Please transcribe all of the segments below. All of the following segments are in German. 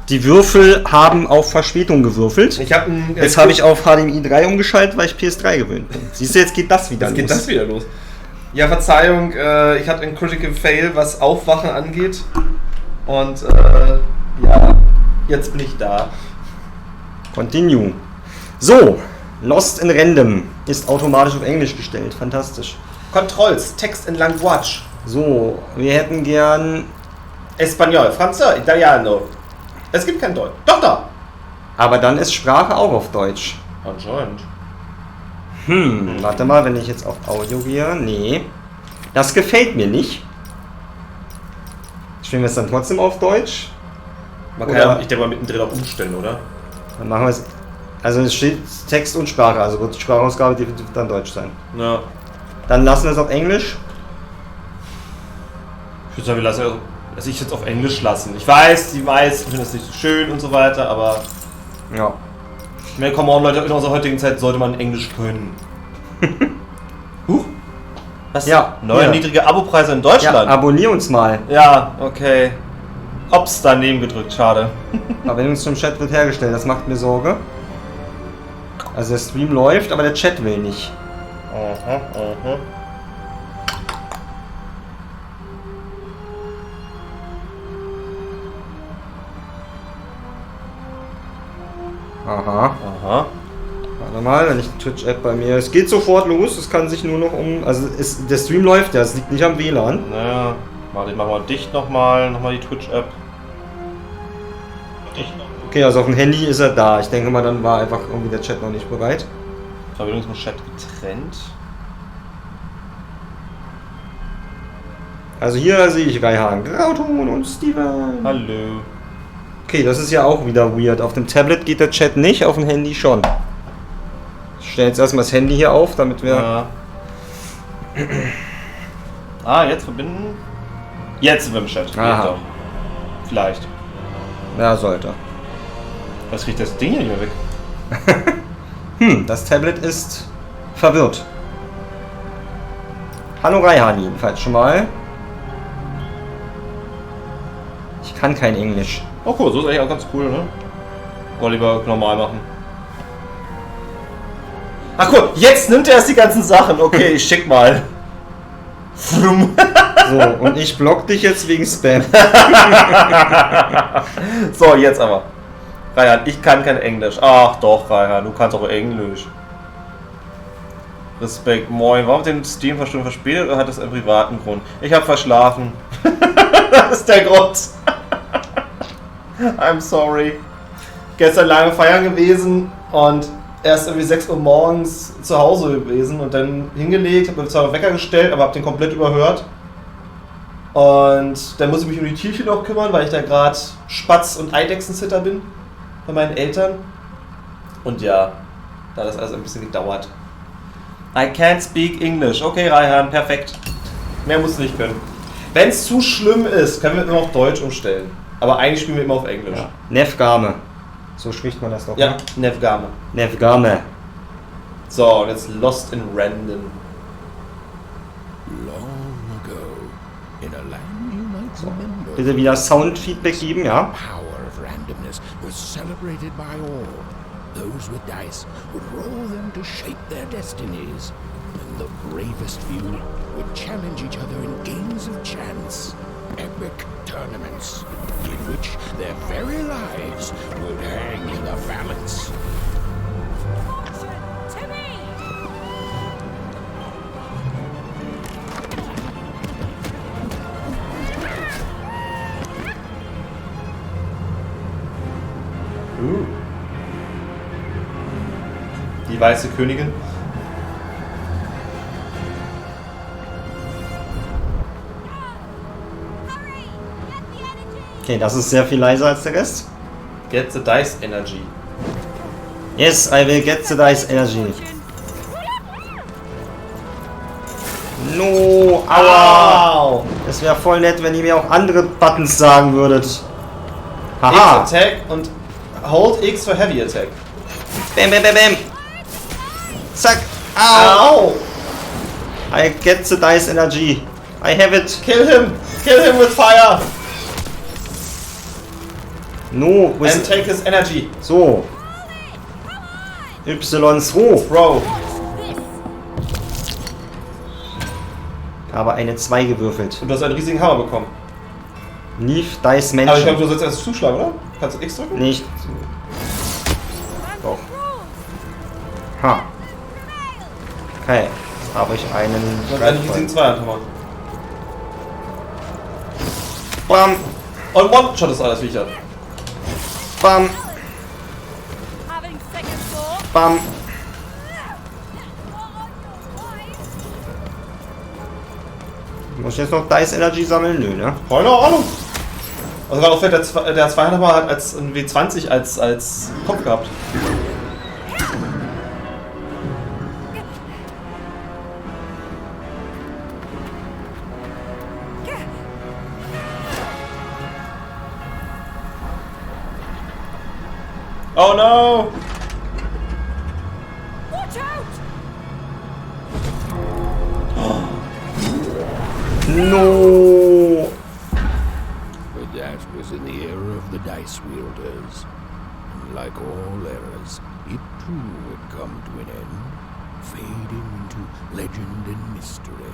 Die Würfel haben auf Verspätung gewürfelt. Jetzt habe ich auf HDMI 3 umgeschaltet, weil ich PS3 gewöhnt bin. Siehst du, jetzt geht das wieder los. Ja, Verzeihung, ich hatte einen Critical Fail, was Aufwachen angeht. Und ja, jetzt bin ich da. Continue. So, Lost in Random ist automatisch auf Englisch gestellt. Fantastisch. Controls, Text in Language. So, wir hätten gern... Espanol, Französisch, Italiano. Es gibt kein Deutsch. Doch, da! Aber dann ist Sprache auch auf Deutsch. Anscheinend. Warte mal, wenn ich jetzt auf Audio gehe. Nee. Das gefällt mir nicht. Spielen wir es dann trotzdem auf Deutsch? Man kann ja, ich denke mal, mittendrin auch umstellen, oder? Dann machen wir es... Also es steht Text und Sprache, also wird die Sprachausgabe definitiv dann Deutsch sein. Ja. Dann lassen wir es auf Englisch. Ich würde sagen, wir lassen es jetzt auf Englisch lassen. Ich weiß, die meisten finden es nicht so schön und so weiter, aber... Ja. Mehr come on, Leute, in unserer heutigen Zeit sollte man Englisch können. Huch. Was? Ja. Neue niedrige Abopreise in Deutschland? Ja, abonnier uns mal. Ja, okay. Hops, daneben gedrückt, schade. Verbindung zum Chat wird hergestellt, das macht mir Sorge. Also der Stream läuft, aber der Chat will nicht. Aha. Warte mal, wenn ich die Twitch-App bei mir... Es geht sofort los, es kann sich nur noch um... Also der Stream läuft ja, es liegt nicht am WLAN. Naja, warte, ich mach mal dicht nochmal die Twitch-App. Okay, also auf dem Handy ist er da. Ich denke mal, dann war einfach irgendwie der Chat noch nicht bereit. Verbindung zum Chat getrennt. Also hier sehe ich Reihan, Grauton und Steven. Hallo. Okay, das ist ja auch wieder weird. Auf dem Tablet geht der Chat nicht, auf dem Handy schon. Ich stelle jetzt erstmal das Handy hier auf, damit wir... Ja. Ah, jetzt verbinden. Jetzt sind wir im Chat. Aha. Vielleicht. Ja, sollte. Was kriegt das Ding hier nicht mehr weg? Das Tablet ist verwirrt. Hallo Reihan jedenfalls schon mal. Ich kann kein Englisch. Oh cool, so ist eigentlich auch ganz cool, ne? Oder lieber normal machen. Ach cool, jetzt nimmt er erst die ganzen Sachen. Okay, ich schick mal. So, und ich block dich jetzt wegen Spam. So, jetzt aber. Reihan, ich kann kein Englisch. Ach doch, Reihan, du kannst auch Englisch. Respekt, moin. Warum den Steam verspätet oder hat das einen privaten Grund? Ich habe verschlafen. Das ist der Grund. I'm sorry. Gestern lange feiern gewesen und erst irgendwie 6 Uhr morgens zu Hause gewesen und dann hingelegt, habe mir zwar einen Wecker gestellt, aber habe den komplett überhört. Und dann muss ich mich um die Tierchen noch kümmern, weil ich da gerade Spatz- und Eidechsensitter bin bei meinen Eltern. Und ja, da hat das alles ein bisschen gedauert. I can't speak English. Okay, Reihan, perfekt. Mehr muss nicht können. Wenn es zu schlimm ist, können wir immer auf Deutsch umstellen. Aber eigentlich spielen wir immer auf Englisch. Ja. Nevgame. So spricht man das doch. Ja, Nevgame. Nevgame. So, und jetzt Lost in Random. So. Bitte wieder Soundfeedback geben, ja? Power of randomness was celebrated by all. Those with dice would roll them to shape their destinies, and the bravest few would challenge each other in games of chance, epic tournaments, in which their very lives would hang in the balance. Die weiße Königin. Okay, das ist sehr viel leiser als der Rest. Get the dice energy. Yes, I will get the dice energy. No, aua! Es wäre voll nett, wenn ihr mir auch andere Buttons sagen würdet. Haha! X Attack und Hold X für Heavy Attack. Bam, bam, bam, bam! Zack! Au! I get the dice energy. I have it. Kill him! Kill him with fire! No, And take his energy. so. Y throw. Bro. Aber eine 2 gewürfelt. Und du hast einen riesigen Hammer bekommen. Nief, Dice, Menschen. Aber ich glaube, du sollst erst zuschlagen, oder? Kannst du X drücken? Nicht. Doch. Ha. Okay. Jetzt habe ich einen. Du hast einen riesigen Zweihandhammer. Bam. Und One-Shot ist alles, wie ich habe. Bam. Bam. Muss ich jetzt noch Dice Energy sammeln? Nö, ne? Keine Ahnung. Also gerade auch fällt, der Zweihandhammer hat als ein W20 als Kopf gehabt. Oh no! No! But that was in the era of the dice wielders. And like all eras, it too would come to an end, fading into legend and mystery.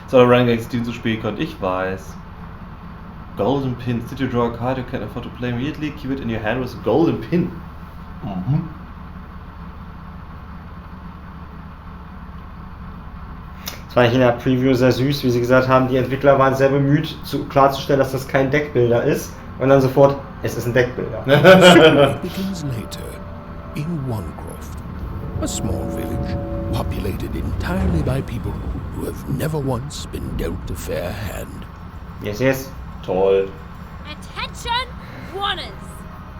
So, der Run gegen Steam zu spät kommt, ich weiß. Golden Pins. Did you draw a card you can afford to play immediately? Keep it in your hand with a golden pin. Mhm. Das fand ich in der Preview sehr süß, wie sie gesagt haben, die Entwickler waren sehr bemüht, klarzustellen, dass das kein Deckbilder ist. Und dann sofort, es ist ein Deckbilder. It begins later, in Wanecroft, a small village populated entirely by people who have never once been dealt a fair hand. Yes, yes. Toll. Attention, Warners!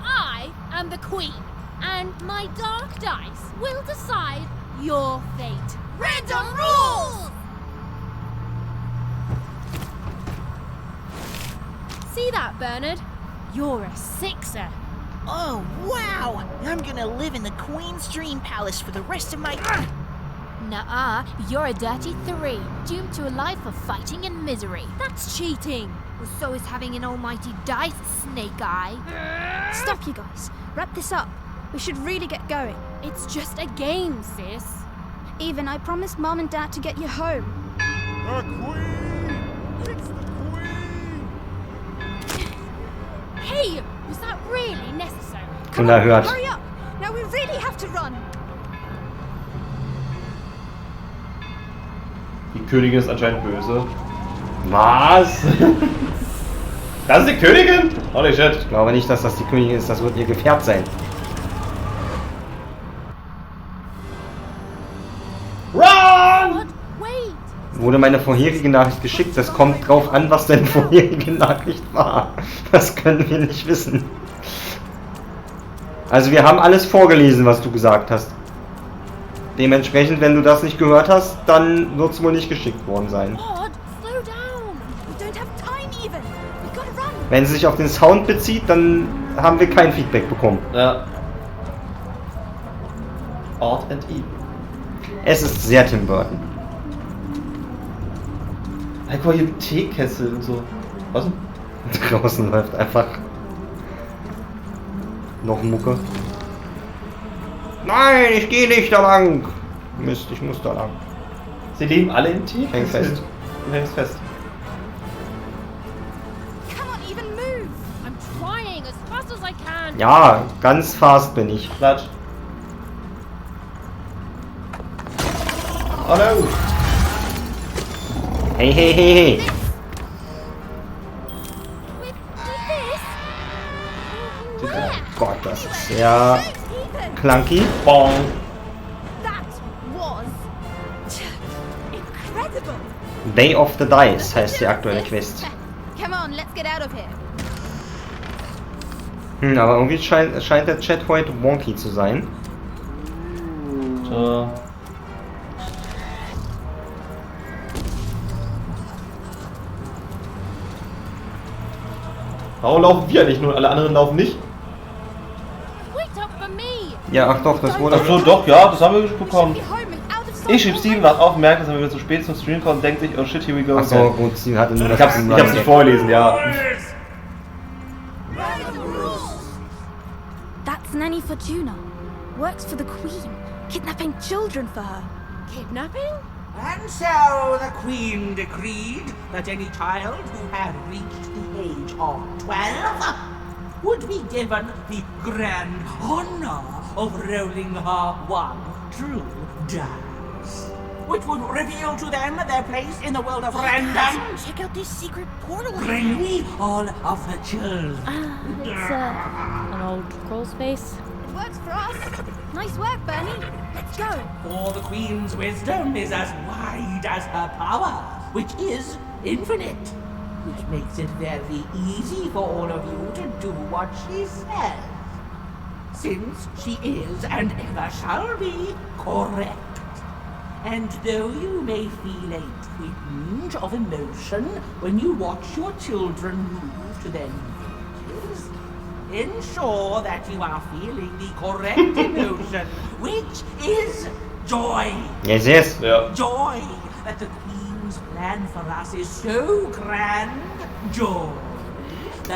I am the Queen, and my dark dice will decide your fate. Random rules! See that, Bernard? You're a sixer. Oh, wow! I'm gonna live in the Queen's Dream Palace for the rest of my... Nuh-uh, you're a dirty 3, doomed to a life of fighting and misery. That's cheating. Well, so is having an almighty dice, Snake Eye. Stop, you guys. Wrap this up. We should really get going. It's just a game, sis. Even, I promised Mom and Dad to get you home. The Queen! It's the Queen! Hey, was that really necessary? Unerhört. Hurry up! Now we really have to run. Die Königin ist anscheinend böse. Was? Das ist die Königin? Holy shit. Ich glaube nicht, dass das die Königin ist, das wird ihr Gefährt sein. Run! Wait! Wurde meine vorherige Nachricht geschickt, das kommt drauf an, was deine vorherige Nachricht war. Das können wir nicht wissen. Also wir haben alles vorgelesen, was du gesagt hast. Dementsprechend, wenn du das nicht gehört hast, dann wird es wohl nicht geschickt worden sein. Odd, slow down! We don't have time even. We gotta run. Wenn sie sich auf den Sound bezieht, dann haben wir kein Feedback bekommen. Ja. Odd and Even. Es ist sehr Tim Burton. Hey, guck mal, hier Teekessel und so. Was denn? Draußen läuft einfach noch Mucke. Nein, ich gehe nicht da lang. Mist, ich muss da lang. Sie leben alle im Tee? Häng fest. Du hängst fest. Come on, even move. I'm trying as fast as I can. Ja, ganz fast bin ich. Klatsch. Oh no! Hey, hey, hey, hey. With this? Where? Gott, das ist sehr Even. clunky. Bong! That was incredible. Day of the Dice heißt die aktuelle Quest. Come on, let's get out of here. Aber irgendwie scheint der Chat heute wonky zu sein. So. Warum laufen wir nicht nur? Alle anderen laufen nicht? Wait up for me! Ja, ach doch, das wurde... Ach so, doch, ja, das haben wir bekommen. We should be home and out of Ich schrieb Steven, wach auf, merkt, dass er wieder zu spät zum Stream kommt, denkt sich, oh shit, here we go. Achso, gut, Steven hatte nur das. Ich hab's nicht vorgelesen, ja. That's Nanny Fortuna. Works for the Queen, kidnapping children for her. Kidnapping? And so the Queen decreed that any child who had reached the age of 12 would be given the grand honor of rolling her one true dice, which would reveal to them their place in the world of random. Check out this secret portal. Bring me all of the children. It's an old crawl's face. It works for us. Nice work, Bernie. Let's go. For the Queen's wisdom is as wide as her power, which is infinite, which makes it very easy for all of you to do what she says, since she is and ever shall be correct. And though you may feel a twinge of emotion when you watch your children move to their new ages, ensure that you are feeling the correct emotion, which is joy. Yes, yes. Ja. Joy that the Queen's plan for us is so grand. Joy.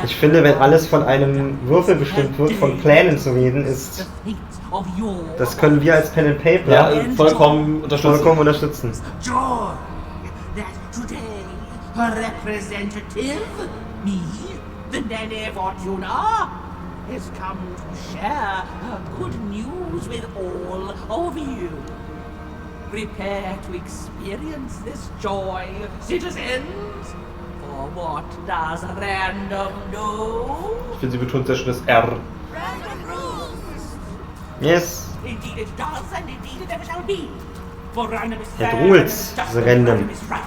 Ich finde, wenn alles von einem Würfel bestimmt wird, von Plänen zu reden, ist. Das können wir als Pen and Paper Vollkommen unterstützen. Joy that today her representative, me, the Nene Fortuna, has come to share her good news with all of you. Prepare to experience this joy, citizens. For what does random do? Ich finde, sie betont sehr schön das R. Random rules. Yes. Indeed it does, and indeed it ever shall be. For random is It fair, rules and just, the and random. is right.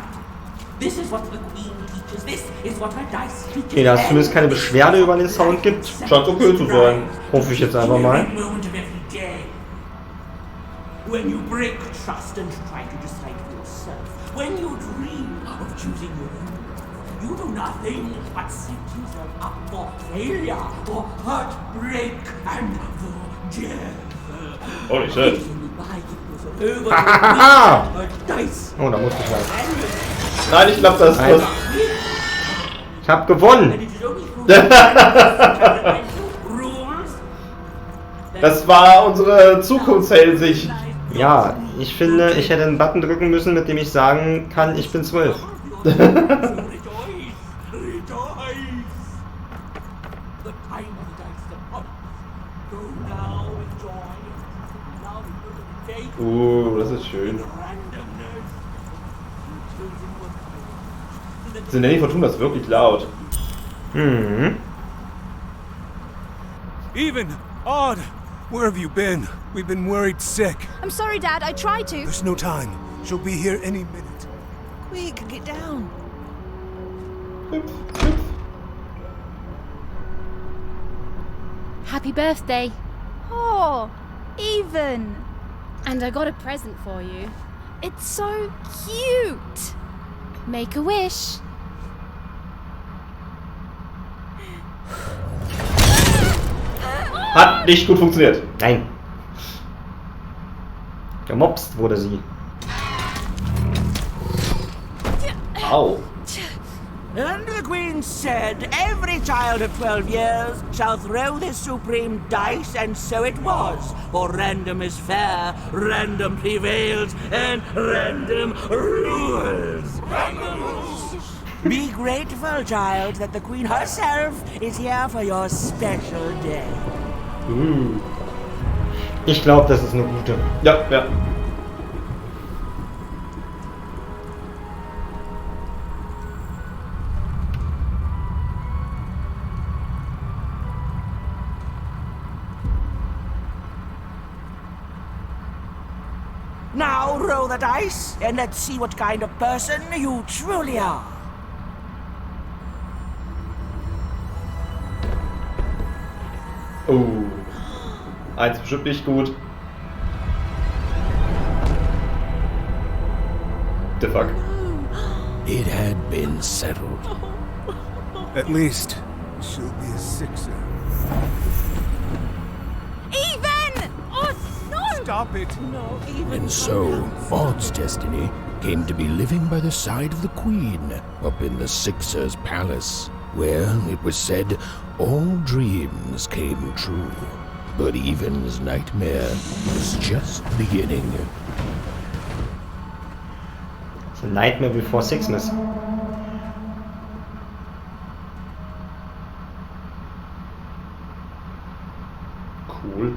This is what the Queen teaches. This is what her dice teaches. Okay, da es zumindest keine Beschwerde über den Sound gibt. Scheint okay zu sein. Hoffe ich jetzt einfach mal. When you break trust and try to decide for yourself, when you dream of choosing your own, you do nothing but set yourself up for failure, for heartbreak, and for death. Holy shit. Oh, da musste ich halt. Nein, ich glaube, das ist. Ich hab gewonnen! Das war unsere Zukunftshellsicht. Ja, ich finde, ich hätte einen Button drücken müssen, mit dem ich sagen kann, ich bin 12. Das ist schön. Diese Nanny Fortuna ist wirklich laut. Mhm. Even, Odd, where have you been? We've been worried sick. I'm sorry, Dad. I tried to. There's no time. She'll be here any minute. Quick, get down. Happy birthday. Oh, Even. And I got a present for you. It's so cute. Make a wish. Hat nicht gut funktioniert. Nein. Gemobst wurde sie. Au. And the Queen said, every child of 12 years shall throw this supreme dice, and so it was. For random is fair, random prevails, and random rules. Random rules. Be grateful, child, that the Queen herself is here for your special day. Ich glaube, das ist eine gute. Ja, ja. Now roll the dice, and let's see what kind of person you truly are. Eins bestimmt nicht gut. The fuck? It had been settled. At least, she'll be a Sixer. Even! Oh, no! stop it. No, even And so, Odd's destiny came to be living by the side of the Queen up in the Sixers' palace, where, it was said, all dreams came true. But Even's nightmare was just beginning. It's a nightmare before Sixmas. Cool.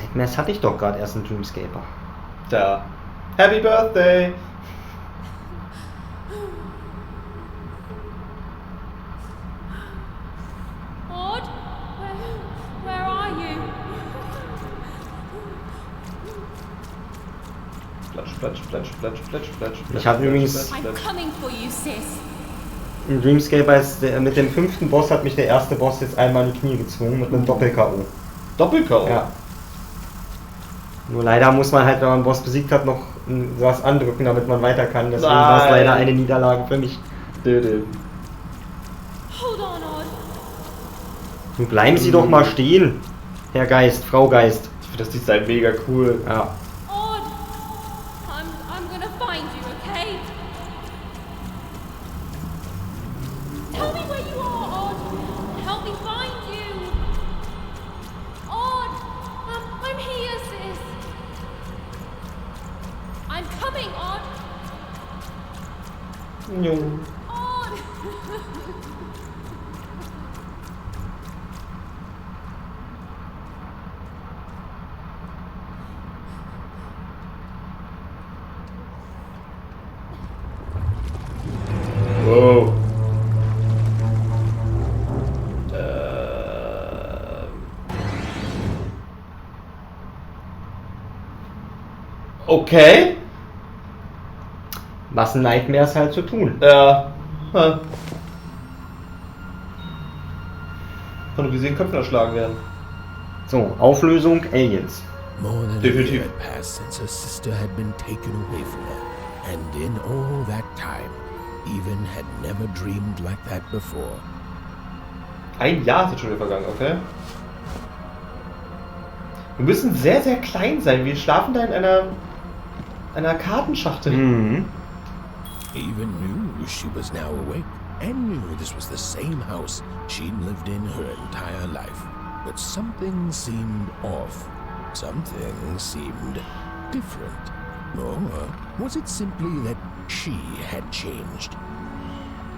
Nightmares hatte ich doch gerade erst in Dreamscaper. Da. Happy Birthday! Odd? Where are you? Platsch, platsch, platsch, platsch, platsch, platsch. Ich hatte übrigens I'm coming for you, sis. in Dreamscaper mit dem 5. Boss hat mich der erste Boss jetzt einmal in die Knie gezwungen mit einem Doppel-K.O. Doppel-K.O.? Ja. Nur leider muss man halt, wenn man einen Boss besiegt hat, noch was andrücken, damit man weiter kann. Deswegen war es leider eine Niederlage für mich. Hold on, Odd. Nun bleiben Sie doch mal stehen, Herr Geist, Frau Geist. Ich finde das Design mega cool. Ja. Odd! I'm gonna find you, okay? Tell me where you are, Odd. Help me find you. Odd! I'm here, sis. I'm coming, Odd. Odd! Wow. Okay. Was ein Nightmares halt zu tun. Ja. Kann nur gesehen Köpfe erschlagen werden. So, Auflösung Aliens. More than a Definitiv. year had passed since her sister had been taken away from her, and in all that time, Even had never dreamed like that before. Ein Jahr ist jetzt schon wieder vergangen, okay? Wir müssen sehr, sehr klein sein. Wir schlafen da in einer Kartenschachtel. Mhm. Even knew she was now awake, and knew this was the same house she'd lived in her entire life. But something seemed off. Something seemed different. Or was it simply that she had changed?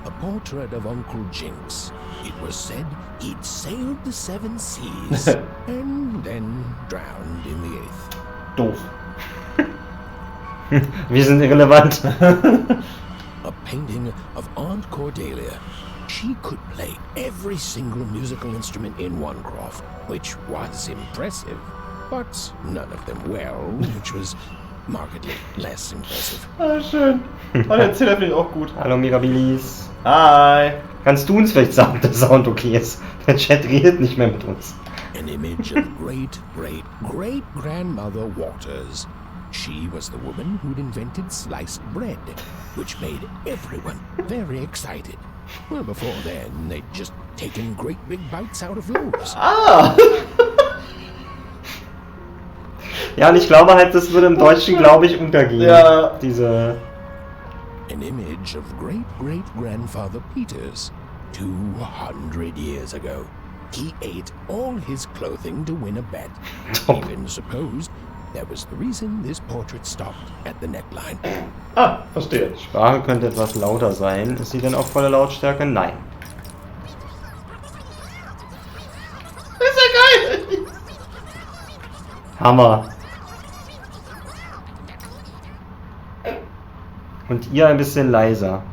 A portrait of Uncle Jinx. It was said he'd sailed the 7 seas and then drowned in the 8th. Doof. Wir sind irrelevant. A painting of Aunt Cordelia. She could play every single musical instrument in Onecroft, which was impressive, but none of them well, which was markedly less impressive. Ah, schön. Und der Erzähler finde ich auch gut. Hallo Mirabilis. Hi. Kannst du uns vielleicht sagen, dass der Sound okay ist? Der Chat redet nicht mehr mit uns. An image of great-great-great-grandmother Waters. She was the woman who'd invented sliced bread, which made everyone very excited. Well, before then, they'd just taken great big bites out of loaves. Ah! Ja, und ich glaube halt, das würde im Deutschen, glaube ich, untergehen. Ja. Diese... An image of great-great-grandfather Peters. 200 years ago. He ate all his clothing to win a bet. Even supposed that was the reason this portrait stopped at the neckline. Ah, verstehe. Sprache könnte etwas lauter sein. Ist sie denn auf volle Lautstärke? Nein. Das ist ja geil! Hammer. Und ihr ein bisschen leiser.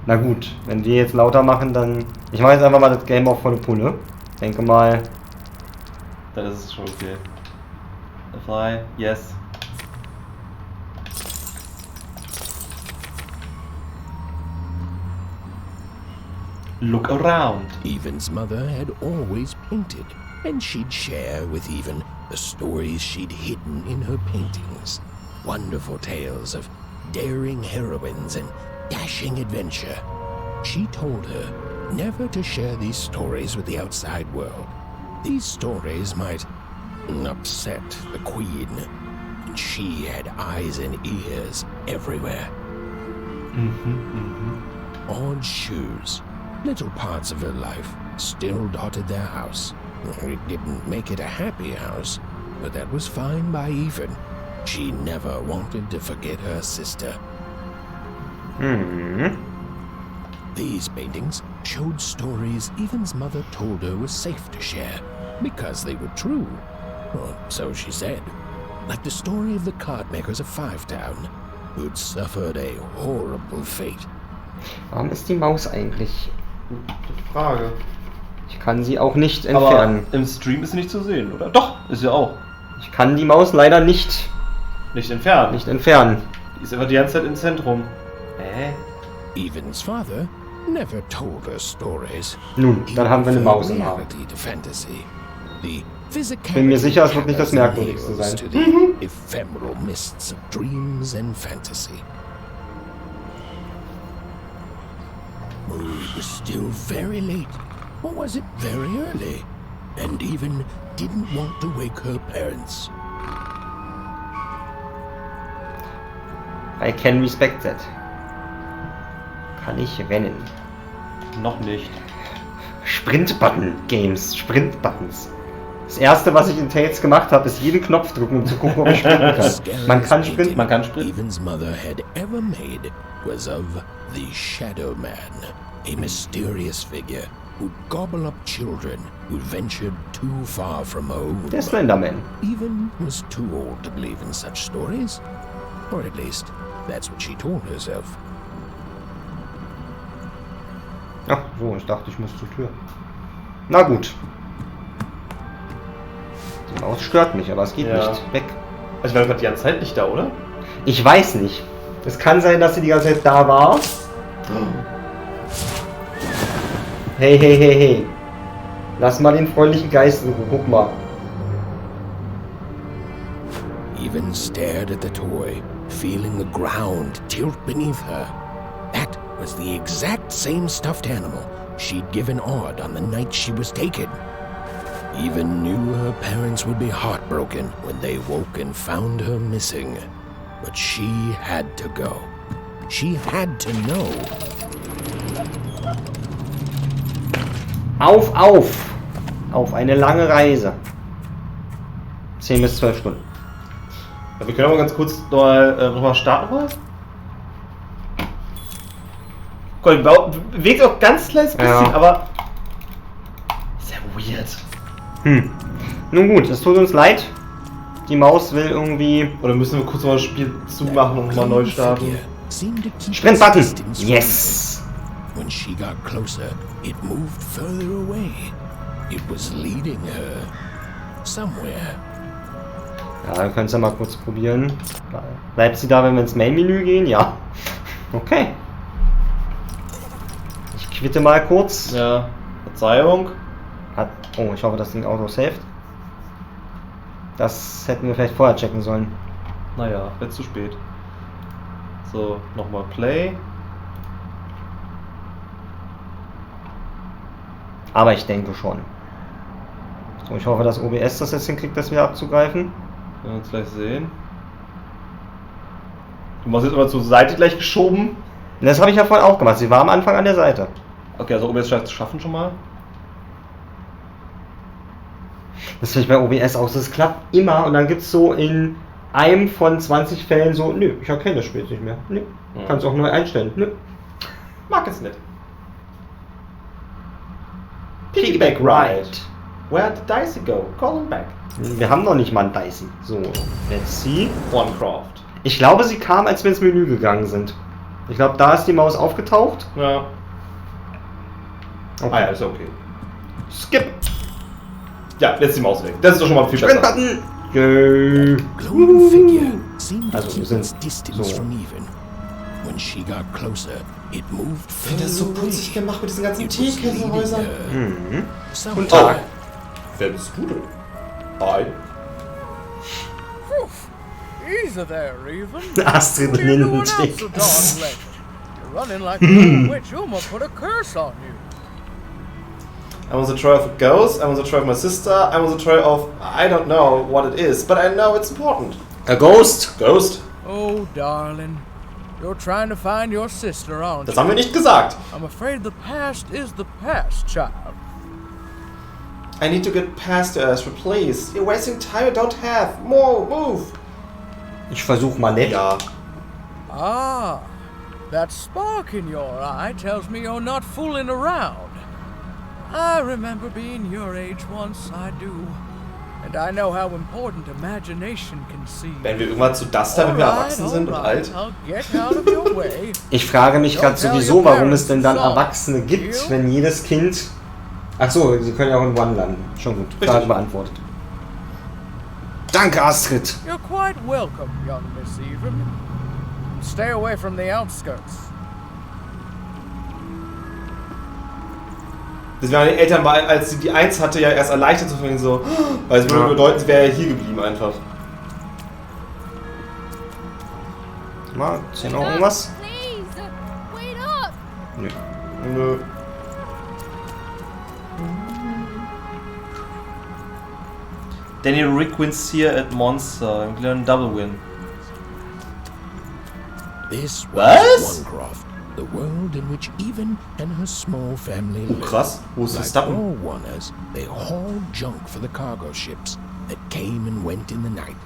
Na gut, wenn wir jetzt lauter machen, dann... Ich mache jetzt einfach mal das Game auf volle Pulle. Denke mal... Dann ist es schon okay. Fly, yes. Look around. Even's mother had always painted, and she'd share with Even the stories she'd hidden in her paintings. Wonderful tales of daring heroines and dashing adventure. She told her never to share these stories with the outside world. These stories might upset the queen. And she had eyes and ears everywhere. Odd shoes, little parts of her life, still dotted their house. It didn't make it a happy house, but that was fine by Even. She never wanted to forget her sister. These paintings showed stories Even's mother told her was safe to share, because they were true. Or so she said. Like the story of the card makers of Five Town, who'd suffered a horrible fate. Warum ist die Maus eigentlich? Gute Frage. Ich kann sie auch nicht entfernen. Aber im Stream ist sie nicht zu sehen, oder? Doch, ist sie auch. Ich kann die Maus leider nicht entfernen. Nicht entfernen. Die ist einfach die ganze Zeit im Zentrum. Even's father never told her stories. Nun, dann haben wir eine Maus im Arm. Bin mir sicher, es wird nicht das Merkwürdigste sein. Ephemeral mists of dreams and fantasy. Oh, it was still very late. Or was it very early? And Even didn't want to wake her parents. I can respect that. Kann ich rennen? Noch nicht. Sprint-Button-Games. Sprint-Buttons. Das erste, was ich in Tales gemacht habe, ist jeden Knopf drücken, um zu gucken, ob ich sprinten kann. Man kann sprinten. Man kann sprinten. Even's mother had ever made was of the Shadow Man, a mysterious figure who'd gobble up children who ventured too far from home. Der Slenderman. Even was too old to believe in such stories. Or at least, that's what she told herself. Ach so, ich dachte, ich muss zur Tür. Na gut. Die Maus stört mich, aber es geht nicht. Weg. Also ich war gerade die ganze Zeit nicht da, oder? Ich weiß nicht. Es kann sein, dass sie die ganze Zeit da war. Hey, hey, hey, hey. Lass mal den freundlichen Geist in Ruhe. Guck mal. Even stared at the toy, feeling the ground tilt beneath her. That was the exact same stuffed animal she'd given Odd on the night she was taken. Even knew her parents would be heartbroken when they woke and found her missing. But she had to go. She had to know. Auf, auf! Auf eine lange Reise. 10 bis 12 Stunden. Wir können aber ganz kurz noch mal starten wollen. Gott, bewegt auch ganz kleines bisschen, aber sehr weird. Nun gut, es tut uns leid. Die Maus will irgendwie... Oder müssen wir kurz mal das Spiel zumachen und mal neu starten? Sprint-Button! Yes! When she got closer, it moved further away. It was leading her somewhere. Ja, wir können es ja mal kurz probieren. Bleibt sie da, wenn wir ins Main-Menü gehen? Ja. Okay. Ich quitte mal kurz. Ja, Verzeihung. Oh, ich hoffe, das Ding auto-saved. Das hätten wir vielleicht vorher checken sollen. Naja, jetzt zu spät. So, nochmal Play. Aber ich denke schon. So, ich hoffe, dass OBS das jetzt hinkriegt, das wieder abzugreifen. Wir werden es gleich sehen. Du machst jetzt aber zur Seite gleich geschoben. Das habe ich ja vorhin auch gemacht. Sie war am Anfang an der Seite. Okay, also OBS scheint zu schaffen schon mal. Das finde ich bei OBS auch so. Es klappt immer und dann gibt es so in einem von 20 Fällen so, nö, ich erkenne das Spiel nicht mehr. Nö, kannst auch neu einstellen. Nö. Mag es nicht. Piggyback Ride. Where did Dicey go? Call him back. Wir haben noch nicht mal einen Dicey. So, let's see. Onecraft. Ich glaube, sie kam, als wir ins Menü gegangen sind. Ich glaube, da ist die Maus aufgetaucht. Ja. Okay. Ah ja, ist okay. Skip. Ja, jetzt die Maus weg. Das ist doch schon mal viel besser. Sprint-Button. Yay. Glowing figure seemed to Also, wir keep sind its distance so. from Even. When she got closer, it moved Ich finde das so further putzig away. gemacht mit diesen ganzen It was leading Teekesselhäusern. her Guten somewhere. Tag. Wer bist du denn? Hi. Easy there, Even. Astrid What are you doing Lindgren out steht. so darn late? You're running like a little witch. Uma put a curse on you. I was a troy of a ghost, I was a troy of my sister, I was a troy of... I don't know what it is, but I know it's important. A ghost? Ghost? Oh, darling. You're trying to find your sister, aren't Das you? haben wir nicht gesagt. I'm afraid the past is the past, child. I need to get past Ezra, please. You're wasting time I don't have. More, move. Ich versuch mal nett. Ja. Ah, that spark in your eye tells me you're not fooling around. I remember being your age once, I do. And I know how important imagination can seem. Werden wir irgendwann zu Duster, wenn wir erwachsen sind und alt? I'll get out of your way. Ich frage mich gerade sowieso, warum es denn dann Erwachsene gibt, wenn jedes Kind... Achso, sie können ja auch in One landen. Schon gut, Frage beantwortet. Danke, Astrid. You're quite welcome, young Miss Even. Stay away from the outskirts. Das waren die Eltern, als sie die 1 hatte, ja erst erleichtert zu finden, so, weil es würde bedeuten, sie wäre ja hier geblieben einfach. Mal, ist hier noch irgendwas? Please, wait up. Nö. Nö. Daniel Rick wins here at Monster. Wir lernen Double Win. This Was? was Onecroft, the world in which Even and her small family lived. Krass. Wo ist das Like Dappen? all Oners, they hauled junk for the cargo ships that came and went in the night.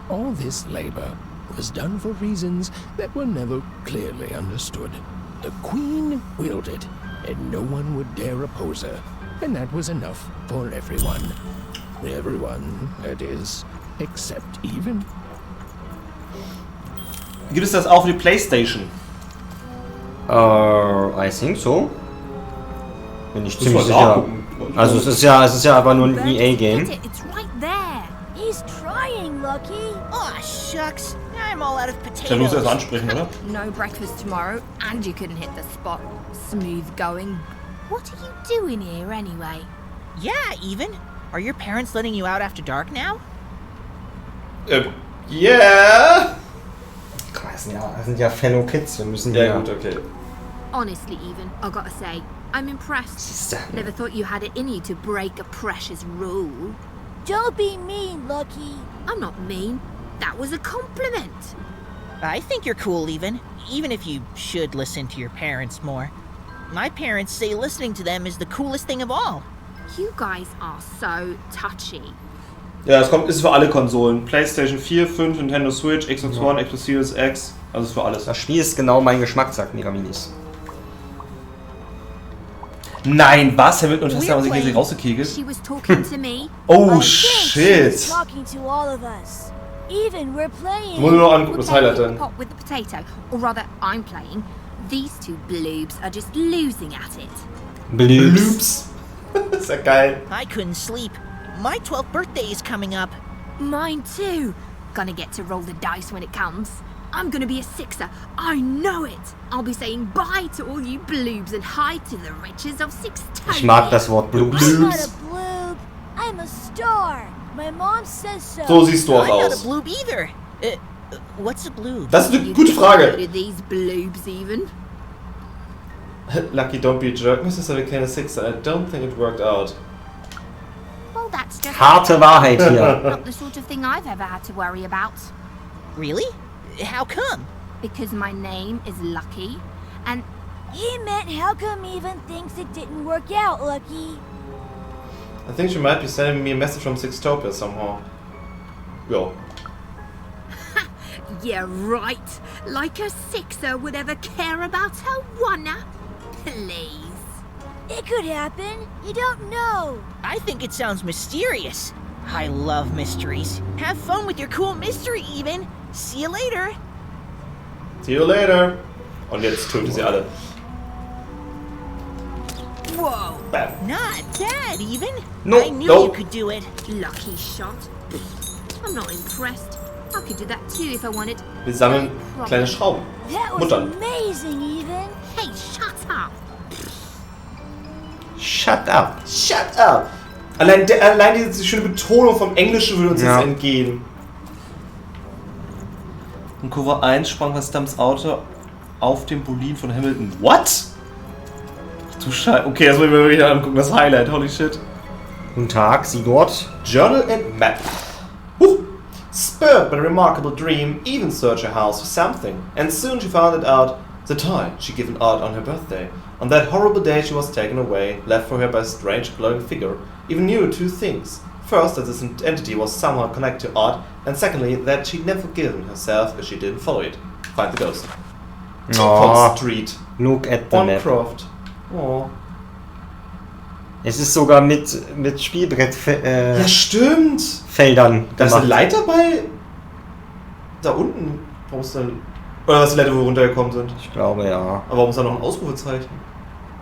All this labor was done for reasons that were never clearly understood. The Queen willed it, and no one would dare oppose her, and that was enough for everyone. Everyone, that is, except Even. Gibt es das auch für die PlayStation? I think so. Bin ich ziemlich wir sicher. nachgucken. Also es ist ja aber nur ein EA-Game. It's right there. He's trying, Lucky. Aw, shucks. I'm all out of Dann musst du erst potatoes. ansprechen, oder? No breakfast tomorrow, and you couldn't hit the spot. Smooth going. What are you doing here anyway? Yeah, Even. Are your parents letting you out after dark now? Yeah! Das sind ja Fellow Kids, wir müssen Ja gut, okay. Honestly, Even, I gotta say, I'm impressed. Never thought you had it in you to break a precious rule. Don't be mean, Lucky. I'm not mean. That was a compliment. I think you're cool, even if you should listen to your parents more. My parents say listening to them is the coolest thing of all. You guys are so touchy. Ja, ist für alle Konsolen. PlayStation 4, 5, Nintendo Switch, Xbox One, Xbox Series X. Also ist für alles. Das Spiel ist genau mein Geschmack, sagt Miraminis. Nein, was? Herr und Schwester haben sich hier rausgekegelt. She was talking to me. Oh, She was shit. talking to all of us. Even we're playing. Muss nur angucken, We're das playing Highlight the dann. pot with the potato. Or rather, I'm playing. These two bloobs are just losing at it. Bloops. Ist ja geil. I couldn't sleep. My 12th birthday is coming up. Mine too. Gonna get to roll the dice when it comes. I'm gonna be a sixer. I know it. I'll be saying bye to all you bloobs and hi to the riches of Sixtonia. Ich mag das Wort Bloops. I'm not a bloob. I'm a star. My mom says so. So siehst du auch I'm not a aus. bloob either. What's a bloob? Das ist eine You gute Frage. decided these bloobs even. Lucky, don't be a jerk. My sister became a sixer. I don't think it worked out. Well, that's just Harte Wahrheit hier. not the sort of thing I've ever had to worry about. Really? How come? Because my name is Lucky, and He meant how come Even thinks it didn't work out, Lucky? I think she might be sending me a message from Sixtopia somehow. Ja. yeah, right. Like a sixer would ever care about her oneer. Please. It could happen. You don't know. I think it sounds mysterious. I love mysteries. Have fun with your cool mystery, Even. See you later. See you later. Und jetzt tötet sie alle. Whoa. Bam. Not bad, Even. No, I knew no. you could do it. Lucky shot. I'm not impressed. I could do that too if I wanted. Wir sammeln kleine Schrauben. That was Muttern. amazing, Even. Hey, shut up. Shut up. Shut up! Allein diese schöne Betonung vom Englischen würde uns Ja. jetzt entgehen. In Kurve 1 sprang Verstappens Auto auf dem Boliden von Hamilton. What? Du Scheiße. Okay, das wollen wir wirklich angucken. Das Highlight. Holy shit. Guten Tag, Sie dort. Journal and Map. Spurred by a remarkable dream, Even searched her house for something, and soon she found it out the toy she'd given Odd on her birthday. On that horrible day she was taken away, left for her by a strange glowing figure. Even knew two things. First, that this entity was somehow connected to Odd, and secondly, that she'd never forgiven herself if she didn't follow it. Find the ghost. Oh, Street. Look at the map. Croft. Oh. Es ist sogar mit Spielbrett ja, stimmt. Feldern. Da ist eine Leiter bei. Da unten. Warum ist denn. Oder was die Leiter, wo wir runtergekommen sind? Ich glaube ja. Aber warum ist da noch ein Ausrufezeichen?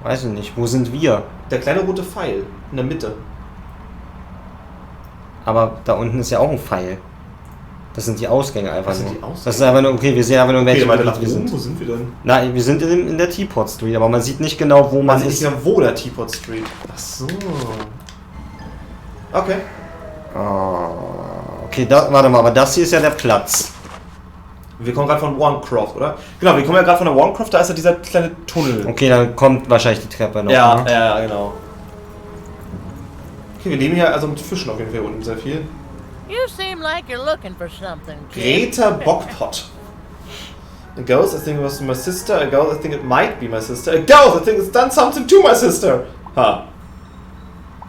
Weiß ich nicht. Wo sind wir? Der kleine rote Pfeil. In der Mitte. Aber da unten ist ja auch ein Pfeil. Das sind die Ausgänge einfach nur. Die Ausgänge? Das ist einfach nur, okay, wir sehen einfach nur, in welchem Gebiet wir sind. Wo sind wir denn? Nein, wir sind in der Teapot Street, aber man sieht nicht genau, wo man ist. Nicht genau, wo der Teapot Street. Ach so. Okay. Okay, warte mal, aber das hier ist ja der Platz. Wir kommen gerade von Warncroft, oder? Genau, wir kommen ja gerade von der Warncroft, da ist ja dieser kleine Tunnel. Okay, dann kommt wahrscheinlich die Treppe noch. Ja, ne? ja, genau. Okay, wir leben hier also mit Fischen auf jeden Fall unten sehr viel. You seem like you're looking for something, kid. Greta Bockpot. A ghost, I think it was my sister. A ghost, I think it might be my sister. A ghost, I think it's done something to my sister. Ha.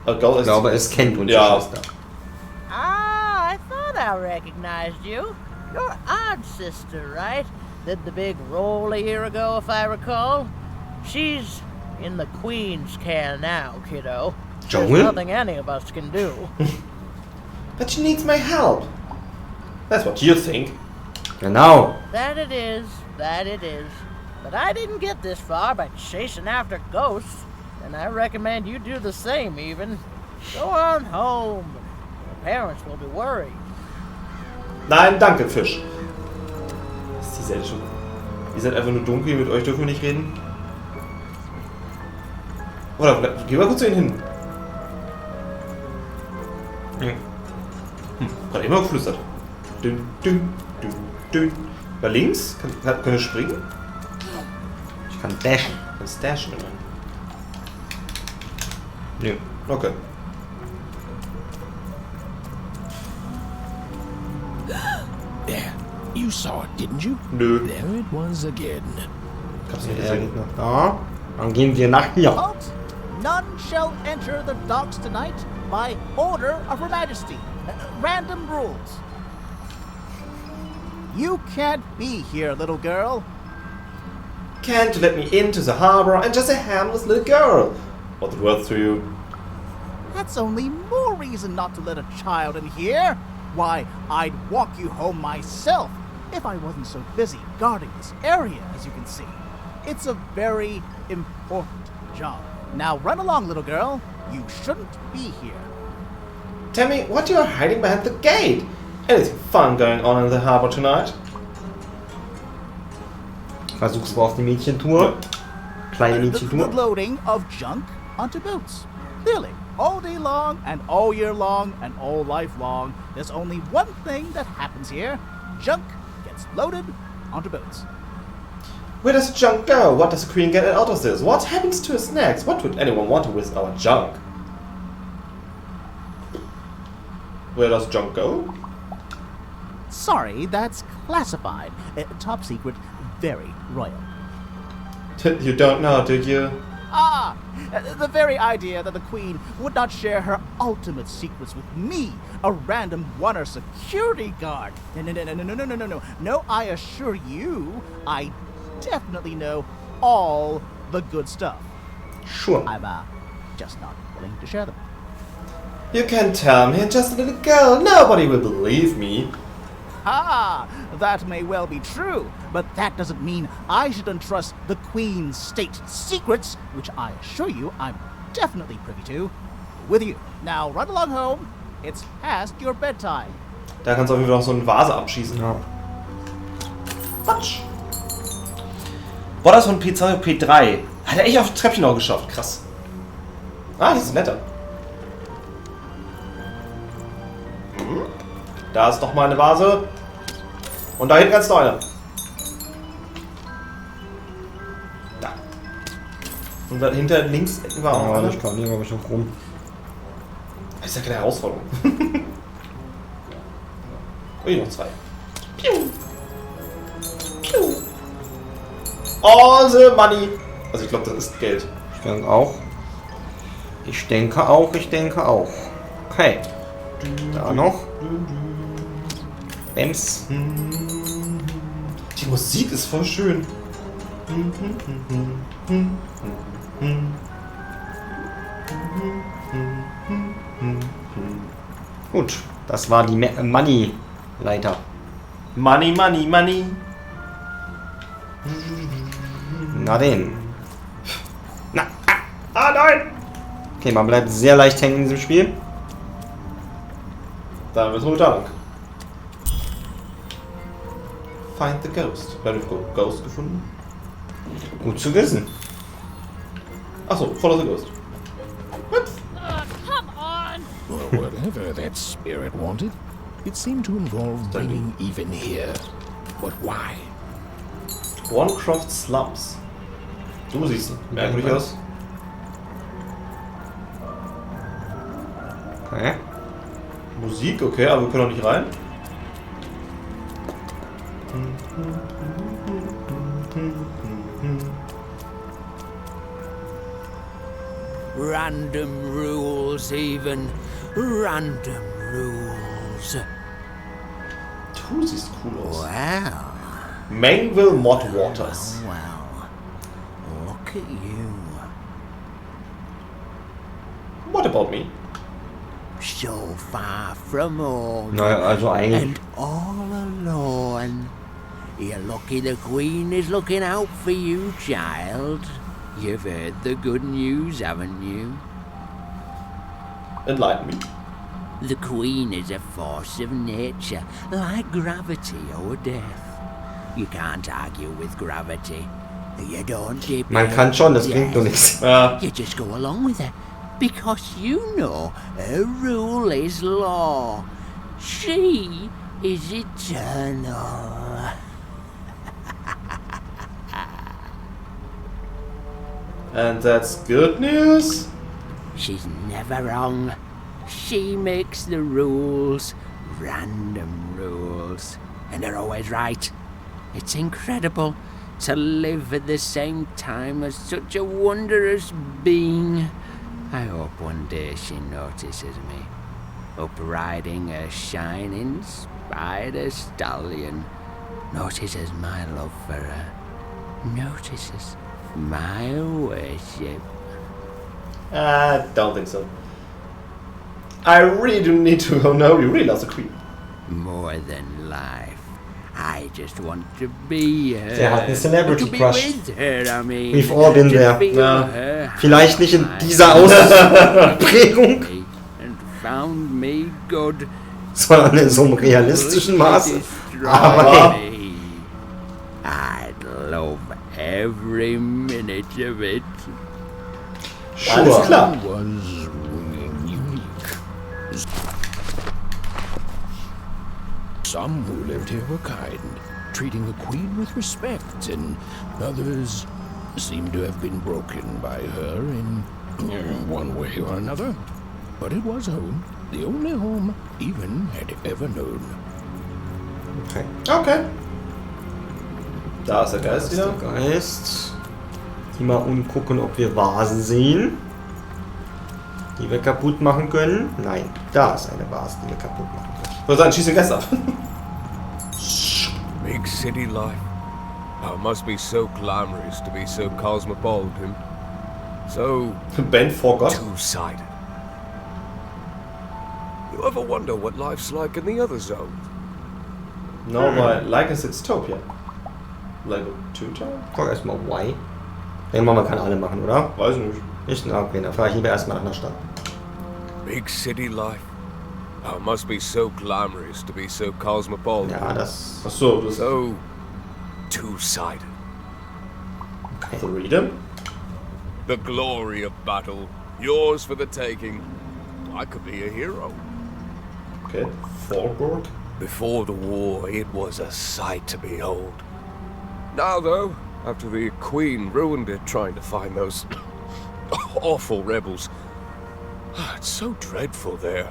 A ghost, ich glaube, es kennt unsere Schwester. Ah, I thought I recognized you. You're Odd's sister, right? Did the big roll a year ago, if I recall. She's in the Queen's care now, kiddo. There's nothing any of us can do. But she needs my help. That's what you think. Genau. That it is. But I didn't get this far by chasing after ghosts, and I recommend you do the same, Even. Go on home. Your parents will be worried. Nein, danke, Fisch. Ist die Seite schon... Ihr seid einfach nur dunkel, mit euch dürfen wir nicht reden. Oder, geh mal kurz zu ihnen hin. Gerade immer geflüstert. Dün, dün, dün, dün. Bei links? Können wir springen? Ich kann dashen. Kannst dashen, oder? Nö. Okay. There. You saw it, didn't you? Nö. There it was again. Hab's nicht gesehen. Ja. Dann gehen wir nach hier. Folks, none shall enter the docks tonight by order of Her Majesty. Random rules. You can't be here, little girl. Can't you let me into the harbor and just a harmless little girl? What's it worth to you? That's only more reason not to let a child in here. Why, I'd walk you home myself if I wasn't so busy guarding this area, as you can see. It's a very important job. Now run along, little girl. You shouldn't be here. Tell me what you are hiding behind the gate. Anything fun going on in the harbor tonight? Versuch's mal auf die Mädchentour. Kleine The Mädchentour. loading of junk onto boats. Clearly, all day long and all year long and all life long, there's only one thing that happens here. Junk gets loaded onto boats. Where does the junk go? What does the queen get out of this? What happens to us next? What would anyone want with our junk? Where does junk go? Sorry, that's classified. Top secret, very royal. You don't know, do you? Ah! The very idea that the Queen would not share her ultimate secrets with me, a random one-er security guard. No. No, I assure you, I definitely know all the good stuff. Sure. I'm just not willing to share them. You can tell me, I'm just a little girl. Nobody will believe me. Ah, that may well be true, but that doesn't mean I should entrust the Queen's state secrets, which I assure you I'm definitely privy to, with you. Now run along home. It's past your bedtime. Da kannst du auf jeden Fall noch so eine Vase abschießen. Ja. Quatsch. Boah, das von P2 auf P3. Hat er echt auf Treppchen noch geschafft. Krass. Ah, das ist netter. Da ist noch mal eine Vase. Und da hinten ganz noch eine. Da. Und dann hinter links war auch Ja, einer. ich kann hier, glaube ich, noch rum. Das ist ja keine Herausforderung. Ui, noch 2. Piu. Piu. All the money. Also ich glaube, das ist Geld. Ich denke auch. Ich denke auch, ich denke auch. Okay. Da noch. Bems. Die Musik ist voll schön. Gut, das war die Money-Leiter. Money, money, money. Na denn. Na. Ah, nein! Okay, man bleibt sehr leicht hängen in diesem Spiel. Damit holt Dank. Find the ghost. Wir haben den Ghost gefunden. Gut zu wissen. Achso, follow the ghost. Come on! Well, whatever that spirit wanted, it seemed to involve bringing Even here. But why? Warncroft Slums. Du siehst merkwürdig aus. Okay. Musik, okay, aber wir können auch nicht rein. Random rules, Even. Random rules. Du siehst cool aus. Wow. Mainville Mod Waters. Wow. Look at you. What about me? So far from home. Naja, also eigentlich. And all alone. You're lucky the Queen is looking out for you, child. You've heard the good news, haven't you? Enlighten me. The Queen is a force of nature, like gravity or death. You can't argue with gravity. You don't debate. Man kann schon, das bringt nur nichts. Ja. You just go along with it. Because you know her rule is law. She is eternal. And that's good news. She's never wrong. She makes the rules, random rules, and they're always right. It's incredible to live at the same time as such a wondrous being. I hope one day she notices me, up riding a shining spider stallion, notices my love for her, notices my worship. I don't think so. I really do need to go now. You really love the Queen. More than life. I just want to be her. Der hat eine Celebrity To be Crush. with her, I mean. We've all been To there. feel Ja. her Vielleicht nicht in heart dieser Ausprägung, and found me good. sondern in so einem realistischen Maße. Destroy Aber me. I'd love every minute of it. Alles sure. klar. Was unique. Some who lived here were kind, treating the Queen with respect, and others seemed to have been broken by her in one way or another. But it was home, the only home Even had ever known. Okay. Okay. Da ist der Geist wieder. Der Geist. Mal umgucken, ob wir Vasen sehen, die wir kaputt machen können. Nein, da ist eine Vase, die wir kaputt machen können. Ich würde sagen, schieß den Geist ab. Big city life. Oh, it must be so glamorous to be so cosmopolitan. So Ben forgot. two-sided. You ever wonder what life's like in the other zone? No, but like a Sextopia. Like a Tutor? Guck erstmal Y. Den man kann alle machen, oder? Weiß nicht. Nicht? Na, okay, dann fahre ich lieber erstmal nach einer Stadt. Big city life. Oh, it must be so glamorous to be so cosmopolitan. Ja, das. Achso, das ist So two-sided. Freedom. The glory of battle, yours for the taking. I could be a hero. Okay. Forborg. Before the war, it was a sight to behold. Now, though, after the Queen ruined it trying to find those awful rebels. It's so dreadful there.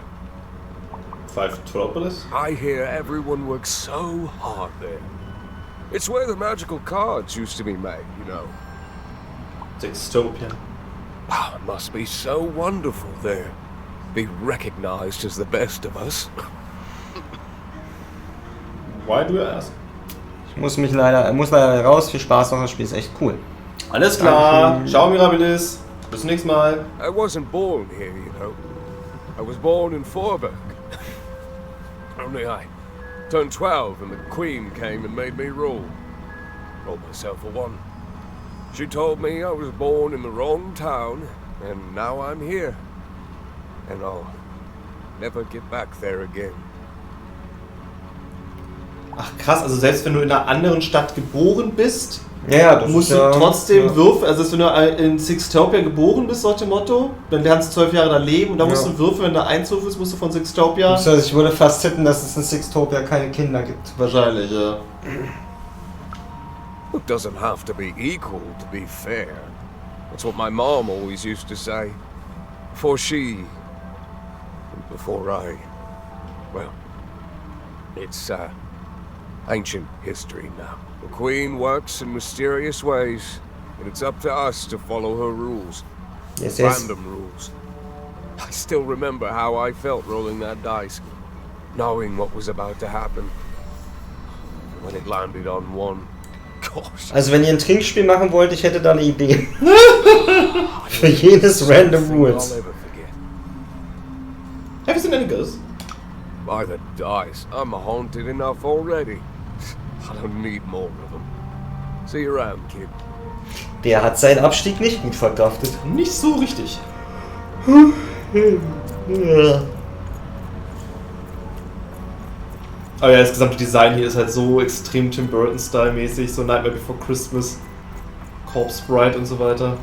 5 Metropolis? I hear everyone works so hard there. It's where the magical cards used to be made, you know. Sextopia. Wow, it must be so wonderful there. Be recognized as the best of us. Why do you ask? Ich muss leider raus. Viel Spaß noch, das Spiel ist echt cool. Alles klar. Ciao, Mirabilis. Bis zum nächsten Mal. I wasn't born here, you know. I was born in Vorburg. Only I turned 12 and the Queen came and made me rule. Rolled myself a 1. She told me I was born in the wrong town, and now I'm here. And I'll never get back there again. Ach krass, also selbst wenn du in einer anderen Stadt geboren bist, das musst du trotzdem würfeln. Also wenn du in Sextopia geboren bist, nach dem Motto, dann lernst du 12 Jahre da leben und dann musst du würfeln, wenn du 1 würfelst, musst du von Sextopia. Also ich würde fast tippen, dass es in Sextopia keine Kinder gibt. Wahrscheinlich, ja. It doesn't have to be equal to be fair. That's what my mom always used to say. Before she... Before I... Well... It's, ancient history now. The Queen works in mysterious ways, and it's up to us to follow her rules. Yes. Random rules. I still remember how I felt rolling that dice, knowing what was about to happen. When it landed on 1. Gosh. Also wenn ihr ein Trinkspiel machen wollt, ich hätte da eine Idee. Für jedes Random Rules. Have you seen any ghosts? By the dice, I'm haunted enough already. I don't need more of them. See you around, kid. Der hat seinen Abstieg nicht gut verkraftet. Nicht so richtig. Aber ja, das gesamte Design hier ist halt so extrem Tim Burton-Style mäßig, so Nightmare Before Christmas, Corpse Bride und so weiter.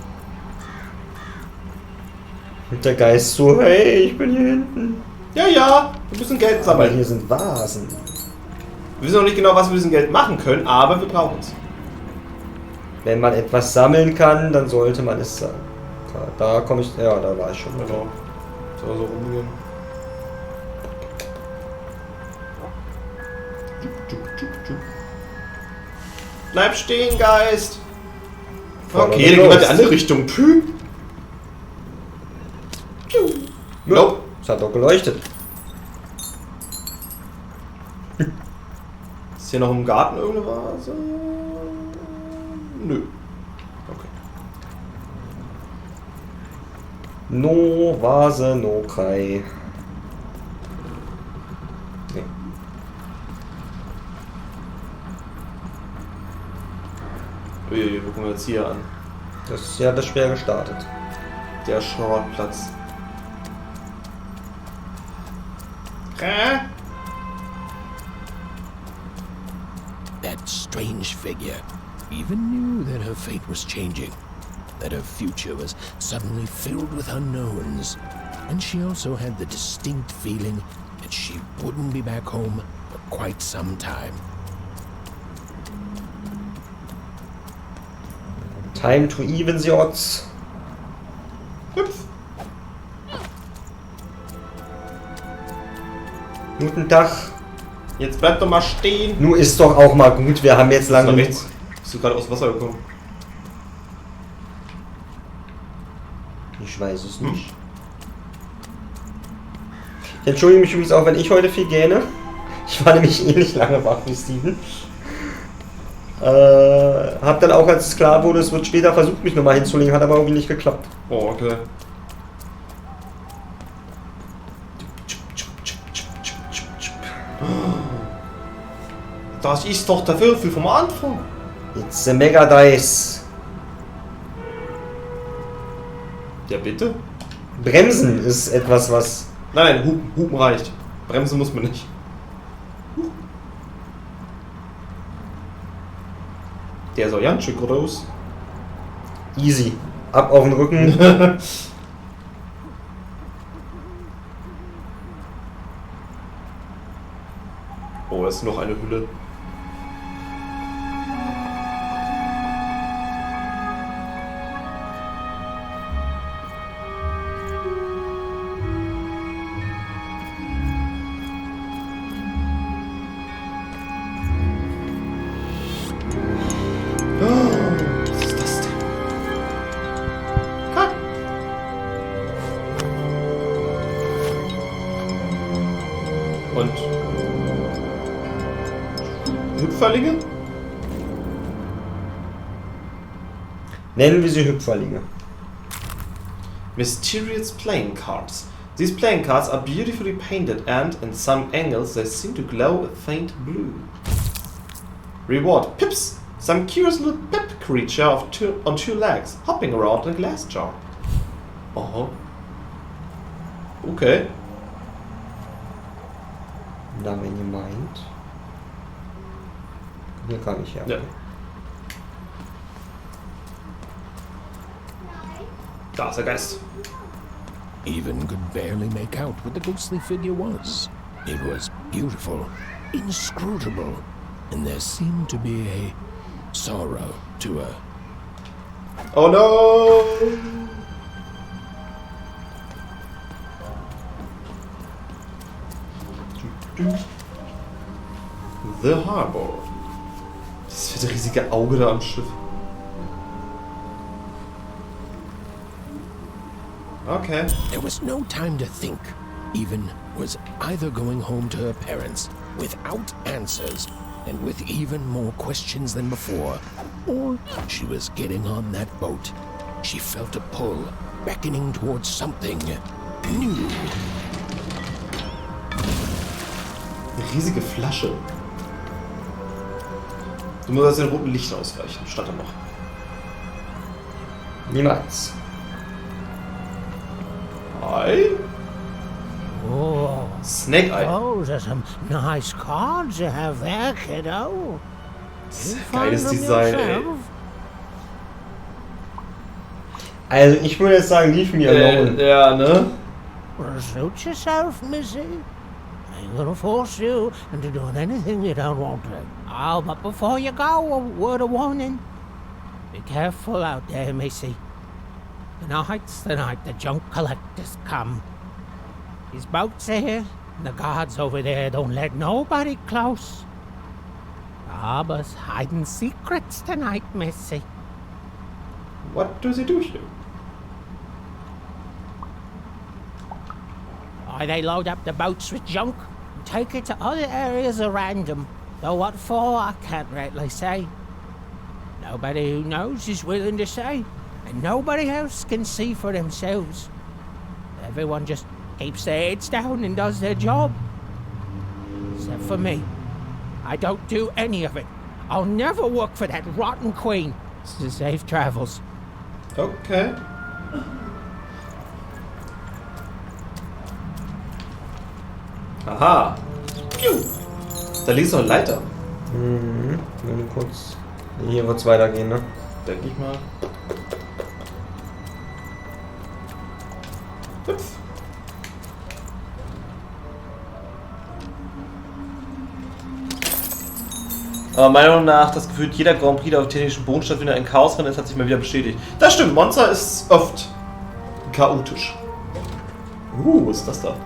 Und der Geist so, hey, ich bin hier hinten. Ja, wir müssen Geld sammeln. Aber hier sind Vasen. Wir wissen noch nicht genau, was wir mit diesem Geld machen können, aber wir brauchen es. Wenn man etwas sammeln kann, dann sollte man es sagen. Da komme ich, ja, da war ich schon. Genau. So rumgehen. Bleib stehen, Geist! Okay, dann gehen wir in die andere Richtung. Nope. Es hat doch geleuchtet. Ist hier noch im Garten irgendeine Vase? Nö. Okay. No Vase, no Kai. Nee. Uiuiui, wo kommen wir jetzt hier an? Das ist ja das schwer gestartet. Der Schrottplatz. That strange figure even knew that her fate was changing, that her future was suddenly filled with unknowns, and she also had the distinct feeling that she wouldn't be back home for quite some time. Time to even the odds. Hüpf. Guten Tag. Jetzt bleib doch mal stehen. Nun ist doch auch mal gut, wir haben jetzt lange nichts. Bist du gerade aus dem Wasser gekommen? Ich weiß es nicht. Ich entschuldige mich übrigens auch, wenn ich heute viel gähne. Ich war nämlich ähnlich lange wach wie Steven. Hab dann auch, als es klar wurde, es wird später versucht, mich nochmal hinzulegen, hat aber irgendwie nicht geklappt. Oh, okay. Das ist doch der Würfel vom Anfang. It's a Mega Dice. Ja, bitte? Bremsen ist etwas, was... Nein, Hupen reicht. Bremsen muss man nicht. Der ist auch ganz schön groß. Easy. Ab auf den Rücken. Oh, das ist noch eine Hülle. Hüpferlinge? Nennen wir sie Hüpferlinge. Mysterious playing cards. These playing cards are beautifully painted and, in some angles, they seem to glow a faint blue. Reward. Pips! Some curious little pip creature on two legs, hopping around in a glass jar. Oh. Okay. Na, wenn ihr meint. Hier kann ich ja. Ja. Da ist der Geist. Even could barely make out what the ghostly figure was. It was beautiful, inscrutable, and there seemed to be a sorrow to her. Oh no! The Harbor. Das fette riesige Auge da am Schiff. Okay. There was no time to think. Even was either going home to her parents without answers and with even more questions than before, or she was getting on that boat. She felt a pull, beckoning towards something new. Eine riesige Flasche. Du musst den roten Licht ausweichen, statt er noch. Niemals. Ei? Oh, Snake Eye. those are some nice cards you have there, kiddo. Geiles Design, ey. Also ich würde jetzt sagen, leave me alone. Ja, ne? Well, suit yourself, missy. I ain't gonna force you into doing anything you don't want to. Oh, but before you go, a word of warning. Be careful out there, missy. Tonight's the night the junk collectors come. His boat's here, and the guards over there don't let nobody close. Robbers hiding secrets tonight, missy. What does he do here? Why, they load up the boats with junk and take it to other areas of Random. Though what for, I can't rightly say. Nobody who knows is willing to say, and nobody else can see for themselves. Everyone just keeps their heads down and does their job. Except for me. I don't do any of it. I'll never work for that rotten queen. Safe travels. Okay. Aha. Piu. Da liegt so eine Leiter. Mhm. Nur kurz. Hier wird's weitergehen, ne? Denke ich mal. Hüpf. Aber meiner Meinung nach, das gefühlt jeder Grand Prix, der auf technischen Boden stattfindet, ein Chaosrennen ist, hat sich mal wieder bestätigt. Das stimmt, Monster ist oft chaotisch. Was ist das da?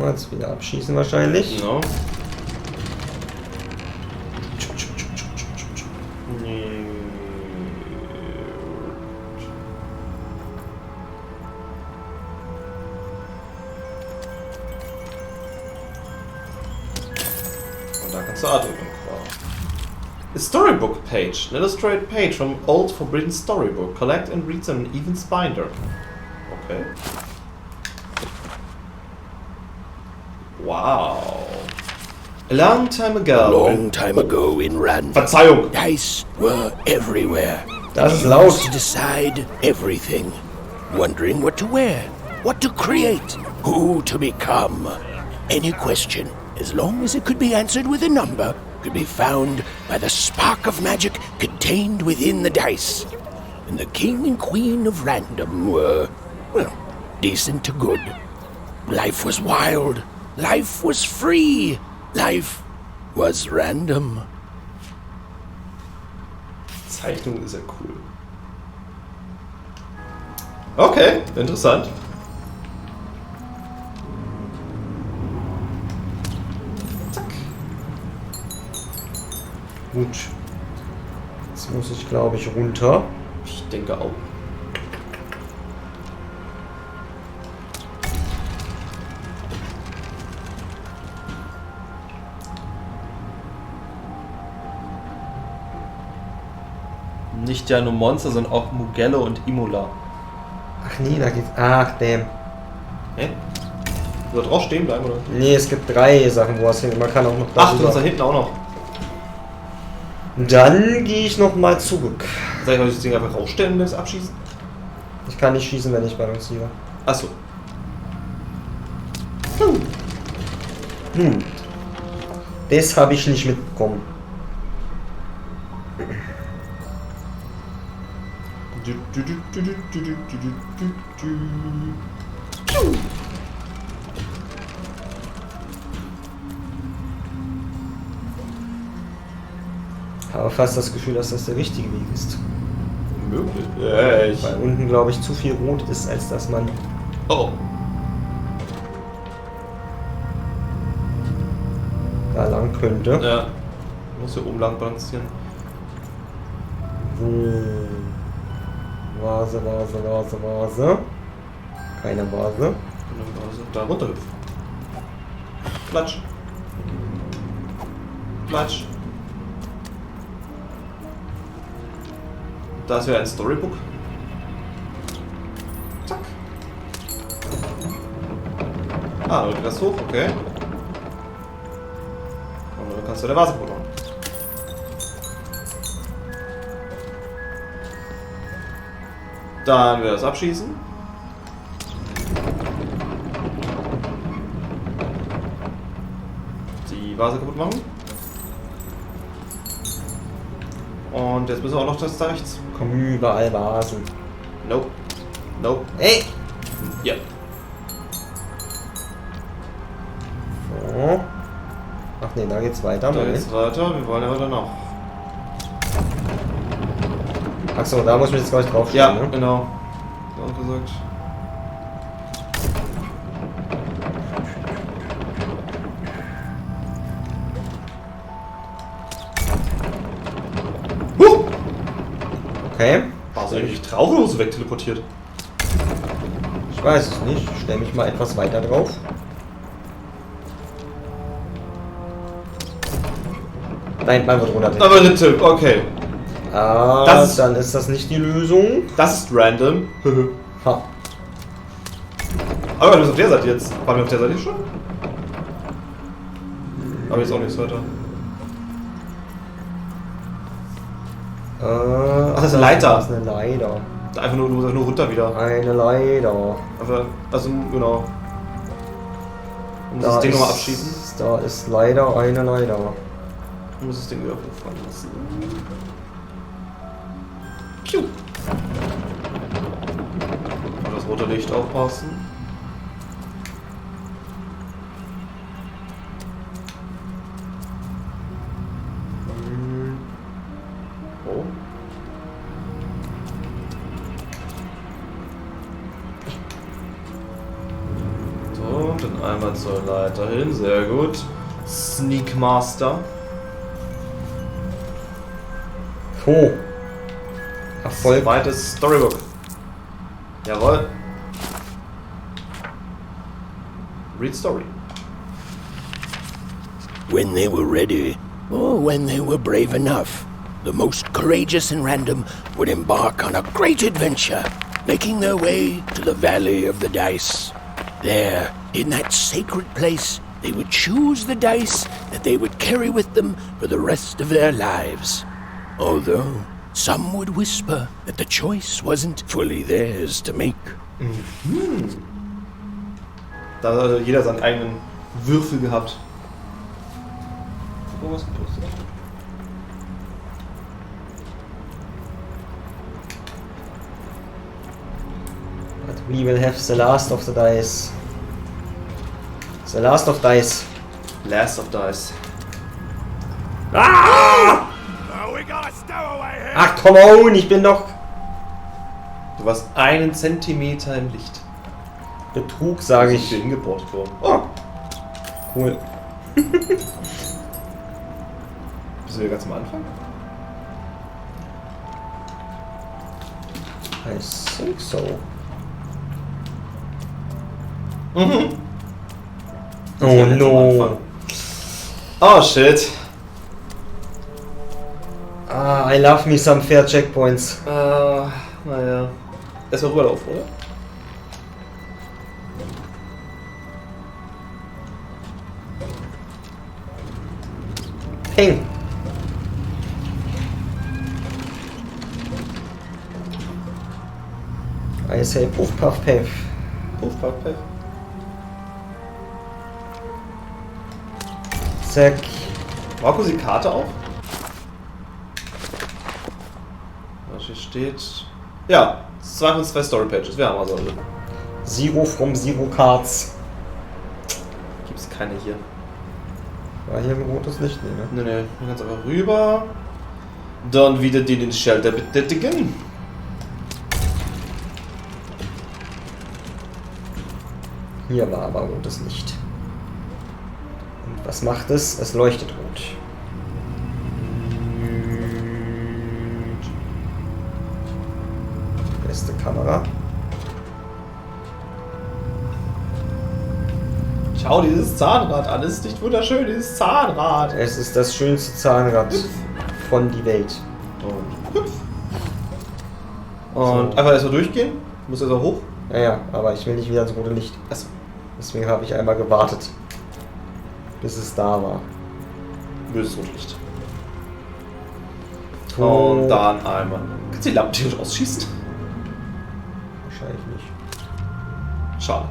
Jetzt wieder abschießen wahrscheinlich. Genau. Und da kannst du A drücken. A storybook page, an illustrated page from old forbidden storybook. Collect and read them in even binder. Okay. Wow. A long time ago in Random. Verzeihung. Dice were everywhere. Das ist You laut. used to decide everything. Wondering what to wear, what to create, who to become. Any question, as long as it could be answered with a number, could be found by the spark of magic contained within the dice. And the king and queen of Random were, well, decent to good. Life was wild. Life was free. Life was random. Zeichnung ist ja cool. Okay, interessant. Gut. Jetzt muss ich, glaube ich, runter. Ich denke auch. Nicht ja nur Monster, sondern auch Mugello und Imola. Ach nee, da geht's. Ach, damn. Hä? Soll drauf stehen bleiben, oder? Nee, es gibt 3 Sachen, wo es hin. Man kann auch noch. Ach, du hast da hinten auch noch. Dann gehe ich noch mal zurück. Soll ich das Ding einfach rausstellen und das abschießen? Ich kann nicht schießen, wenn ich balanciere. Achso. Das habe ich nicht mitbekommen. Ich habe fast das Gefühl, dass das der richtige Weg ist. Möglich. Weil unten, glaube ich, zu viel rot ist, als dass man... Oh. da lang könnte. Ja. Muss hier oben lang balancieren. So. Vase. Keine Vase. Da runter hüpfen. Platsch. Platsch. Da ist wieder ein Storybook. Zack. Ah, du das hoch, okay. Und dann kannst du der Vase probieren. Dann wir das abschießen. Die Vase kaputt machen. Und jetzt müssen wir auch noch das da rechts. Kommen überall Vasen. Nope. Nope. Ey! Ja. So. Ach nee, da geht's weiter. Da geht's weiter. Wir wollen aber dann auch. Achso, da muss ich jetzt gleich drauf Ja, ne? genau. Auch gesagt. Okay. War sie eigentlich drauf oder so wegteleportiert? Ich weiß es nicht. Ich stelle mich mal etwas weiter drauf. Nein, man wird runter. Aber bitte, okay. Ah, das ist, dann ist das nicht die Lösung. Das ist random. Ha. Aber du bist auf der Seite jetzt. Waren wir auf der Seite schon? Aber jetzt auch nichts weiter. Ach, das ist eine Leiter. Das ist eine Leiter. Einfach nur runter wieder. Eine Leiter. Also, genau. Und Da das Ding ist- nochmal abschießen. Da ist leider eine Leiter. Ich muss das Ding wieder hochfahren lassen. Piu! Und das rote Licht aufpassen. Oh. So, dann einmal zur Leiter hin. Sehr gut. Sneak Master. Oh. Erfolg. Zweites Storybook. Jawohl. Read story. When they were ready, or when they were brave enough, the most courageous in Random would embark on a great adventure, making their way to the Valley of the Dice. There, in that sacred place, they would choose the dice that they would carry with them for the rest of their lives. Although some would whisper that the choice wasn't fully theirs to make. Da hat also jeder seinen eigenen Würfel gehabt. Oh, was gepostet? But we will have the last of the dice. The last of dice. Last of Dice. Ah! Ach, come on, ich bin doch... Du warst 1 Zentimeter im Licht. Betrug, sage ich. Hingeportet worden. Oh. Cool. Sind wir ganz am Anfang? I think so. Mhm. Oh no. Oh shit. Ah, I love me some fair checkpoints. Naja. Erstmal rüberlaufen, oder? Ping. I say puff puff paff. Puff, puff, puff. Zack. Markus die Karte auf? Was hier steht. Ja, 2 von 2 Story Pages. Wir haben also. Zero from Zero Cards. Gibt's keine hier. War hier ein rotes Licht? Nee, ne? Ne, wir ganz einfach rüber. Dann wieder den Schalter betätigen. Hier war aber rotes Licht. Und was macht es? Es leuchtet rot. Beste Kamera. Schau, dieses Zahnrad an. Es ist nicht wunderschön, dieses Zahnrad. Es ist das schönste Zahnrad von die Welt. Und einfach erstmal durchgehen. Muss erstmal hoch. Ja, ja, aber ich will nicht wieder ins rote Licht. Achso. Deswegen habe ich einmal gewartet, bis es da war. Böses Rotlicht. Und dann einmal. Kannst du die Lampen theoretisch ausschießen? Wahrscheinlich nicht. Schade.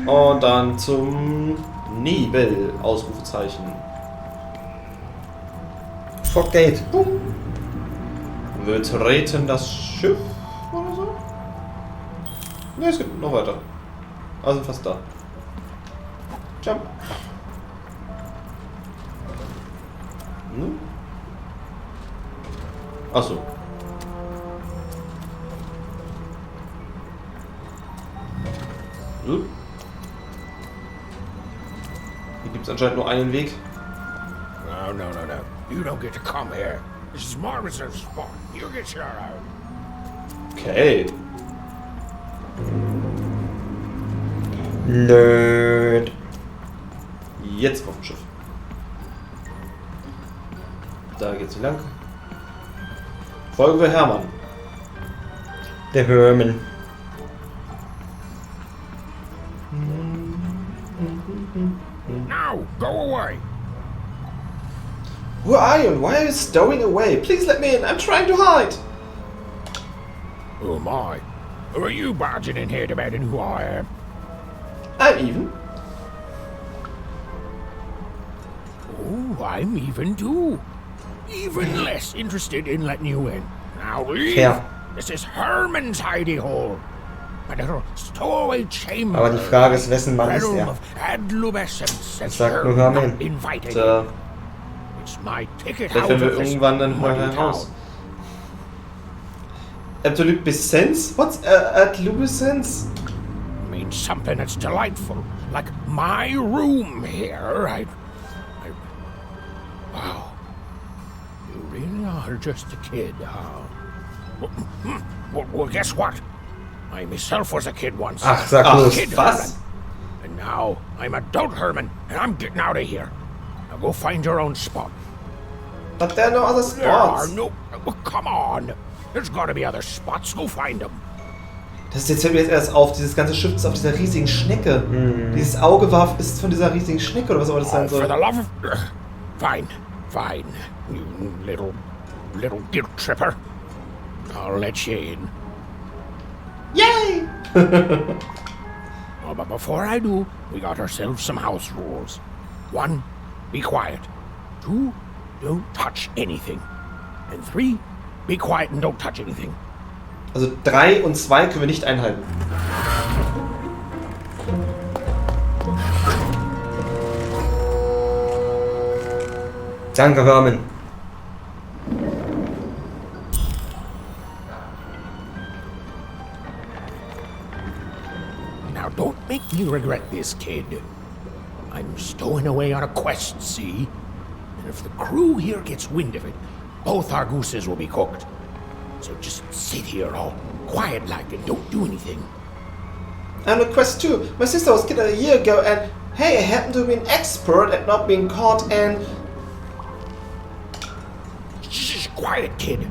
Und dann zum Nebel, Ausrufezeichen. Schockgate. Wir treten das Schiff oder so? Ne, es geht noch weiter. Also sind fast da. Jump. Hm? Achso. Hm? Hier gibt es anscheinend nur einen Weg. No, no, no, no. You don't get to come here. This is my reserve spot. You get your own. Okay. Nerd. Jetzt auf dem Schiff. Da geht's hier lang. Folgen wir Hermann. TheRamen. Now, go away. Who are you and why are you stowing away? Please let me in. I'm trying to hide. Who am I? Who are you barging in here demanding who I am? I'm Even. Oh, I'm Even too. Even less interested in letting you in. Now leave. Fair. This is Herman's hidey hole. A little stowaway chamber. Aber die Frage ist, wessen Mann ist Realm er? of adolescence. Ich sag nur Hermann. Invited. Da. It's my ticket Vielleicht out werden wir of this irgendwann dann mal muddy heraus. town. Adolescence? What's adolescence? Means something that's delightful, like my room here. Wow. You really are just a kid, huh? Well, guess what? I myself was a kid once. Ach, sag Ach, bloß. Kid was? Herman. And now I'm adult Herman, and I'm getting out of here. Now go find your own spot. But there are no other There are spots. no... Well, come on. There's gotta be other spots. Go find them. Das jetzt fällt mir jetzt erst auf. Dieses ganze Schiff ist auf dieser riesigen Schnecke. Dieses Auge ist von dieser riesigen Schnecke oder was auch immer das sein For soll. the love of... Fine, fine. You little guilt tripper. I'll let you in. Yay! Oh, but before I do, we got ourselves some house rules. 1, be quiet. 2, don't touch anything. And 3, be quiet and don't touch anything. Also 3 und 2 können wir nicht einhalten. Danke, Herman. Now don't make me regret this, kid. I'm stowing away on a quest, see? And if the crew here gets wind of it, both our gooses will be cooked. So just sit here all quiet-like and don't do anything. And a quest too. My sister was killed a year ago and hey, I happen to be an expert at not being caught and... Shh, quiet, kid.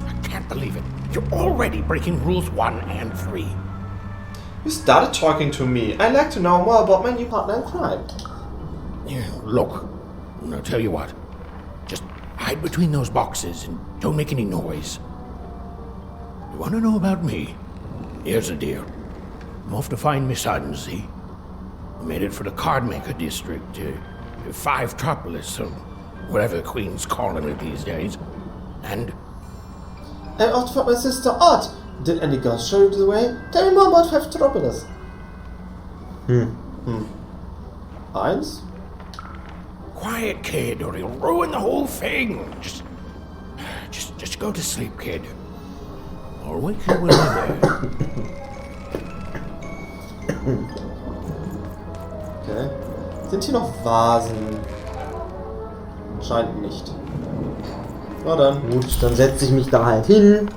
I can't believe it. You're already breaking rules 1 and 3. You started talking to me. I'd like to know more about my new partner in crime. Yeah, look, I'll tell you what. Just hide between those boxes and don't make any noise. You want to know about me? Here's the deal. I'm off to find my son, see? I made it for the Cardmaker district, 5tropolis, or whatever the Queen's calling it these days. And I'm off to find my sister Odd. Did any ghost show you the way? Tell me more about 5tropolis. Eins? Quiet, kid, or you'll ruin the whole thing. Just go to sleep, kid. I'll wake you when I'm there. Okay. Sind hier noch Vasen? Anscheinend nicht. Na dann. Gut, dann setze ich mich da halt hin.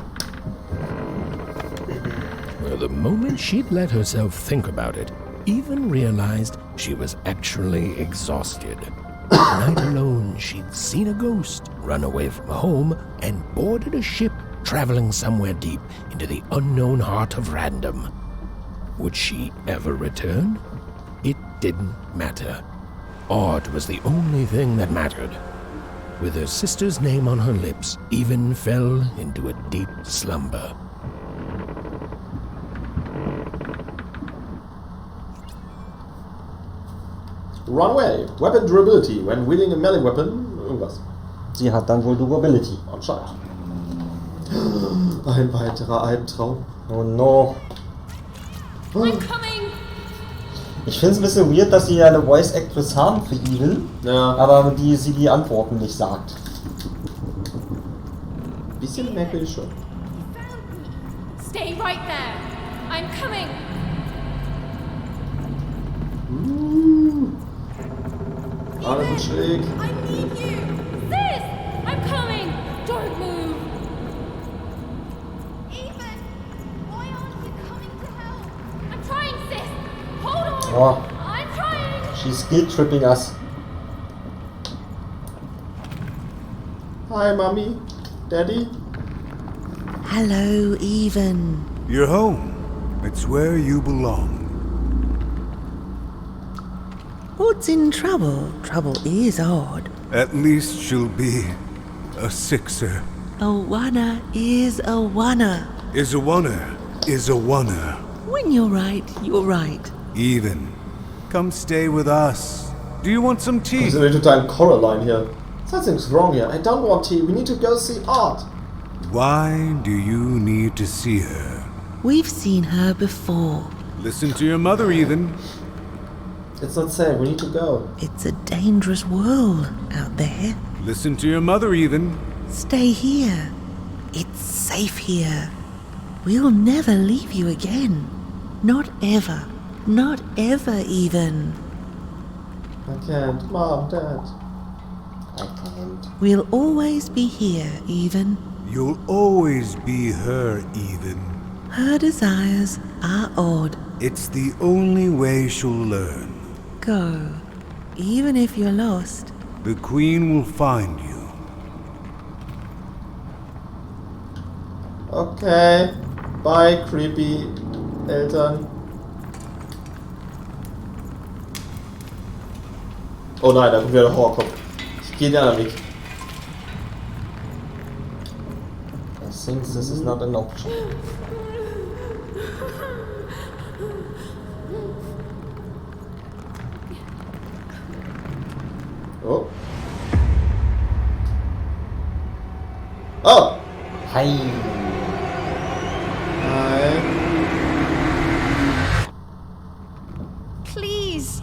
Well, the moment she'd let herself think about it, Even realized she was actually exhausted. Tonight alone, she'd seen a ghost, run away from home, and boarded a ship traveling somewhere deep into the unknown heart of Random. Would she ever return? It didn't matter. Odd was the only thing that mattered. With her sister's name on her lips, Even fell into a deep slumber. Run away. Weapon durability. When wielding a melee weapon. Irgendwas. Sie hat dann wohl Durability. Anscheinend. Ein weiterer Albtraum. Oh no. I'm coming! Ich finde es ein bisschen weird, dass sie ja eine Voice Actress haben für Even, ja. aber sie die Antworten nicht sagt. Bisschen merkwürdig schon. Stay right there! I'm coming! Alles ist schräg. I need you! Sis! I'm coming! Don't move! Even! Why aren't you coming to help? I'm trying, sis! Hold on! Oh. I'm trying! She's guilt tripping us. Hi, Mommy. Daddy. Hello, Even. You're home. It's where you belong. Odd's in trouble. Trouble is Odd. At least she'll be a sixer. A oner is a oner. Is a oner. Is a oner. When you're right, you're right. Even. Come stay with us. Do you want some tea? Wir sind total Coraline hier. Something's wrong here. I don't want tea. We need to go see Odd. Why do you need to see her? We've seen her before. Listen to your mother, Even. It's not safe. We need to go. It's a dangerous world out there. Listen to your mother, Even. Stay here. It's safe here. We'll never leave you again. Not ever. Not ever, Even. I can't. Mom, Dad. I can't. We'll always be here, Even. You'll always be her, Even. Her desires are Odd. It's the only way she'll learn. Go, even if you're lost. The Queen will find you. Okay. Bye, creepy Eltern. Oh nein, da kommt wieder der Horrorkopf. Ich gehe den anderen Weg. I think this is not an option. Oh. Oh! Hi. Hi. Please,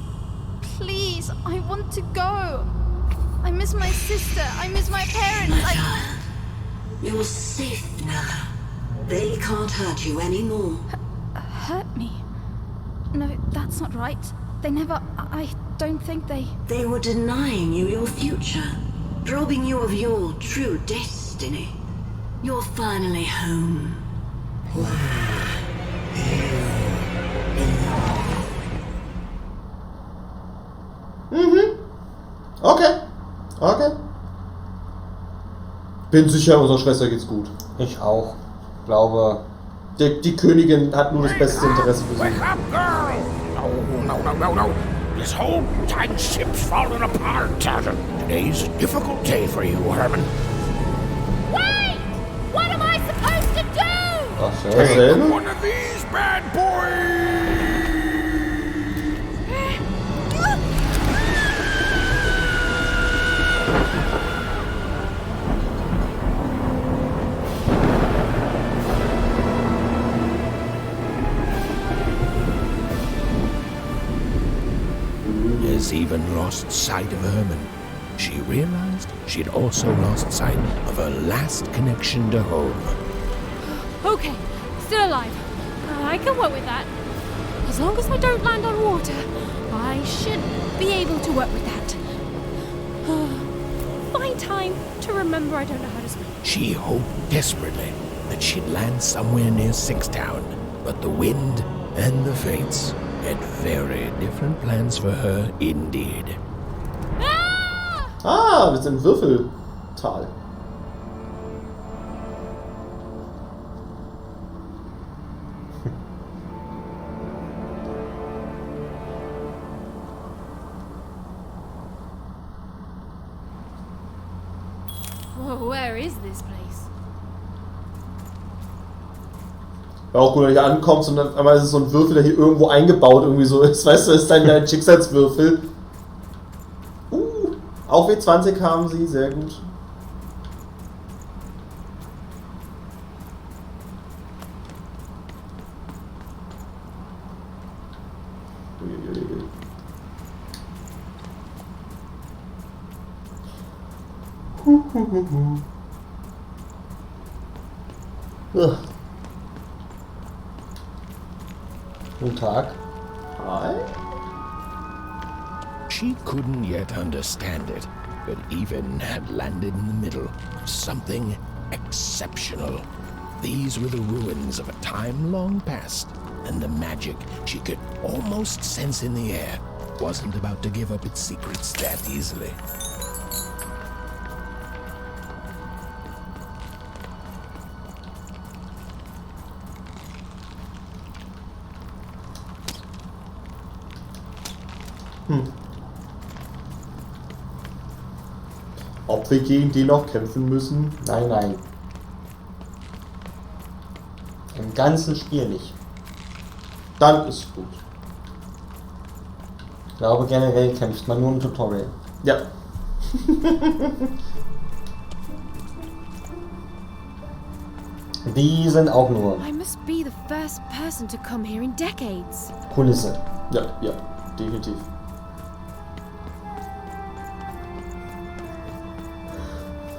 please, I want to go. I miss my sister. I miss my parents. You're safe now. They can't hurt you anymore. Hurt me? No, that's not right. They never. don't think they... They were denying you your future, robbing you of your true destiny. You're finally home. Okay. Okay. Bin sicher, unserer Schwester geht's gut. Ich auch. Glaube... Die Königin hat nur das beste Interesse für sie. Wake up, girl! No. This whole time ship's falling apart. Today's a difficult day for you, Herman. Wait! What am I supposed to do? Ach, dasselbe? One of these bad boys! Has even lost sight of Herman. She realized she'd also lost sight of her last connection to home. Okay, still alive. I can work with that. As long as I don't land on water, I should be able to work with that. Find time to remember I don't know how to swim. She hoped desperately that she'd land somewhere near Sixtown, but the wind and the fates had very different plans for her indeed. Ah, wir sind im Würfeltal. Whoa, where is this place? War auch gut, wenn du hier ankommst und dann einmal ist es so ein Würfel, der hier irgendwo eingebaut irgendwie so ist. Weißt du, das ist dein Schicksalswürfel. Auch W20 haben sie, sehr gut. Guten Tag. Hi. She couldn't yet understand it, but Even had landed in the middle of something exceptional. These were the ruins of a time long past, and the magic she could almost sense in the air wasn't about to give up its secrets that easily. Ob wir gegen den noch kämpfen müssen? Nein, nein. Im ganzen Spiel nicht. Dann ist gut. Ich glaube, generell kämpft man nur im Tutorial. Ja. Die sind auch nur I must be the first person to come here in decades. Kulisse. Ja, definitiv.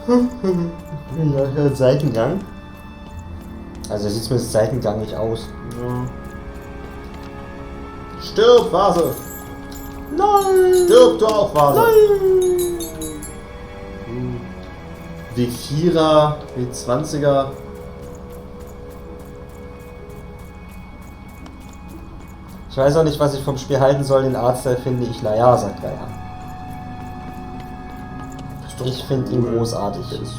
Ja, Seitengang. Also sieht es mit Seitengang nicht aus. Ja. Stirb, Vase! Nein! Stirb du auch, Vase! Nein! W4er, W20er. Ich weiß auch nicht, was ich vom Spiel halten soll. Den Artstyle finde ich, naja, sagt er ja. Ich finde ihn großartig. Super.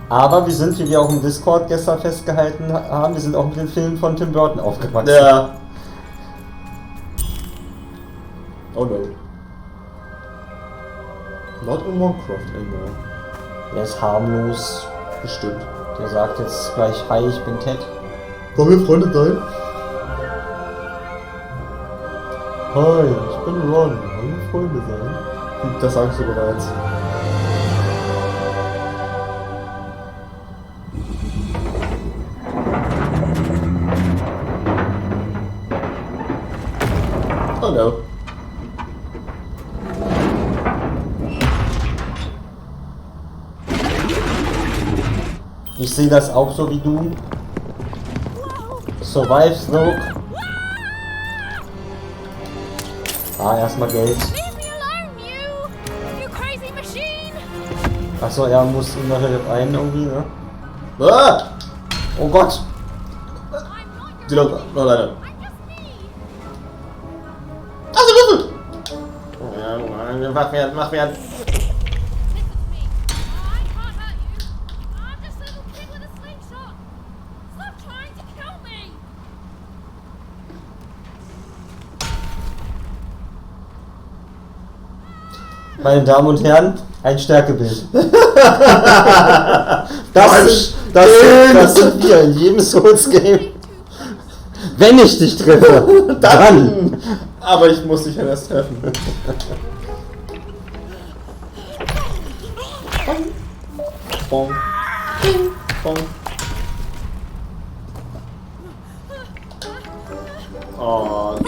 Aber wir sind, wie wir auch im Discord gestern festgehalten haben, wir sind auch mit den Filmen von Tim Burton aufgewachsen. Ja. Oh no. Not in Minecraft anymore. Er ist harmlos. Bestimmt. Der sagt jetzt gleich, hi, ich bin Ted. Wollen wir Freunde sein? Hi, ich bin Ron. Wollen wir Freunde sein? Das sagst du bereits. Oh no. Ich sehe das auch so wie du. Survive, Snoke. Ah, erstmal Geld. Leave me alone, you crazy machine! Achso, er muss nachher einen irgendwie, ne? Ah! Oh Gott! Die Leute, oh leider. Also Würfel! Mach mir an. Meine Damen und Herren, ein Stärkebild. das sind wir in jedem Souls-Game. Wenn ich dich treffe, dann. Aber ich muss dich ja erst treffen. Bong. Bong. Und.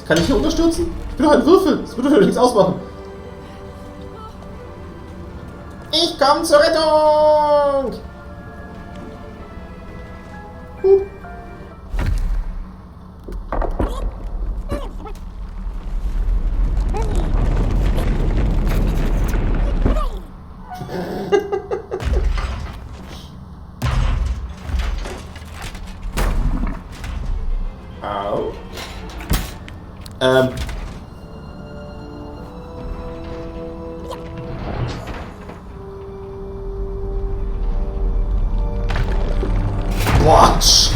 Kann ich hier unterstützen? Ich bin doch ein Würfel. Das würde doch nichts ausmachen. Ich komme zur Rettung! Au. Watch.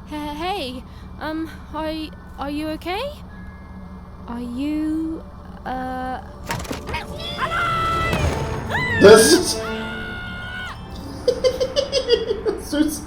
Hey, are you okay? Are you, Das ist süß.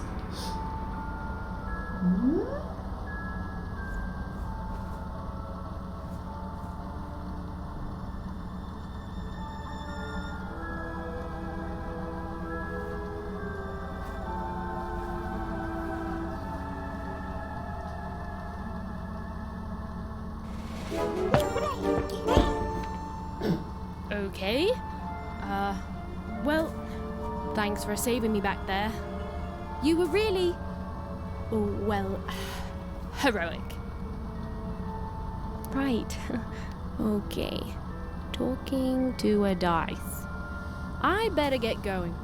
okay? Well, thanks for saving me back there. You were really, well, heroic. Right. Okay. Talking to a dice. I better get going.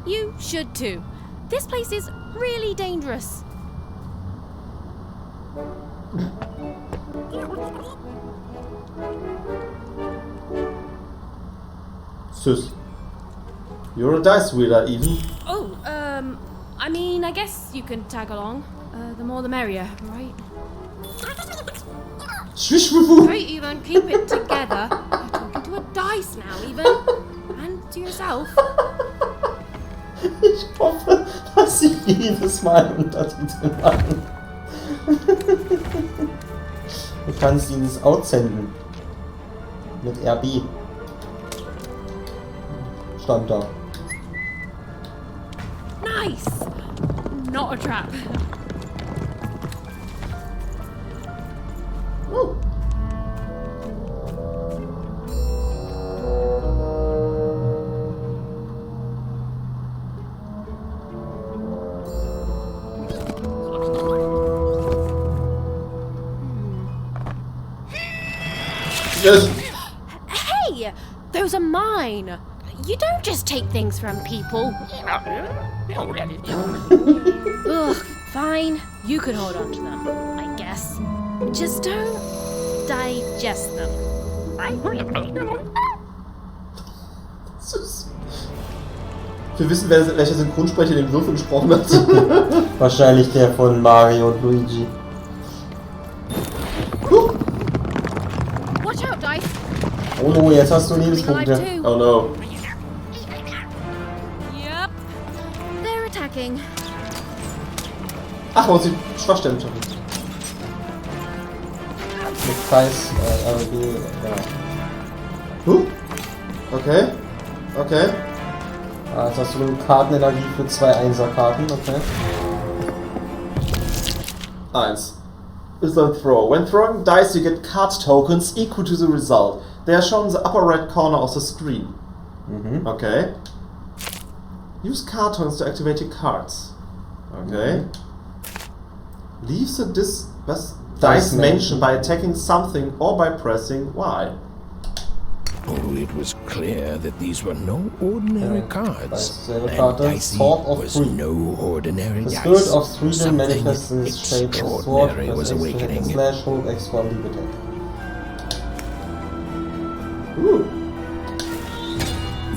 You should too. This place is really dangerous. Sus. You're a dice wheeler, Even. Oh, I mean, I guess you can tag along. The more the merrier, right? Hey, Even, keep it together. You're talking to a dice now, Even. And to yourself. Ich hoffe, dass sie jedes Mal Untertitel machen. Du kannst ihnen das Out senden. Mit RB. Stand da. Nice! Not a trap. Woo. Yes. Hey! Those are mine! You don't just take things from people. Ugh, fine. You can hold on to them, I guess. Just don't digest them. Wir wissen, welcher Synchronsprecher den Würfel gesprochen hat. Wahrscheinlich der von Mario und Luigi. Watch out, Dice! Oh no, jetzt hast du Lebenspunkte. Oh no. Yep. They're attacking. Ach, man muss die Schwachstellen schaffen. Mit Kreis, ja. Okay. Okay. Ah, jetzt hast du eine Kartenenergie für 2 Einser-Karten, okay. 1. Is a throw. When throwing dice, you get card tokens equal to the result. They are shown in the upper right corner of the screen. Okay. Use card tokens to activate your cards. Okay. Leave the dice mention by attacking something or by pressing Y. Oh, it was clear that these were no ordinary cards, and Dicey was no ordinary dice. The spirit of Sweden Something manifests in the shape of sword, was awakening. slash, hold, X1, leave attack.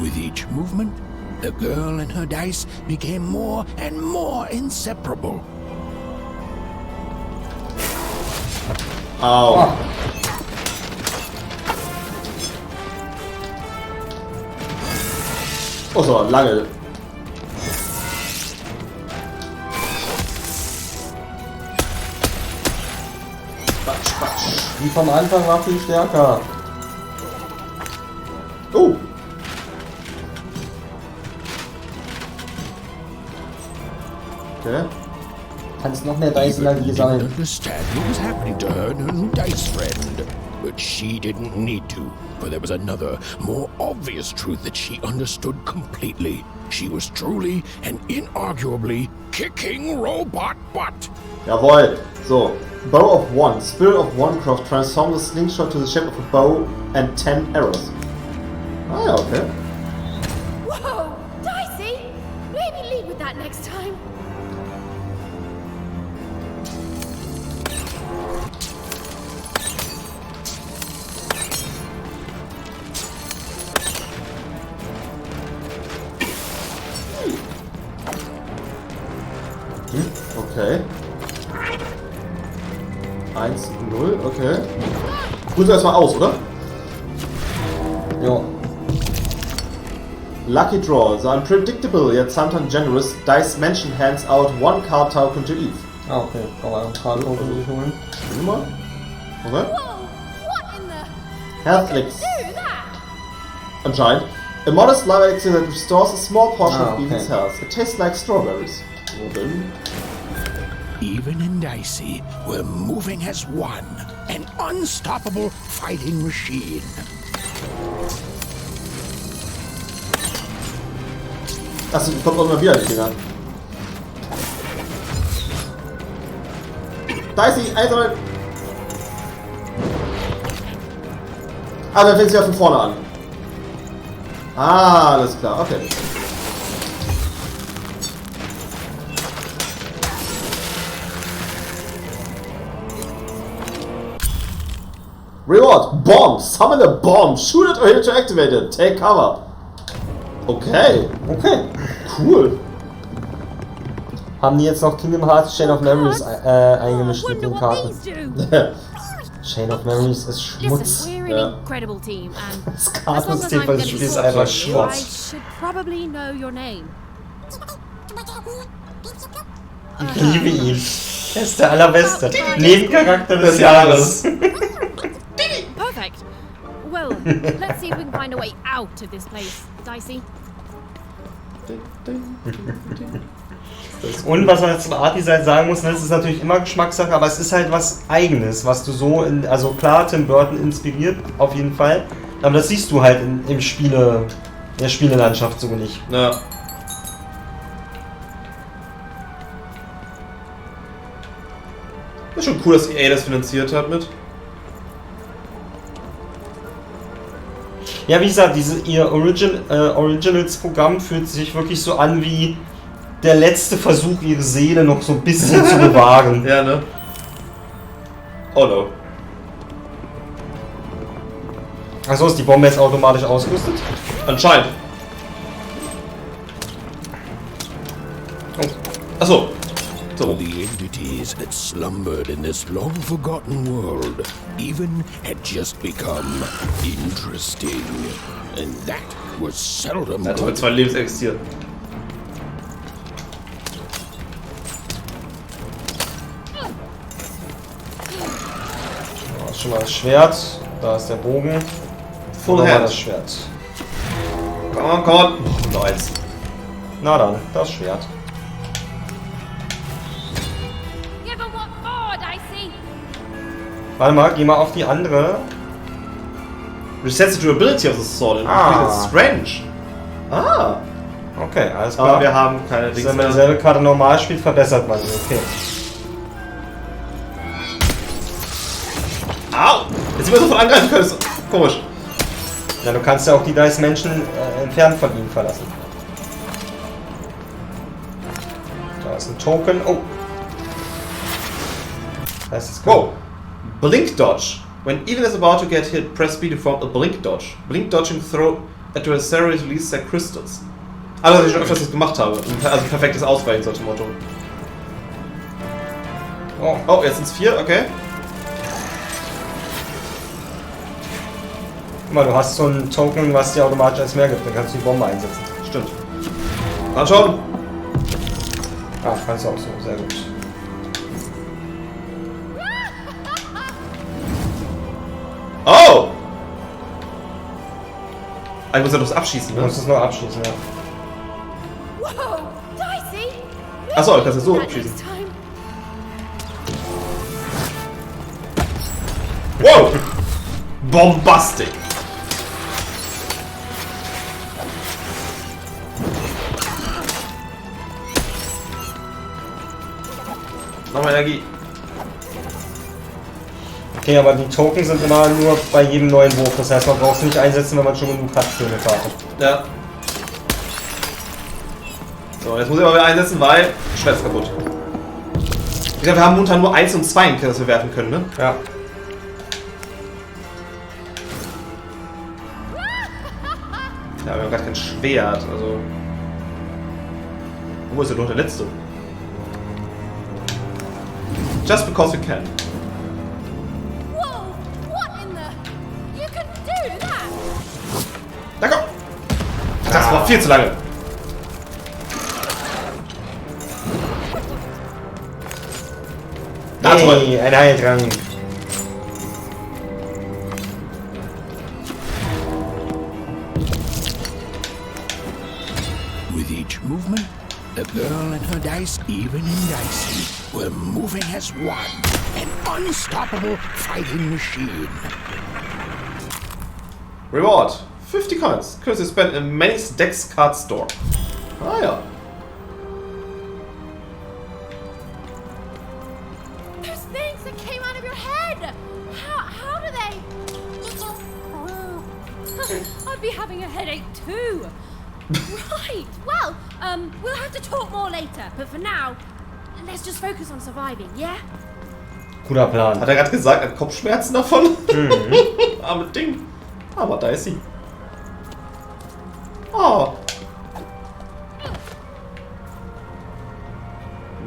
With each movement, the girl and her dice became more and more inseparable. Au. Oh, so lange. Die vom Anfang war viel stärker. Oh. Okay. Kannst noch mehr Dice-Energie sammeln. Understand what was happening to her and her new dice friend, but she didn't need to, for there was another, more obvious truth that she understood completely. She was truly and inarguably kicking robot butt. Jawohl. So. Bow of 1. Spirit of Onecroft transforms the slingshot to the shape of a bow and 10 arrows. Ah ja, okay. Whoa! Dicey! Maybe lead with that next time. Okay. 1-0, okay. Grüße erstmal aus, oder? Ja. Lucky Draw. The unpredictable yet sometimes generous dice mention hands out 1 card token to Eve. Ah, okay. Kann man einen Card-Token durchholen. Mal. Okay. What in the... Health Elix. Do that? Anscheinend. A modest life elixir that restores a small portion of okay. Eve's health. It tastes like strawberries. Even and Dicey were moving as one, an unstoppable fighting machine. Das kommt auch mal wieder, die Dinger. Dicey, einsammeln! Ah, dann fängt sie ja von vorne an. Ah, alles klar, okay. Reward, bomb, summon a bomb, shoot it or hit to activate it, take cover. Okay, okay, cool. Haben die jetzt noch Kingdom Hearts Chain of Memories eingemischt mit den Karten? Chain of Memories ist Schmutz. Listen, we're an incredible team, and Das as long as Kartensystem I'm von going dem to Spiel ist talk einfach to you, I Schmutz. should probably know your name. Ich liebe ihn. Er ist der allerbeste. Nebencharakter des Jahres. Perfect. Well, let's see if we can find a way out of this place, Dicey. Und was man zum Art-Design sagen muss, das ist natürlich immer Geschmackssache, aber es ist halt was Eigenes, was du so in, also klar, Tim Burton inspiriert, auf jeden Fall, aber das siehst du halt in der Spielelandschaft so nicht. Ja. Das ist schon cool, dass EA das finanziert hat mit. Ja, wie gesagt, ihr Originals-Programm fühlt sich wirklich so an wie der letzte Versuch, ihre Seele noch so ein bisschen zu bewahren. Ja, ne? Oh no. Achso, ist die Bombe jetzt automatisch ausgerüstet? Anscheinend. Oh. Achso. So. The entities that slumbered in this long-forgotten world even had just become interesting. And that was seldom Ja, toll, 2 Lebenselixier. schon mal das Schwert. Da ist der Bogen. Full Hand. Hand. Das Schwert. Komm on. Noch eins. Na dann, das Schwert. Yeah, but what for, Dicey? Warte mal, geh mal auf die andere. Resets the durability of the sword. Ah. Strange. Ah. Okay, alles klar. Aber wir haben keine Dings wenn man mehr. dieselbe Karte normal spielt, verbessert man sie. Okay. Au! Jetzt sind wir sofort angreifen können. Komisch. Ja, du kannst ja auch die Dice Menschen entfernt von ihnen verlassen. Da ist ein Token. Oh. Das ist Wow. Blink Dodge. When Even is about to get hit, press B to form a Blink Dodge. Blink Dodging throw adversaries release their crystals. Also, was ich schon öfters gemacht habe. Also perfektes Ausweichen, sollte Motto. Oh, jetzt sind es 4, okay. Guck mal, du hast so ein Token, was dir automatisch als mehr gibt. Dann kannst du die Bombe einsetzen. Stimmt. Dann schon. Ah, kannst du auch so. Sehr gut. Oh! Ich muss ja noch das abschießen, ne? Du musst es noch abschießen, ja. Whoa, Dicey! Achso, ich kann es so abschießen. Wow! Bombastic! Nochmal Energie. Okay, aber die Token sind immer nur bei jedem neuen Wurf. Das heißt, man braucht es nicht einsetzen, wenn man schon genug hat für eine Karte. Ja. So, jetzt muss ich aber wieder einsetzen, weil Schwert ist kaputt. Ich glaube, wir haben momentan nur 1 und 2, das wir werfen können, ne? Ja. Ja, wir haben gar kein Schwert, also. Wo ist denn noch der letzte? Just because we can. Whoa, what in the... You can do that? Na komm! Das war viel zu lange. Hey, ein Heiltrank. With each movement, the girl and her dice, Even and Dicey, were moving as one, an unstoppable fighting machine. Reward. 50 coins. Currency spent in Manny's Dex Card Store. Ah ja. Those things that came out of your head! How do they... I'd be having a headache too. Right, well, we'll have to talk more later, but for now, let's just focus on surviving, yeah? Guter Plan. Hat er gerade gesagt, er hat Kopfschmerzen davon? Mhm. Arme Ding. Aber da ist sie. Oh.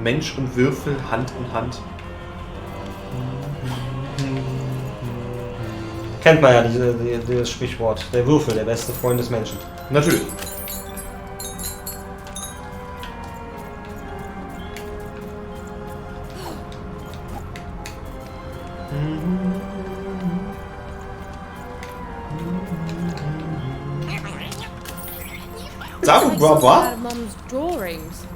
Mensch und Würfel Hand in Hand. Kennt man ja dieses Sprichwort. Der Würfel, der beste Freund des Menschen. Natürlich. Sag mal, was? Mom's drawings.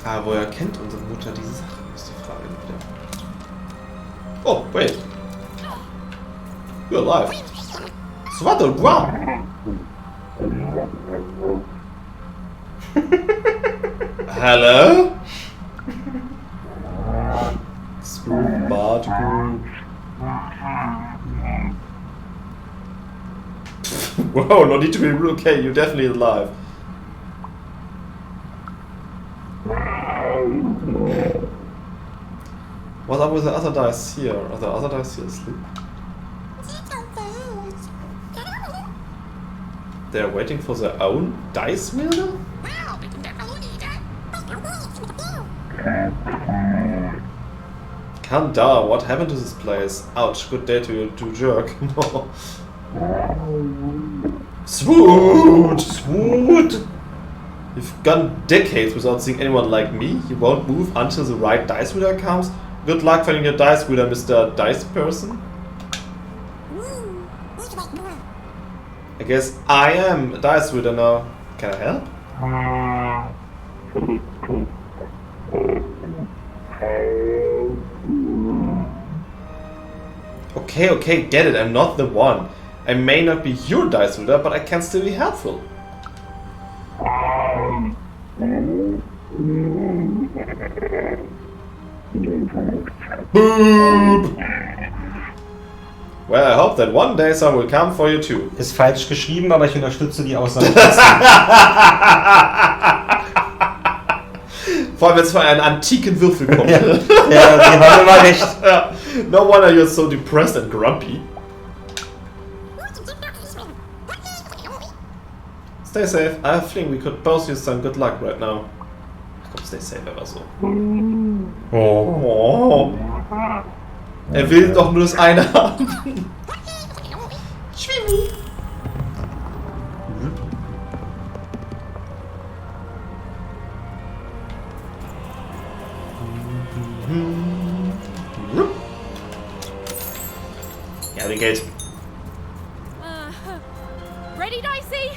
Ah, woher kennt unsere Mutter diese Sache? Ist die Frage wieder. Oh, wait. You're alive. Swaddle, wow. Hello? Wow, no need to be real. Okay, you're definitely alive. What's up with the other dice here? Are the other dice here asleep? They're waiting for their own dice wielder? Kanda, what happened to this place? Ouch, good day to you, to jerk. Swoot! Swoot! You've gone decades without seeing anyone like me. You won't move until the right dice reader comes. Good luck finding your dice reader, Mr. Dice Person. I guess I am a dice reader now. Can I help? Okay, get it. I'm not the one. I may not be your dice reader, but I can still be helpful. Boop! Well, I hope that one day someone will come for you too. Ist falsch geschrieben, aber ich unterstütze die Aussage. Vor allem, wenn es von einem antiken Würfel kommt. Ja, die haben immer recht. Ja. No wonder you're so depressed and grumpy. Stay safe. I think we could both use some good luck right now. Komm, stay safe, aber so. Oh. Er will doch nur das eine haben. Schwimmi. Ja, den Geld. Ready, Dicey?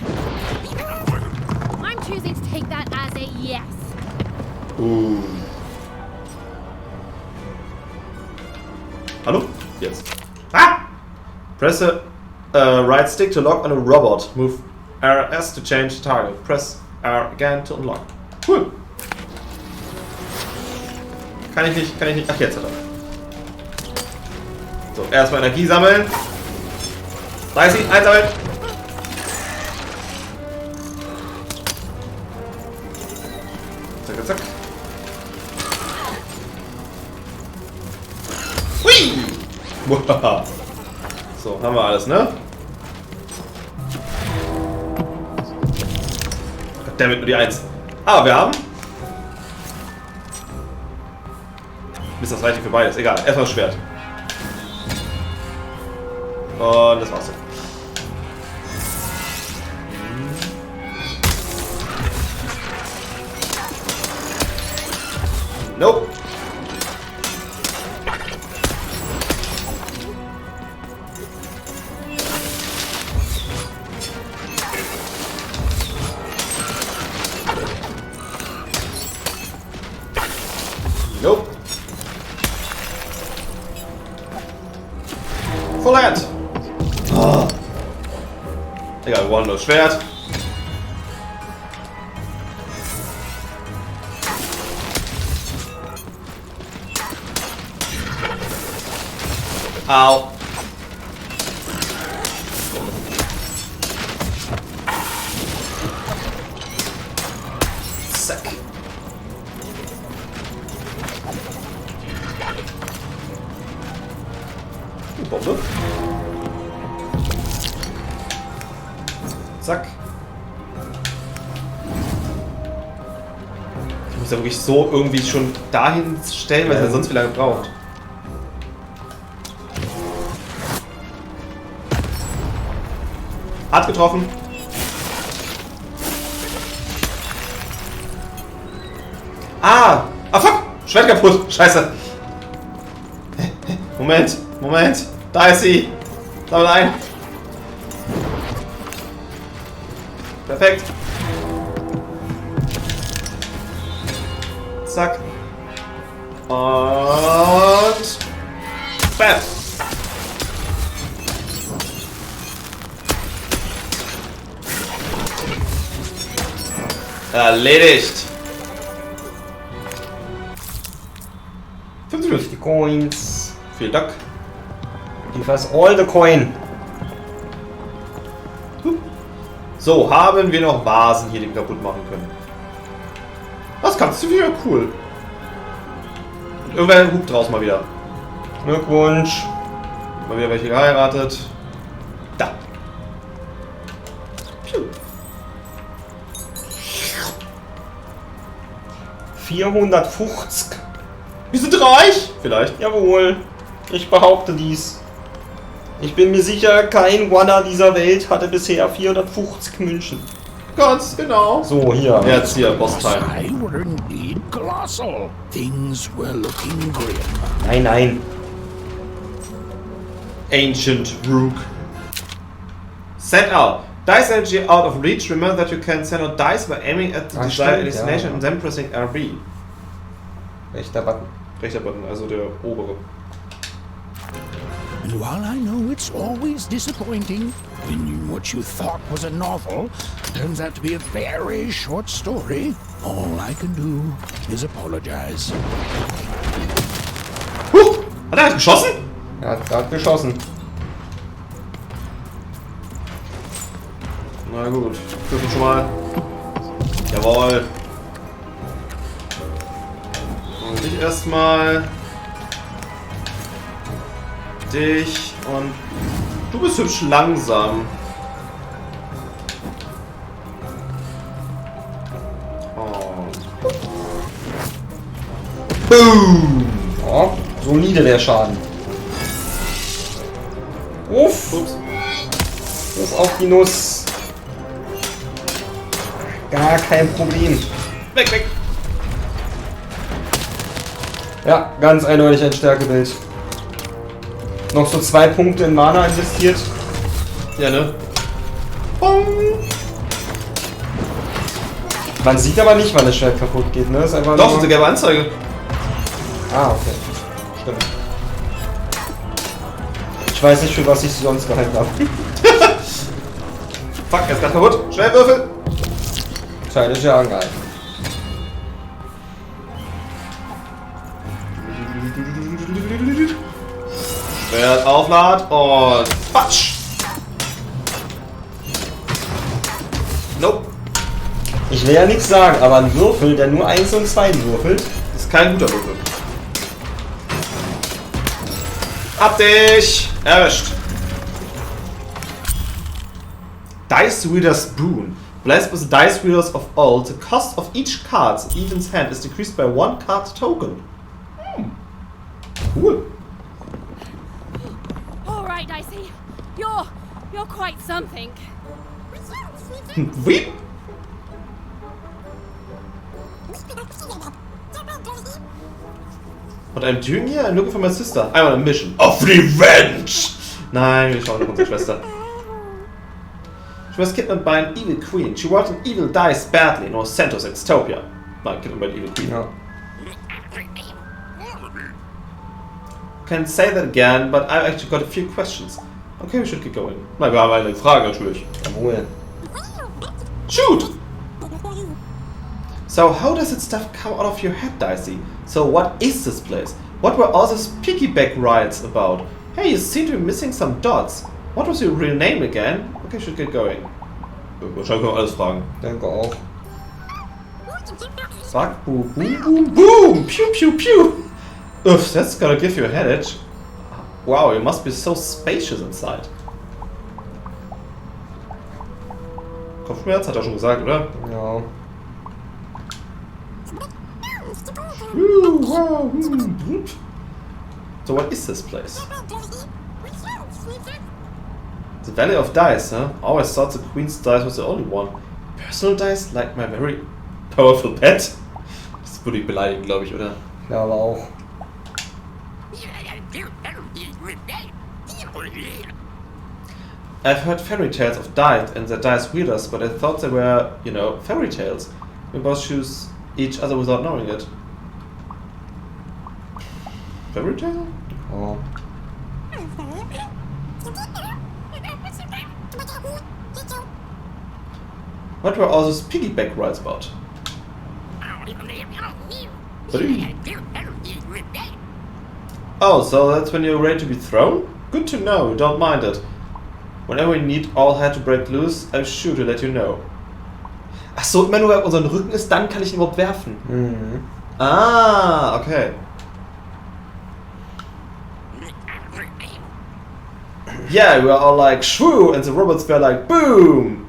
I'm choosing to take that as a yes. Hallo? Jetzt. Ah! Press the right stick to lock on a robot. Move RS to change target. Press R again to unlock. Cool. Kann ich nicht. Ach, jetzt hat er. So, erstmal Energie sammeln. 30, einsammeln. Zack, zack. Hui! So, haben wir alles, ne? Goddammit, nur die 1. Aber wir haben... Ist das reicht für beides? Egal, erstmal das Schwert. Und das war's so. Nope. Nope. Full Hand. Oh. Egal, wir wollen nur das Schwert. Au. Zack. Bombe. Zack. Ich muss ja wirklich so irgendwie schon dahin stellen, weil er sonst wie lange braucht. Hat getroffen. Ah! Ah, fuck! Schwert kaputt! Scheiße! Moment! Da ist sie! Sammel ein! Perfekt! Zack! Und... Bam! Erledigt! 50 Coins. Vielen Dank. Give us all the coin. So, haben wir noch Vasen hier, die wir kaputt machen können. Das kannst du wieder, cool. Und irgendwer hupt draus mal wieder. Glückwunsch. Mal wieder welche geheiratet. Da. Piu. 450. Wir sind reich! Vielleicht. Jawohl. Ich behaupte dies. Ich bin mir sicher, kein Wanner dieser Welt hatte bisher 450 München. Ganz genau. So, hier. Jetzt hier, Boss-Time. I were indeed colossal. Things were looking grim. Nein, nein. Ancient Rook. Send out. Dice energy out of reach. Remember that you can send out dice by aiming at the desired destination and then pressing RB. Rechter Button. Rechter Button, also der obere. And while I know it's always disappointing when what you thought was a novel turns out to be a very short story, all I can do is apologize. Hat er geschossen? Er hat gerade geschossen. Na gut, dürfen schon mal. Jawohl. Und dich erstmal. Dich und. Du bist hübsch langsam. Oh. Boom! Oh, solide der Schaden. Uff! Ups. Uff auf die Nuss. Gar kein Problem. Weg, weg! Ja, ganz eindeutig ein Stärkebild. Noch so 2 Punkte in Mana investiert. Ja, ne? Bong. Man sieht aber nicht, wann das Schwert kaputt geht, ne? Ist einfach Doch, nur... diese gelbe Anzeige. Ah, okay. Stimmt. Ich weiß nicht, für was ich sie sonst gehalten habe. Fuck, jetzt ganz kaputt. Schnell Würfel! Scheint es ja angehalten. Schwert auflad und Quatsch! Nope. Ich will ja nichts sagen, aber ein Würfel, der nur 1 und 2 würfelt, ist kein guter Würfel. Hab dich! Erwischt! Dice Reader's Boon. Blessed with the dice readers of all, the cost of each card in Even's hand is decreased by 1 card token. Cool. All right, Dicey. You're quite something. Wie? What I'm doing here? I'm looking for my sister. I'm on a mission of revenge! Nein, wir schauen nach unserer Schwester. She was kidnapped by an evil queen. She rolled an evil dice badly and was sent to Sextopia. Nein, kidnapped by an evil queen. ja. Can say that again, but I've actually got a few questions. Okay, we should get going. Na, wir haben eine Frage natürlich. Jawohl. Shoot! So, how does that stuff come out of your head, Dicey? So, what is this place? What were all those piggyback rides about? Hey, you seem to be missing some dots. What was your real name again? Okay, we should get going. Wahrscheinlich können wir alles fragen. Danke auch. Sag, boom, boom, boom, boom! Pew, pew, pew! Uff, that's gonna give you a headache. Wow, you must be so spacious inside. Kopfschmerz, hat er schon gesagt, oder? Ja. So what is this place? The Valley of Dice, huh? Always thought the Queen's dice was the only one. Personal dice, like my very powerful pet? Das würde ich beleidigen, glaube ich, oder? Ja, aber auch. I've heard fairy tales of dice and their dice wielders, but I thought they were, you know, fairy tales. We both choose each other without knowing it. Fairy tale? Oh. What were all those piggyback rides about? Oh, so that's when you're ready to be thrown? Good to know, you don't mind it. Whenever we need all hell to break loose, I'm sure to let you know. Ach so, immer nur, wenn unseren Rücken ist, dann kann ich ihn überhaupt werfen. Mhm. Ah, okay. Yeah, we were all like, shwoo, and the robots were like, boom!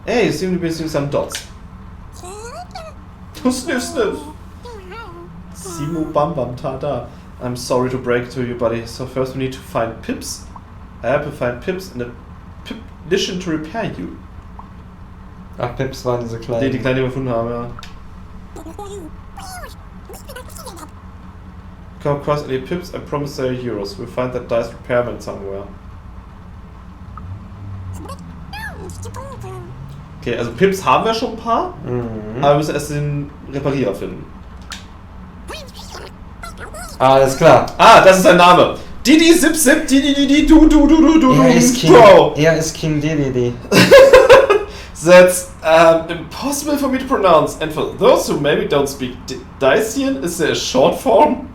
Hey, you seem to be seeing some dots. Sniff, sniff. Simo Bam Bam Tada. I'm sorry to break it to you, buddy. So first we need to find Pips. I have to find Pips and a Pip Edition to repair you. Ach, Pips waren diese kleinen. Die kleinen, die wir gefunden haben, ja. Come across any Pips, I promise there are Euros. We'll find that dice repairman somewhere. Okay, also Pips haben wir schon ein paar, aber wir müssen erst den Reparierer finden. Alles klar. Ah, das ist sein Name. Didi Zip Zip Didi du. Er ist King DDD. That's impossible for me to pronounce, and for those who maybe don't speak Dacian, is there a short form?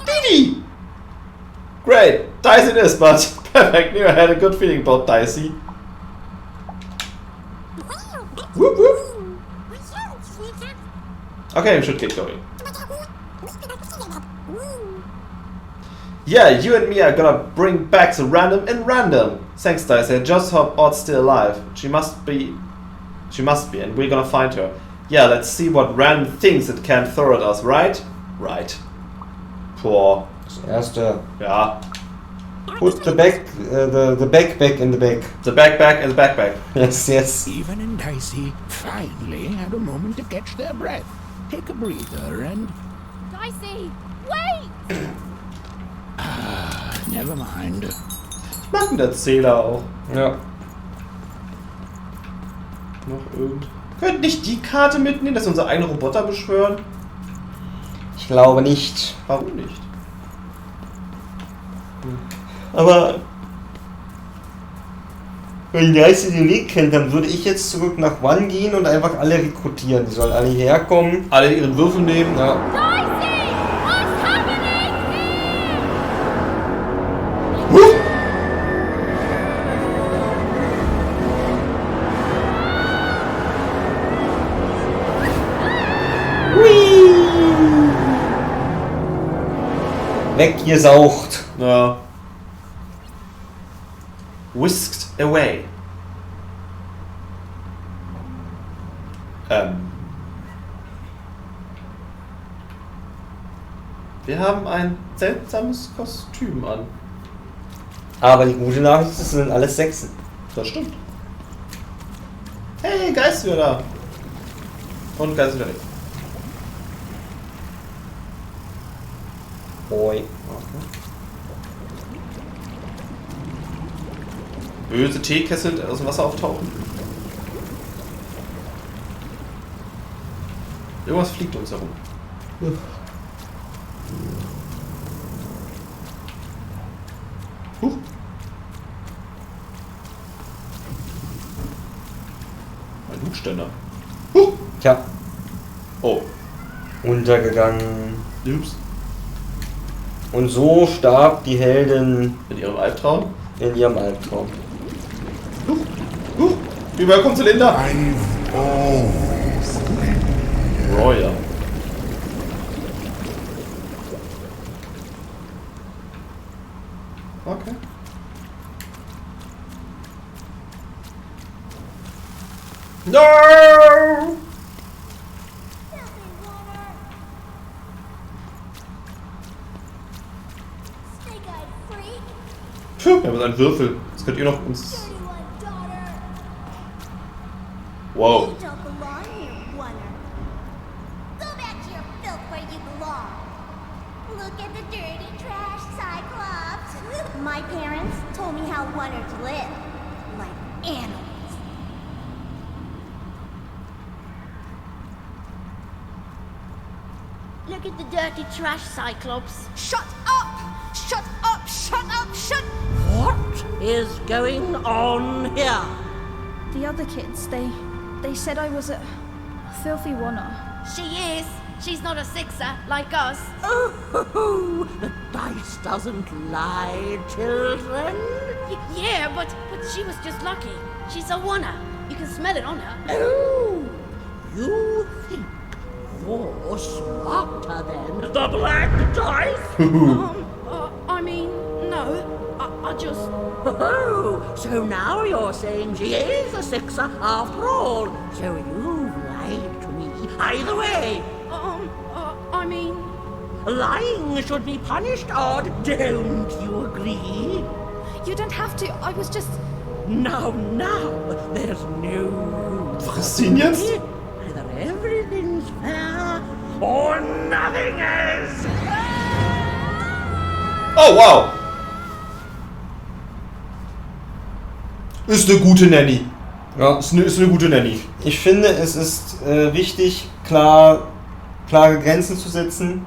Didi! Great, Dice it is, but perfect, knew I had a good feeling about Dicey. Whoop whoop. Okay, we should get going. Yeah, you and me are gonna bring back the random in random. Thanks, Dice. I just hope Odd's still alive. She must be, and we're gonna find her. Yeah, let's see what random things it can throw at us, right? Right. Poor. Das erste. Ja. Put the backpack in the bag. The backpack in the backpack. Yes. Even and Dicey finally had a moment to catch their breath, take a breather, and... Dicey, wait! Never mind. Machen der Zähler auch. Ja. Noch irgend. Könnt nicht die Karte mitnehmen, dass wir unsere eigenen Roboter beschwören? Ich glaube nicht. Warum nicht? Aber wenn Geist den Weg kennt, dann würde ich jetzt zurück nach One gehen und einfach alle rekrutieren. Die sollen alle hierher kommen. Alle ihren Würfel nehmen. Ja. Weggesaugt. Ja. Whisked away. Wir haben ein seltsames Kostüm an. Aber die gute Nachricht ist, es sind alles Sechsen. Das stimmt. Hey, Geist wieder da. Und Geist wieder weg. Boy. Böse Teekessel aus dem Wasser auftauchen. Irgendwas fliegt uns herum. Huch. Ein Hutständer. Huch. Tja. Oh. Untergegangen. Ups. Und so starb die Heldin in ihrem Albtraum. Überall kommt Zylinder. Royer. Okay. No! Puh, wir haben einen Würfel. Das könnt ihr noch uns... Wow. My parents told me how Wonders live, like animals. Look at the dirty trash, Cyclops. Shut up! Shut up! Shut up! Shut... What is going on here? The other kids, they said I was a filthy oner. She is. She's not a sixer like us. Oh, the dice doesn't lie, children. Yeah, but she was just lucky. She's a oner. You can smell it on her. Oh, you think you're smarter than the black dice? I mean, no. I just... Oh, so now you're saying she is a sixer after all. So you've lied to me. Either way. Lying should be punished, Odd. Don't you agree? You don't have to. I was just... Now, there's no room. Frisst ihn jetzt? Either everything's fair or nothing is. Oh, wow. Ist eine gute Nanny. Ja. Ist eine gute Nanny. Ich finde, es ist wichtig, klare Grenzen zu setzen.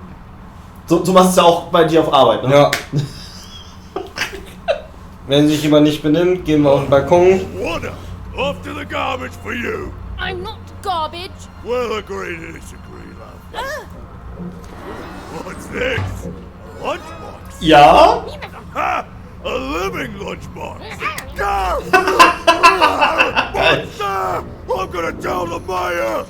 So machst du es ja auch bei dir auf Arbeit, ne? Ja. Wenn sich jemand nicht benimmt, gehen wir auf den Balkon. Water! Off to the garbage for you! I'm not garbage. We'll agree to disagree, love. What's this? A lunchbox? Ja? Ha! A living lunchbox! Go! Monster! I'm gonna tell the mayor!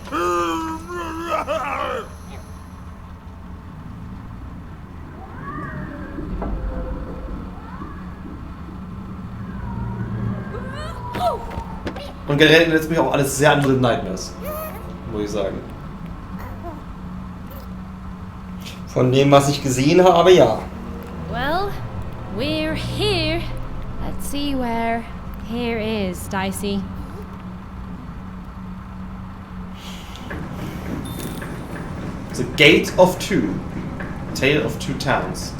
Und generell erinnert es mich auch alles sehr an Little Nightmares. Muss ich sagen. Von dem, was ich gesehen habe, ja. Well, we're here. Let's see where here is, Dicey. The Gate of Two. Tale of Two Towns.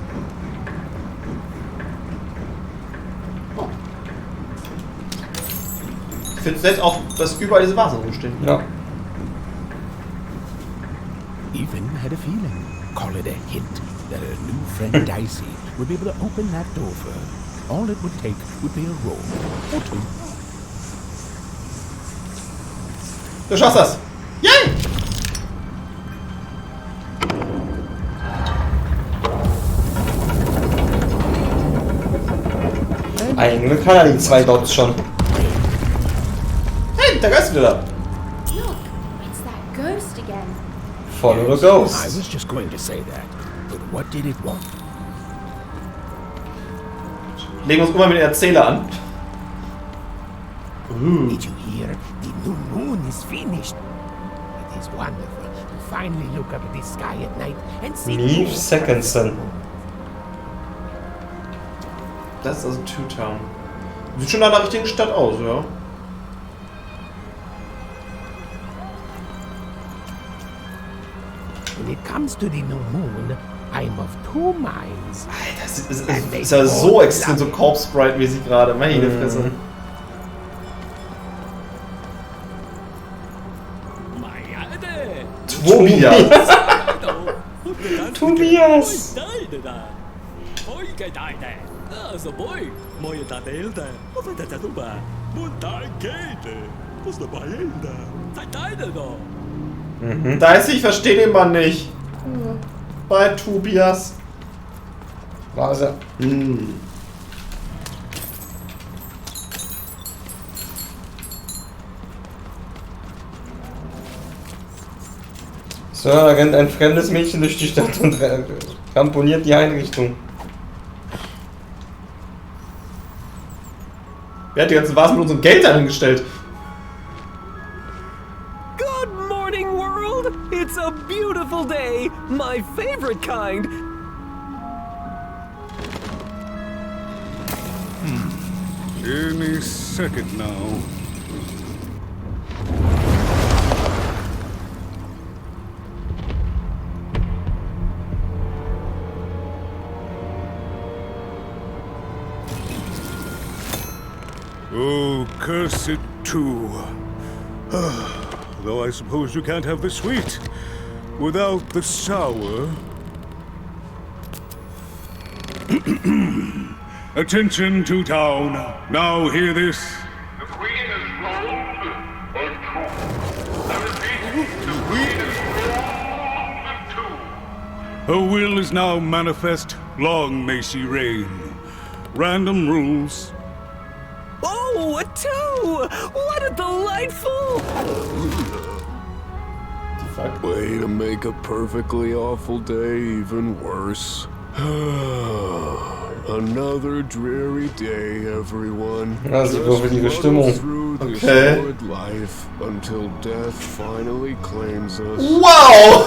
Ich finde selbst auch, dass überall diese Vasen rumstehen. Ja. Even had a feeling, call it a hint, that her new friend Dicey would be able to open that door for her. All it would take would be a roll or two. Du schaffst das! Yay! Ein Glück hat er die 2 Dots schon. Hey, der Geist ist wieder da. Look, it's that ghost again. Follow the ghost. I was just going to say that, but what did it want? Legen wir uns immer mit dem Erzähler an. Did you hear? The new moon is finished. It is wonderful to finally look up at the sky at night and see. Leave Secondson. Das ist also Two Town. Sieht schon nach einer richtigen Stadt aus, ja. When it comes to the new moon, I'm of two minds. Das ist ja so extrem so Corpse Sprite-mäßig gerade. Meine Fresse. Tobias! Tobias! Da ist ich verstehe den Mann nicht. Bei Tobias. War er. So, da rennt ein fremdes Mädchen durch die Stadt und ramponiert die Einrichtung. Wer hat die ganzen Vasen mit unserem Geld angestellt? Good morning, world! It's a beautiful day, my favorite kind. Any second now. Oh, curse it too. Though I suppose you can't have the sweet without the sour. Attention to town. Now hear this. The Queen is rolled or two. I repeat, the Queen is rolled or two. Her will is now manifest. Long may she reign. Random rules. Oh, a 2! What a delightful... Way to make a perfectly awful day even worse. Another dreary day, everyone. Ja, sie würfelige Stimmung. Okay. Life until death finally claims us. Wow!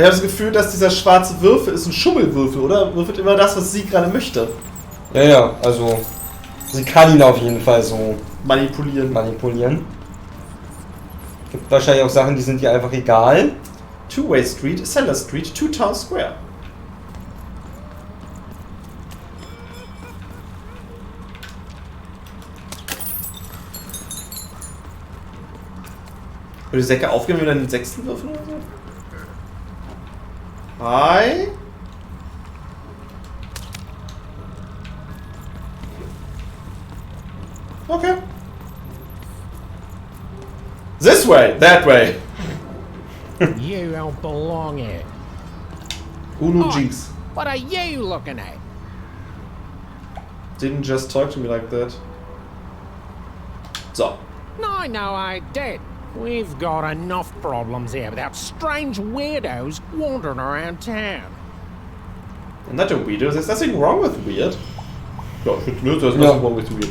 habe das Gefühl, dass dieser schwarze Würfel ist ein Schummelwürfel, oder? Würfelt immer das, was sie gerade möchte. Ja, ja, also sie kann ihn auf jeden Fall so manipulieren. Gibt wahrscheinlich auch Sachen, die sind ihr einfach egal. Two-Way Street, Center Street, Two Town Square. Würde die Säcke aufgehen, wenn wir dann den 6. würfeln oder so? Hi. Okay. This way, that way. You don't belong here. Unu Jinx. What are you looking at? Didn't just talk to me like that. So. No, I did. We've got enough problems here without strange weirdos wandering around town. I'm not a weirdo. There's nothing wrong with weird. No, there's nothing wrong with weird.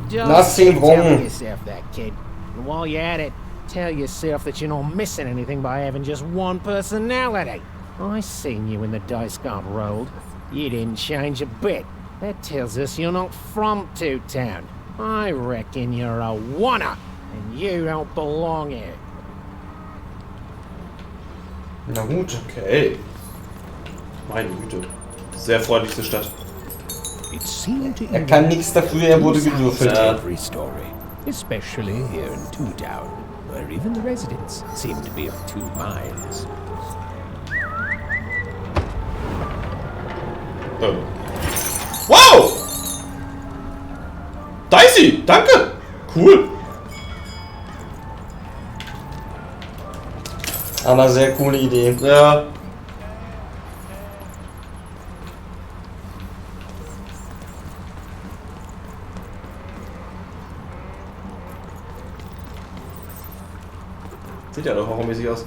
Just tell yourself that, kid. And while you're at it, tell yourself that you're not missing anything by having just one personality. I seen you when the dice got rolled. You didn't change a bit. That tells us you're not from Two-Town. I reckon you're a oner, and you don't belong here. Na gut. Okay. Meine Güte. Sehr freundliche Stadt. Er kann nichts dafür, er wurde gewürfelt. Every story, especially here in Two-Town, where even the residents seem to be of two minds. Wow! Dicey, danke! Cool. Aber sehr coole Idee. Ja. Sieht ja doch horrormäßig aus.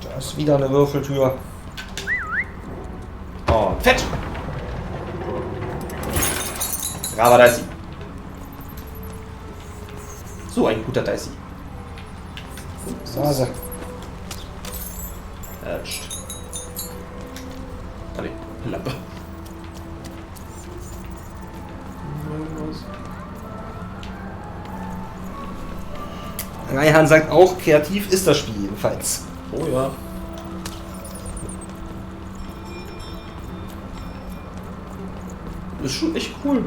Da ist wieder eine Würfeltür. Oh, fett! Brava Dicey. So ein guter Dicey. Nase. Erst. Ah ne, Lampe. Reihan sagt auch, kreativ ist das Spiel jedenfalls. Oh ja. Ist schon echt cool.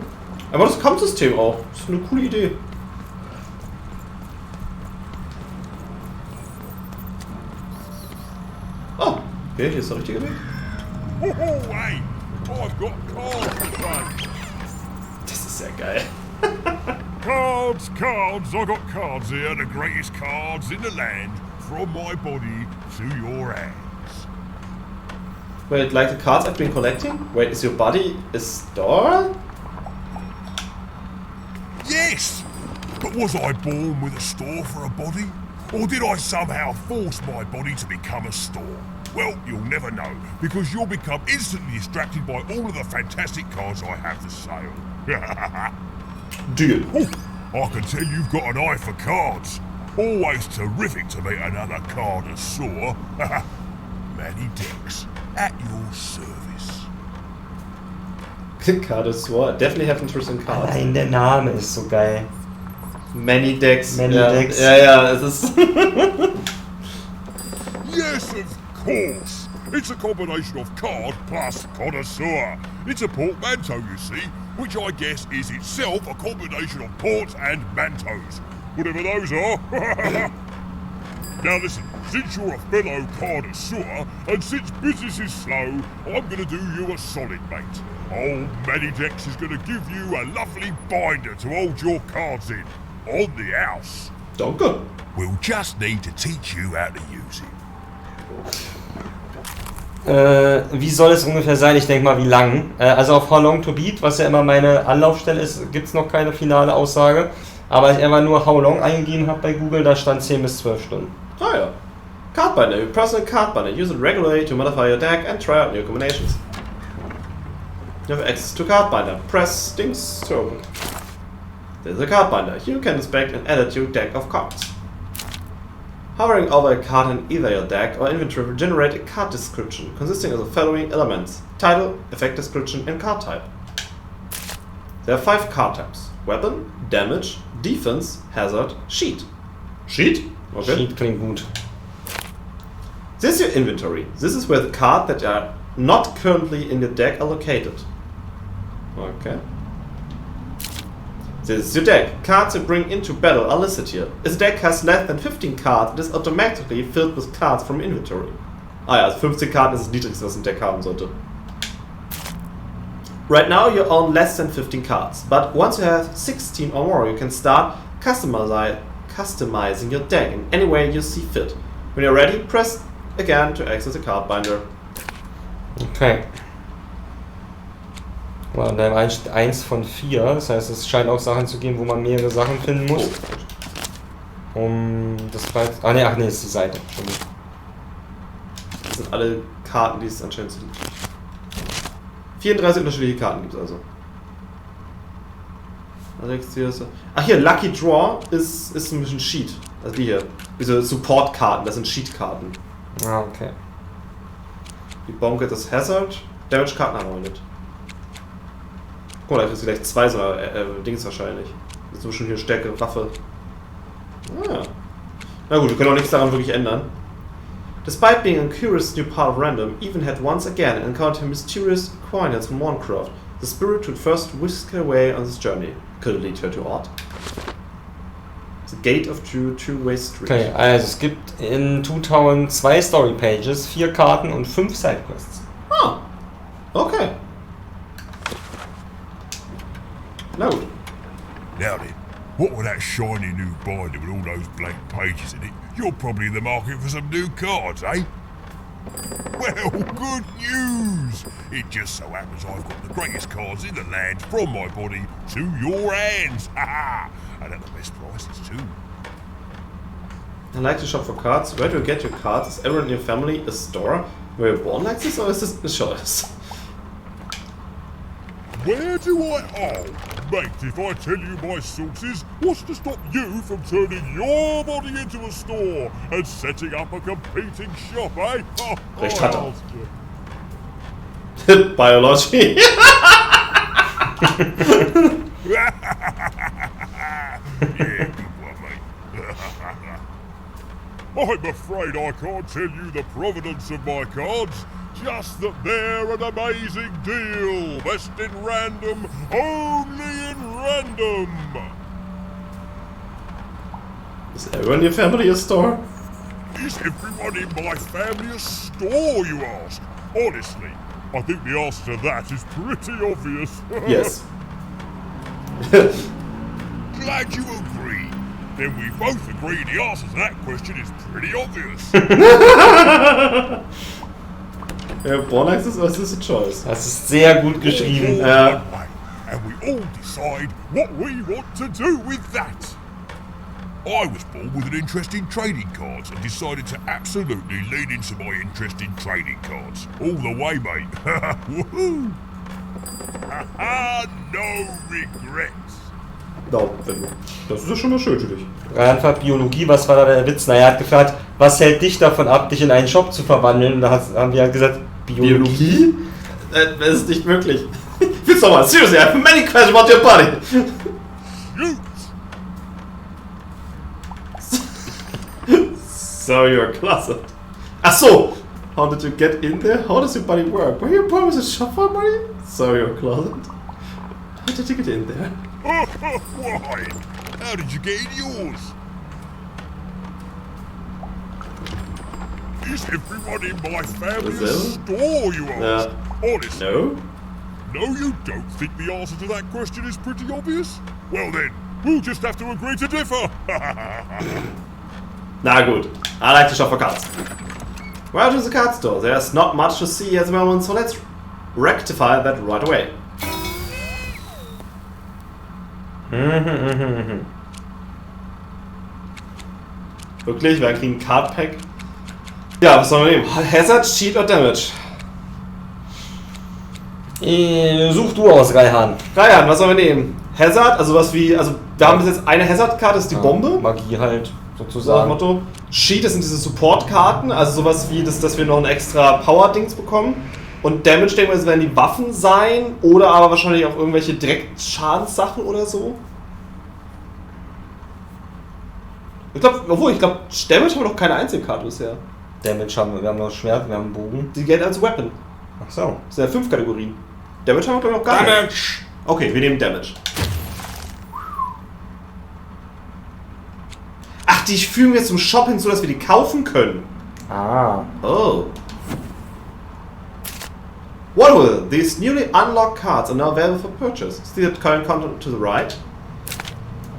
Aber das Kampfsystem auch. Das ist eine coole Idee. Oh, okay, hier ist der richtige Weg. Oh, hey! I've got cards to play. Das ist ja geil. Cards, cards, I got cards here, the greatest cards in the land, from my body to your hands. Wait, like the cards I've been collecting? Wait, is your body a store? Yes! But was I born with a store for a body? Or did I somehow force my body to become a store? Well, you'll never know, because you'll become instantly distracted by all of the fantastic cards I have for sale. Deal. Oh, I can tell you've got an eye for cards. Always terrific to meet another connoisseur. Many decks at your service. Connoisseur, definitely have interesting cards. Allein der Name ist so geil. Many decks. Many decks. Ja, es ist. Yes, of course. It's a combination of card plus connoisseur. It's a portmanteau, you see, which I guess is itself a combination of ports and mantos. Whatever those are. Now listen, since you're a fellow connoisseur, and since business is slow, I'm gonna do you a solid, mate. Old Manidex is gonna give you a lovely binder to hold your cards in. On the house. Danke. We'll just need to teach you how to use it. Wie soll es ungefähr sein? Ich denke mal, wie lang? Also auf How Long to Beat, was ja immer meine Anlaufstelle ist, gibt es noch keine finale Aussage. Aber ich einfach nur How Long eingegeben habe bei Google, da stand 10 bis 12 Stunden. Ah ja. Card binder, your personal card binder. Use it regularly to modify your deck and try out new combinations. You have access to card binder. Press Dings to open. There's a card binder. You can inspect and edit your deck of cards. Hovering over a card in either your deck or inventory will generate a card description consisting of the following elements: title, effect description, and card type. There are 5 card types: weapon, damage, defense, hazard, sheet. Sheet? Okay. Sheet klingt gut. This is your inventory. This is where the cards that are not currently in your deck are located. Okay. This is your deck. Cards you bring into battle are listed here. If the deck has less than 15 cards, it is automatically filled with cards from inventory. Ah ja, 15 Karten ist das niedrigste, was ein Deck haben sollte. Right now you own less than 15 cards, but once you have 16 or more, you can start customizing your deck in any way you see fit. When you're ready, press again to access the card binder. Okay. Und dann 1 von 4, das heißt, es scheint auch Sachen zu geben, wo man mehrere Sachen finden muss. Um das bald. Ach nee, das ist die Seite. Das sind alle Karten, die es anscheinend sind. 34 unterschiedliche Karten gibt es also. Ach hier, Lucky Draw ist ein bisschen Sheet. Also die hier. Diese Support-Karten, das sind Sheet-Karten. Ah, okay. Die Bonke, das Hazard. Damage-Karten haben wir nicht. Guck mal, da kriegst du gleich 2 so Dings wahrscheinlich. Das ist bestimmt hier Stärke, Waffe. Ah. Na gut, wir können auch nichts daran wirklich ändern. Despite being a curious new part of Random, Even had once again encountered mysterious coordinates from Warncraft. The spirit would first whisk her away on this journey. Could it lead her to Odd? The Gate of Two-Way Street. Okay, also es gibt in 2002 Story Pages, 4 Karten und 5 Sidequests. Ah, okay. No. Now then, what with that shiny new binder with all those blank pages in it, you're probably in the market for some new cards, eh? Well, good news! It just so happens I've got the greatest cards in the land from my body to your hands, haha! And at the best prices too. I like to shop for cards. Where do you get your cards? Is everyone in your family a store? Were you born like this, or is this a choice? Where do I... Oh, mate, if I tell you my sources, what's to stop you from turning your body into a store and setting up a competing shop, eh? Oh, Recht hat er. Biology. Yeah, good one, mate. I'm afraid I can't tell you the provenance of my cards. Just that they're an amazing deal. Best in Random, only in Random. Is everyone in your family a store? Is everyone in my family a store, you ask? Honestly, I think the answer to that is pretty obvious. Yes. Glad you agree. Then we both agree the answer to that question is pretty obvious. Born like this, or is this a choice? Das ist sehr gut geschrieben. And we all decide what we want to do with that. I was born with an interest in trading cards and decided to absolutely lean into my interest in trading cards. All the way, mate. Woohoo! No regrets. No, das ist ja schon mal schön für dich. Einfach Biologie, was war da der Witz? Naja, er hat gefragt, was hält dich davon ab, dich in einen Shop zu verwandeln? Und da haben wir halt gesagt, Biologie? Das ist nicht möglich. Willst du mal, seriously, I have many questions about your body. So you're a closet. Ach so! How did you get in there? How does your body work? Were you born with a shop for money? So you're a closet. How did you get in there? Why? How did you get in yours? Is everyone in my family a store, you ask? Honestly. No? No, you don't think the answer to that question is pretty obvious? Well then, we'll just have to agree to differ. Na gut, I like to shop for cards. Where to the card store? There's not much to see at the moment, so let's rectify that right away. Wirklich? Wir kriegen ein Card Pack? Ja, was sollen wir nehmen? Hazard, Cheat oder Damage? Such du aus, Reihan. Reihan, was sollen wir nehmen? Hazard, also was wie, also Wir haben bis jetzt eine Hazard-Karte, das ist die Bombe. Magie halt, So sozusagen. das Motto. Sheet, das sind diese Support-Karten, also sowas wie, dass wir noch ein extra Power-Dings bekommen. Und Damage, denke ich, das werden die Waffen sein oder aber wahrscheinlich auch irgendwelche Direktschadenssachen oder so. Ich glaube, Damage haben wir noch keine Einzelkarte bisher. Damage haben wir haben noch Schwert, wir haben Bogen. Die gelten als Weapon. Ach so. Das sind ja 5 Kategorien. Damage haben wir, glaube ich, noch gar Damage! nicht. Okay, wir nehmen Damage. Ach, die fügen wir zum Shop hinzu, dass wir die kaufen können. Ah. Oh. Wonderful. These newly unlocked cards are now available for purchase. See the current content to the right.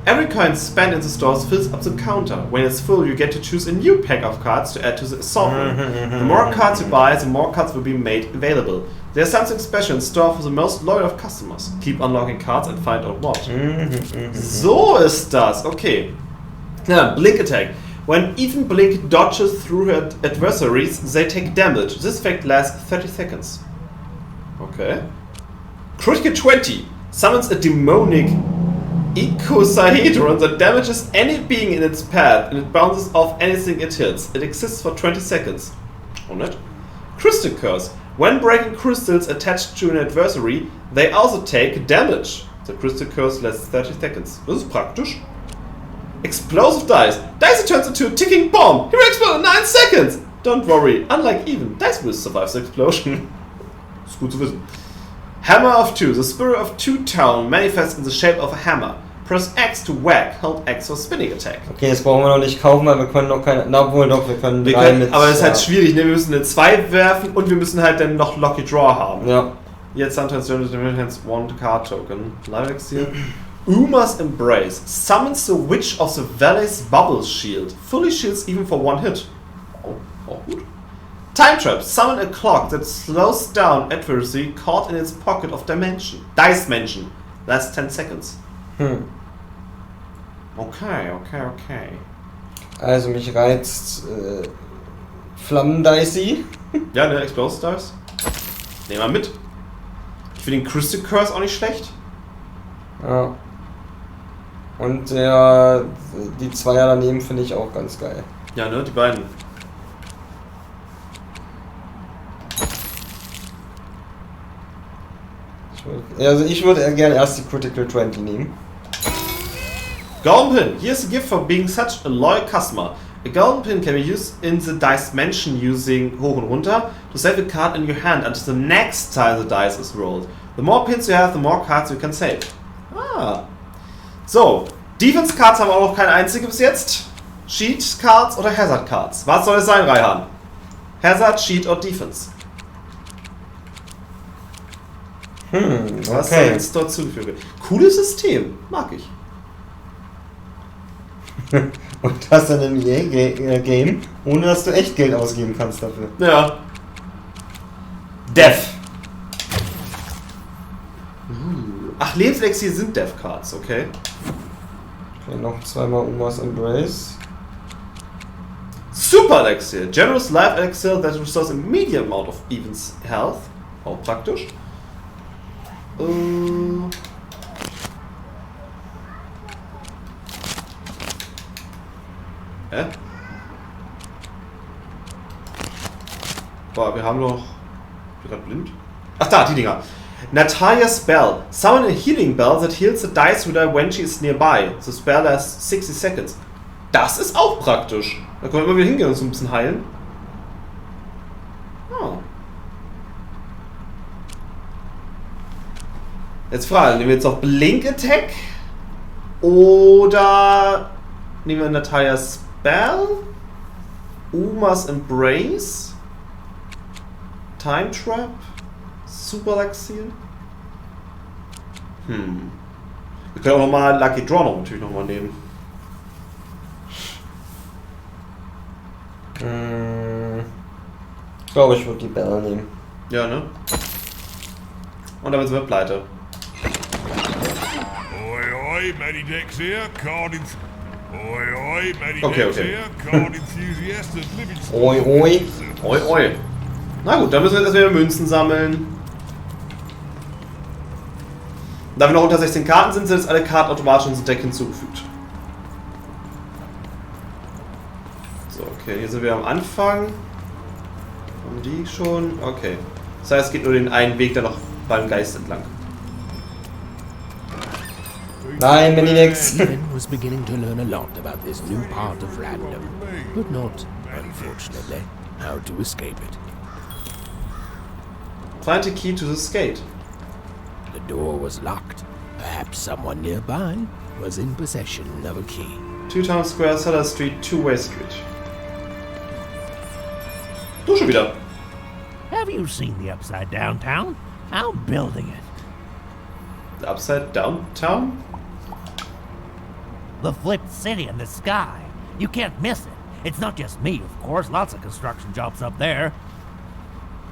Every coin spent in the stores fills up the counter. When it's full, you get to choose a new pack of cards to add to the assortment. The more cards you buy, the more cards will be made available. There's something special in store for the most loyal of customers. Keep unlocking cards and find out what. So ist das. Okay. Now, Blink Attack. When Even Blink dodges through her adversaries, they take damage. This effect lasts 30 seconds. Okay. Critical 20 summons a demonic icosahedron that damages any being in its path and it bounces off anything it hits. It exists for 20 seconds. Oh, nett. Crystal Curse. When breaking crystals attached to an adversary, they also take damage. The Crystal Curse lasts 30 seconds. Das ist praktisch. Explosive Dice. Dice turns into a ticking bomb. He will explode in 9 seconds. Don't worry. Unlike Even, Dice will survive the explosion. Ist gut zu wissen. Hammer of Two. The Spirit of Two-Town manifests in the shape of a hammer. Press X to whack. Hold X for spinning attack. Okay, das brauchen wir noch nicht kaufen, weil wir können noch keine... Na obwohl doch, wir können mit... Aber das ist halt schwierig, ne? Wir müssen eine 2 werfen und wir müssen halt dann noch Lucky Draw haben. Ja. Jetzt sometimes hands one card token. Live hier. Uma's Embrace. Summons the Witch of the Valley's Bubble Shield. Fully shields even for 1 hit. Oh, gut. Time Trap. Summon a clock that slows down adversary caught in its pocket of Dice Mansion. Last 10 seconds. Okay. Also mich reizt Flammen-Dicey. Ja, ne, Explosive Dice. Nehmen wir mit. Ich finde den Crystal Curse auch nicht schlecht. Ja. Und die Zweier daneben finde ich auch ganz geil. Ja, ne, die beiden. Ich würde gerne erst die Critical 20 nehmen. Golden Pin. Here's a gift for being such a loyal customer. A golden pin can be used in the dice mansion using hoch und runter to save a card in your hand until the next time the dice is rolled. The more pins you have, the more cards you can save. Ah. So, Defense Cards haben wir auch noch keine einzige bis jetzt. Cheat Cards oder Hazard Cards? Was soll es sein, Reihan? Hazard, Cheat oder Defense? Was soll jetzt dort zugefügt? Cooles System, mag ich. Und das dann im EA-Game, ohne dass du echt Geld ausgeben kannst dafür. Ja. Death. Ach, Lebenselixier sind Death Cards, okay. Okay, noch zweimal Uma's Embrace. Super Elixir. Generous Life Elixir that restores a medium amount of Even's health. Auch praktisch. Boah, wir haben noch... Ich bin gerade blind. Ach da, die Dinger. Natalia's Spell. Summon a healing bell that heals the dice ruler when she is nearby. The spell lasts 60 seconds. Das ist auch praktisch. Da können wir immer wieder hingehen und so ein bisschen heilen. Oh. Jetzt fragen, nehmen wir jetzt noch Blink Attack? Oder nehmen wir Natalia's Spell? Uma's Embrace? Time Trap? Super Elixir? Wir können auch nochmal Lucky Draw natürlich nochmal nehmen. Ich glaube, ich würde die Bälle nehmen. Ja, ne? Und damit sind wir pleite. Oi, Matty Dex here, card ins... Oi, Matty Okay. Dex here, card enthusiast and living... Oi. Na gut, dann müssen wir jetzt erstmal wieder Münzen sammeln. Da wir noch unter 16 Karten sind, sind jetzt alle Karten automatisch in unser Deck hinzugefügt. So, okay, hier sind wir am Anfang. Haben die schon? Okay. Das heißt, es geht nur den einen Weg da noch beim Geist entlang. Nein, wenn die nix. Even was beginning to learn a lot about this new part of Random, but not, unfortunately, how to escape it. Find a key to this gate. The door was locked. Perhaps someone nearby was in possession of a key. 2 Town Square, Sutter Street, Two-Way Street. Du schon wieder. Have you seen the Upside Down Town? I'm building it. The Upside Down Town? The flipped city in the sky. You can't miss it. It's not just me, of course. Lots of construction jobs up there.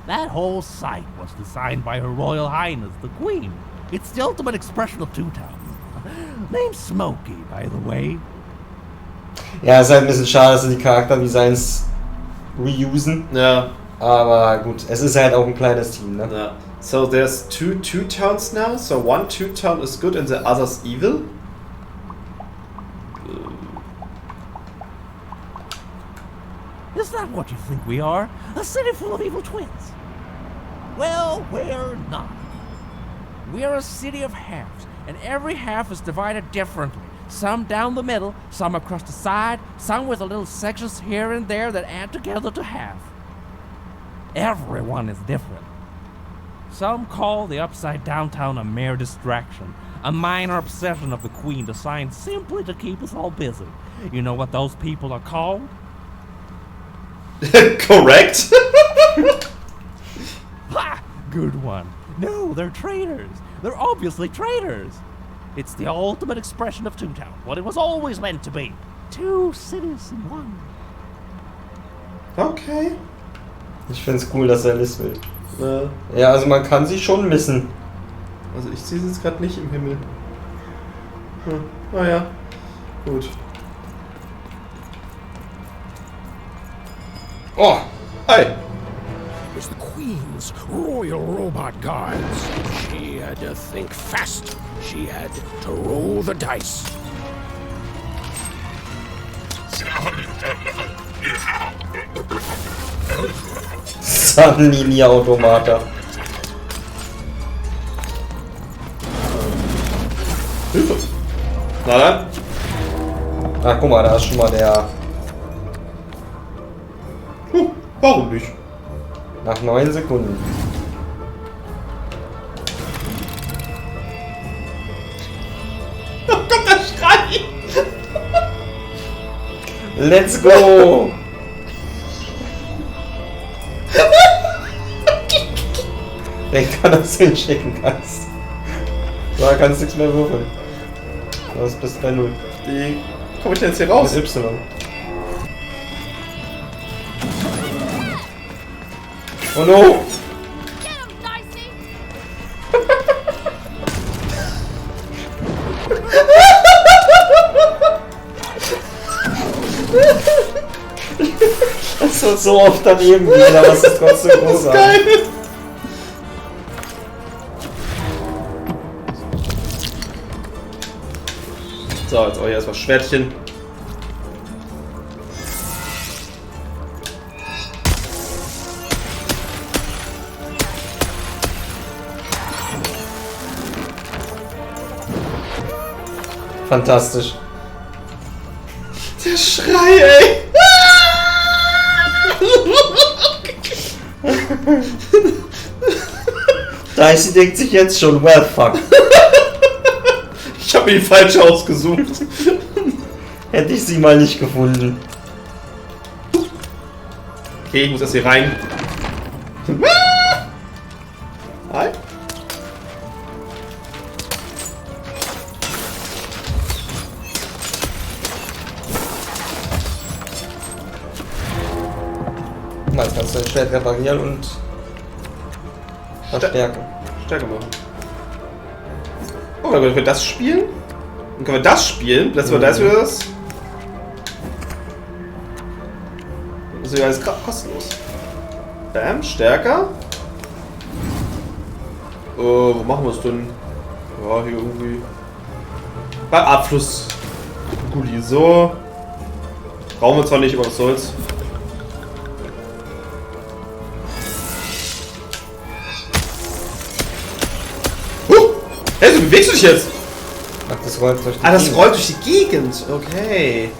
That whole site was designed by Her Royal Highness, the Queen. It's the ultimate expression of Two-Town. Name's Smokey, by the way. Ja, ist halt ein bisschen schade, dass sie die Charakterdesigns reusen. Ja. Aber gut, es ist halt auch ein kleines Team, ne? Ja. So there's two Two-Towns now. So one Two-Town is good and the other's evil. Is that what you think we are? A city full of evil twins? Well, we're not. We're a city of halves, and every half is divided differently. Some down the middle, some across the side, some with little sections here and there that add together to half. Everyone is different. Some call the Upside Down Town a mere distraction, a minor obsession of the Queen designed simply to keep us all busy. You know what those people are called? Correct. Ha! Good one. No, they're traitors. They're obviously traitors. It's the ultimate expression of Two-Town, what it was always meant to be. 2 cities in 1. Okay. Ich find's cool, dass er das will. Ja, also man kann sie schon missen. Also ich sehe sie jetzt gerade nicht im Himmel. Naja, gut. Oh, hi. It was the Queen's royal robot guards. She had to think fast. She had to roll the dice. Sunlinie-Automata. Hilfe. Na dann. Ach, guck mal, da ist schon mal der... Warum nicht? Nach 9 Sekunden. Da kommt der Schrei! Let's go! Denk dran, dass du ihn schicken kannst. Da kannst du nichts mehr würfeln. Das bist bei 0. Wie komme ich denn jetzt hier raus? Mit Y. Oh no! Das wird so oft daneben gehen, aber es ist trotzdem großartig. Geil! So, jetzt auch hier erstmal Schwertchen. Fantastisch. Der Schrei, ey! Dicey denkt sich jetzt schon, well fuck. Ich habe ihn falsch ausgesucht. Hätte ich sie mal nicht gefunden. Okay, ich muss erst hier rein. Hi. Jetzt kannst du dein Schwert reparieren und verstärken. Stärke machen. Oh, dann können wir das spielen. Dann können wir das spielen. Letztes Mal da ist wieder das. Das ist ja alles kostenlos. Bam, stärker. Wo machen wir es denn? Ja, hier irgendwie. Bei Abfluss. Gulli, so. Brauchen wir zwar nicht, aber was soll's. Hey, du bewegst dich jetzt! Ach, das rollt durch die Gegend. Ah, das rollt durch die Gegend. Okay.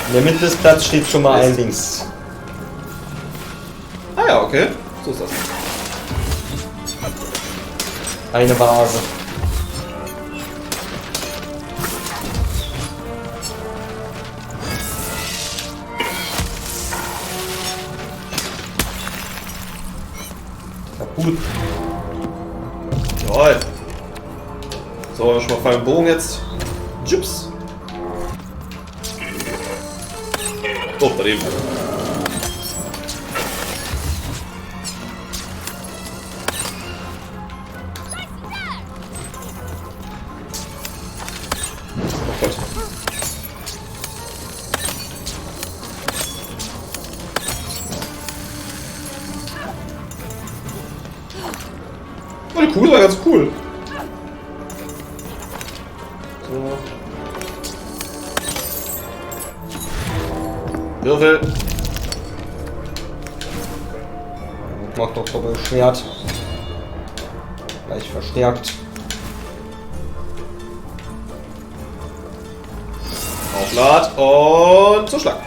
In der Mitte des Platzes steht schon mal ein Dings. Ah ja, okay. So ist das. Eine Vase. Kaputt. Jawohl. So, schon mal Pfeil und Bogen jetzt. Tschüss. Oh, daneben. Oh Gott. Oh, die Kugel war ganz cool. So. Würfel. Macht doch Doppelschwert. Gleich verstärkt. Auflad und Zuschlag.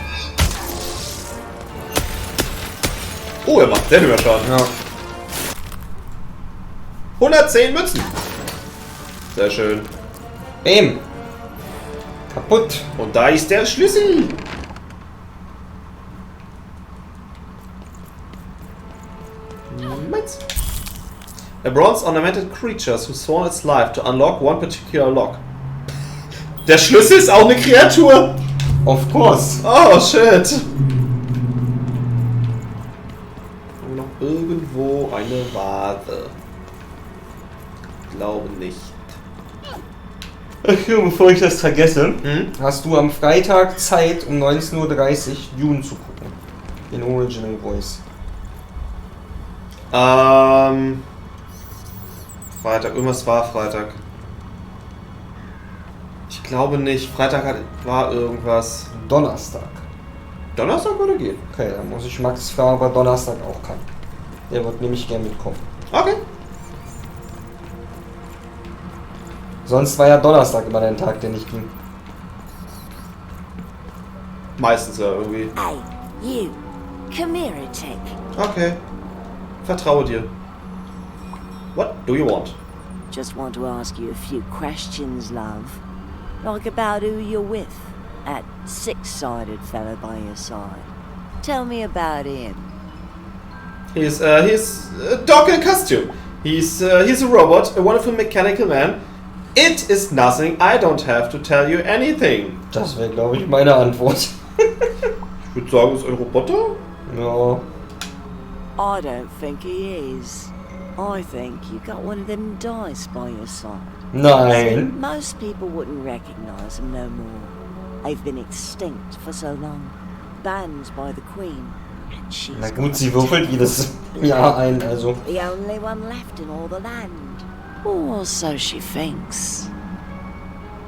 Oh, er macht sehr viel mehr Schaden. Ja. 110 Münzen. Sehr schön. Bäm. Kaputt. Und da ist der Schlüssel. Meins. A bronze ornamented creatures who sworn its life to unlock one particular lock. Der Schlüssel ist auch eine Kreatur. Of course. Oh shit. Und noch irgendwo eine Vase. Glaube nicht. Ach ja, bevor ich das vergesse, hast du am Freitag Zeit um 19:30 Uhr Dune zu gucken. In Original Voice. Freitag, irgendwas war Freitag. Ich glaube nicht. Freitag war irgendwas. Donnerstag. Donnerstag würde gehen. Okay, dann muss ich Max fragen, ob er Donnerstag auch kann. Der wird nämlich gern mitkommen. Okay. Sonst war ja Donnerstag immer der Tag, der nicht ging. Meistens ja irgendwie. Hey, you. Come here a tick. Okay. Vertraue dir. What do you want? Just want to ask you a few questions, love. Like about who you're with. That six-sided fellow by your side. Tell me about him. He's a dog in costume. He's a robot, a wonderful mechanical man. It is nothing. I don't have to tell you anything. Das wäre, glaube ich, meine Antwort. Ich würde sagen, es ist ein Roboter. Ja. I don't think he is. I think you got one of them dice by your side. Nein. See, most people wouldn't recognize them no more. They've been extinct for so long. Banned by the Queen. And she's Na gut, sie würfelt jedes Jahr ein, also. the only one left in all the land. Or so she thinks.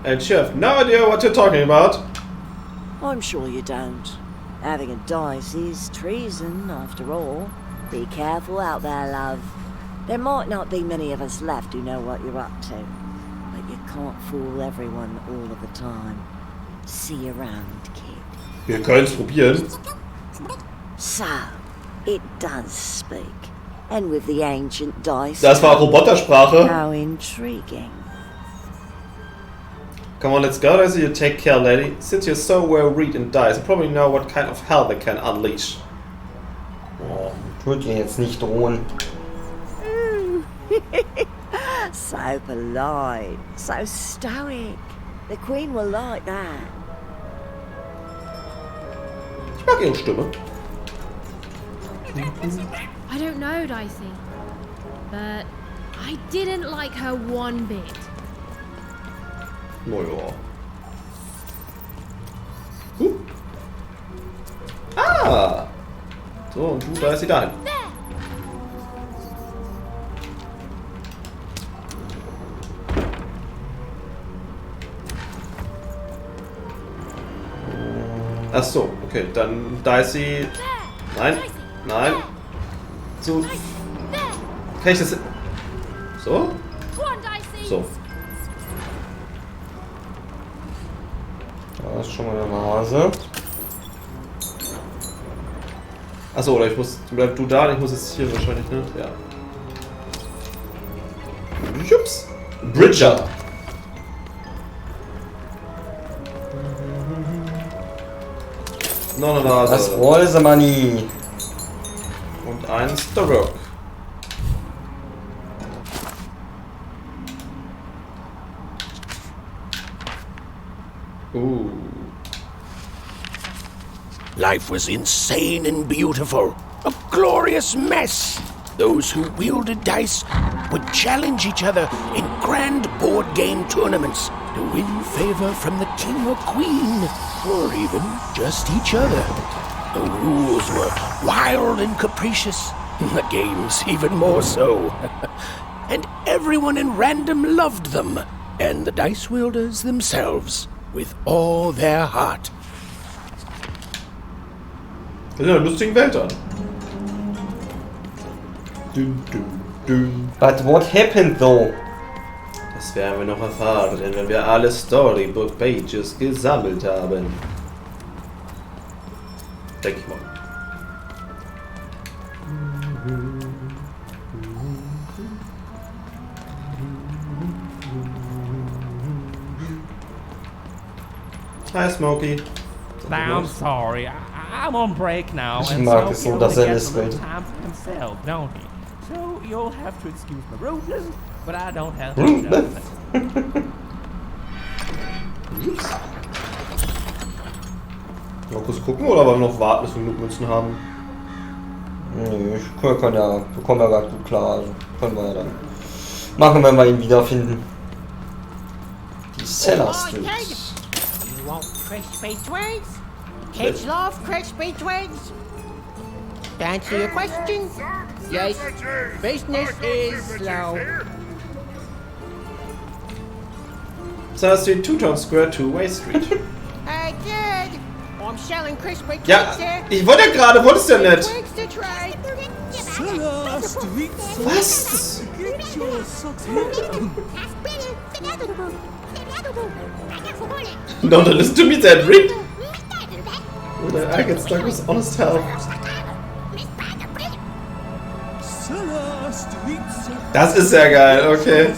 And you have no idea what you're talking about. I'm sure you don't. Having a dice is treason, after all. Be careful out there, love. There might not be many of us left who know what you're up to. But you can't fool everyone all of the time. See you around, kid. Wir können's probieren. So, it does speak. And with the ancient dice. Das war Robotersprache. How intriguing. Come on, let's go. So you take care, lady. Since you're so well read in dice, you probably know what kind of hell they can unleash. Oh, tut ihr jetzt nicht drohen. So polite, so stoic. The Queen will like that. Ich mag ihre Stimme. I don't know, Dicey, but I didn't like her one bit. Naja. Ah! So, und du, da ist sie dahin. Ach so, okay, dann da ist sie. Nein, nein. So. Kann ich das. So? So. Da ist schon mal der Hase. Achso, oder ich muss. Bleib du da, ich muss jetzt hier wahrscheinlich, ne? Ja. Jups! Bridger! Noch eine Nase. Das wollte man nie. Und ein Starrock. Life was insane and beautiful. A glorious mess. Those who wielded dice would challenge each other in grand board game tournaments to win favor from the king or queen, or even just each other. The rules were wild and capricious, the games even more so. And everyone in Random loved them, and the dice wielders themselves, with all their heart. In einer lustigen Welt an. But what happened though? Das werden wir noch erfahren, wenn wir alle Storybook Pages gesammelt haben. Denke ich mal. Hi, Smokey. I'm sorry. I'm on break now. Ich mag es so, dass gets das a little wird. time for himself, don't he? So you'll have to excuse my rudeness, but I don't have to. Mal kurz gucken oder wollen wir noch warten, bis wir genug Münzen haben? Nee, wir kommen ja gerade gut klar. Also können wir ja dann machen, wenn wir ihn wiederfinden. Die Cellar Street. You want crispy twigs? Kids love crispy twigs. To answer your question, yes, business is slow. Cellar Street, Two-Town Square, Two-Way Street. Hey kid, I'm selling crispy twigs Ja, here. ich wollte ja gerade, wolltest du ja nicht. Twigs to trade. Was? No, don't listen to me, Cedric. I get stuck with honest help. Das ist ja geil, okay.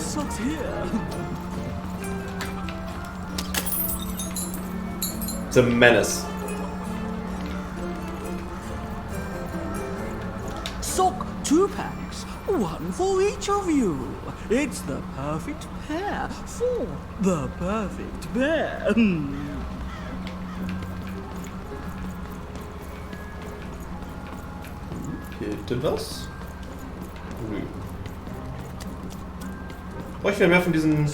The Menace. Sock 2 packs, one for each of you. It's the perfect pair for the perfect bear. Fehlt denn was? Nö. Oh, ich will mehr von diesen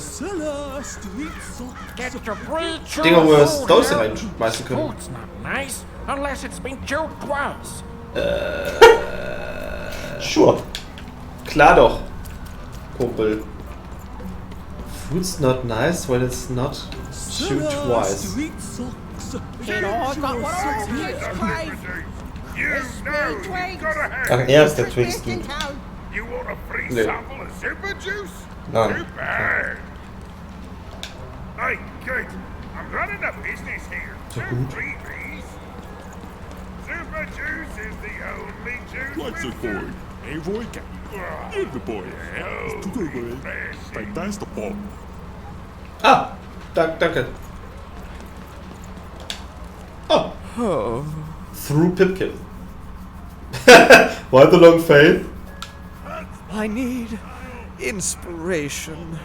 Dinger, wo wir das Dose reinschmeißen können. Sure. Klar doch, Kumpel. Food's not nice when it's not chewed twice. Ach, er ist der Twigsky. Nee. Nein. Hey, kid, I'm running a business here. So gut. Super juice is the only juice. What's it for? Hey, boy, give the boy. That's the ball. Ah, danke. Oh. Through Pipkin. Why the long fade? I need inspiration.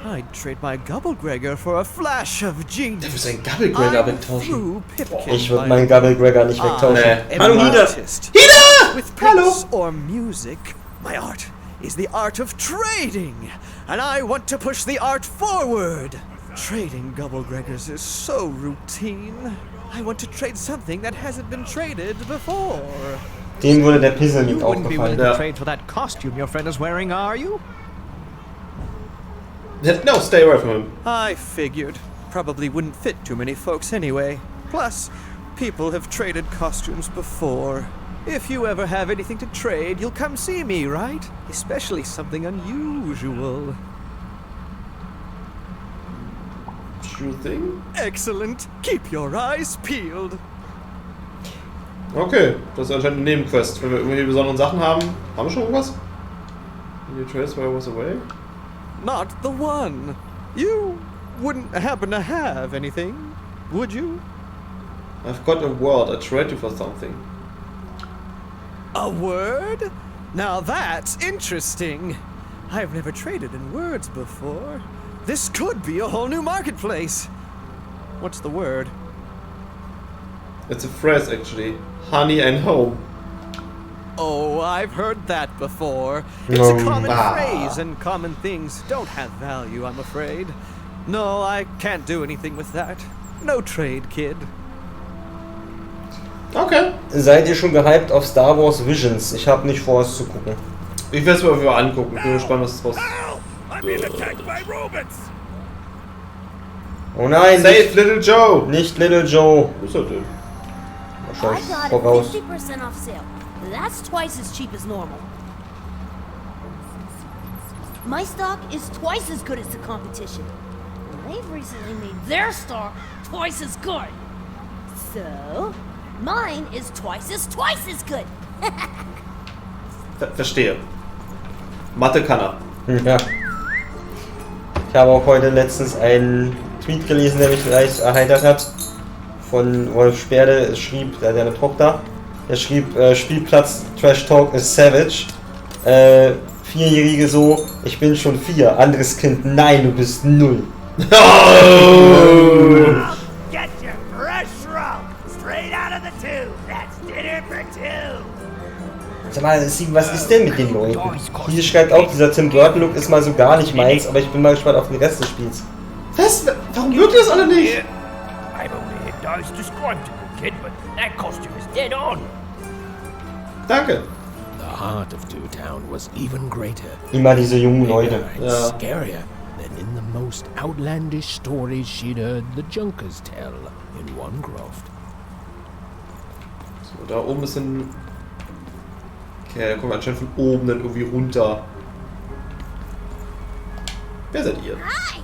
I'd trade my Gabblegregor for a flash of genius. Der will seinen Gabblegregor wegtauschen. Ich würde meinen Gabblegregor nicht wegtauschen. Hallo, Hida! Hida! With prints or music, my art is the art of trading, and I want to push the art forward. Trading Gabblegregors is so routine. I want to trade something that hasn't been traded before. Dem würde der Pinsel You nicht wouldn't be willing to aufgefallen. trade for that costume your friend is wearing, are you? No, stay away from him. I figured. Probably wouldn't fit too many folks anyway. Plus, people have traded costumes before. If you ever have anything to trade, you'll come see me, right? Especially something unusual. True thing? Excellent. Keep your eyes peeled. Okay, das ist anscheinend eine Nebenquest. Wenn wir irgendwelche besonderen Sachen haben, haben wir schon irgendwas? You trace where I was away? Not the one. You wouldn't happen to have anything, would you? I've got a word. I trade you for something. A word? Now that's interesting. I've never traded in words before. This could be a whole new marketplace. What's the word? It's a phrase, actually. Honey and home. Oh, I've heard that before. It's a common phrase, and common things don't have value, I'm afraid. No, I can't do anything with that. No trade, kid. Okay. Seid ihr schon gehypt auf Star Wars Visions? Ich habe nicht vor, es zu gucken. Ich werde es mir mal angucken. Ich bin gespannt, was es was. I'm being attacked by robots. Oh nein! Save Little Joe! Nicht Little Joe. Wo ist er denn? I Wahrscheinlich got it voraus. 50% off sale. That's twice as cheap as normal. My stock is twice as good as the competition. And they've recently made their stock twice as good. So, mine is twice as good. Verstehe. Mathe kann er. Ja. Ich habe auch heute letztens einen Tweet gelesen, der mich leicht erheitert hat. Von Wolf Sperde schrieb, der hat ja eine Tochter. Er schrieb, Spielplatz Trash Talk is savage. Vierjährige so, ich bin schon 4. Anderes Kind, nein, du bist 0. Oh! Get your fresh roll straight out of the tube. That's dinner for two. Sag mal, was ist denn mit den Leuten? Hier schreibt auch, dieser Tim Burton Look ist mal so gar nicht meins, aber ich bin mal gespannt auf den Rest des Spiels. Was? Warum mögt ihr das alle nicht? I've only had dice described to the kid, but that costume is dead on. Danke. The heart of Two Town was even greater. Immer diese jungen Leute. And scarier than in the most outlandish stories she'd heard the Junkers tell in one croft. So, da oben ist ein... Okay, da kommen wir anscheinend von oben dann irgendwie runter. Wer seid ihr? Hi!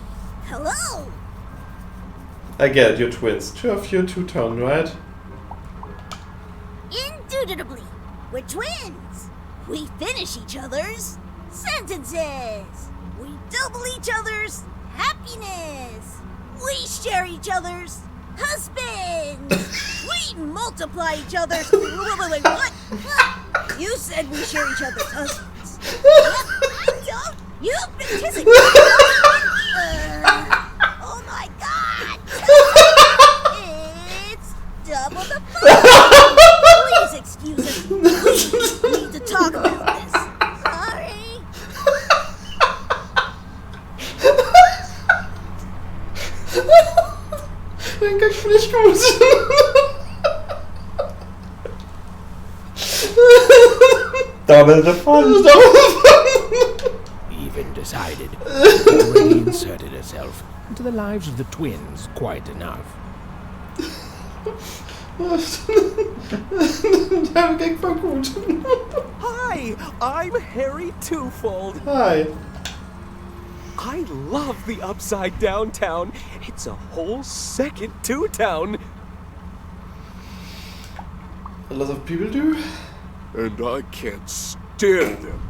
Hello! I get it, you're twins. Two of you, Two-Town, right? Indubitably, we're twins! We finish each other's sentences! We double each other's happiness! We share each other's husbands! We multiply each other's... Wait, what? You said we share each other's husbands. I don't. You've been kissing me. Oh my god! It's double the fun. Please excuse us. We need to talk about this. Sorry. Den Gag finde ich gut. Double the fun. Even decided, already inserted herself into the lives of the twins quite enough. Der Gag war gut. Hi, I'm Harry Twofold. Hi. I love the Upside Down Town. It's a whole second Two Town. A lot of people do. And I can't stand them.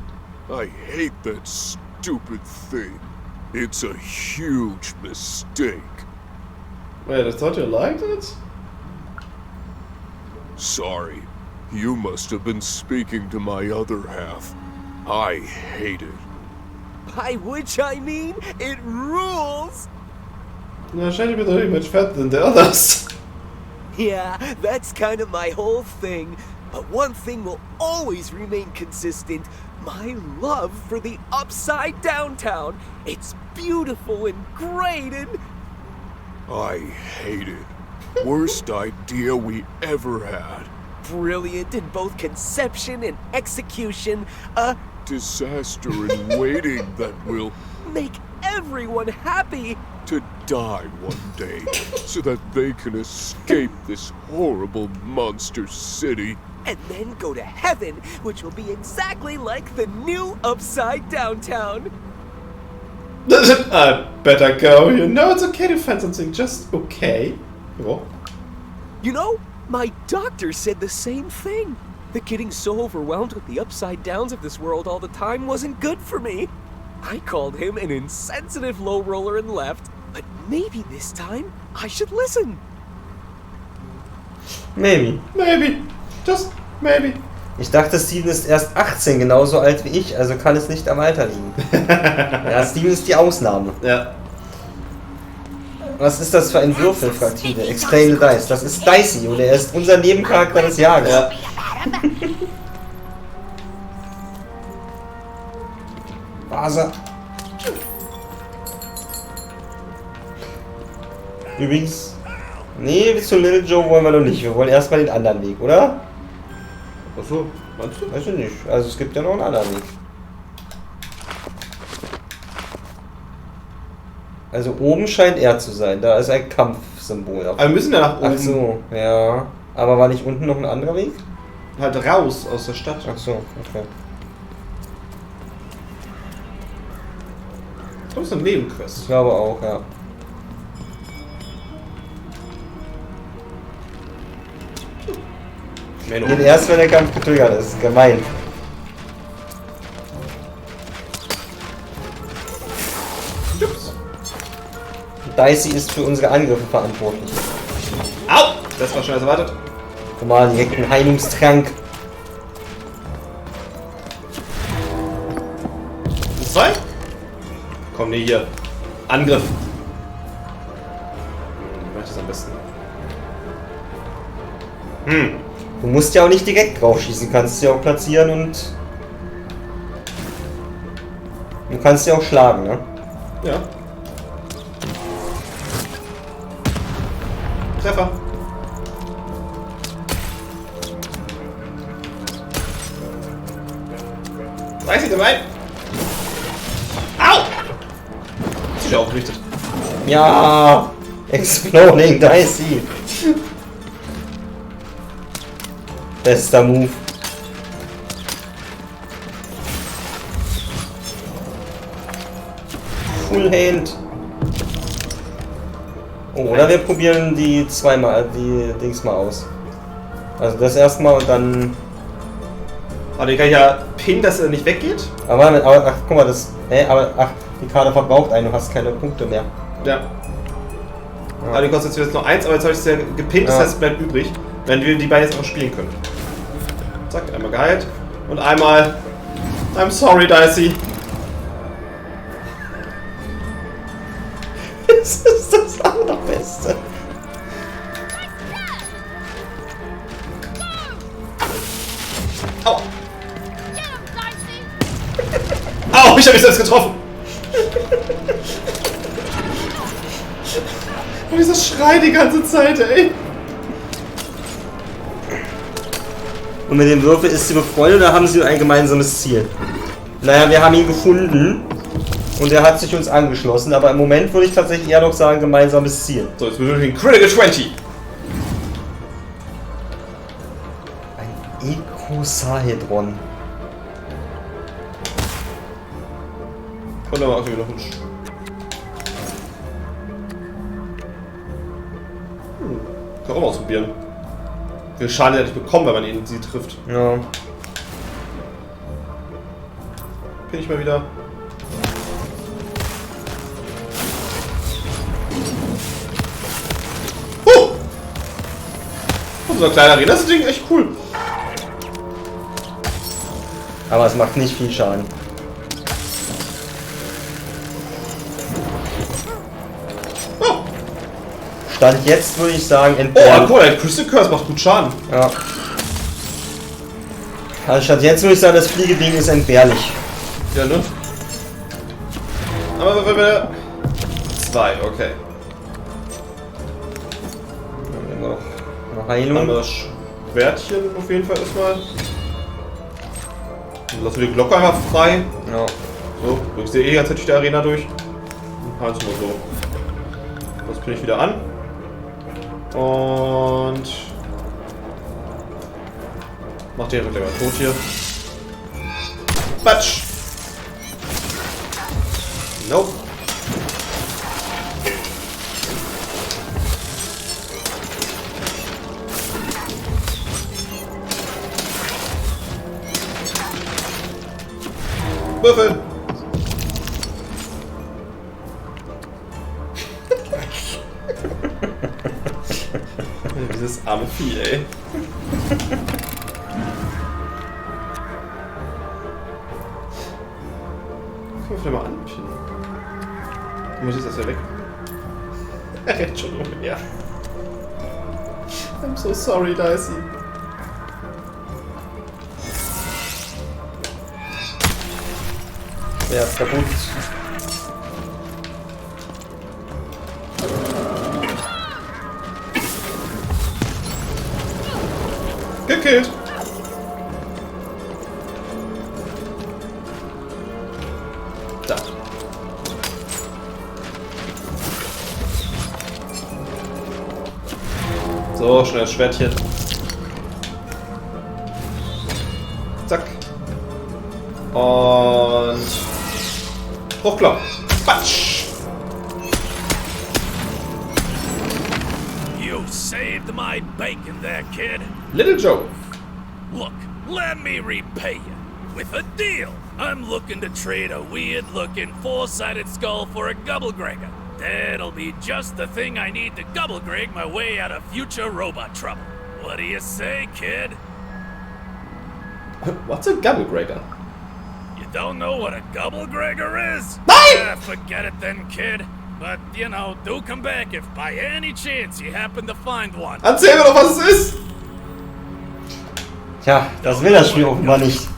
I hate that stupid thing. It's a huge mistake. Wait, I thought you liked it? Sorry. You must have been speaking to my other half. I hate it. By which I mean, it rules! Na, scheint to be very much fatter than the others. Yeah, that's kind of my whole thing. But one thing will always remain consistent. My love for the Upside Down Town. It's beautiful and great and... I hate it. Worst idea we ever had. brilliant in both conception and execution, a disaster in waiting that will make everyone happy. To die one day so that they can escape this horrible monster city. And then go to heaven, which will be exactly like the new upside down town. I better go. You know it's okay to find something just okay. Oh. You know, my doctor said the same thing. That getting so overwhelmed with the upside downs of this world all the time wasn't good for me. I called him an insensitive low roller and left, but maybe this time I should listen. Maybe. Maybe. Just maybe. Ich dachte, Steven ist erst 18, genauso alt wie ich, also kann es nicht am Alter liegen. Ja, Steven ist die Ausnahme. Ja. Was ist das für ein Würfel, fragt Tide. Explain the Dice. Das ist Dicey und er ist unser Nebencharakter des Jahres. Ja. Vase. Übrigens, nee, bis zu Little Joe wollen wir noch nicht. Wir wollen erstmal den anderen Weg, oder? Achso, meinst du? Weiß ich nicht. Also es gibt ja noch einen anderen Weg. Also oben scheint er zu sein. Da ist ein Kampfsymbol. Aber wir müssen ja nach oben. Ach so, ja. Aber war nicht unten noch ein anderer Weg? Halt raus aus der Stadt. Ach so, okay. Das ist eine Nebenquest. Ich glaube auch, ja. Und erst wenn der Kampf getriggert ist. Gemein. Dicey ist für unsere Angriffe verantwortlich. Au! Das war schneller als erwartet. Guck mal, direkt ein Heilungstrank. Das zwei? Komm, nee, hier. Angriff. Wie mach ich das am besten? Du musst ja auch nicht direkt drauf schießen, kannst ja auch platzieren und du kannst ja auch schlagen, ne? Ja. Treffer. Weiß ich dabei? Au! Ist ja auch gerichtet. Ja! Exploding Dicey! Bester Move. Full Hand. Oh, oder wir probieren die die Dings mal aus. Also das erstmal und dann. Aber den kann ich ja pinnen, dass er nicht weggeht. Aber ach, guck mal, das. Ach, die Karte verbraucht einen, du hast keine Punkte mehr. Ja. Aber die kostet jetzt noch 1, aber jetzt habe ich es ja gepinnt, das heißt es bleibt übrig, wenn wir die beiden jetzt auch spielen können. Zack, einmal geheilt. Und einmal. I'm sorry, Dicey. Das ist das Allerbeste. Aua. Au, ich habe mich selbst getroffen. Und dieser Schrei die ganze Zeit, ey. Und mit dem Würfel ist sie befreundet oder haben sie ein gemeinsames Ziel? Naja, wir haben ihn gefunden und er hat sich uns angeschlossen, aber im Moment würde ich tatsächlich eher noch sagen, gemeinsames Ziel. So, jetzt benötigen wir Critical 20. Ein Icosahedron. Und dann mal noch ein kann auch mal ausprobieren. Wie viel Schaden er nicht bekommen, wenn man ihn sie trifft. Ja. Bin ich mal wieder. So ein kleiner Arena, das Ding echt cool. Aber es macht nicht viel Schaden. Stand jetzt würde ich sagen entbehren. Oh, cool, der Crystal Curse macht gut Schaden. Ja. Also statt jetzt würde ich sagen, das Fliegeding ist entbehrlich. Ja, ne? Aber wenn wir... 2, okay. Noch Heilung. Schwertchen auf jeden Fall erstmal. Dann lassen wir die Glocke einfach frei. Ja. So, drückst du eh die ganze Zeit durch die Arena durch. Und kannst mal so. Das pinne ich wieder an. Und mach den gleich mal tot hier. Batsch! Nope. Würfel! Dieses arme Vieh, ey. Können wir vielleicht mal anpinnen? Muss ich das ja weg? Er rennt schon umher. I'm so sorry, Dicey. Ja, ist kaputt. Gekillt. Da. So, schnell das Schwertchen. Zack. Und hochkloppen. Batsch. You saved my bacon there, kid. Little Joe. Look, let me repay you. With a deal. I'm looking to trade a weird-looking four-sided skull for a Gubblegregger. That'll be just the thing I need to Gubblegreg my way out of future robot trouble. What do you say, kid? What's a Gubblegregger? You don't know what a Gubblegregger is? Nein! Forget it then, kid. But, you know, do come back if by any chance you happen to find one. Erzähl mir doch, was es ist! Tja, das will das Spiel offenbar nicht.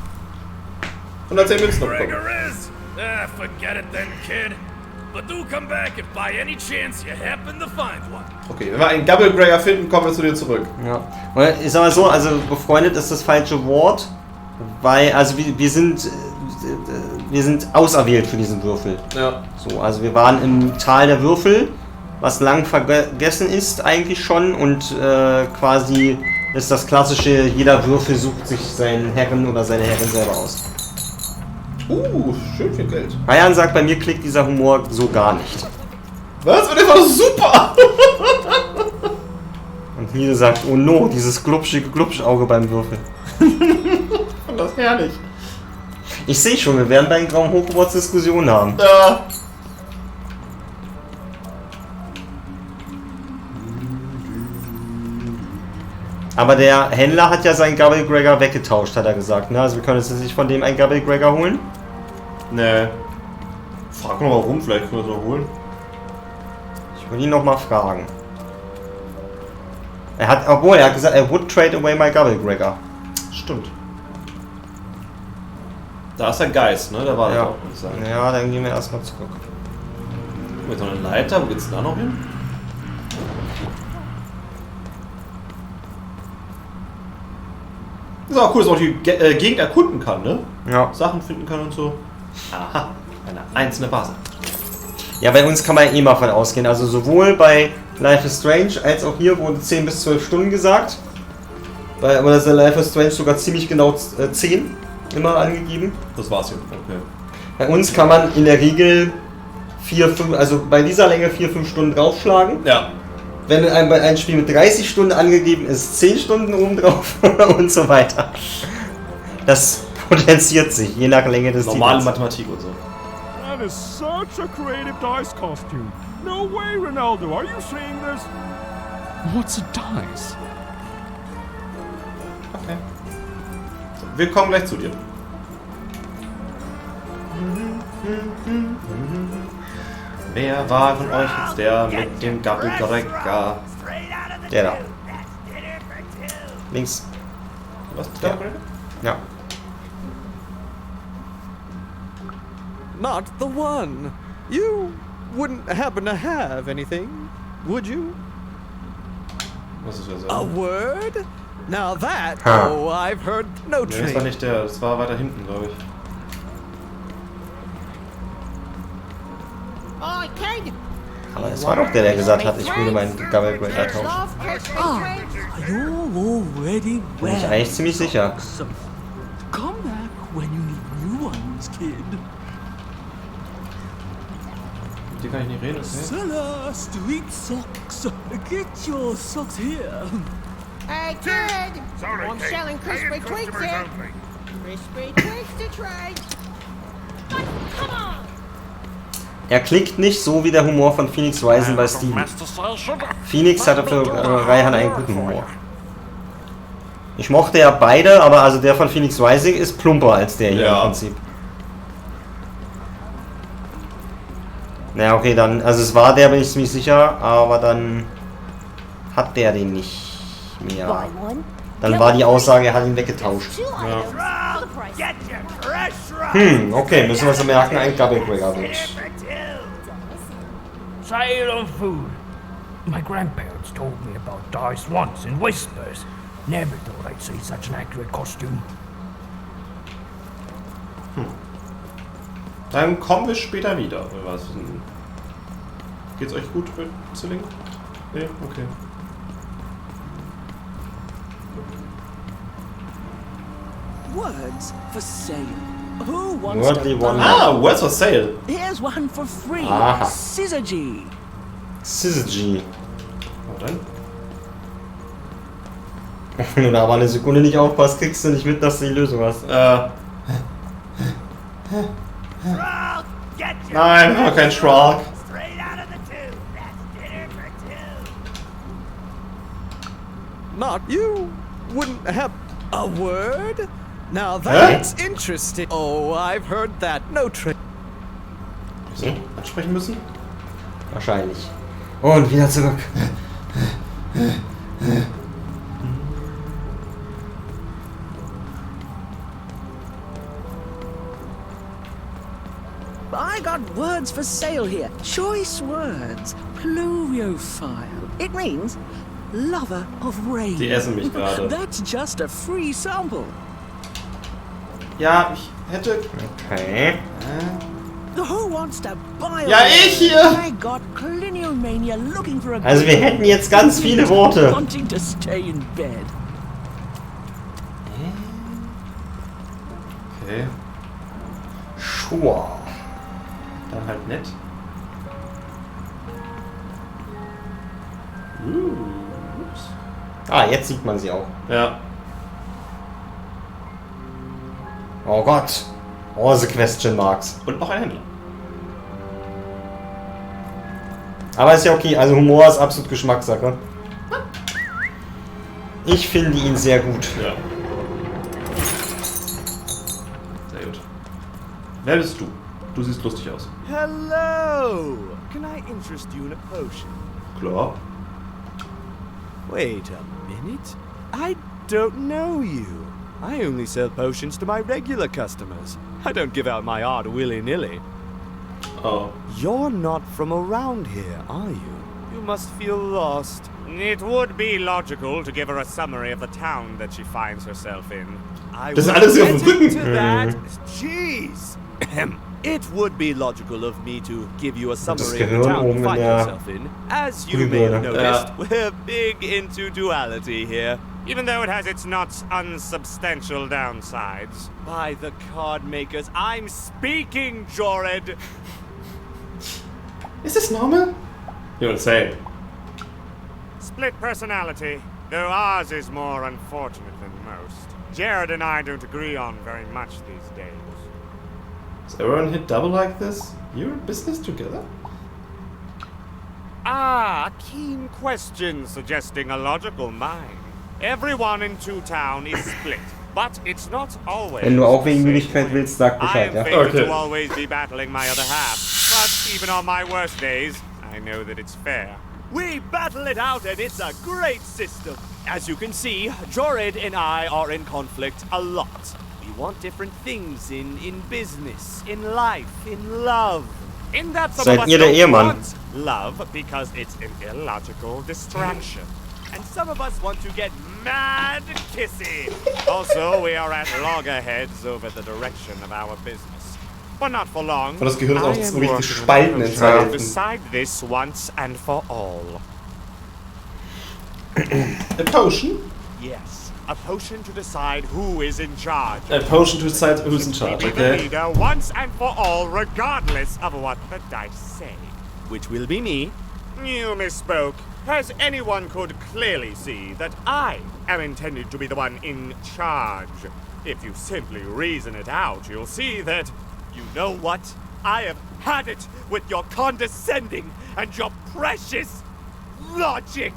Und erzähl mir jetzt noch. Forget it then, kid. But do come back if by any chance you happen to find one. Okay, wenn wir einen Gubblegregger finden, kommen wir zu dir zurück. Ja. Ich sag mal so, also befreundet ist das falsche Wort, weil, also wir sind auserwählt für diesen Würfel. Ja. So, also wir waren im Tal der Würfel, was lang vergessen ist eigentlich schon und quasi ist das klassische, jeder Würfel sucht sich seinen Herren oder seine Herrin selber aus. Schön viel Geld. Bayern sagt, bei mir klickt dieser Humor so gar nicht. Was? Und der war super! Und Liede sagt, oh no, dieses glubschige Glubschauge beim Würfel. Und das herrlich. Ich sehe schon, wir werden bei den Grauen Hochgeburts Diskussionen haben. Ja. Aber der Händler hat ja seinen Gubblegregger weggetauscht, hat er gesagt. Ne? Also wir können uns jetzt nicht von dem einen Gubblegregger holen. Nee. Frag noch mal rum, vielleicht können wir es noch holen. Ich will ihn noch mal fragen. Er hat gesagt, er would trade away my Gubblegregger. Stimmt. Da ist der Geist, ne? Der war da auch, würde ich sagen. Ja, dann gehen wir erstmal zurück. Jetzt noch eine Leiter, wo geht's denn da noch hin? Ist auch cool, dass man auch die Gegend erkunden kann, ne? Ja. Sachen finden kann und so. Aha, eine einzelne Basis. Ja, bei uns kann man eh mal von ausgehen. Also sowohl bei Life is Strange als auch hier wurde 10 bis 12 Stunden gesagt. Aber das ist Life is Strange sogar ziemlich genau 10 immer angegeben. Das war's hier, okay. Bei uns kann man in der Regel 4, 5, also bei dieser Länge 4, 5 Stunden draufschlagen. Ja. Wenn ein Spiel mit 30 Stunden angegeben ist, 10 Stunden oben drauf und so weiter. Das potenziert sich, je nach Länge des normale Titels. Mathematik und so. That is such a creative dice costume. No way, Ronaldo. Are you seeing this? What's a dice? Okay. So, wir kommen gleich zu dir. Wer war von euch jetzt der mit dem Gubblegregger? Der da. Links. Was? Ja. Ja. Not the one. You wouldn't happen to have anything, would you? Was ist das? A word? Now that, Huh. oh, I've heard no Nee, das war nicht der, das war weiter hinten, glaube ich. Aber es war doch der, der gesagt hat, ich würde meinen Gabbelbreaker tauschen. You're already Bin ich eigentlich ziemlich sicher. Come back when you need new ones, kid. Mit dir kann ich nicht reden, okay? Seller, street socks. Get your socks here. Hey, kid! Sorry, I'm Kate. selling crispy Paying tweaks customers here. only. Crispy tweaks to trade. Come on! Er klickt nicht so wie der Humor von Phoenix Rising bei Steven. Phoenix hatte für Reihan einen guten Humor. Ich mochte ja beide, aber also der von Phoenix Rising ist plumper als der hier im Prinzip. Naja, okay, dann, also es war der, bin ich ziemlich sicher, aber dann hat der den nicht mehr. Dann war die Aussage, er hat ihn weggetauscht. Ja. Okay, müssen wir so merken, ein Gabbelbreaker wird. Sale on food. My grandparents told me about dice once in whispers. Never thought I'd see such an accurate costume. Dann kommen wir später wieder. Was? Geht's euch gut mit Zwilling? Nee? Okay. Words for sale. Who wants Wordly to one. buy? Ah, words for sale. Here's one for free. Aha. Syzygy. Syzygy. Und dann? Wenn du da aber eine Sekunde nicht aufpasst, kriegst du nicht mit, dass du die Lösung hast. Nein, aber kein Shrug. Not you wouldn't have a word? Now that's interesting. Oh, I've heard that. No trick. So, ansprechen müssen? Wahrscheinlich. Und wieder zurück. I got words for sale here. Choice words. Pluviophile. It means lover of rain. Die essen mich gerade. That's just a free sample. Ja, ich hätte... Okay. Who wants to buy Ja, ich hier! I got cliniomania looking for a Also wir hätten jetzt ganz viele Worte. wanting to stay in bed. Okay. Sure. Dann halt nett. Ups. Ah, jetzt sieht man sie auch. Ja. Oh Gott. Oh, the question marks. Und noch ein Händler. Aber ist ja okay, also Humor ist absolut Geschmackssache. Ich finde ihn sehr gut. Ja. Sehr gut. Wer bist du? Du siehst lustig aus. Hello! Can I interest you in a potion? Klar. Wait a minute. I don't know you. I only sell potions to my regular customers. I don't give out my art willy-nilly. Oh. You're not from around here, are you? You must feel lost. It would be logical to give her a summary of the town that she finds herself in. I Das sind will alles hier auf get dem Rücken. into that. Jeez. It would be logical of me to give you a summary of the Gehirn town oben you in find der yourself in. As you may have Rübe. noticed, we're big into duality here. Even though it has its not unsubstantial downsides. By the card makers, I'm speaking, Jorid. Is this normal? You're insane. Split personality, though ours is more unfortunate than most. Jared and I don't agree on very much these days. Has everyone hit double like this? You're in business together? Ah, a keen question suggesting a logical mind. Everyone in Two Town is split, but it's not always. Wenn du auch wegen Müdigkeit willst, sag I Bescheid, am ja? fated Okay. to always be battling my other half, but even on my worst days, I know that it's fair. We battle it out and it's a great system. As you can see, Jorid and I are in conflict a lot. We want different things in business, in life, in love. In that some Seid of us ihr der don't Ehemann? want love because it's an illogical distraction. And some of us want to get mad kissy. Also, we are at loggerheads over the direction of our business. But not for long. Und das Gehirn ist auch I am so richtig working gespalten in to zwei Hälften. decide this once and for all. A potion? Yes, a potion to decide who is in charge. A potion to decide who's in charge, Be the okay. leader once and for all, regardless of what the dice say. Which will be me. You misspoke, as anyone could clearly see that I am intended to be the one in charge. If you simply reason it out, you'll see that, you know what? I have had it with your condescending and your precious logic.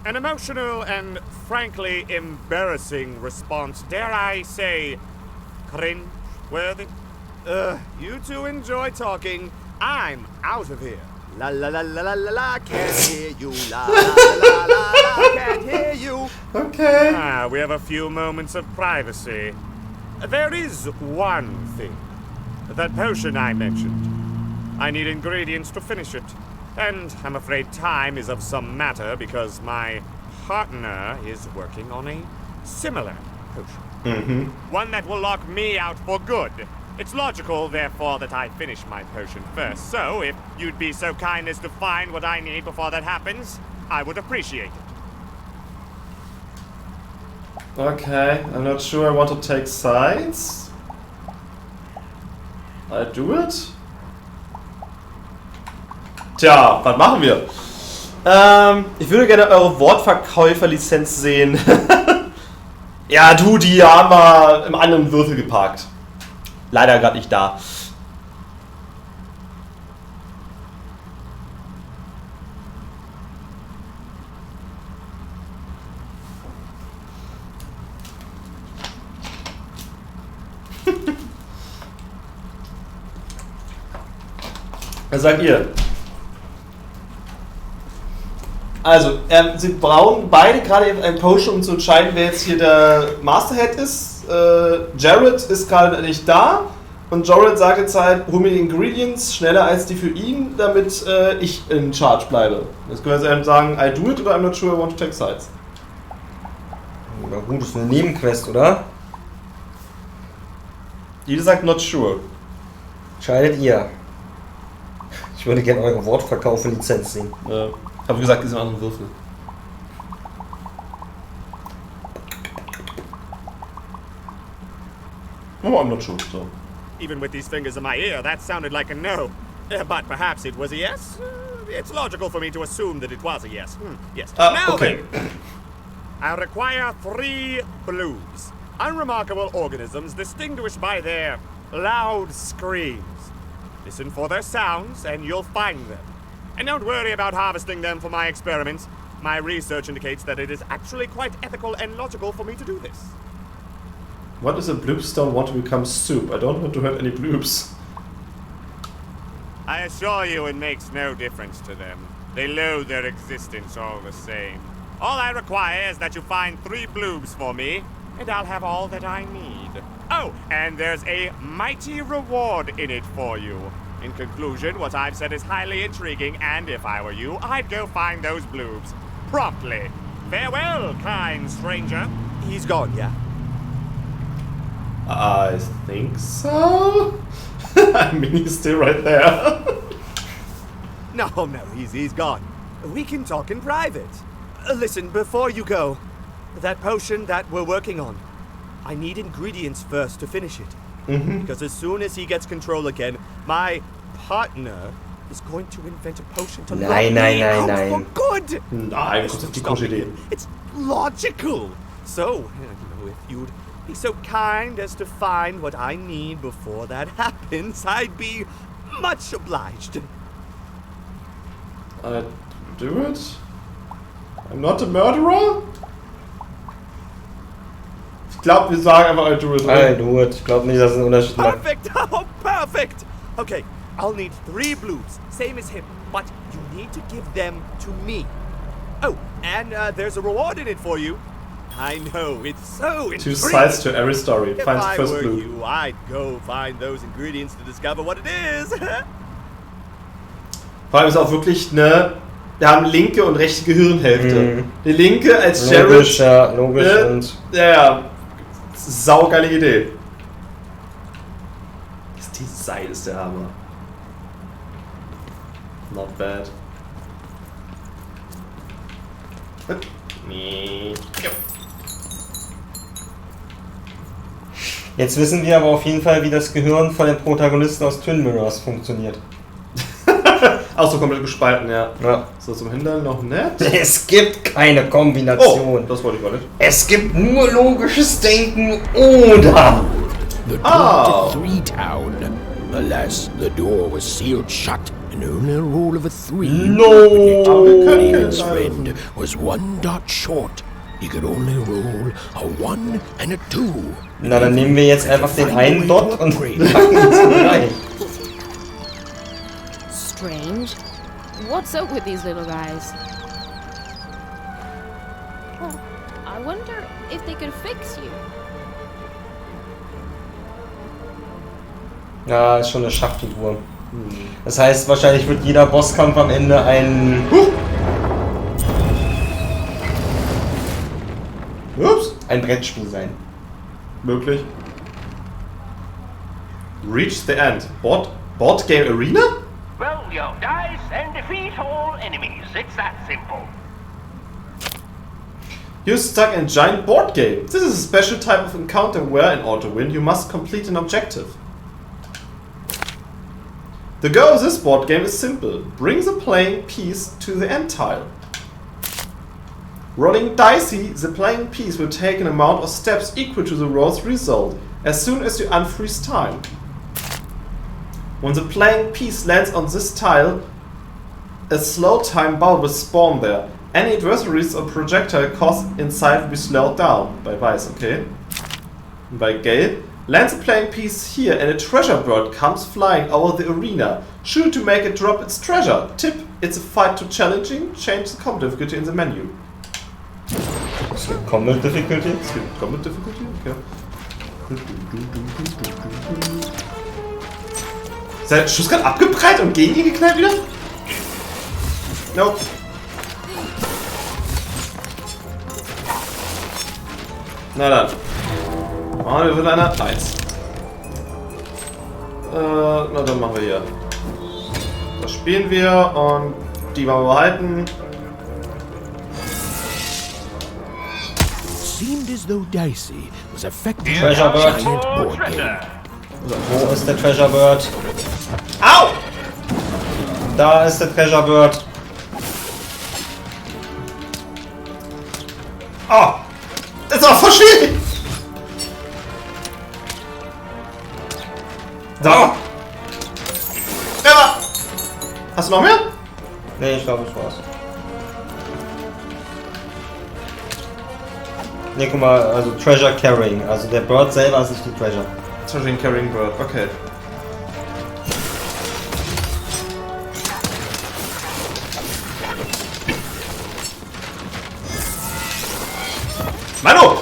An emotional and frankly embarrassing response, dare I say, cringe-worthy. You two enjoy talking. I'm out of here. La la la la la la la, can't hear you. La la la la la, can't hear you. Okay. We have a few moments of privacy. There is one thing. That potion I mentioned. I need ingredients to finish it. And I'm afraid time is of some matter because my partner is working on a similar potion. One that will lock me out for good. It's logical, therefore, that I finish my potion first. So, if you'd be so kind as to find what I need before that happens, I would appreciate it. Okay, I'm not sure I want to take sides. I do it? Tja, was machen wir? Ich würde gerne eure Wortverkäuferlizenz sehen. Ja, du, die haben wir im anderen Würfel geparkt. Leider gerade nicht da. Was sagt ihr? Also, sie brauchen beide gerade ein Potion, um zu entscheiden, wer jetzt hier der Masterhead ist. Jared ist gerade nicht da und Jared sagt jetzt halt, hol mir die Ingredients schneller als die für ihn, damit ich in Charge bleibe. Jetzt können wir jetzt sagen, I do it oder I'm not sure I want to take sides. Na gut, das ist eine Nebenquest, oder? Jeder sagt not sure. Entscheidet ihr. Ich würde gerne eure Wortverkauf-Lizenz sehen. Ja. Habe gesagt, diese anderen Würfel. Oh, I'm not sure. So. Even with these fingers in my ear, that sounded like a no. But perhaps it was a yes? It's logical for me to assume that it was a yes. Yes. Now okay. then, I require 3 blues. Unremarkable organisms distinguished by their loud screams. Listen for their sounds and you'll find them. And don't worry about harvesting them for my experiments. My research indicates that it is actually quite ethical and logical for me to do this. What does a bloopstone want to become soup? I don't want to hurt any bloops. I assure you it makes no difference to them. They loathe their existence all the same. All I require is that you find 3 bloobs for me, and I'll have all that I need. Oh, and there's a mighty reward in it for you. In conclusion, what I've said is highly intriguing, and if I were you, I'd go find those bloobs. Promptly. Farewell, kind stranger. He's gone, yeah? I think so. I mean, he's still right there. No, he's gone. We can talk in private. Listen, before you go, that potion that we're working on, I need ingredients first to finish it. Because as soon as he gets control again, my partner is going to invent a potion to lock me out for good. Nein, das ist die gute Idee. It's logical. So, if you'd be so kind as to find what I need before that happens, I'd be much obliged. I do it? I'm not a murderer? Ich glaube, wir sagen einfach I do it. I do it. Ich glaube nicht, dass es einen Unterschied macht. Perfect! Oh, perfect! Okay, I'll need 3 blues, same as him, but you need to give them to me. Oh, and there's a reward in it for you. I know, it's so intriguing. 2 sides to every story. If Find I first were blue. you, I'd go find those ingredients to discover what it is. Vor allem ist auch wirklich, ne, Wir haben linke und rechte Gehirnhälfte. Die linke als logisch, Jared. Ja, logisch und... Ja. Saugeile Idee. Dieses Seil ist der Hammer. Not bad. Nee. Jetzt wissen wir aber auf jeden Fall, wie das Gehirn von den Protagonisten aus Twin Mirrors funktioniert. Auch so komplett gespalten, ja. Ja. So zum Hintern noch nett. Es gibt keine Kombination. Oh, das wollte ich gar nicht. Es gibt nur logisches Denken oder. The door to 3 Town. Alas, the door was sealed shut, and only a roll of a 3. No! David's friend was 1 dot short. He could only roll a 1 and a 2. Na, dann nehmen wir jetzt einfach den einen Dot und packen ihn rein. Strange. What's up with these little guys? Oh, I wonder if they could fix you. Ja, ist schon eine Schachfigur. Das heißt, wahrscheinlich wird jeder Bosskampf am Ende ein Brettspiel sein. Möglich. Reach the end. Board Game Arena? Roll your dice and defeat all enemies. It's that simple. You're stuck in a giant board game. This is a special type of encounter where, in order to win, you must complete an objective. The goal of this board game is simple. Bring the playing piece to the end tile. Rolling dicey, the playing piece will take an amount of steps equal to the roll's result as soon as you unfreeze time. When the playing piece lands on this tile, a slow time bar will spawn there. Any adversaries or projectile cost inside will be slowed down. Bei Weiß, okay? Und bei Gelb, lands a playing piece here and a treasure bird comes flying over the arena. Shoot to make it drop its treasure. Tip, it's a fight too challenging. Change the combat difficulty in the menu. Es gibt Combat Difficulty? Es gibt Combat Difficulty? Okay. Ist der Schuss gerade abgeprallt und gegen ihn geknallt wieder? Nope. Na dann. Machen wir wieder eine 1. Na dann machen wir hier. Das spielen wir und die wollen wir behalten. Seemed as though Dicey was affected Treasure by a Bird. giant board game. Wo ist der Treasure Bird? Au! Da ist der Treasure Bird. Oh! Das ist auch voll schwierig! So! Ja! Hast du noch mehr? Ne, ich glaube, das war's. Ne, guck mal, also Treasure Carrying. Also der Bird selber ist nicht die Treasure. Treasure Carrying Bird, okay. Manu!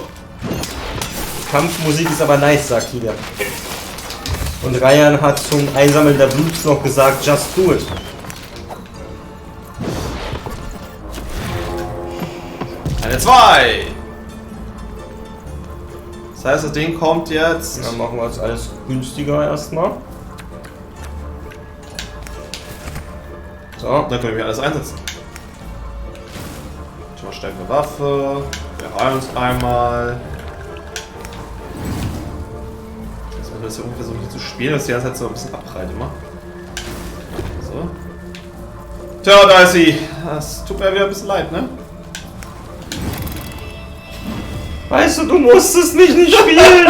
Kampfmusik ist aber nice, sagt jeder. Und Ryan hat zum Einsammeln der Bluts noch gesagt, just do it. Eine 2! Das heißt, das Ding kommt jetzt. Dann machen wir jetzt alles günstiger erstmal. So. Dann können wir alles einsetzen. Schon mal stärkere Waffe. Wir heilen uns einmal. Jetzt müssen wir das hier ungefähr so zu spielen, dass die ganze Zeit so ein bisschen abprallt immer. So. Tja, Dicey, das tut mir wieder ein bisschen leid, ne? Weißt du, du musstest mich nicht spielen!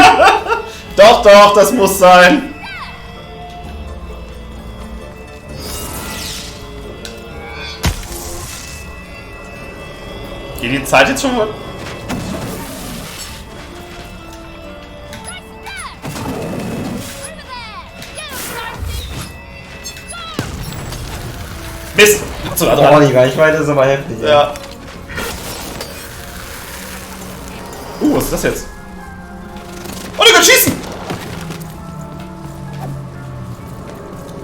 Doch, doch, das muss sein! Geht die Zeit jetzt schon mal? Mist! Oh, die Reichweite ist aber heftig. Ja. Was ist das jetzt? Oh, der kann schießen!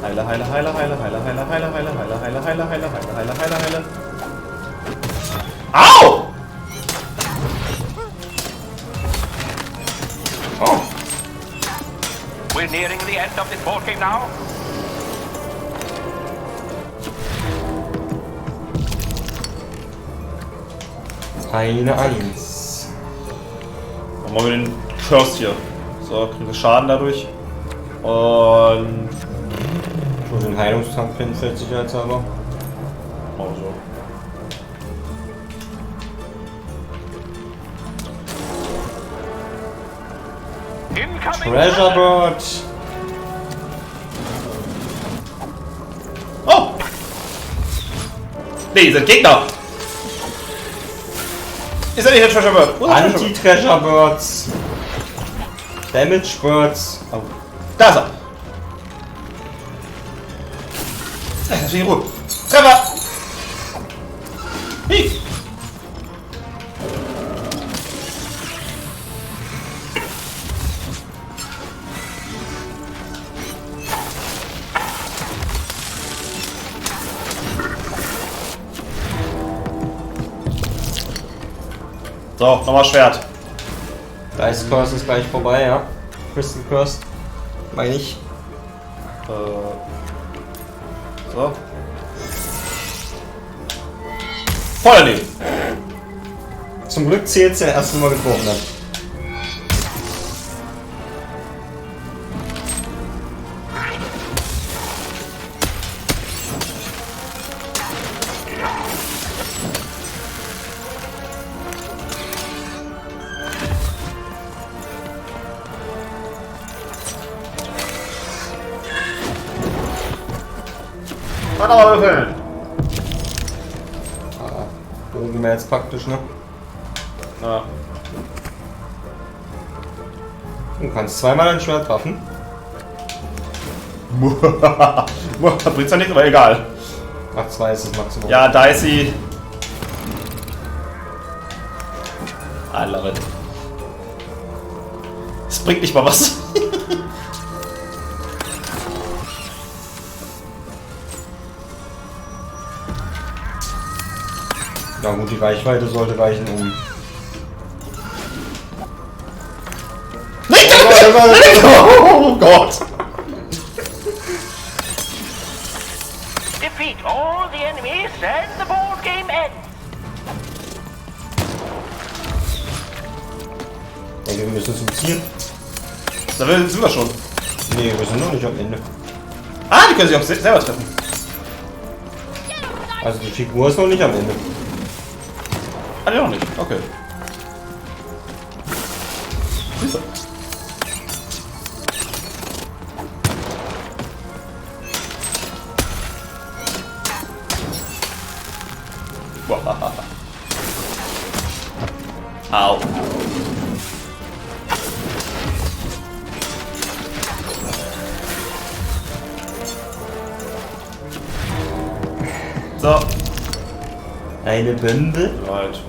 Heile, heile, heile, heile, heile, heile, heile, heile, heile, heile, heile, heile, heile, heile, heile, heile. Au! Oh. We're nearing the end of this board game now. Eine Eins. Dann machen wir den Curse hier. So, kriegen wir Schaden dadurch. Und... Ich muss den Heilungstank pinnen, für sicherheitshalber. Also. Treasure Bird. Oh! Nee, sind Gegner! Ist ja nicht der Treasure Bird. Anti-Treasure Birds. Damage Birds. Oh. Da ist er! Lass mich in Ruhe. Treffer! Wie? So, nochmal Schwert. Dice Curse ist gleich vorbei, ja. Crystal Curse. Meine ich. So. Voll daneben. Zum Glück zählt es ja erst mal getroffen hat. Mal würfeln. Würfeln wir jetzt praktisch, ne? Ja. Du kannst zweimal ein Schwert treffen. Das bringt's ja nicht, aber egal. Ach, 2 ist das Maximum. Ja, Dicey. I love it. Das bringt nicht mal was. Na gut, die Reichweite sollte reichen, um... Oh Gott! Defeat all the enemies and the board game ends. Ja, wir müssen zum Ziel. Da sind wir schon. Nee, wir sind noch nicht am Ende. Ah, die können sich auch selber treffen. Also die Figur ist noch nicht am Ende. Ah, die noch nicht. Okay. Siehste. Au. So. Eine Bombe. Right.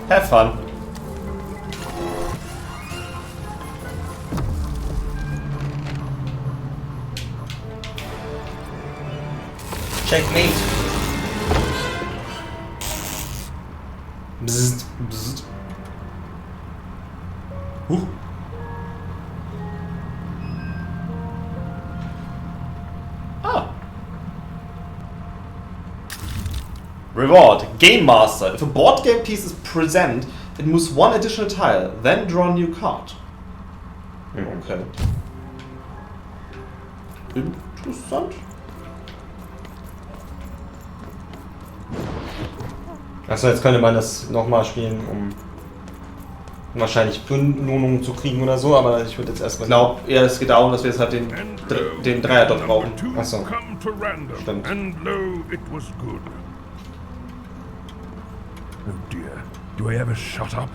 Have fun. Checkmate. Bzzzt, bzzzt. Ah. Reward. Game Master. If a board game piece is present, it moves one additional tile. Then draw a new card. Okay. Interessant. Achso, jetzt könnte man das nochmal spielen, um wahrscheinlich Belohnungen zu kriegen oder so, aber ich würde jetzt erstmal... Ich glaube, ja, es geht darum, dass wir jetzt halt den Dreier dort brauchen. Achso. Come to random, Stimmt. and lo, it was good. Oh dear, do I ever shut up?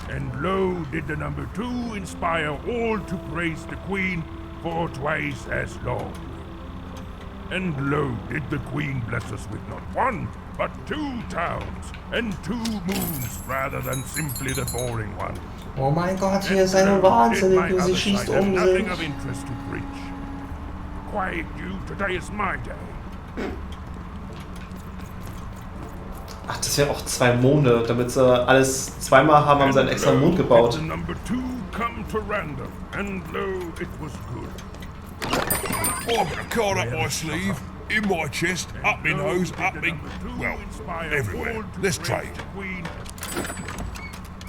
And lo, did the number 2 inspire all to praise the Queen for twice as long. And lo, did the Queen bless us with not 1, but 2 towns, and 2 moons, rather than simply the boring one. Oh mein Gott, hier ist eine Wahnsinnige, sie schießt um Nothing sich. of interest to preach. Quiet you, today is my day. Ach, das wäre auch 2 Monde. Damit sie alles zweimal haben, haben sie einen extra Mond gebaut. Number 2 come to random, and lo, it was good. I've got a card up my sleeve, in my chest, up my nose, up me... well, everywhere. Let's trade.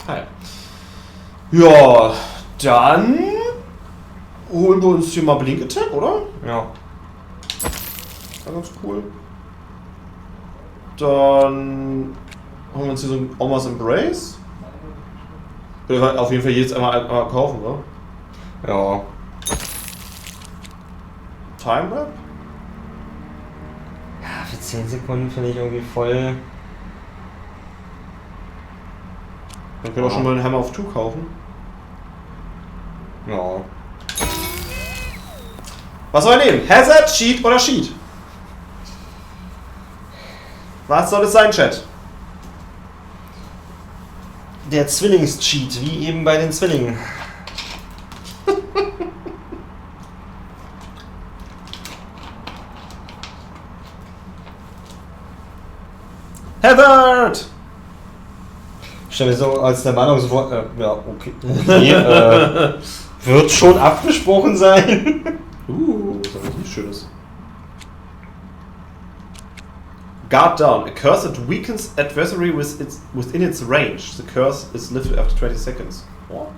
Hi. Ja, dann holen wir uns hier mal Blink Attack, oder? Ja. Das war ganz cool. Dann holen wir uns hier so ein Omas Embrace. Wir können auf jeden Fall jetzt einmal kaufen, oder? Ja. Time Wrap? Ja, für 10 Sekunden finde ich irgendwie voll. Dann können wir auch schon mal einen Hammer of 2 kaufen. Ja. Was soll er nehmen? Hazard, Cheat oder Cheat? Was soll es sein, Chat? Der Zwillingscheat, wie eben bei den Zwillingen. Hazard! Stell mir so als der Meinung sofort, ja, okay. Wird schon abgesprochen sein. Das ist aber nicht Schönes. Guard down. A curse that weakens adversary within its range. The curse is lifted after 20 seconds. What?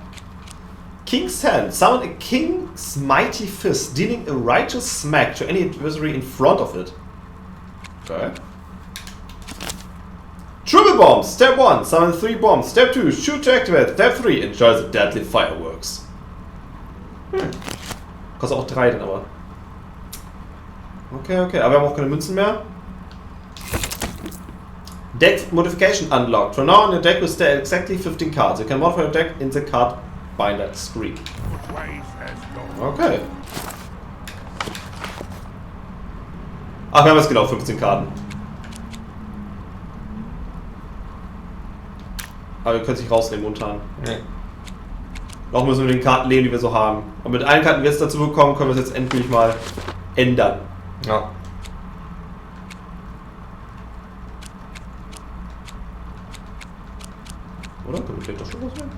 King's Hand. Summon a king's mighty fist, dealing a righteous smack to any adversary in front of it. Okay. Triple bombs. Step 1. Summon 3 bombs. Step 2. Shoot to activate. Step 3. Enjoy the deadly fireworks. Kostet auch 3 dann aber. Okay. Aber wir haben auch keine Münzen mehr. Deck modification unlocked. From now on, your deck will stay exactly 15 cards. You can modify your deck in the card binder screen. Okay. Ach, wir haben jetzt genau 15 Karten. Aber wir können es nicht rausnehmen momentan. Nee. Noch müssen wir mit den Karten leben, die wir so haben. Und mit allen Karten, die wir jetzt dazu bekommen, können wir es jetzt endlich mal ändern. Ja. Oder? Können wir vielleicht doch schon rausnehmen?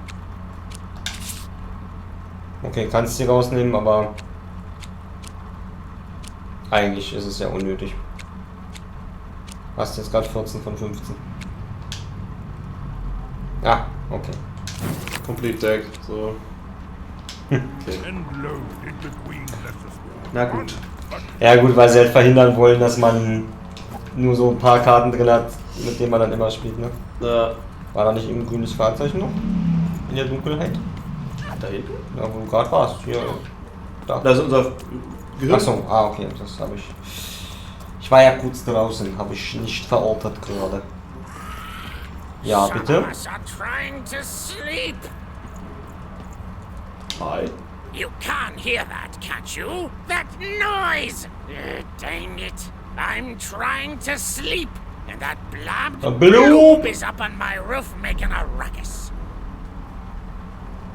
Okay, kannst du die rausnehmen, aber eigentlich ist es ja unnötig. Hast jetzt gerade 14 von 15. Ah, okay. Complete Deck, so. Okay. Na gut. Ja gut, weil sie halt verhindern wollen, dass man nur so ein paar Karten drin hat, mit denen man dann immer spielt, ne? War da nicht ein grünes Fahrzeichen noch? In der Dunkelheit? Da hinten? Ja, wo du gerade warst. Hier. Da. Das ist unser Gehirn. Achso, okay, das habe ich. Ich war ja kurz draußen, habe ich nicht verortet gerade. Ja, bitte. Hi. You can't hear that, can't you? That noise! Dang it. I'm trying to sleep, and that blabbed bloop is up on my roof making a ruckus.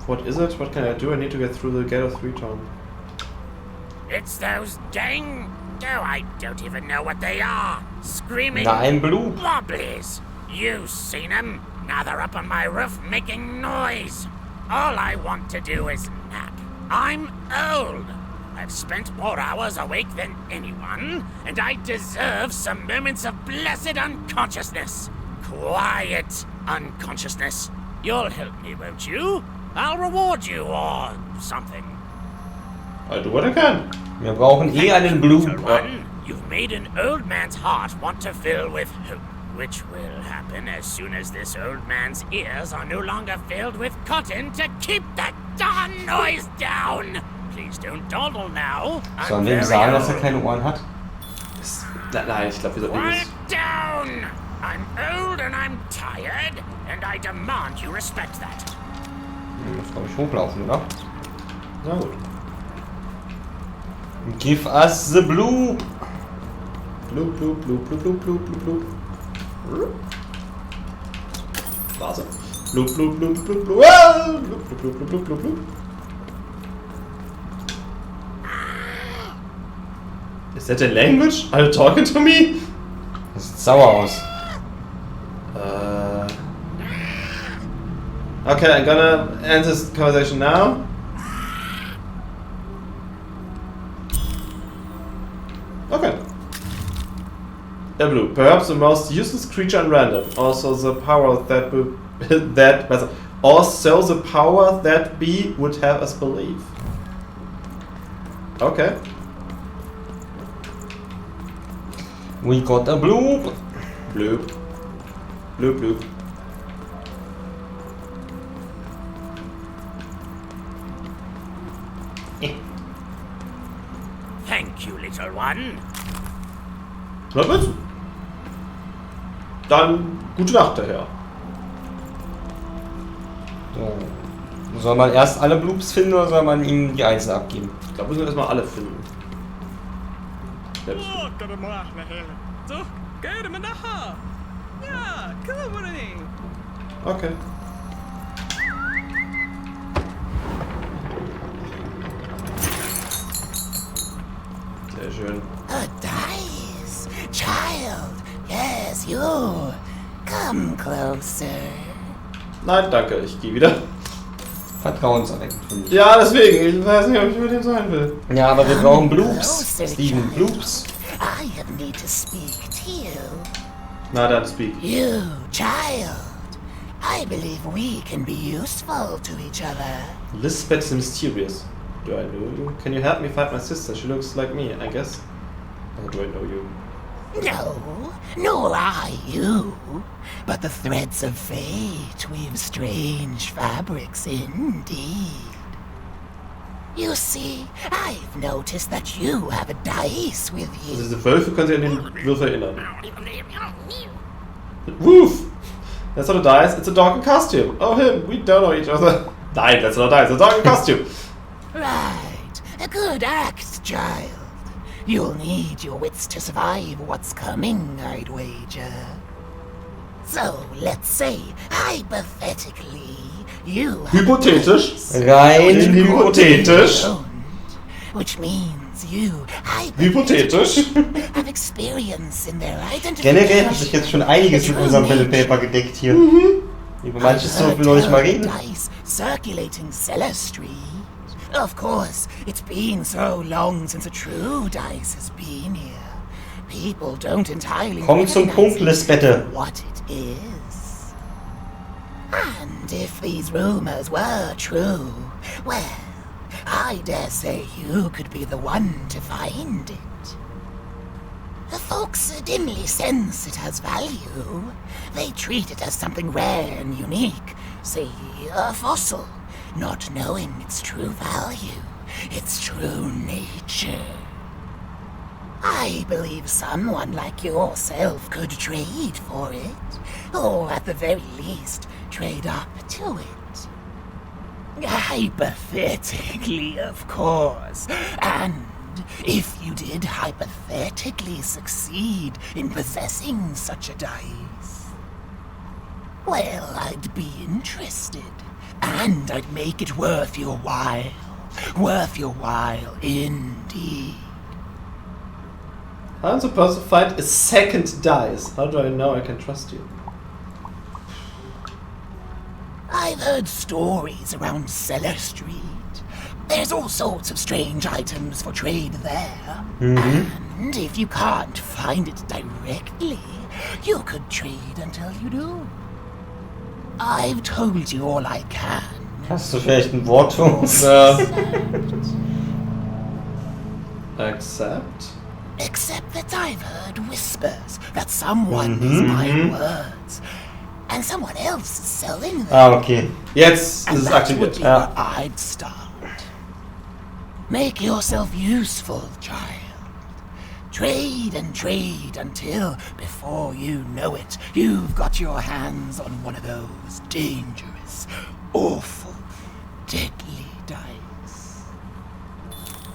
What is it? What can I do? I need to get through the gate of 3 town. It's those dang... Oh, I don't even know what they are. Screaming Nein, bloop. wobblies. You've seen them. Now they're up on my roof making noise. All I want to do is nap. I'm old. I've spent more hours awake than anyone, and I deserve some moments of blessed unconsciousness. Quiet unconsciousness. You'll help me, won't you? I'll reward you or something. I'll do what I can. Wir brauchen einen Bloop. You've made an old man's heart want to fill with hope, which will happen as soon as this old man's ears are no longer filled with cotton to keep that darn noise down. Please don't dawdle now. Sollen wir ihm sagen, dass er keine Ohren hat? Nein, ich glaube, wir sollten Quiet nicht. down! I'm old and I'm tired, and I demand you respect that. Muss, glaube ich, hochlaufen, oder? Na gut. Give us the blue. Blue, blue, blue, blue, blue, blue, blue, blue. Warte. Blue, blue, blue, blue, blue. Ah! Blue, blue, blue, blue, blue, blue. Is that a language? Are you talking to me? Das sieht sauer aus. Okay, I'm gonna end this conversation now. Okay. A blue, perhaps the most useless creature in random. Also the power that be would have us believe. Okay. We got a blue. Blue. Blue, blue. Thank you, little one. Na bitte. Dann gute Nacht, der Herr. So. Soll man erst alle Bloops finden oder soll man ihm die Einser abgeben? Ich glaube, wir müssen erstmal alle finden. Selbst. Okay. Sehr schön. A dice, child. Yes, you. Come closer. Nein, danke, ich gehe wieder. Vertrauenserweckend, finde ich. Ja, deswegen. Ich weiß nicht, ob ich mit dem sein will. Ja, aber wir brauchen Bloops. Steven, Bloops. I need to speak to you. Na dann, speak. You, child. I believe we can be useful to each other. Lisbeth the Mysterious. Do I know you? Can you help me find my sister? She looks like me, I guess. Or do I know you? No, nor I you. But the threads of fate weave strange fabrics indeed. You see, I've noticed that you have a dice with you. Also diese Wölfe können sich an den Würfel erinnern. Woof! That's not a dice, it's a dog in costume. Oh him, we don't know each other. Nein, that's not a dice, it's a dog in costume. Right, a good act, child. You'll need your wits to survive what's coming, I'd wager. So, let's say, hypothetically, you Hypothetisch? Rein hypothetisch. Which means you Hypothetisch? have experience in their Generell hat sich jetzt schon einiges mit unserem Pen and Paper gedeckt hier. Über manches dürfen wir noch nicht mal reden. Circulating Cellar Street. Of course, it's been so long since a true dice has been here. People don't entirely Komm zum Punkt, Lisbette. what it is. And if these rumors were true, well, I dare say you could be the one to find it. The folks dimly sense it has value. They treat it as something rare and unique, say a fossil, not knowing its true value, its true nature. I believe someone like yourself could trade for it, or at the very least, trade up to it. Hypothetically, of course, and if you did hypothetically succeed in possessing such a dice, well, I'd be interested. And I'd make it worth your while. Worth your while, indeed. I'm supposed to find a second dice. How do I know I can trust you? I've heard stories around Cellar Street. There's all sorts of strange items for trade there. And if you can't find it directly, you could trade until you do. I've told you all I can. Hast du vielleicht ein Wort für uns? Accept? Except that I've heard whispers that someone is buying words and someone else is selling them. Ah, okay. Jetzt and ist es that aktiviert. would be where I'd start. Make yourself useful, child. Trade and trade until, before you know it, you've got your hands on one of those dangerous, awful, deadly dice.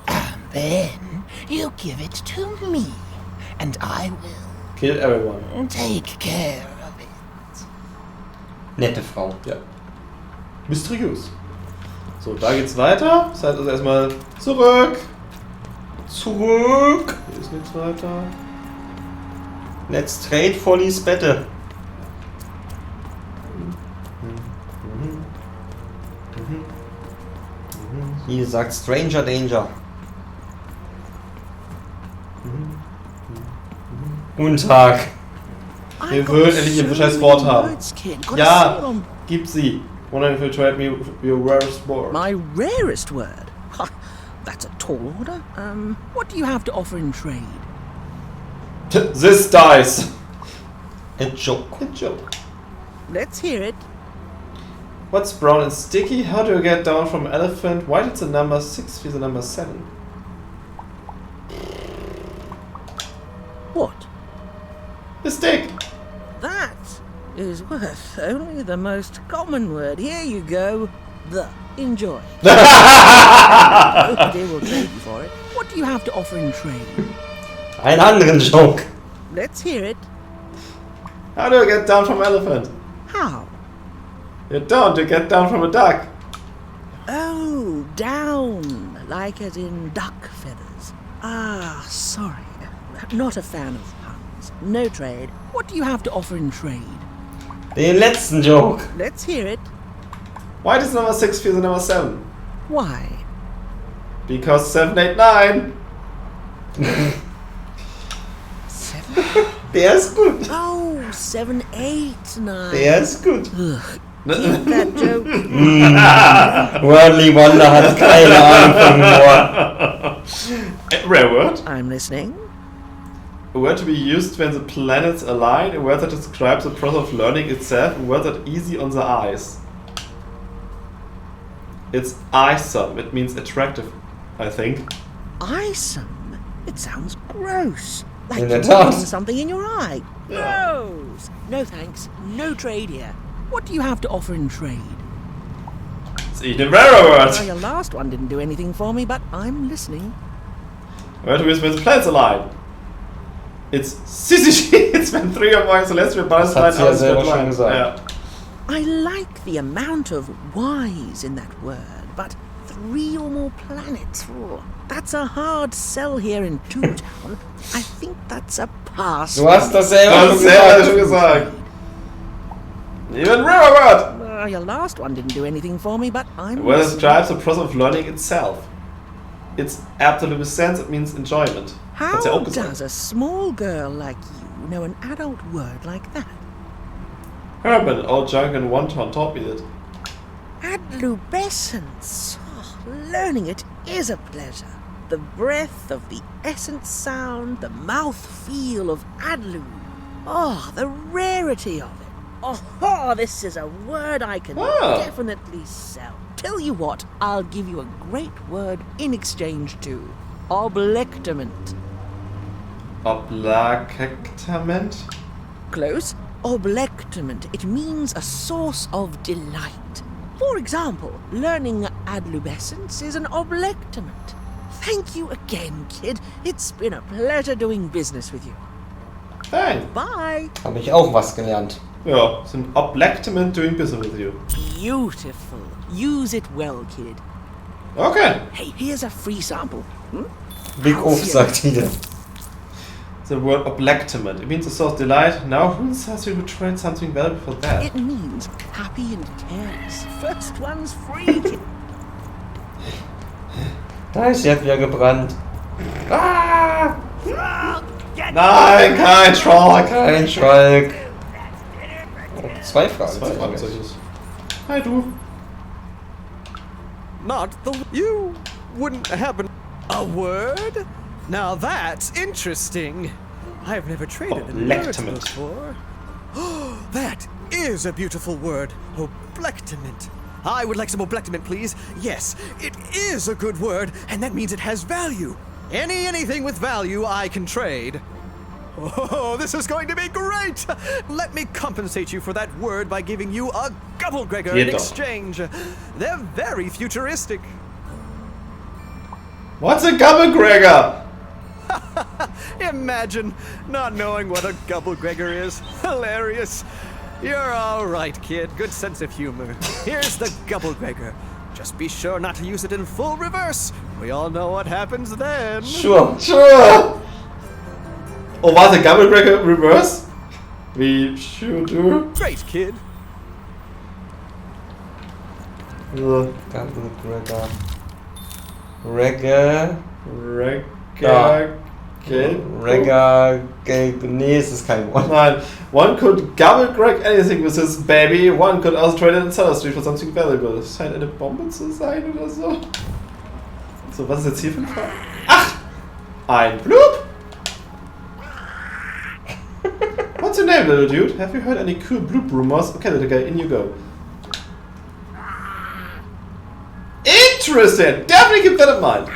And then you give it to me, and I will Kill everyone. take care of it. Nette Frau. Ja. Mysteriös. So, da geht's weiter. Das heißt also erstmal zurück. Zurück. Hier ist nichts weiter. Let's trade for Lisbette. Hier sagt Stranger Danger. Guten Tag. Wir wollen endlich ihr scheiß Wort haben. Ja, gib sie. Wondering if you trade me your rarest word. My rarest word? Ha, that's a tall order. What do you have to offer in trade? This dice. A joke. A joke. Let's hear it. What's brown and sticky? How do you get down from elephant? Why did the number 6 feel the number 7? What? The stick. That is worth only the most common word. Here you go. The. Enjoy. Both dear will trade you for it. What do you have to offer in trade? Einen anderen Joke. Let's hear it. How do you get down from elephant? How? You don't. You get down from a duck. Oh, down. Like as in duck feathers. Ah, sorry. Not a fan of puns. No trade. What do you have to offer in trade? Den letzten Joke. Let's hear it. Why does number 6 feel the number 7? Why? Because 7, 8, 9. 7? Der ist gut. Oh, 7, 8, 9. Der ist gut. Ugh. Keep that joke. Worldly Wonder hat keine Ahnung von Humor. Rare word. I'm listening. A word to be used when the planets align. A word that describes the process of learning itself. A word that easy on the eyes. It's eyesome. It means attractive, I think. Eyesome? It sounds gross. Like In you're the tongue. putting something in your eye. Yeah. Gross. No thanks. No trade here. What do you have to offer in trade? It's even a rare word. Well, your last one didn't do anything for me, but I'm listening. A word to be used when the planets align. It's syzygy. It's when 3 or more celestial bodies Das hat sie ja align. selber schon gesagt. Yeah. I like the amount of Y's in that word, but 3 or more planets. Oh, that's a hard sell here in Toontown. I think that's a pass. Du hast das selber schon gesagt. Even rare word. Well, your last one didn't do anything for me, but I'm A word that listening. describes the process of learning itself. It's absolute sense. It means enjoyment. How Hat's ja auch gesagt. does a small girl like you know an adult word like that? Herman, an old junk and wonton taught me that. Adlubescence. Oh, learning it is a pleasure. The breath of the essence sound, the mouth feel of adlu. Oh, the rarity of it. Oh, this is a word I can definitely sell. Tell you what, I'll give you a great word in exchange too. Oblectament. Oblactament? Close. Oblectament. It means a source of delight. For example, learning adlubescence is an oblectament. Thank you again, kid. It's been a pleasure doing business with you. Hey. Bye. Habe ich auch was gelernt. Ja, it's an oblectament doing business with you. Beautiful. Use it well, kid. Okay. Hey, here's a free sample. Big Off sagt wieder. The word oblectament. It means a source of delight. Now who says you would trade something valuable for that? It means happy and careless. First one's free, kid. Da ist jetzt wieder gebrannt. Ah! Nein, kein Schrock. Kein Schalk. Oh, 2 Fragen. 2 Fragezeichen. Hi, du. Not the... You wouldn't happen... A word? Now that's interesting. I've never traded in words Oblectament. before. That is a beautiful word. Oblectament. I would like some oblectament, please. Yes, it is a good word, and that means it has value. Anything with value I can trade. Oh, this is going to be great! Let me compensate you for that word by giving you a Gubblegregor in exchange. They're very futuristic. What's a Gubblegregor? Imagine not knowing what a Gubblegregor is. Hilarious. You're all right, kid. Good sense of humor. Here's the Gubblegregor. Just be sure not to use it in full reverse. We all know what happens then. Sure. Oh, warte, Gubblegregor reverse? We sure do. Great, kid. Gubblegregor. Nee, es ist kein Wort. Nein. One could Gubblegreg anything with his baby. One could also trade it in Cellar Street for something valuable. Das scheint eine Bombe zu sein oder so. So, was ist jetzt hier für ein Fall? Ach! Ein Blub! What's your name, little dude? Have you heard any cool bloop rumors? Okay, little guy, in you go. Interesting! Definitely keep that in mind.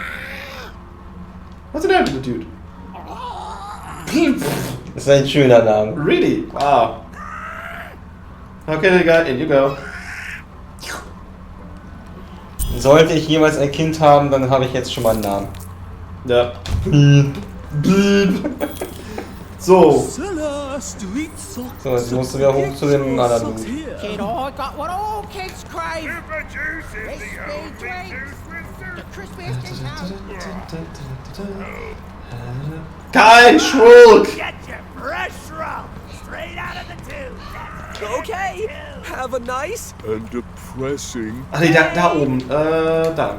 What's your name, little dude? Das ist ein schöner Name. Really? Wow. Okay, little guy, in you go. Sollte ich jemals ein Kind haben, dann habe ich jetzt schon mal einen Namen. Ja. So. So, jetzt musst du wieder hoch zu dem anderen Dude. Kid, I got what all kids crave. Crispy drinks. The crispiest in town. Kein Schwulk! Get your fresh roll straight out of the tube. Okay, have a nice and depressing. Ach nee, da oben. Da.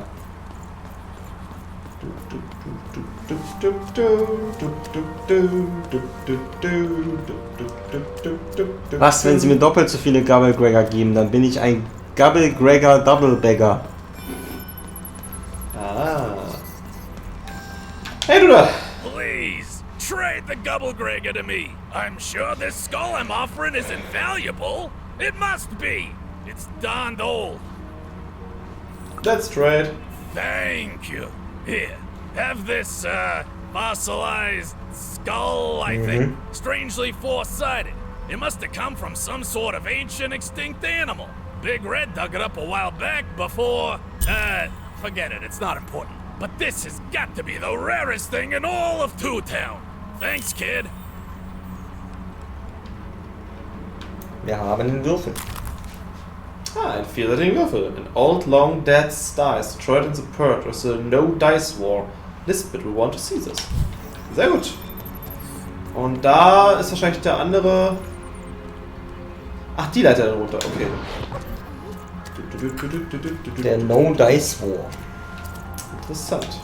Was, wenn sie mir doppelt so viele Gubblegregor geben, dann bin ich ein Gubblegregor Doublebagger. Ah. Hey, du da! Please, trade the Gubblegregor to me. I'm sure this skull I'm offering is invaluable. It must be. It's darned old. Let's trade. Thank you. Here, have this, fossilized skull, I think. Strangely four-sided. It must have come from some sort of ancient extinct animal. Big Red dug it up a while back before, forget it, it's not important. But this has got to be the rarest thing in all of Two Town. Thanks, kid. Wir haben den Würfel. Ah, ein vierseitigen Würfel. An old long dead star is destroyed in the purge of the No Dice War. Lisbeth will want to see this. Sehr gut. Und da ist wahrscheinlich der andere... Ach, die Leiter dann runter, okay. Der No Dice War. Interessant.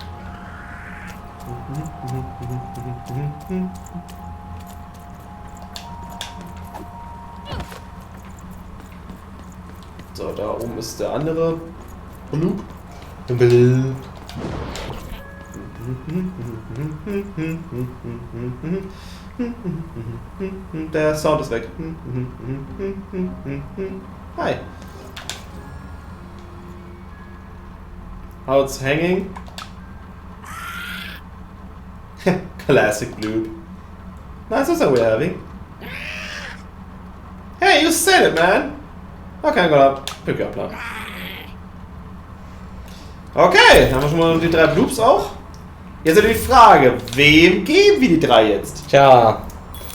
So, da oben ist der andere Blub. Der Sound ist weg. Hi. How it's hanging. Classic Blue. Nice, that's what we're having. Hey, you said it, man. Okay, I'm gonna pick you up now. Okay, dann haben wir schon mal die 3 Bloops auch. Jetzt ist die Frage, wem geben wir die 3 jetzt? Tja.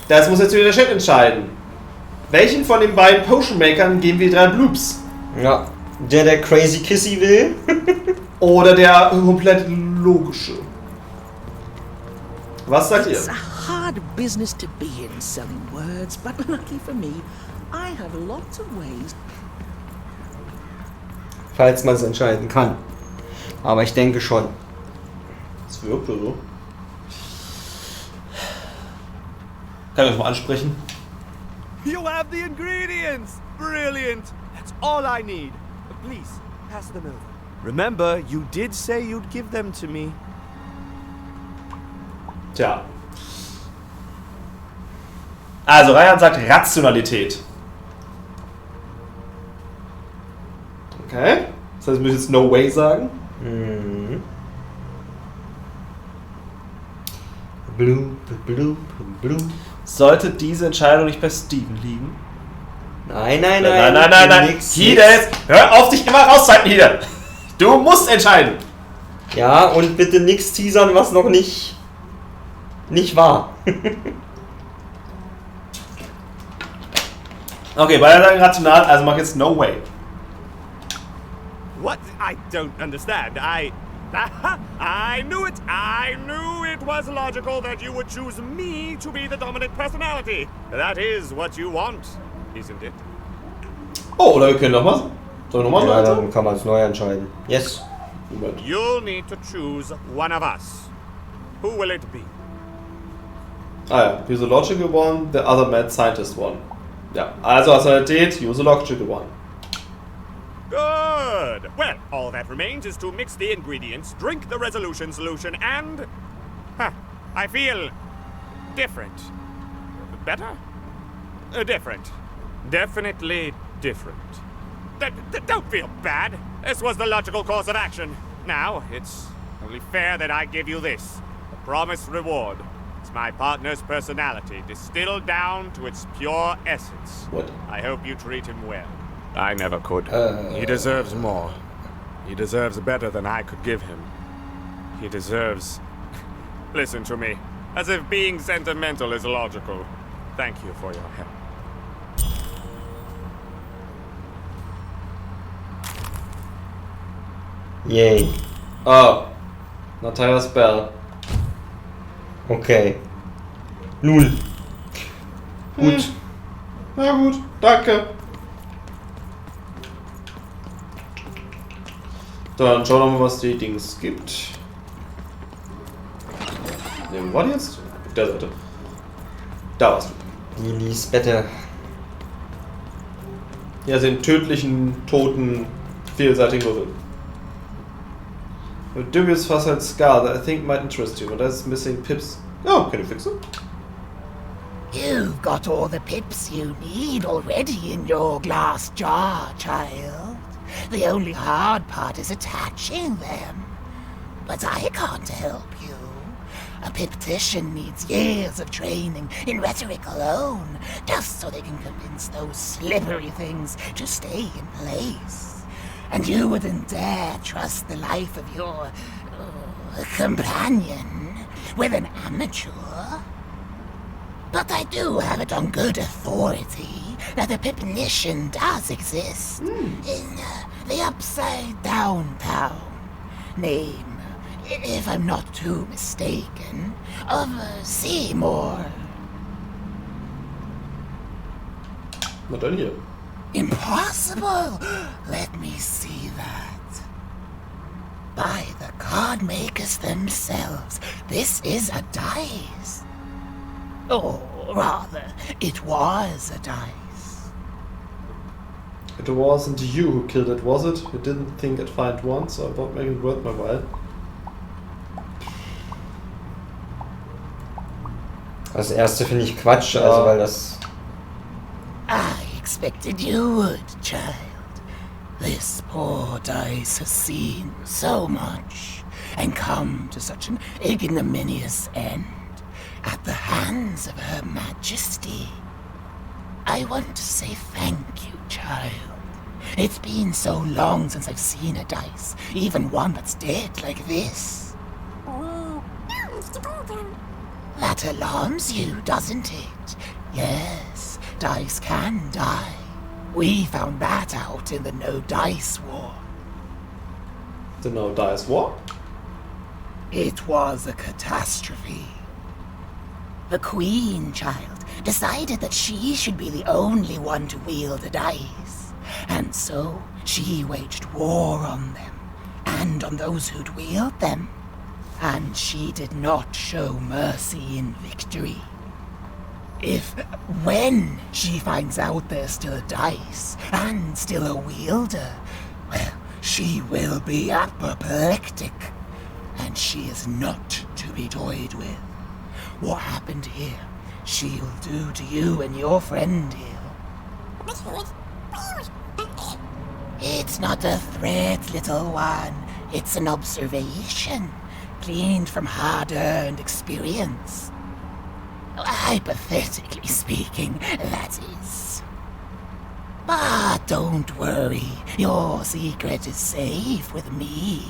Das muss jetzt wieder der Chat entscheiden. Welchen von den beiden Potion Makern geben wir die 3 Bloops? Ja, der Crazy Kissy will. Oder der komplett logische. Was sagt ihr? It's a hard business to be in, selling words, but lucky for me, I have lots of ways. Falls man es entscheiden kann. Aber ich denke schon. Das wirkt so. Kann ich das mal ansprechen? You have the ingredients! Brilliant! That's all I need. Please, pass them over. Remember, you did say you'd give them to me. Tja. Also, Ryan sagt Rationalität. Okay. Das heißt, wir müssen jetzt No Way sagen. Blub, blub, blub. Sollte diese Entscheidung nicht bei Steven liegen? Nein. Hides, hör auf, dich immer rauszuhalten, Hide. Du musst entscheiden. Ja, und bitte nichts teasern, was noch nicht war. Okay, beide sagen rational, also mach jetzt no way. What? I don't understand. I knew it! I knew it was logical that you would choose me to be the dominant personality. That is what you want, isn't it? Oh, oder wir können nochmal. Sollen wir nochmal? Ja, dann kann man es neu entscheiden. Yes. You'll need to choose one of us. Who will it be? Ah ja, Use a Logical One, the other Mad Scientist One. Ja, also Rationalität, Use a Logical One. Good! Well, all that remains is to mix the ingredients, drink the resolution solution, and... I feel... different. Better? Different. Definitely different. Don't feel bad. This was the logical course of action. Now, it's only fair that I give you this. A promised reward. It's my partner's personality, distilled down to its pure essence. What? I hope you treat him well. I never could. He deserves more. He deserves better than I could give him. He deserves... Listen to me. As if being sentimental is logical. Thank you for your help. Yay. Oh. Natalia Bell. Okay. Nun. Gut. Na gut, danke. Dann schauen wir mal, was die Dings gibt. Ne, wo war die jetzt? Auf der Seite. Da warst du. Lilies Bette. Ja, den tödlichen, toten, vielseitigen Würfel. A dubious fossil scar that I think might interest you, but that's missing pips. Oh, can you fix it? You've got all the pips you need already in your glass jar, child. The only hard part is attaching them. But I can't help you. A piptician needs years of training in rhetoric alone, just so they can convince those slippery things to stay in place. And you wouldn't dare trust the life of your companion with an amateur. But I do have it on good authority that a pipnician does exist in the upside down town. Name, if I'm not too mistaken, of Seymour. Not done here. Impossible! Let me see that. By the card makers themselves, this is a dice. Or rather, it was a dice. It wasn't you who killed it, was it? You didn't think I'd find one, so I thought maybe it worth my while. Das erste finde ich Quatsch, also weil das... I expected you would, child. This poor dice has seen so much and come to such an ignominious end at the hands of Her Majesty. I want to say thank you, child. It's been so long since I've seen a dice, even one that's dead like this. That alarms you, doesn't it? Yes, dice can die. We found that out in the No Dice War. The No Dice War? It was a catastrophe. The Queen, child, decided that she should be the only one to wield a dice. And so she waged war on them, and on those who'd wield them. And she did not show mercy in victory. When she finds out there's still a dice, and still a wielder, well, she will be apoplectic. And she is not to be toyed with. What happened here, she'll do to you and your friend here. It's not a threat, little one. It's an observation. gleaned from hard-earned experience. Hypothetically speaking, that is. But don't worry, your secret is safe with me.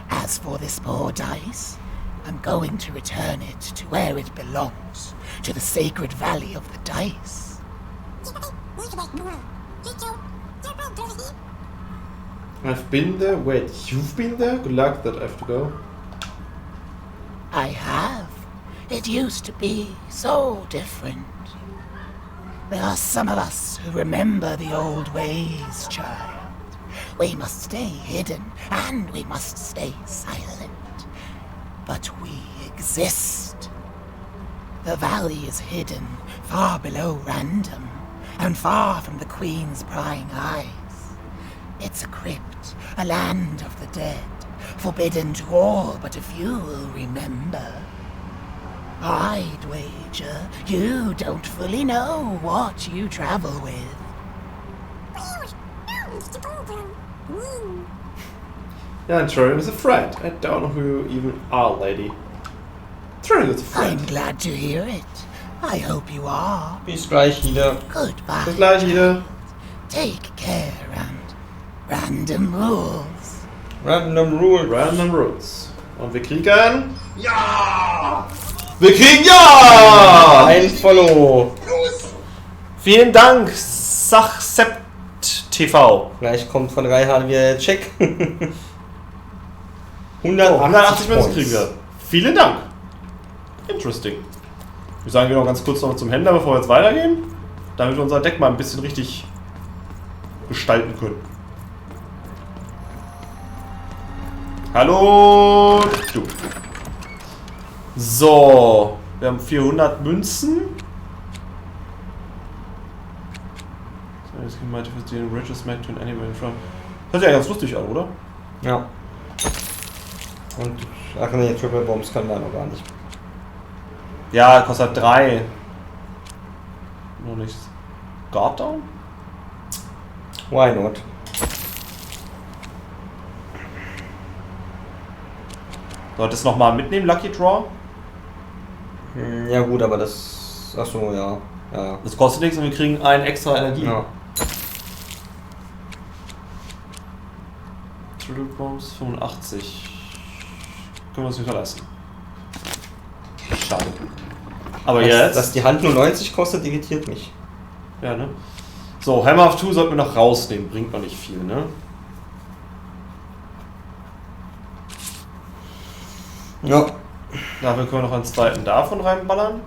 As for this poor dice, I'm going to return it to where it belongs, to the sacred valley of the dice. I've been there? Wait, you've been there? Good luck that I have to go. I have. It used to be so different. There are some of us who remember the old ways, child. We must stay hidden, and we must stay silent. But we exist. The valley is hidden far below Random, and far from the Queen's prying eyes. It's a crypt, a land of the dead, forbidden to all but a few will remember. I'd wager you don't fully know what you travel with. Yeah, and TheRamen is a friend. I don't know who you even are, lady. TheRamen is a friend. I'm glad to hear it. I hope you are. Bis gleich wieder. Goodbye. Bis gleich wieder. Take care and random rules. Random Rules. Random Rules. Und wir kriegen... Ja! Wir kriegen ja! Ein Follow. Vielen Dank, Sachsept TV. Gleich kommt von Reinhard wieder der Check. 180 Münzen Points. kriegen wir. Vielen Dank. Interesting. Wir sagen wir noch ganz kurz noch zum Händler, bevor wir jetzt weitergehen. Damit wir unser Deck mal ein bisschen richtig gestalten können. Hallo, du. So, wir haben 400 Münzen. So, jetzt können wir mal den richest man to an animal from. Hört sich ja ganz lustig an, oder? Ja. Und, ach nee, Triple Bombs können wir noch gar nicht. Ja, kostet 3. Noch nichts. Grauton? Why not? Soll ich das nochmal mitnehmen, Lucky Draw? Ja gut, aber das... Achso, ja. Ja. Das kostet nichts und wir kriegen einen extra Energie. Ja. Triple Bombs 85. Können wir uns nicht verlassen. Schade. Aber jetzt... Dass die Hand nur 90 kostet, irritiert mich. Ja, ne? So, Hammer of Two sollten wir noch rausnehmen. Bringt noch nicht viel, ne? Ja. Dafür können wir noch einen zweiten davon reinballern.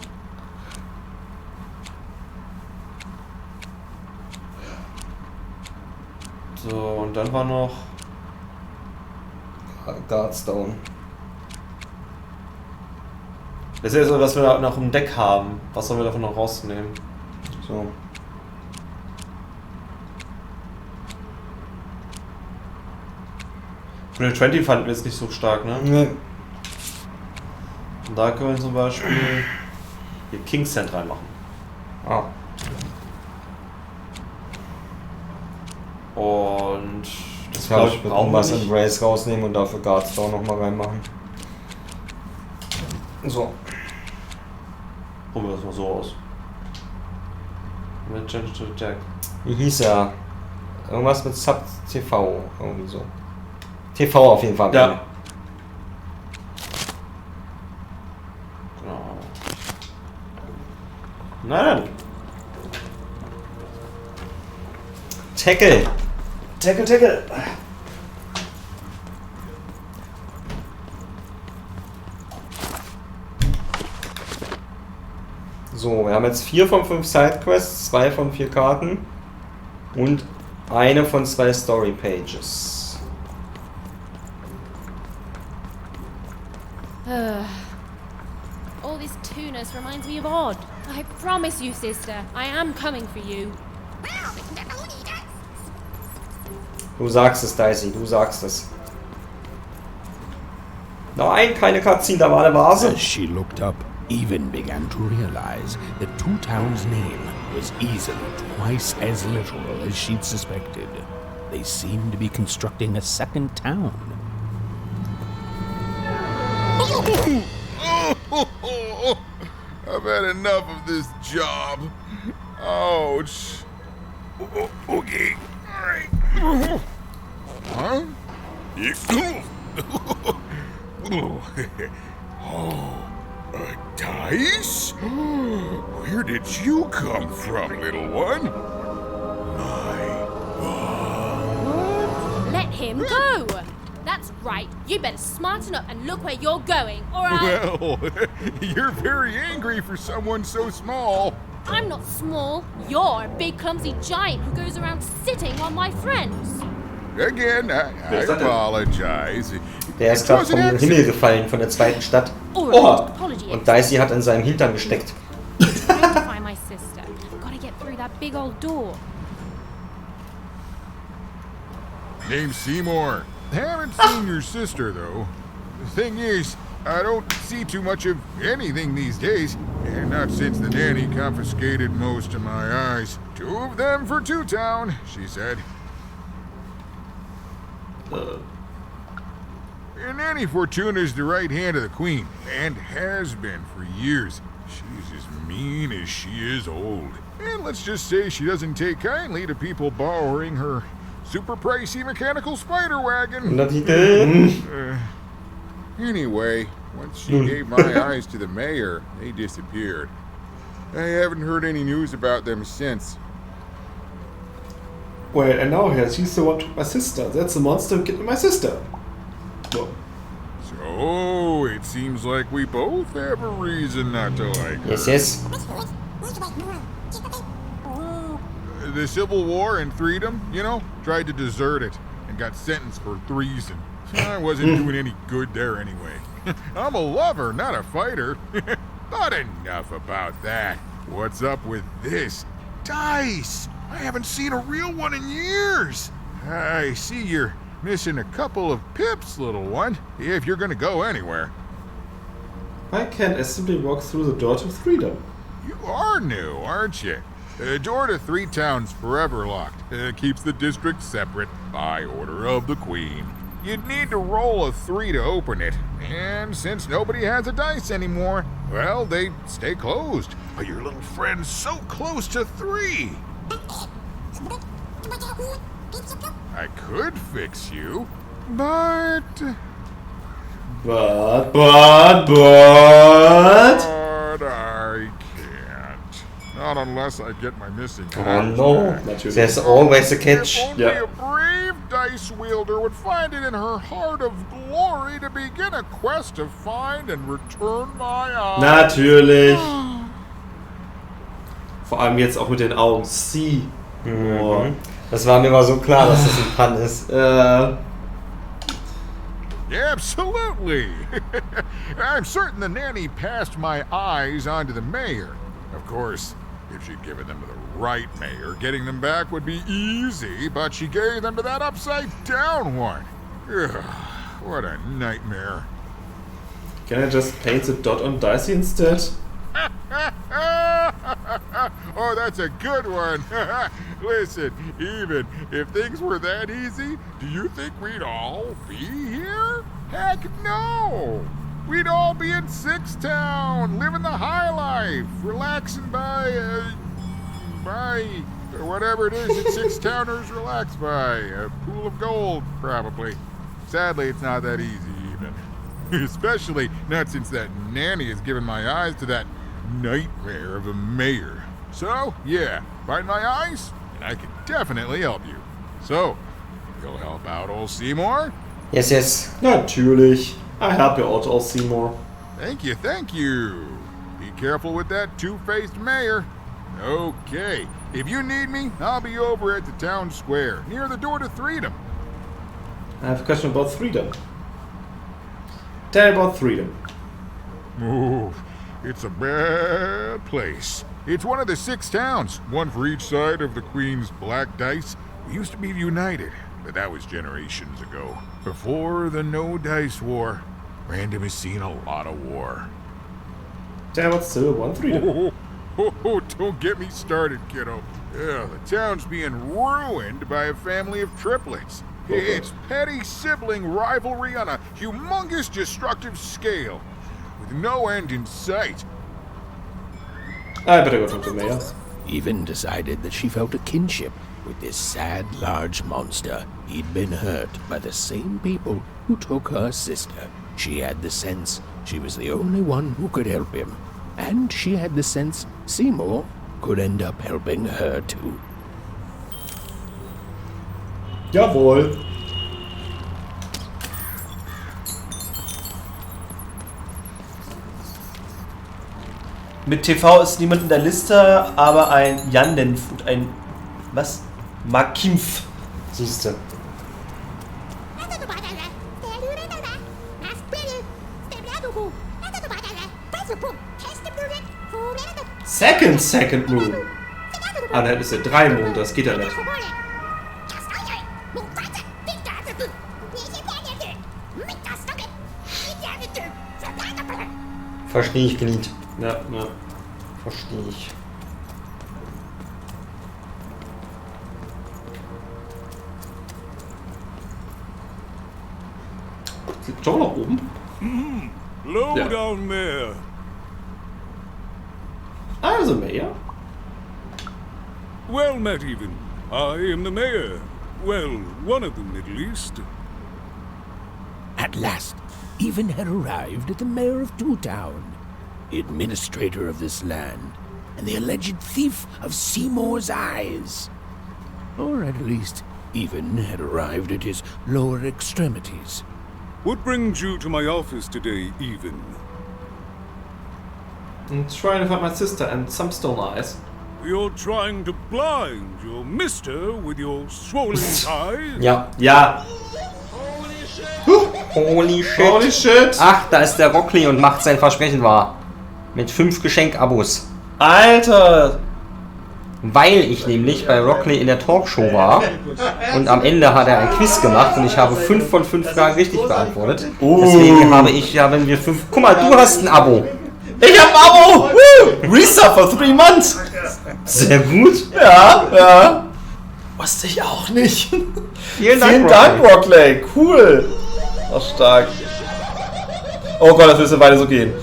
So, und dann war noch... Guardstone. Das ist ja so, was wir noch im Deck haben. Was sollen wir davon noch rausnehmen? So. Für 20 fanden wir jetzt nicht so stark, ne? Nee. Und da können wir zum Beispiel hier King Sand reinmachen. Ah. Und das glaube ich, brauchen wir was in Race rausnehmen und dafür Guardstone nochmal reinmachen. So. Probieren wir das mal so aus. Mit Change to Attack. Wie hieß er? Irgendwas mit Sub TV, irgendwie so. TV auf jeden Fall. Ja. Genau. Na dann. Tackle. Tackle, Tackle. So, wir haben jetzt 4 von 5 Sidequests, 2 von 4 Karten und eine von 2 Story Pages. All this tunus reminds me of Odd. I promise you, sister, I am coming for you. Du sagst es, Dicey, du sagst es. Nein, keine Cutscene, da war eine Vase. As she looked up, Even began to realize that Two Town's name was easily twice as literal as she'd suspected. They seemed to be constructing a second town. I've had enough of this job. Ouch. Okay. All right. Huh? Oh, dice? Where did you come from, little one? Let him go! That's right. You better smarten up and look where you're going, or I'll... Well, you're very angry for someone so small. I'm not small. You're a big clumsy giant who goes around sitting on my friends. Again, I apologize. Der ist gerade vom Himmel gefallen, von der zweiten Stadt. Oh. Und Dicey hat in seinem Hintern gesteckt. Trying to find my sister. Gotta get through that big old door. Name's Seymour. Haven't seen your sister, though. The thing is, I don't see too much of anything these days, and not since the nanny confiscated most of my eyes. 2 of them for Two Town, she said. And Nanny Fortuna's the right hand of the Queen, and has been for years. She's as mean as she is old. And let's just say she doesn't take kindly to people borrowing her super pricey mechanical spider wagon. Anyway, once she gave my eyes to the mayor, they disappeared. I haven't heard any news about them since. Well, and now here, she's the one took my sister. That's the monster who killed my sister. Well. So, it seems like we both have a reason not to like her. Yes. The Civil War and freedom, you know, tried to desert it and got sentenced for treason. I wasn't doing any good there anyway. I'm a lover, not a fighter. But enough about that. What's up with this? Dice! I haven't seen a real one in years. I see you're missing a couple of pips, little one, if you're gonna go anywhere. Why can't I simply walk through the door to freedom? You are new, aren't you? The door to Three Town's forever locked. Keeps the district separate by order of the Queen. You'd need to roll a 3 to open it, and since nobody has a dice anymore, well, they stay closed. But your little friend's so close to 3. I could fix you, but I can't. Not unless I get my missing Oh no, there's always a catch. If only a brave dice wielder would find it in her heart of glory to begin a quest to find and return my eyes. Natürlich. Vor allem jetzt auch mit den Augen. Sie. Mhm. Das war mir mal so klar, dass das ein Pun ist. Absolutely. I'm certain the nanny passed my eyes on to the mayor. Of course, if she'd given them to the right mayor, getting them back would be easy, but she gave them to that upside-down one. Ugh, what a nightmare. Can I just paint the dot on Dicey instead? Oh, that's a good one. Listen, even if things were that easy, do you think we'd all be here? Heck no! We'd all be in Sixtown, living the high life, relaxing by whatever it is that Sixtowners relax by. A pool of gold, probably. Sadly, it's not that easy, even. Especially not since that nanny has given my eyes to that nightmare of a mayor. So, yeah, find my eyes, and I can definitely help you. So, you'll help out old Seymour? Yes, yes. Natürlich. I help you out, old Seymour. Thank you, thank you. Be careful with that two-faced mayor. Okay, if you need me, I'll be over at the town square, near the door to freedom. I have a question about freedom. Tell me about freedom. Ooh, it's a bad place. It's one of the 6 towns, one for each side of the Queen's black dice. We used to be united, but that was generations ago. Before the No Dice War, Random has seen a lot of war. Damn, it's still one freedom. Oh, don't get me started, kiddo. Yeah, the town's being ruined by a family of triplets. It's petty sibling rivalry on a humongous destructive scale. with no end in sight. I better go talk to the mayor. Even decided that she felt a kinship with this sad, large monster. He'd been hurt by the same people who took her sister. She had the sense she was the only one who could help him. And she had the sense Seymour could end up helping her too. Jawohl. Mit TV ist niemand in der Liste, aber ein Jandenfood, ein... Was? Makimpf. Siehste. Second Moon. Ah, dann ist ja 3 Mond, das geht ja nicht. Verstehe ich, Glied. Ja. Verstehe ich. Sieht schon nach oben. Low Ja. down there. Also, Mayor. Well met, Even. I am the mayor. Well, one of them, at least. At last, Even had arrived at the mayor of Two Town, the administrator of this land, and the alleged thief of Seymour's eyes. Or at least, Even had arrived at his lower extremities. What brings you to my office today, Even? I'm trying to find my sister and some stone eyes. You're trying to blind your mister with your swollen eyes? Ja. Holy shit. Ach, da ist der Rockley und macht sein Versprechen wahr. Mit 5 Geschenkabos. Alter! Weil ich nämlich bei Rockley in der Talkshow war und am Ende hat er ein Quiz gemacht und ich habe 5 von 5 Fragen richtig beantwortet. Deswegen haben wir 5. Guck mal, du hast ein Abo. Ich hab ein Abo! Woo! Resub for 3 months! Sehr gut. Ja. Wusste ich auch nicht. Vielen Dank, Rockley. Cool. Auch stark. Oh Gott, das müsste weiter so gehen.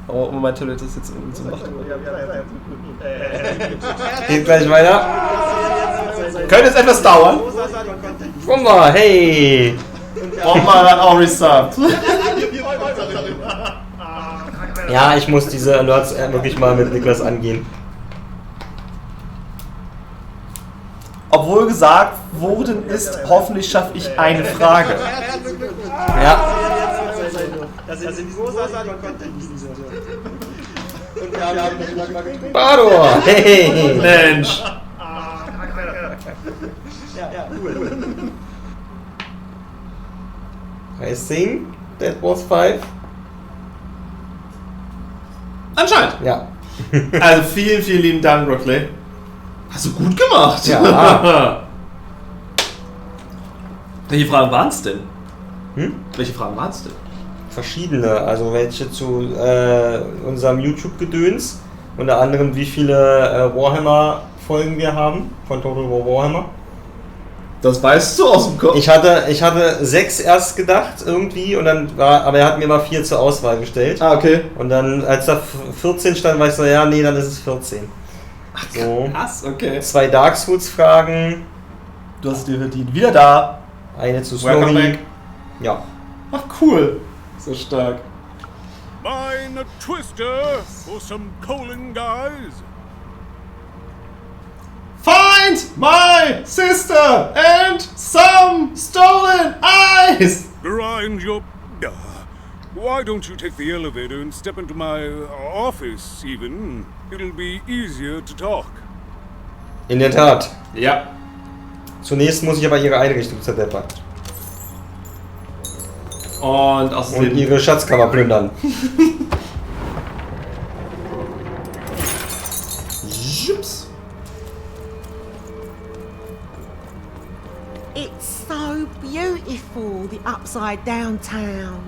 Oh, mein Tablet ist jetzt irgendwie so macht. Geht gleich weiter. Könnte es etwas dauern. Guck mal, hey. Oma hat auch resubbed. Ja, ich muss diese Alerts wirklich mal mit Niklas angehen. Obwohl gesagt worden ist, hoffentlich schaffe ich eine Frage. Ja. Bador! Hey! Mensch! I think that was 5. Anscheinend. Ja. Also vielen, vielen lieben Dank, Rockley. Hast du gut gemacht. Ja. Welche Fragen waren es denn? Welche Fragen waren es denn? Verschiedene, also welche zu unserem YouTube-Gedöns. Unter anderem, wie viele Warhammer-Folgen wir haben von Total War Warhammer. Das weißt du aus dem Kopf. Ich hatte 6 erst gedacht irgendwie und dann aber er hat mir mal 4 zur Auswahl gestellt. Ah, okay. Und dann, als da 14 stand, war ich so, ja, nee, dann ist es 14. Ach, so. Krass, okay. 2 Dark Souls-Fragen. Du hast dir verdient. Wieder da. Eine zu Welcome Story. back. Ja. Ach, cool. So stark. Mine a twister for some coaling guys. Find my sister and some stolen eyes! Grind your... Why don't you take the elevator and step into my office, Even? It'll be easier to talk. In der Tat. Ja. Zunächst muss ich aber ihre Einrichtung zerdeppern. Und ihre Schatzkammer plündern. Jips. It's so beautiful, the upside down town.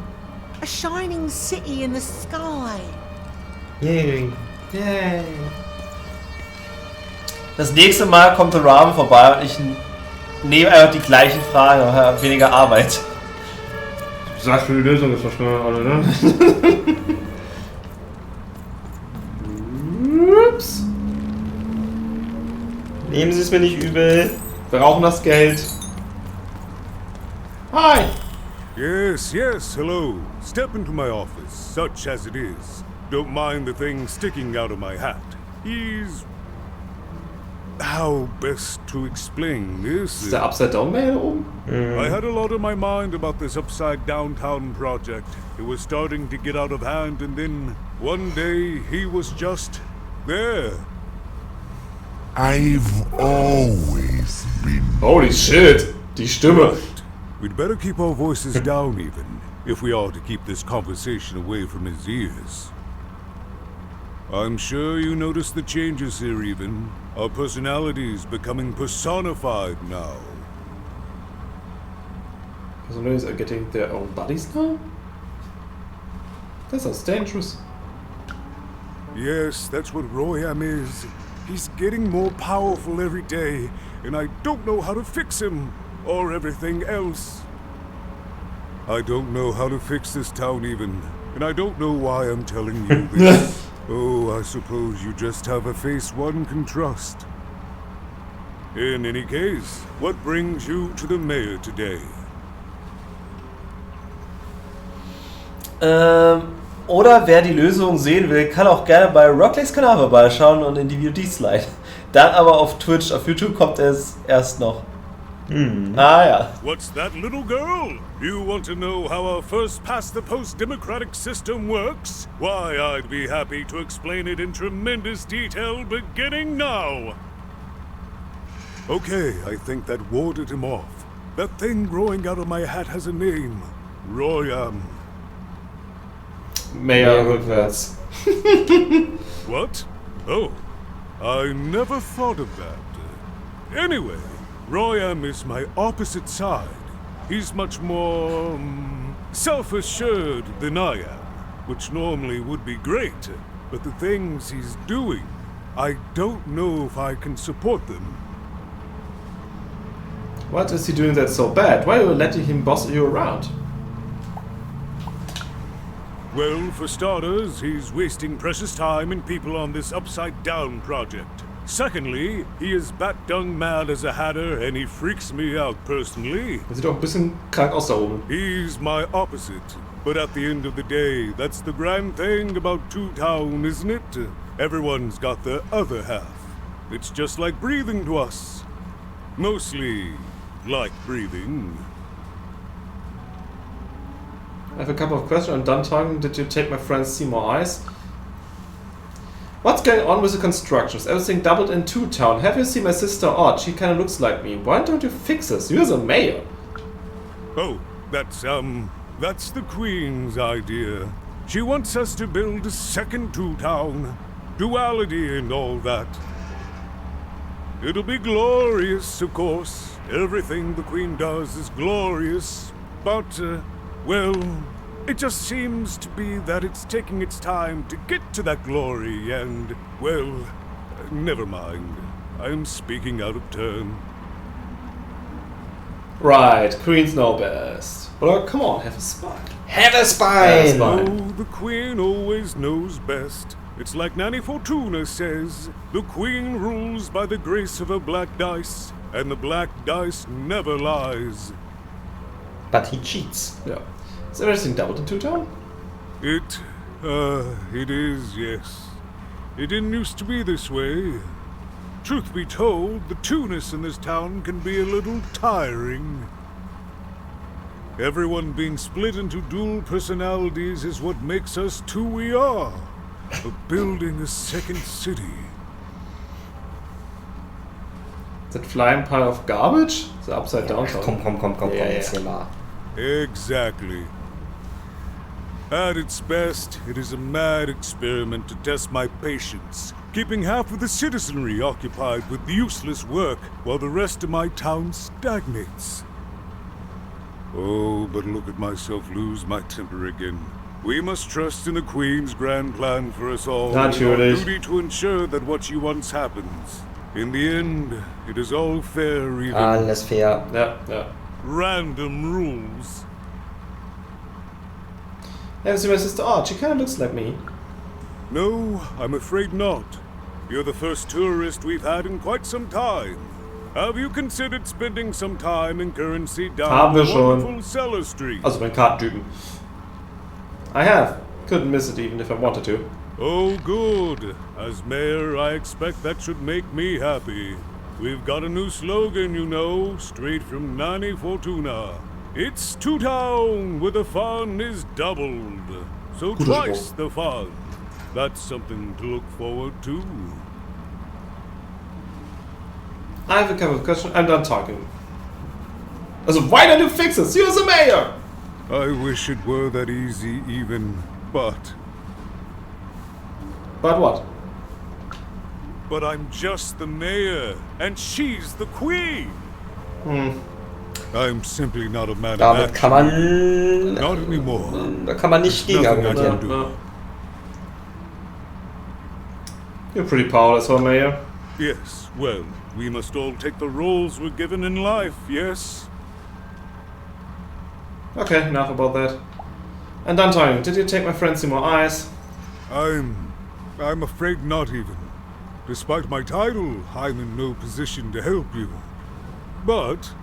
A shining city in the sky. Yay. Yay. Das nächste Mal kommt TheRamen vorbei und ich Nehmen einfach die gleichen Fragen, aber weniger Arbeit. Du sagst für die Lösung ist wahrscheinlich alle, ne? Ups. Nehmen Sie es mir nicht übel. Wir rauchen das Geld. Hi. Yes, yes, hello. Step into my office, such as it is. Don't mind the thing sticking out of my hat. He's... How best to explain this? Ist der Upside-Down Man hier oben? I had a lot on my mind about this upside downtown project. It was starting to get out of hand, and then one day he was just there. I've always been... Holy shit! Die Stimme! We'd better keep our voices down even, if we are to keep this conversation away from his ears. I'm sure you noticed the changes here even. Our personalities becoming personified now. Personalities are getting their own bodies now? That sounds dangerous. Yes, that's what Royam is. He's getting more powerful every day, and I don't know how to fix him, or everything else. I don't know how to fix this town even, and I don't know why I'm telling you this. Oh, I suppose you just have a face one can trust. In any case, what brings you to the mayor today? Oder wer die Lösung sehen will, kann auch gerne bei Rockleys Kanal vorbeischauen und in die VODs sliden. Dann aber auf Twitch, auf YouTube kommt es erst noch. Ah ja. What's that, little girl? You want to know how our first past the post democratic system works? Why, I'd be happy to explain it in tremendous detail beginning now. Okay, I think that warded him off. That thing growing out of my hat has a name. Royam. Mayor rückwärts. What? Oh, I never thought of that. Anyway, Royam is my opposite side. He's much more self-assured than I am, which normally would be great, but the things he's doing, I don't know if I can support them. What is he doing that's so bad? Why are you letting him boss you around? Well, for starters, he's wasting precious time and people on this upside-down project. Secondly, he is bat-dung mad as a hatter and he freaks me out personally. Sieht auch ein bisschen krank aus da oben. He's my opposite. But at the end of the day, that's the grand thing about Two Town, isn't it? Everyone's got their other half. It's just like breathing to us. Mostly like breathing. I have a couple of questions. I'm done talking. Did you take my friend Seymour Eyes? What's going on with the constructions? Everything doubled in Two Town. Have you seen my sister Odd? She kinda looks like me. Why don't you fix this? You're the mayor. Oh, that's the Queen's idea. She wants us to build a second Two Town. Duality and all that. It'll be glorious, of course. Everything the Queen does is glorious. But, well, it just seems to be that it's taking its time to get to that glory and, well, never mind. I'm speaking out of turn. Right, Queens know best. But come on, have a spine. Have a spine! Oh, the Queen always knows best. It's like Nanny Fortuna says, the Queen rules by the grace of her black dice, and the black dice never lies. But he cheats. Yeah. Is everything doubled in Two Town? It is, yes. It didn't used to be this way. Truth be told, the two-ness in this town can be a little tiring. Everyone being split into dual personalities is what makes us who we are. But building a second city. That flying pile of garbage? The upside down town. Komm, Yeah. jetzt hier mal. Exactly. At its best, it is a mad experiment to test my patience, keeping half of the citizenry occupied with useless work while the rest of my town stagnates. Oh, but look at myself lose my temper again. We must trust in the Queen's grand plan for us all. Natürlich. Our duty to ensure that what she wants happens. In the end, it is all fair even. Alles fair. Ja, ja. Random rules. Have you seen my sister Odd? She kind of looks like me. No, I'm afraid not. You're the first tourist we've had in quite some time. Have you considered spending some time in currency down Haben wir the schon. wonderful Cellar Street? Also mein Kartentypen. I have. Couldn't miss it even if I wanted to. Oh, good. As mayor, I expect that should make me happy. We've got a new slogan, you know, straight from Nani Fortuna. It's to town where the fun is doubled. So twice the fun. That's something to look forward to. I have a couple of questions. I'm done talking. Also, why don't you fix this? You're the mayor! I wish it were that easy, even, but... But what? But I'm just the mayor, and she's the queen! I'm simply not a man of Damit action. kann man... Not anymore. Da kann man nicht gegen Nothing I can argumentieren. do. You're pretty powerless, huh, mayor? Yes, well, we must all take the roles we're given in life, yes? Okay, enough about that. And done talking. Did you take my friend Seymour Eyes? I'm afraid not even. Despite my title, I'm in no position to help you. But...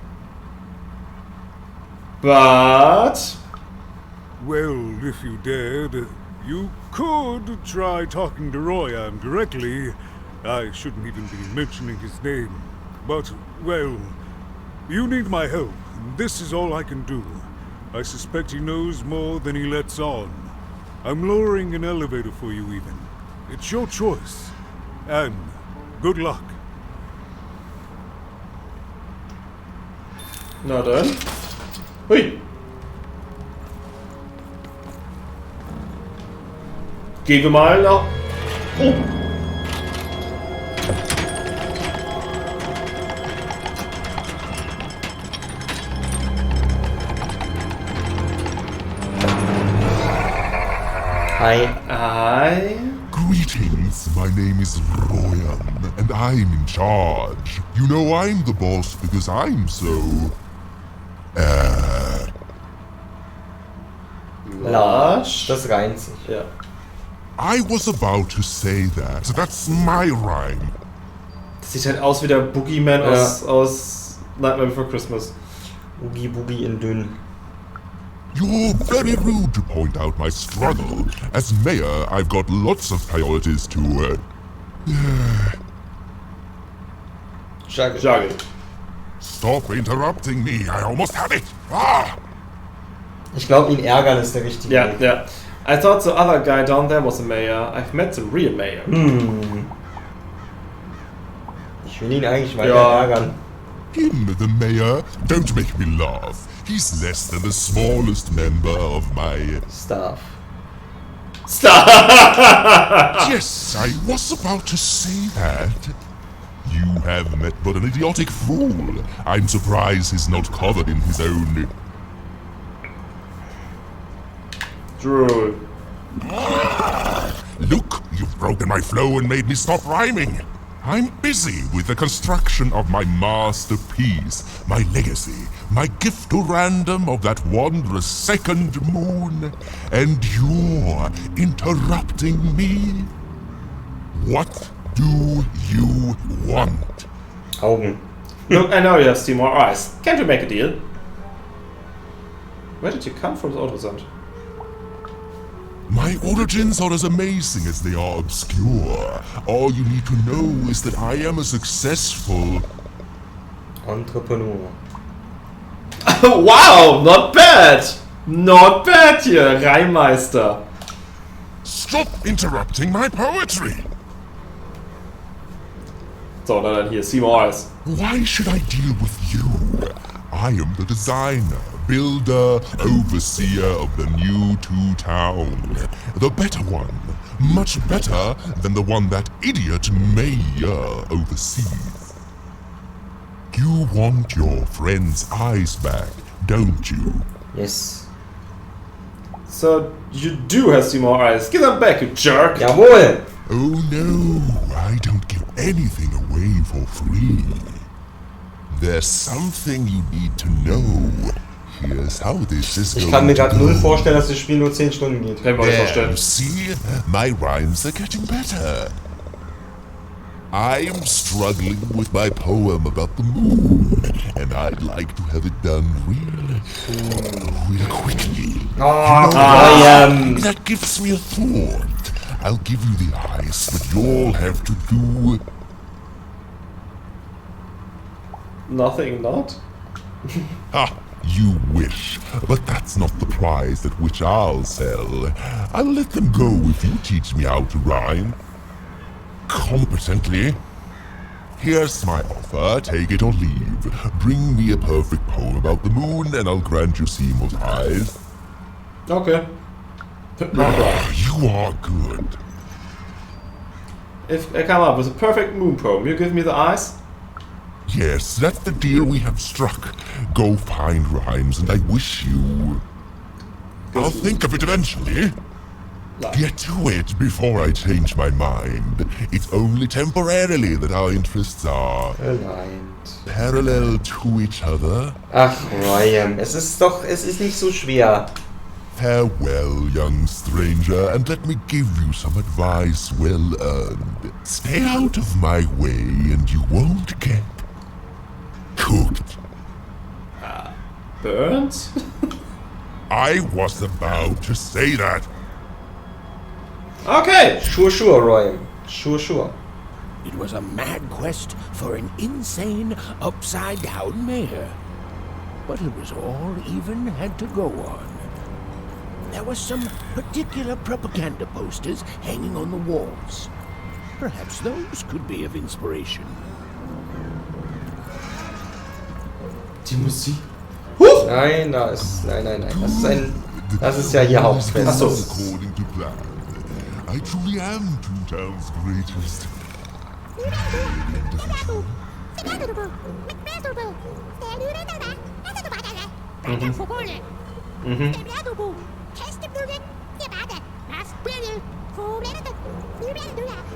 Well, if you dared, you could try talking to Royan directly. I shouldn't even be mentioning his name. But, well, you need my help, and this is all I can do. I suspect he knows more than he lets on. I'm lowering an elevator for you even. It's your choice. And good luck. Na dann. Hui. Gehen wir mal nach... Oh. Hi. Hi. Greetings, my name is Royan, and I'm in charge. You know I'm the boss because I'm so... Large? Das reimt sich. Ja. I was about to say that. That's my rhyme. Das sieht halt aus wie der Boogeyman aus Nightmare Before Christmas. Boogie Boogie in dünn. You're very rude to point out my struggle. As mayor, I've got lots of priorities to, Juggle. Stop interrupting me. I almost had it. Ah! Ich glaube, ihn ärgern ist der richtige Weg. Yeah. I thought the other guy down there was a mayor. I've met the real mayor. Ich will ihn eigentlich weiter ärgern. Him, the mayor? Don't make me laugh. He's less than the smallest member of my... Staff. Yes, I was about to say that. You have met but an idiotic fool. I'm surprised he's not covered in his own... Drool. Look, you've broken my flow and made me stop rhyming. I'm busy with the construction of my masterpiece, my legacy, my gift to Random of that wondrous second moon, and you're interrupting me? What do you want? Augen. Look, I know you have Seymour Eyes. Can't we make a deal? Where did you come from, Autosand? My origins are as amazing as they are obscure. All you need to know is that I am a successful... Entrepreneur. Wow, not bad! Not bad hier, Reimmeister. Stop interrupting my poetry! So, dann hier, Seymour Eyes. Why should I deal with you? I am the designer, builder, overseer of the new town. The better one. Much better than the one that idiot mayor oversees. You want your friend's eyes back, don't you? Yes. So, you do have Seymour Eyes. Give them back, you jerk! Jawohl! Oh no, I don't give anything away. away for free. There's something you need to know. Here's how this is Ich going kann mir to gerade null go. vorstellen, dass das Spiel nur 10 Stunden geht. Kann ich mir nicht vorstellen. There, see? My rhymes are getting better. I'm struggling with my poem about the moon, and I'd like to have it done real quickly. That gives me a thought. I'll give you the ice, but you'll have to do... Nothing, not? Ah, you wish, but that's not the prize at which I'll sell. I'll let them go if you teach me how to rhyme. Competently. Here's my offer, take it or leave. Bring me a perfect poem about the moon and I'll grant you Seymour's eyes. Okay. You are good. If I come up with a perfect moon poem, you give me the eyes? Yes, that's the deal we have struck. Go find rhymes and I wish you... I'll think of it eventually. Get to it before I change my mind. It's only temporarily that our interests are parallel to each other. Ach, Ryan, es ist nicht so schwer. Farewell, young stranger, and let me give you some advice well earned. Stay out of my way and you won't get cooked. Burnt? I was about to say that. Okay! Sure, Roy. Sure. It was a mad quest for an insane, upside-down mare. But it was all Even had to go on. There were some particular propaganda posters hanging on the walls. Perhaps those could be of inspiration. Die Musik. Nein. Das ist ja hier Hauptquest. Achso. According to plan. I truly am Toontown's greatest.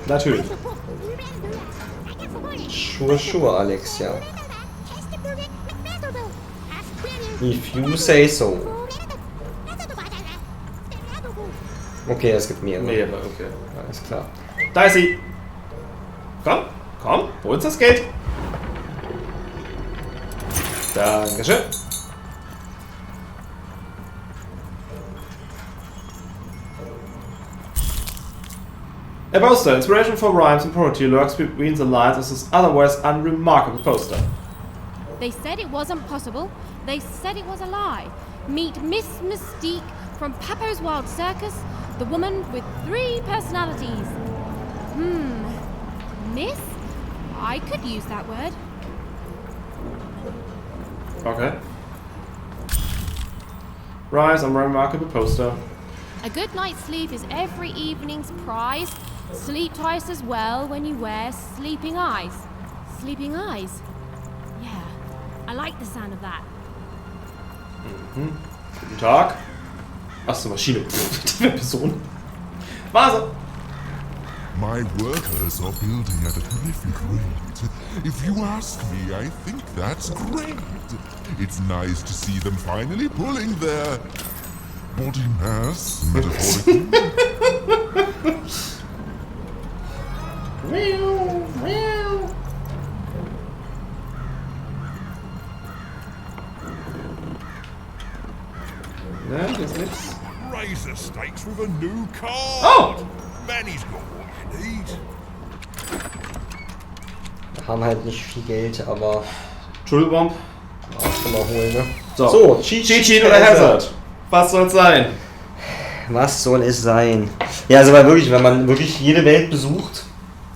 Natürlich. Sure, Alex, ja. If you say so. Okay, es gibt mehrere. Okay. Alles klar. Da ist sie. Komm, hol uns das Geld. Dankeschön. A poster, inspiration for rhymes and poetry lurks between the lines of this otherwise unremarkable poster. They said it wasn't possible. They said it was a lie. Meet Miss Mystique from Papo's Wild Circus, the woman with 3 personalities. Miss? I could use that word. Okay. Rise on remarkable poster. A good night's sleep is every evening's prize. Sleep twice as well when you wear sleeping eyes. Sleeping eyes? Yeah, I like the sound of that. Guten Tag. Achso, Maschine. Person. Vase. My workers are building at a terrific rate. If you ask me, I think that's great. It's nice to see them finally pulling their body mass, metaphorically. Ja, hier ist nichts. Razor stakes with a new card. Oh! Manny's got what you need. Wir haben halt nicht viel Geld, aber... Schulbomb. Auch schon mal holen, ne? So, Cheat oder Hazard? Was soll's sein? Was soll es sein? Ja, also weil wirklich, wenn man wirklich jede Welt besucht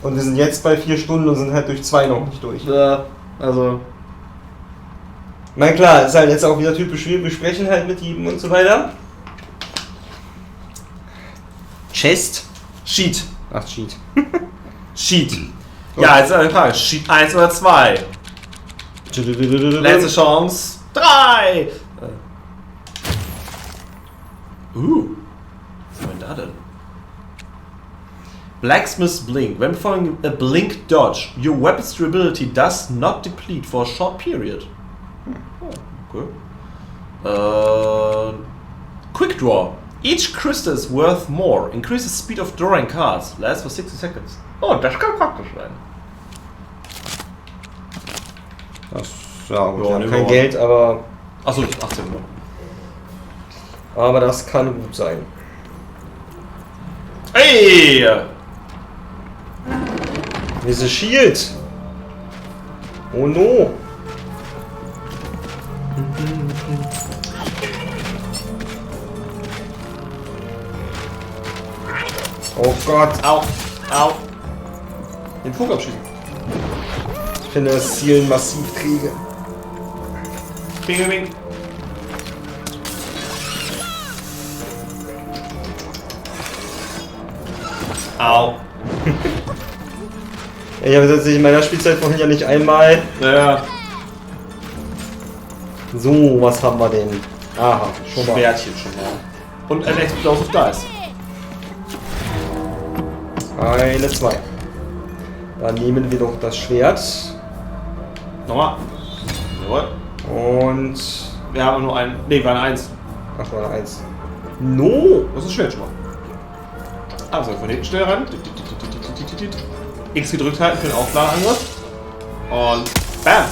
und wir sind jetzt bei 4 Stunden und sind halt durch 2 noch nicht durch. Ja, also... Na klar, ist halt jetzt auch wieder typisch, wir besprechen halt mit jedem und so weiter. Chest? Sheet. Ach, Cheat. Sheet. Ja, jetzt ist eine Frage. Sheet 1 oder 2? Letzte Chance. 3! Was war denn da denn? Blacksmith's Blink. When performing a blink dodge, your weapon's durability does not deplete for a short period. Oh, okay. Quick Draw. Each crystal is worth more. Increases speed of drawing cards. Lasts for 60 seconds. Oh, das kann praktisch sein. Das, ja, gut, ja, kein Geld, aber... Achso, 18 Uhr. Aber das kann gut sein. Hey! Diese Shield! Oh no! Oh Gott! Au! Au! Den Vogel abschießen. Ich finde das Ziel massiv träge. Bing, bing. Au! Ich habe tatsächlich in meiner Spielzeit vorhin ja nicht einmal. Ja. So, was haben wir denn? Aha, schon mal. Schwertchen schon mal. Und ein Explosive Dice. Eine, zwei. Dann nehmen wir doch das Schwert. Nochmal. Jawohl. Und... Wir haben nur ein... Ne, war eine 1. Ach, war eine 1. No! Das ist Schwert schon mal. Also von hinten schnell ran. X gedrückt halten für den Aufladeangriff. Und BAM!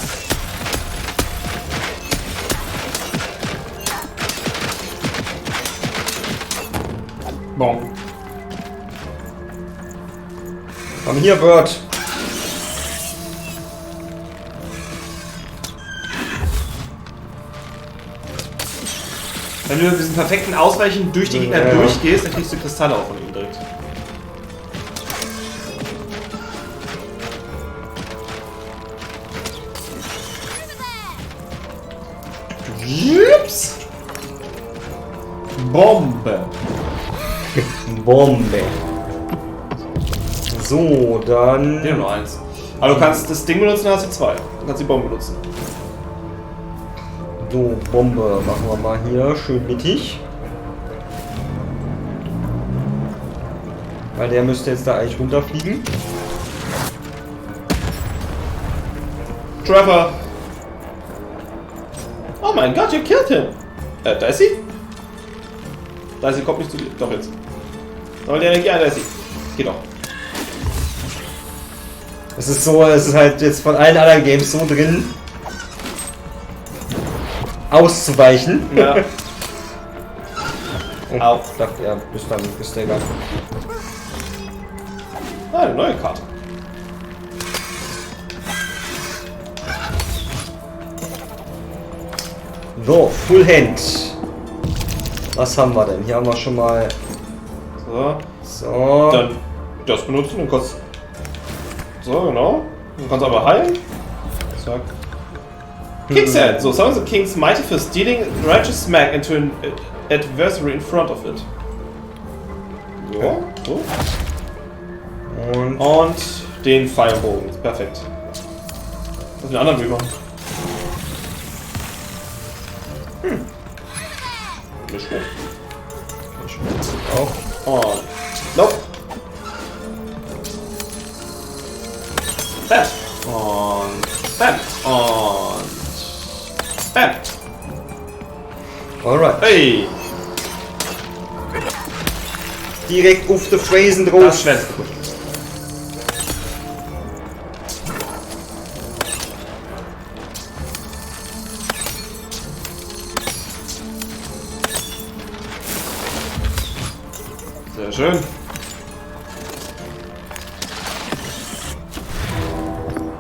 Bon. Komm hier, Bird. Wenn du diesen perfekten Ausweichen durch die Gegner durchgehst, dann kriegst du Kristalle auch von ihm direkt. Jips! Bombe! Bombe! So, dann... Hier nur eins. Aber du kannst das Ding benutzen, dann hast du 2. Du kannst die Bombe benutzen. So, Bombe machen wir mal hier schön mittig. Weil der müsste jetzt da eigentlich runterfliegen. Trevor! Oh mein Gott, you killed him! Da ist sie? Da ist sie, kommt nicht zu dir. Doch jetzt. Aber der Energie, da ist sie. Geht doch. Es ist so, es ist halt jetzt von allen anderen Games so drin, auszuweichen. Ja. Und auch dachte er, bis der gar nicht. Ah, eine neue Karte. So, Full Hand. Was haben wir denn? Hier haben wir schon mal. So. So. Dann das benutzen und kurz. So, genau. Du kannst aber heilen. Zack. King's Hand. So, summons the King's Mighty Fist, dealing righteous smack into an adversary in front of it. So. So. Und den Pfeilbogen. Perfekt. Was den anderen rüber? Nicht schlecht. Auch. Und. Nope. Bam. Und. Bam. Und. Bam. Alright. Hey. Direkt auf die Phrasen drauf. Das Schwert ist kaputt. Sehr schön.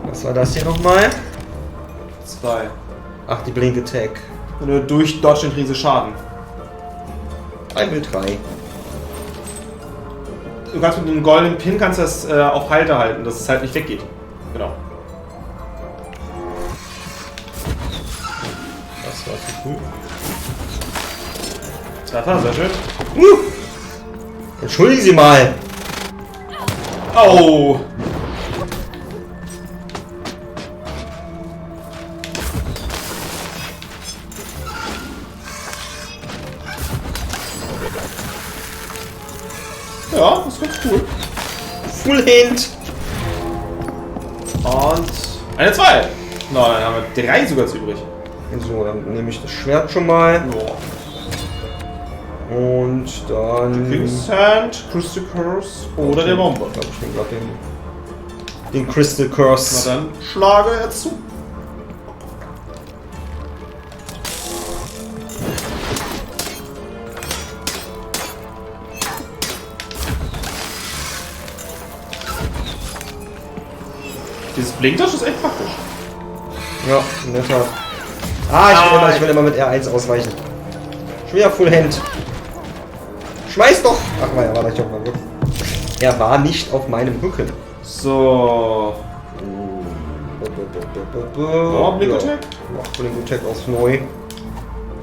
Was war das hier nochmal? 2. Ach, die Blink Attack. Wenn du durch Dodge kriegst du Schaden. 3. Du kannst mit einem goldenen Pin kannst das auf Halter halten, dass es halt nicht weggeht. Genau. Das war zu früh. Treffer, sehr schön. Entschuldigen Sie mal. Oh. Ja, das ist ganz cool. Full Hand. Und eine 2. Na, dann haben wir 3 sogar zu übrig. So, dann nehme ich das Schwert schon mal. Ja. Und dann... King's Hand, Crystal Curse oder der Bomber. Ich glaube, ich nehme gerade den Crystal Curse. Na dann schlage er zu. Dieses Blinkdash ist echt praktisch. Ja, in der Tat. Ah, ich will immer mit R1 ausweichen. Schon wieder Full Hand. Schmeiß doch! Ach, er war nicht auf meinem Rücken. Er war nicht auf meinem Rücken. So. Oh, Blink Attack? Ja, Blink Attack auf neu.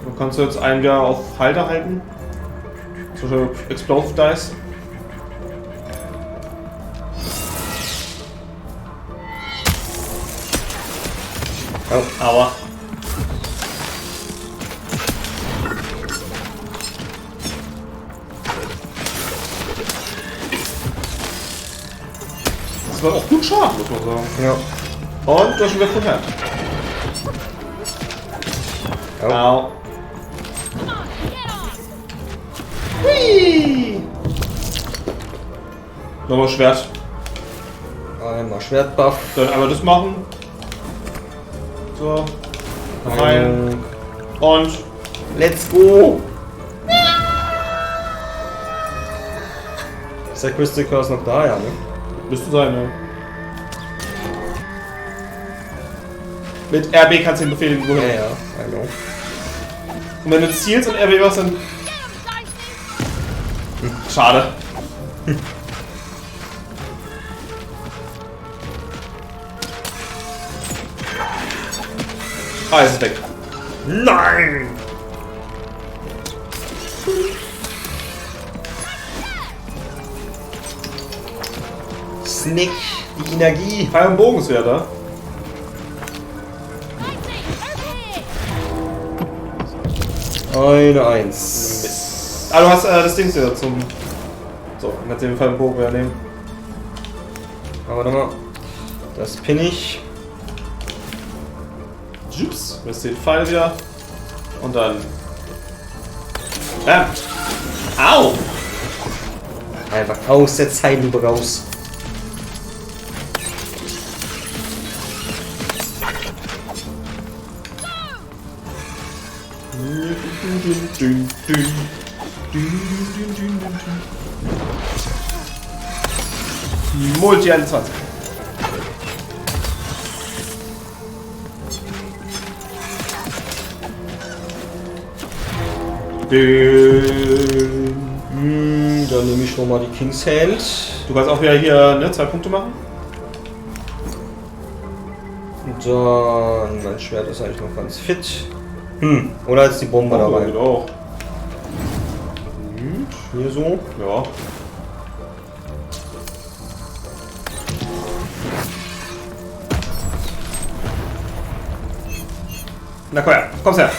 Du kannst jetzt einen Jahr auf Halter halten. Zum Beispiel Explosive Dice. Oh. Aua. Das war auch gut Schaden, muss man sagen. Ja. Und du hast schon wieder Full Hand. Oh. Au. Hui. Nochmal Schwert. Einmal Schwertbuff. Dann einmal das machen. So. Rein. Und. Let's go! Ist der Crystal Curse noch da, ja, ne? Müsste sein, ne? Mit RB kannst du den Befehl wohin. Ja, ja, I know. Und wenn du zielst und RB machst, dann. Schade. Ah, es ist weg. Nein! Snick, die Energie. Pfeil und Bogen ist wieder da. Eine 1. Ah, du hast das Ding wieder zum. So, dann kannst du den Pfeil und Bogen wieder nehmen. Aber warte mal. Das pin ich. Jups, misst den Pfeil wieder. Und dann. Bam! Au! Einfach aus der Zeitlupe raus. Multi 21. Dann nehme ich nochmal die King's Hand. Du kannst auch wieder hier 2 Punkte machen. Und dann, mein Schwert ist eigentlich noch ganz fit. Oder ist die Bombe dabei? Geht auch. Hier so? Ja. Na komm her, komm's her.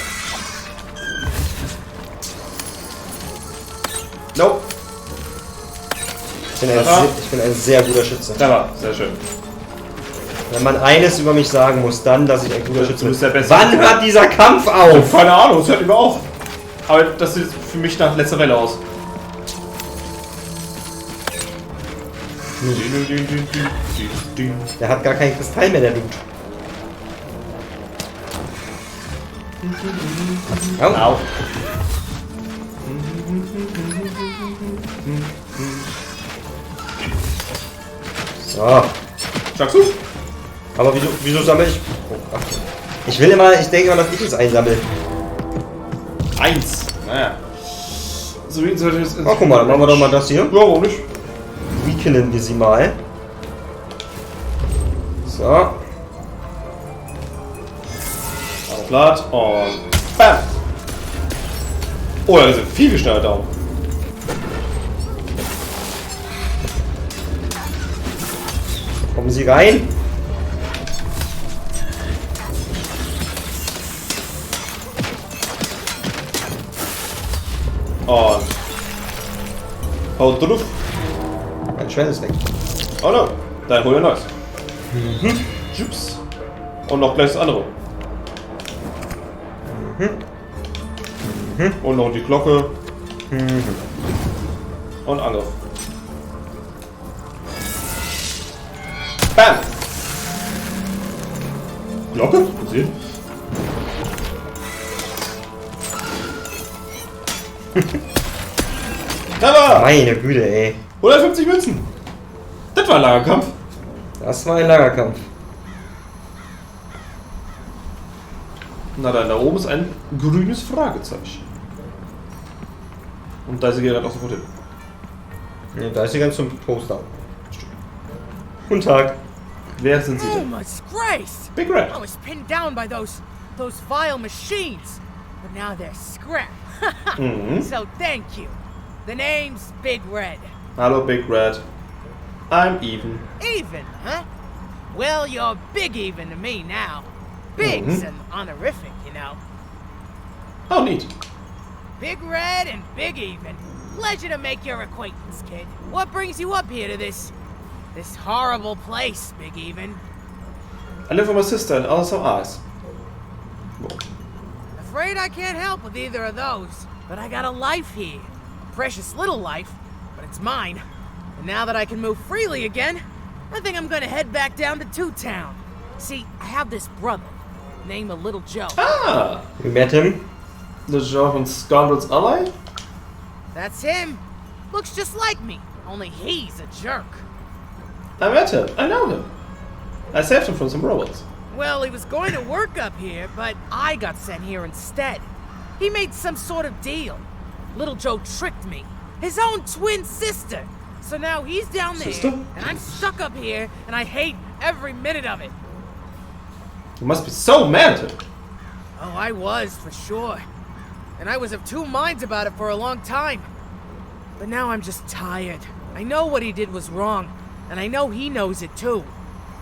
Nope. Ich bin ein sehr guter Schütze. Da war, sehr schön. Wenn man eines über mich sagen muss, dann, dass ich ein guter Schütze bin. Der Beste. Wann hört dieser Kampf auf? Keine Ahnung, es hört immer auf. Aber das sieht für mich nach letzter Welle aus. Der hat gar kein Kristall mehr, der Dude. Au. So. Sagst du? Aber wieso sammle ich? Oh, ach. Ich denke immer, dass ich es einsammle. 1. Naja. So wie sollte es. Oh, guck mal, dann machen wir doch mal das hier. Ja, warum nicht? Weakenen wir sie mal. So. Auflad und bam! Oh, da sind viel schneller da. Kommen Sie rein. Und haut drauf. Mein Schwert ist weg. Oh no, dann hol dir neues. Jups. Und noch gleich das andere. Und noch die Glocke. Und Angriff. Bam! Glocke? Sie? Meine Güte, ey. 150 Münzen. Das war ein langer Kampf. Das war ein langer Kampf. Na dann, da oben ist ein grünes Fragezeichen. Und da ist sie gerade auch sofort hin. Ne, da ist sie ganz zum Poster. Guten Tag. Wer sind Sie Oh, denn? my disgrace! Big Red. I was pinned down by those vile machines, but now they're scrap. So thank you. The name's Big Red. Hallo Big Red. I'm Even. Even, huh? Well, you're Big Even to me now. Big's an honorific, you know. Oh, neat. Big Red and Big Even. Pleasure to make your acquaintance, kid. What brings you up here to this horrible place, Big Even? I live with my sister and also eyes. Afraid I can't help with either of those, but I got a life here. A precious little life, but it's mine. And now that I can move freely again, I think I'm gonna head back down to Two Town. See, I have this brother, named Little Joe. Ah! You met him? Little Joe from Scoundrel's Ally? That's him. Looks just like me, only he's a jerk. I met him. I know him. I saved him from some robots. Well, he was going to work up here, but I got sent here instead. He made some sort of deal. Little Joe tricked me. His own twin sister. So now he's down there, and I'm stuck up here, and I hate every minute of it. You must be so mad at him. Oh, I was, for sure. And I was of two minds about it for a long time. But now I'm just tired. I know what he did was wrong, and I know he knows it too.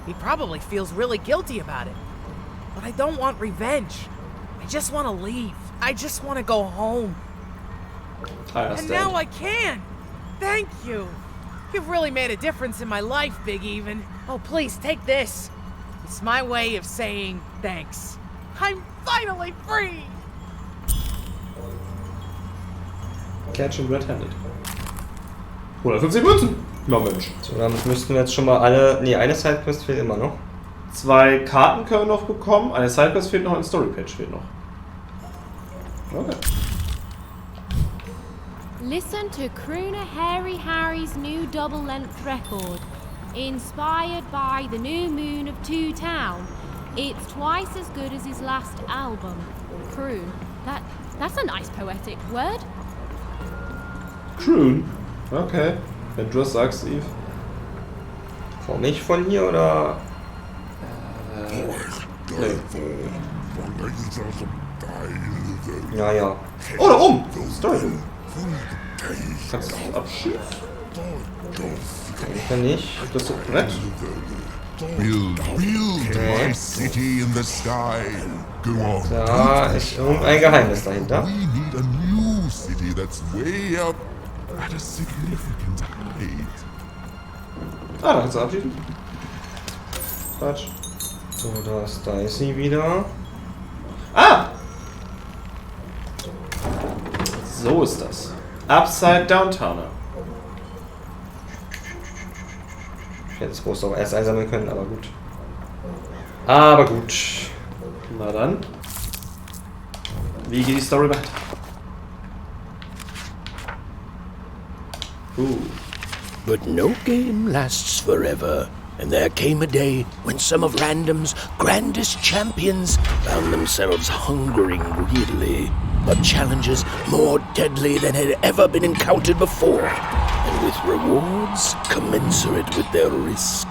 He probably feels really guilty about it. But I don't want revenge. I just want to leave. I just want to go home. I understand. And now I can. Thank you. You've really made a difference in my life, Big Even. Oh, please, take this. It's my way of saying thanks. I'm finally free! Catch him red-handed. 150 Münzen! Na Mensch. So, damit müssten wir jetzt schon mal alle... Ne, eine Sidequest fehlt immer noch. 2 Karten können wir noch bekommen. Eine Sidequest fehlt noch, ein Storypage fehlt noch. Okay. Listen to crooner Hairy Harry's new double-length record. Inspired by the new moon of Two Town. It's twice as good as his last album. Croon. That's a nice poetic word. Croon? Okay. Wenn du das sagst, Eve. Komm ich von hier, oder? Nee. Ja, ja. Oh, da oben! Story. Kannst du abschießen? Ich kann nicht. Das ist so nett. Build my city in the sky. Go on. Da ist irgendein Geheimnis dahinter. We need a new city that's way up at a significant height. Ah, da kannst du abschießen. Quatsch. So, da ist sie wieder. Ah! So ist das. Upside Downtowner. Ich hätte das Poster auch erst einsammeln können, aber gut. Aber gut. Na dann. Wie geht die Story weiter? But no game lasts forever, and there came a day when some of Random's grandest champions found themselves hungering greedily of challenges more deadly than had ever been encountered before, and with rewards commensurate with their risk.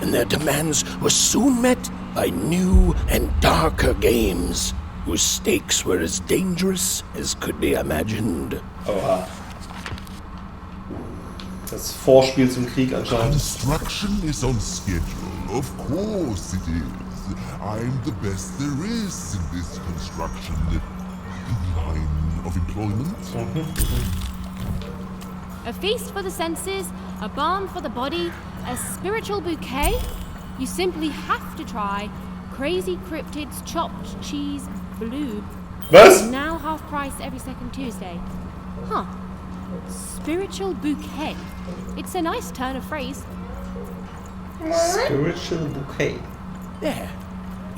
And their demands were soon met by new and darker games, whose stakes were as dangerous as could be imagined. Oha. Das Vorspiel zum Krieg anscheinend. Construction is on schedule. Of course it is. I'm the best there is in this construction line of employment. A feast for the senses, a balm for the body, a spiritual bouquet. You simply have to try Crazy Cryptid's Chopped Cheese Blue. Was? Now half price every second Tuesday. Huh. Spiritual bouquet. It's a nice turn of phrase. Spiritual bouquet. There.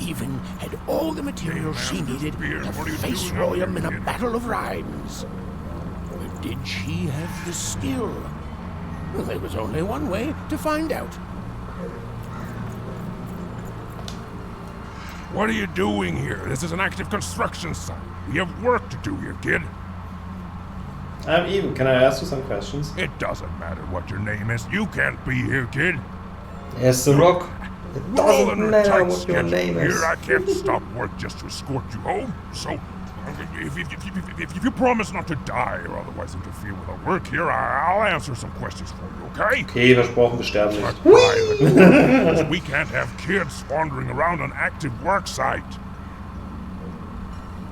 Even had all the materials she needed to face William in a battle of rhymes. But did she have the skill? Well, there was only one way to find out. What are you doing here? This is an active construction site. We have work to do here, kid. I'm Even. Can I ask you some questions? It doesn't matter what your name is. You can't be here, kid. Yes, the Rock. It doesn't matter what your name is. Here, I can't stop work just to escort you home. So, if you promise not to die or otherwise interfere with our work here, I'll answer some questions for you, okay? Okay, versprochen, wir sterben nicht. Because we can't have kids wandering around an active work site.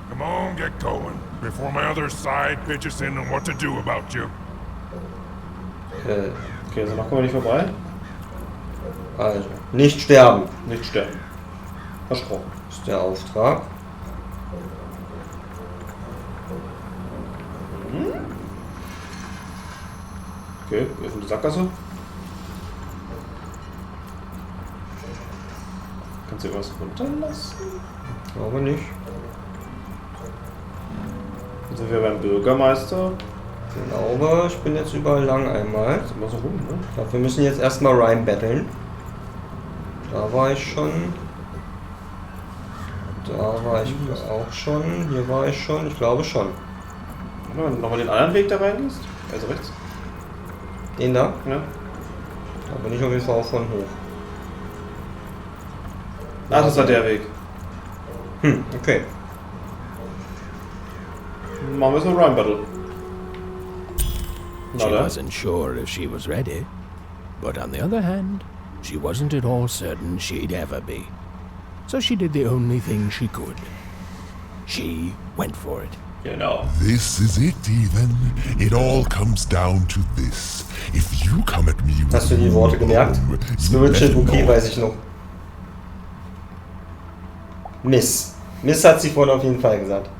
Come on, get going, before my other side pitches in on what to do about you. Okay, also noch kommen wir nicht vorbei. Also, nicht sterben. Nicht sterben. Versprochen. Das ist der Auftrag. Okay, wir öffnen die Sackgasse. Kannst du irgendwas runterlassen? Ich glaube nicht. Jetzt sind wir beim Bürgermeister. Ich glaube, ich bin jetzt überall lang einmal. Das ist immer so rum, ne? Ich glaube, wir müssen jetzt erstmal Rhyme battlen. Da war ich schon. Da war ich auch schon. Hier war ich schon. Ich glaube schon. Wenn du nochmal den anderen Weg da reingehst? Also rechts. Den da? Ja. Da bin ich auf jeden Fall auch von hoch. Ach, das war der Weg. Okay. Machen wir so ein Rhyme Battle. She wasn't sure if she was ready, but on the other hand, she wasn't at all certain she'd ever be. So she did the only thing she could. She went for it. Genau. This is it, Even. It all comes down to this. If you come at me with Hast du die Worte gemerkt? Spiritual Bouquet weiß ich noch. Miss. Miss hat sie vorhin auf jeden Fall gesagt.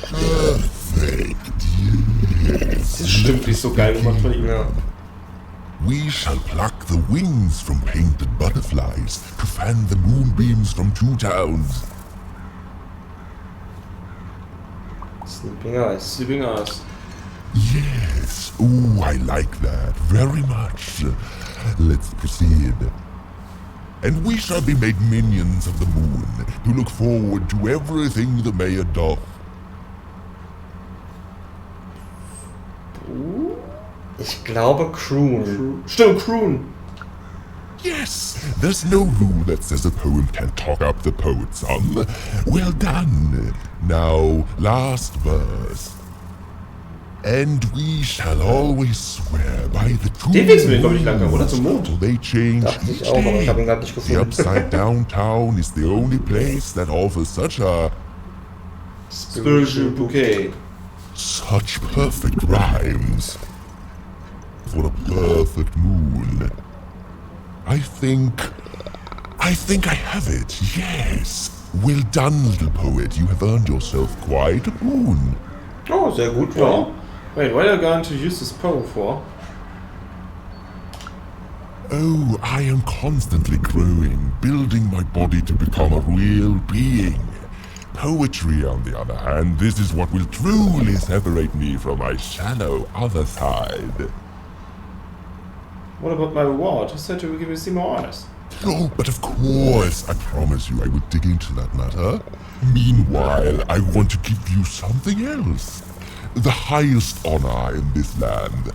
Perfect. Yes. Das stimmt, nicht so geil gemacht von ihm. Ja. We shall pluck the wings from painted butterflies to fan the moonbeams from two towns. Sleeping Eyes. Sleeping Eyes. Yes. Oh, I like that very much. Let's proceed. And we shall be made minions of the moon, to look forward to everything the mayor doth. Ich glaube Croon. Stimmt, Croon. Yes, there's no rule that says a poem can't talk up the poet, son. Well done. Now, last verse. And we shall always swear by the true Den Weg sind wir, glaube ich, lang, oder? Zum Mond. They change Dachte ich each auch, aber ich habe ihn day. gerade nicht The gefunden. upside down town is the only place that offers such a Spiritual Bouquet. such perfect rhymes for a perfect moon. I think I have it. Yes. Well done, little poet. You have earned yourself quite a moon. Oh, sehr gut. Ja. Wait, what are you going to use this poem for? Oh, I am constantly growing, building my body to become a real being. Poetry, on the other hand, this is what will truly separate me from my shallow other side. What about my reward? You said you would give me some more eyes. Oh, but of course, I promise you I will dig into that matter. Meanwhile, I want to give you something else. The highest honor in this land.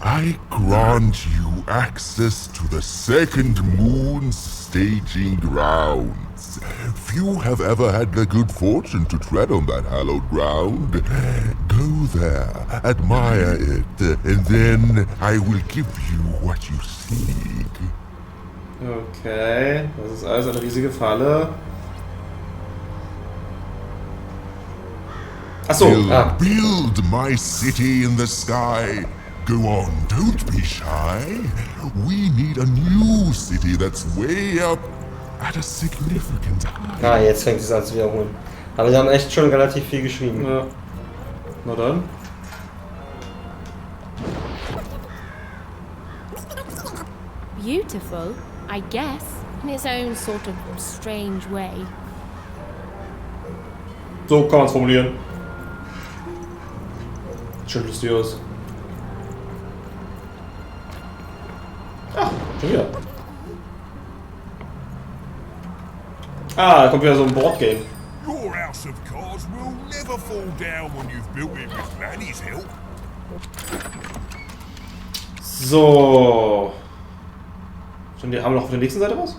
I grant you access to the second moon's staging grounds. Few have ever had the good fortune to tread on that hallowed ground. Go there, admire it, and then I will give you what you seek. Okay, das ist alles eine riesige Falle. Achso, Build my city in the sky. Go on, don't be shy. We need a new city that's way up at a significant height. Ah, jetzt fängt es an zu wiederholen. Aber die haben echt schon relativ viel geschrieben. Ja. Na dann. Beautiful, I guess, in its own sort of strange way. So kann man es formulieren. Schön lustig aus. Ah, schon wieder. Ah, da kommt wieder so ein Boardgame. Your house of cards will never fall down when you've built it with Manny's help. So. Haben wir noch auf der nächsten Seite was?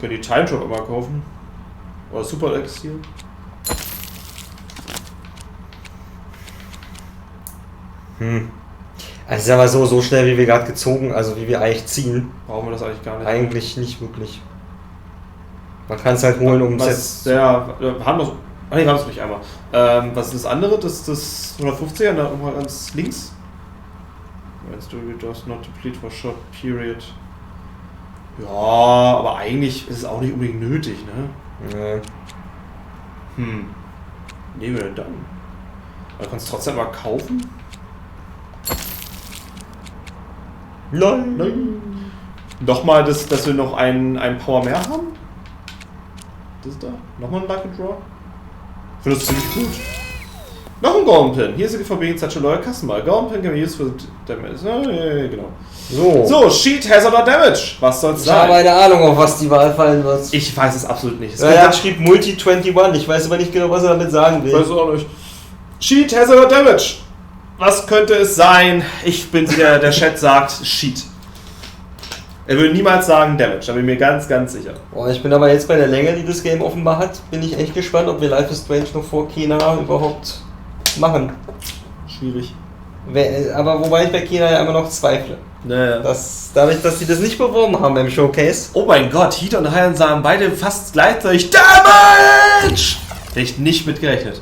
Können die Time Drop immer kaufen? Oder Super Exil? Also ich sag mal so schnell wie wir gerade gezogen, also wie wir eigentlich ziehen. Brauchen wir das eigentlich gar nicht? Eigentlich nicht wirklich. Man kann es halt holen, um es jetzt... Ja, haben wir... Ah ne, wir haben es nicht einmal. Was ist das andere? Das 150er, da irgendwo ganz links? When story does not deplete for short period. Ja, aber eigentlich ist es auch nicht unbedingt nötig, ne? Nee. Nehmen wir denn dann? Du kannst trotzdem mal kaufen? Nein. Nochmal, dass wir noch einen Power mehr haben? Das ist da. Nochmal ein Lucky Draw? Ich finde das ziemlich gut. Noch ein Golden Pin. Here is a gift for being such a loyal customer. Golden Pin can be used for damage. Ja, genau. So, Sheet, Hazard oder Damage. Was soll's sein? Ich habe eine Ahnung, auf was die Wahl fallen wird. Ich weiß es absolut nicht. Er schrieb Multi 21. Ich weiß aber nicht genau, was er damit sagen will. Ich weiß auch nicht. Sheet, Hazard oder Damage. Was könnte es sein? Ich bin sicher, der Chat sagt Sheet. Er würde niemals sagen Damage, da bin ich mir ganz, ganz sicher. Boah, ich bin aber jetzt bei der Länge, die das Game offenbar hat, bin ich echt gespannt, ob wir Life is Strange noch vor Kena überhaupt machen. Schwierig. Aber wobei ich bei Kena ja immer noch zweifle. Naja. Dadurch, dass sie das nicht beworben haben im Showcase. Oh mein Gott, Heat und High sagen beide fast gleichzeitig Damage! Hätte ich nicht mit gerechnet.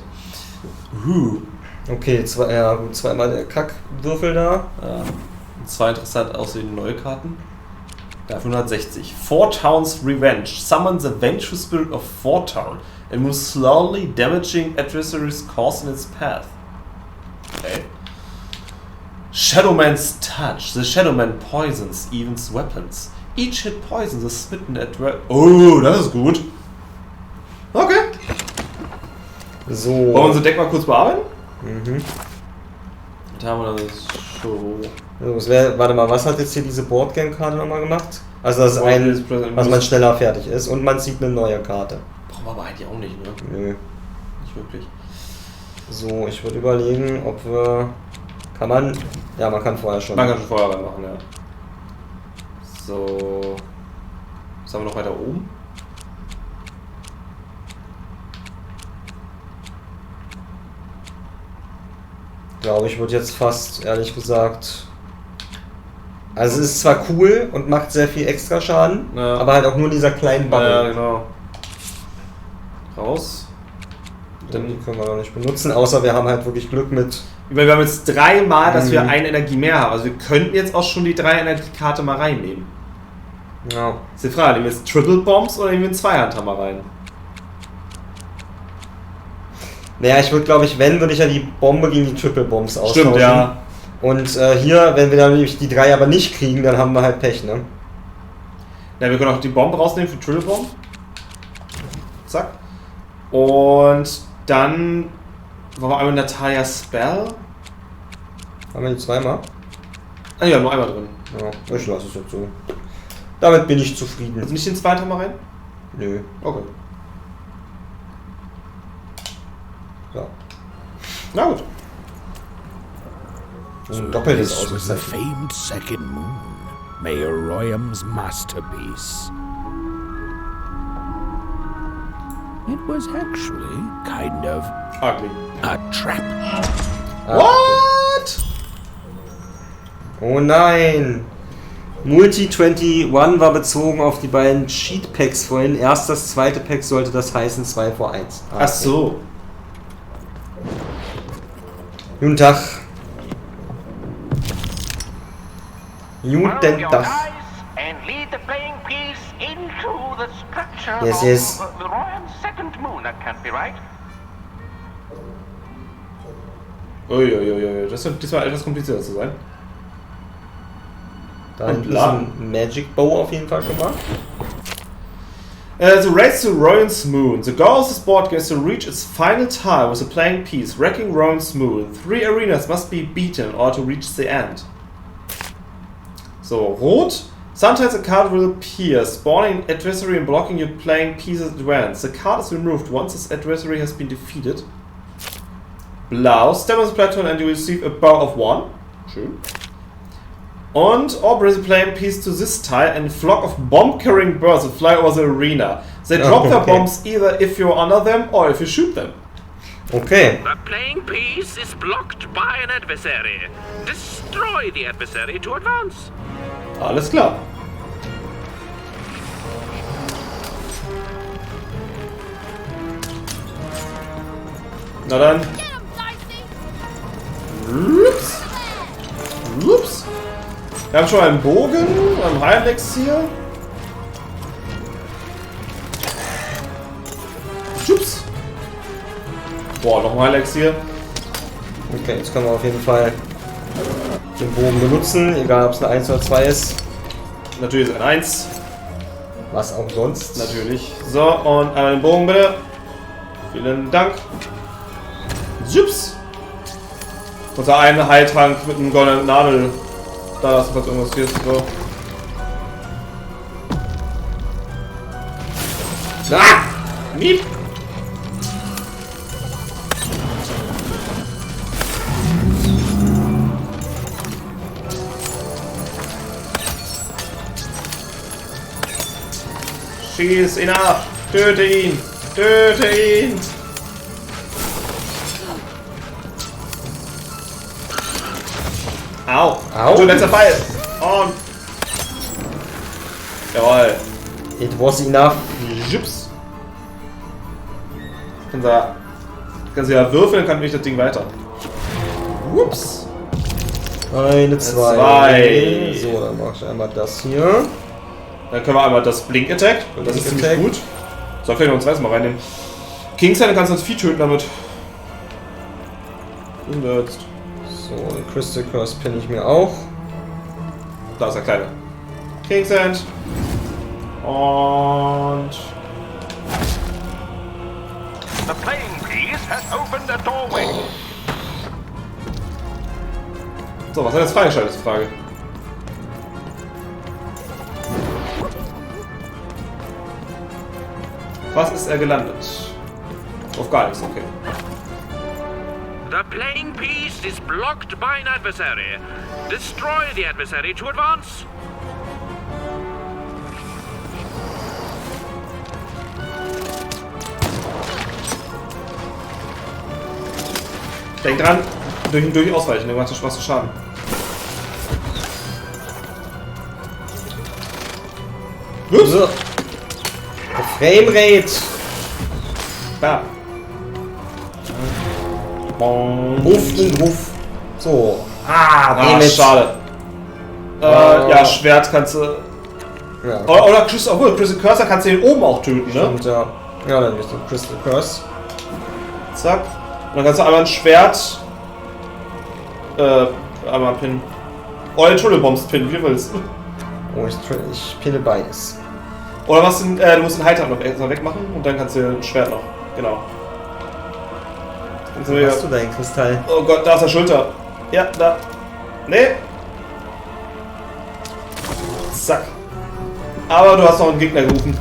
Okay, zweimal der Kackwürfel da. Ja. Zwei interessant aussehende neue Karten. Da 160. Four Towns Revenge. Summon the vengeful spirit of Four Town and move slowly damaging adversaries caught in its path. Okay. Shadowman's Touch. The Shadowman poisons Even's weapons. Each hit poisons the smitten adversary. Oh, das ist gut. Okay. So. Wollen wir unser Deck mal kurz bearbeiten? Da haben wir das so. Warte mal, was hat jetzt hier diese Boardgame-Karte nochmal gemacht? Also das ist was man schneller fertig ist und man zieht eine neue Karte. Brauchen wir aber eigentlich auch nicht, ne? Nö. Nicht wirklich. So, ich würde überlegen, ob wir... Kann man... Ja, man kann vorher schon. Man kann schon vorher reinmachen, ja. So... Was haben wir noch weiter oben? Ich glaube, ich würde jetzt fast, ehrlich gesagt... Also es ist zwar cool und macht sehr viel extra Schaden, ja, aber halt auch nur in dieser kleinen Bubble. Ja, genau. Raus. Dann die können wir noch nicht benutzen, außer wir haben halt wirklich Glück mit... Wir haben jetzt dreimal, dass wir eine Energie mehr haben. Also wir könnten jetzt auch schon die 3 Energiekarte mal reinnehmen. Ja. Ist die Frage, nehmen wir jetzt Triple Bombs oder nehmen wir einen Zweihandhammer rein? Naja, ich würde, glaube ich, würde ich ja die Bombe gegen die Triple Bombs austauschen. Stimmt, ja. Und hier, wenn wir dann nämlich die 3 aber nicht kriegen, dann haben wir halt Pech, ne? Ja, wir können auch die Bombe rausnehmen für Triple Bomb. Zack. Und dann war wir einmal Natalia Spell. Haben wir die zweimal? Ah ja, nur einmal drin. Ja, ich lasse es jetzt so. Damit bin ich zufrieden. Also nicht den zweiten mal rein? Nö. Okay. So. Na gut. So doppeltes this was the Ausrufezeichen. famed second moon, Mayor Royham's masterpiece. It was actually kind of ugly. A trap. What? Oh nein! Multi 21 war bezogen auf die beiden Cheat Packs vorhin. Erst das zweite Pack sollte das heißen 2 vor 1. Ach so. Guten Tag. Denn das. And lead the playing piece into the structure Yes, yes. of the Royal second moon. That can't be right. Uiuiui, das wird diesmal etwas komplizierter zu sein. Da hinten ist ein Magic Bow auf jeden Fall schon mal. The race to Royan's Moon. The goal of this board game is to reach its final tile with a playing piece, wrecking Royan's Moon. 3 arenas must be beaten in order to reach the end. So, Rot. Sometimes a card will appear, spawning an adversary and blocking your playing piece's advance. The card is removed once this adversary has been defeated. Blau. Step on the platform and you receive a bow of 1. True. And or bring the playing piece to this tile and a flock of bomb-carrying birds will fly over the arena. They drop their bombs either if you're under them or if you shoot them. Okay. The playing piece is blocked by an adversary. Destroy the adversary to advance. Alles klar. Na dann. Ups. Ups. Wir haben schon einen Bogen, einen Heilelixier. Ups. Boah, noch ein Heilelixier. Okay, jetzt können wir auf jeden Fall den Bogen benutzen, egal ob es eine 1 oder 2 ist. Natürlich ist ein 1. Was auch sonst. Natürlich. So, und einmal den Bogen bitte. Vielen Dank. Jups. Unser einen Heiltrank mit einem goldenen Nadel. Da hast du was irgendwas hier. So. Ah! Miep! Schieß ihn ab! Töte ihn! Töte ihn! Au! Au! So, letzter Pfeil! Und... Jawohl! It was enough! Jups! Kannst du ja würfeln, kann ich das Ding weiter. Ups! Eine, zwei. So, dann mach ich einmal das hier. Dann können wir einmal das Blink Attack. Das ist ziemlich gut. So, vielleicht noch ein zweites Mal reinnehmen. Kingside kannst du das Vieh töten damit. Unnützt. So, den Crystal Curse pinne ich mir auch. Da ist der kleine. Kingside. Und... The playing piece has opened a doorway. So, was hat jetzt freigeschaltet, ist die Frage. Was ist er gelandet? Auf gar nichts, okay. The playing piece is blocked by an adversary. Destroy the adversary to advance. Denk dran, durch ihn durch ausweichen, dann macht das Spaß zu Schaden. Ups. Framerate! Da. Ruf den Ruf. So. Schade. Ja, Schwert kannst du... Ja. Oder Crystal Cursor kannst du den oben auch töten, ne? Stimmt, ja. Ja, dann ist der Crystal Curse. Zack. Und dann kannst du einmal ein Schwert... einmal pinnen. Oder den Tunnelbombs pinnen, wie du willst. Oh, ich pinne beides. Oder was du musst den Heiltrank noch extra wegmachen und dann kannst du ein Schwert noch. Genau. Wo hast du deinen Kristall? Oh Gott, da ist der Schulter. Ja, da. Nee. Zack. Aber du hast noch einen Gegner gerufen.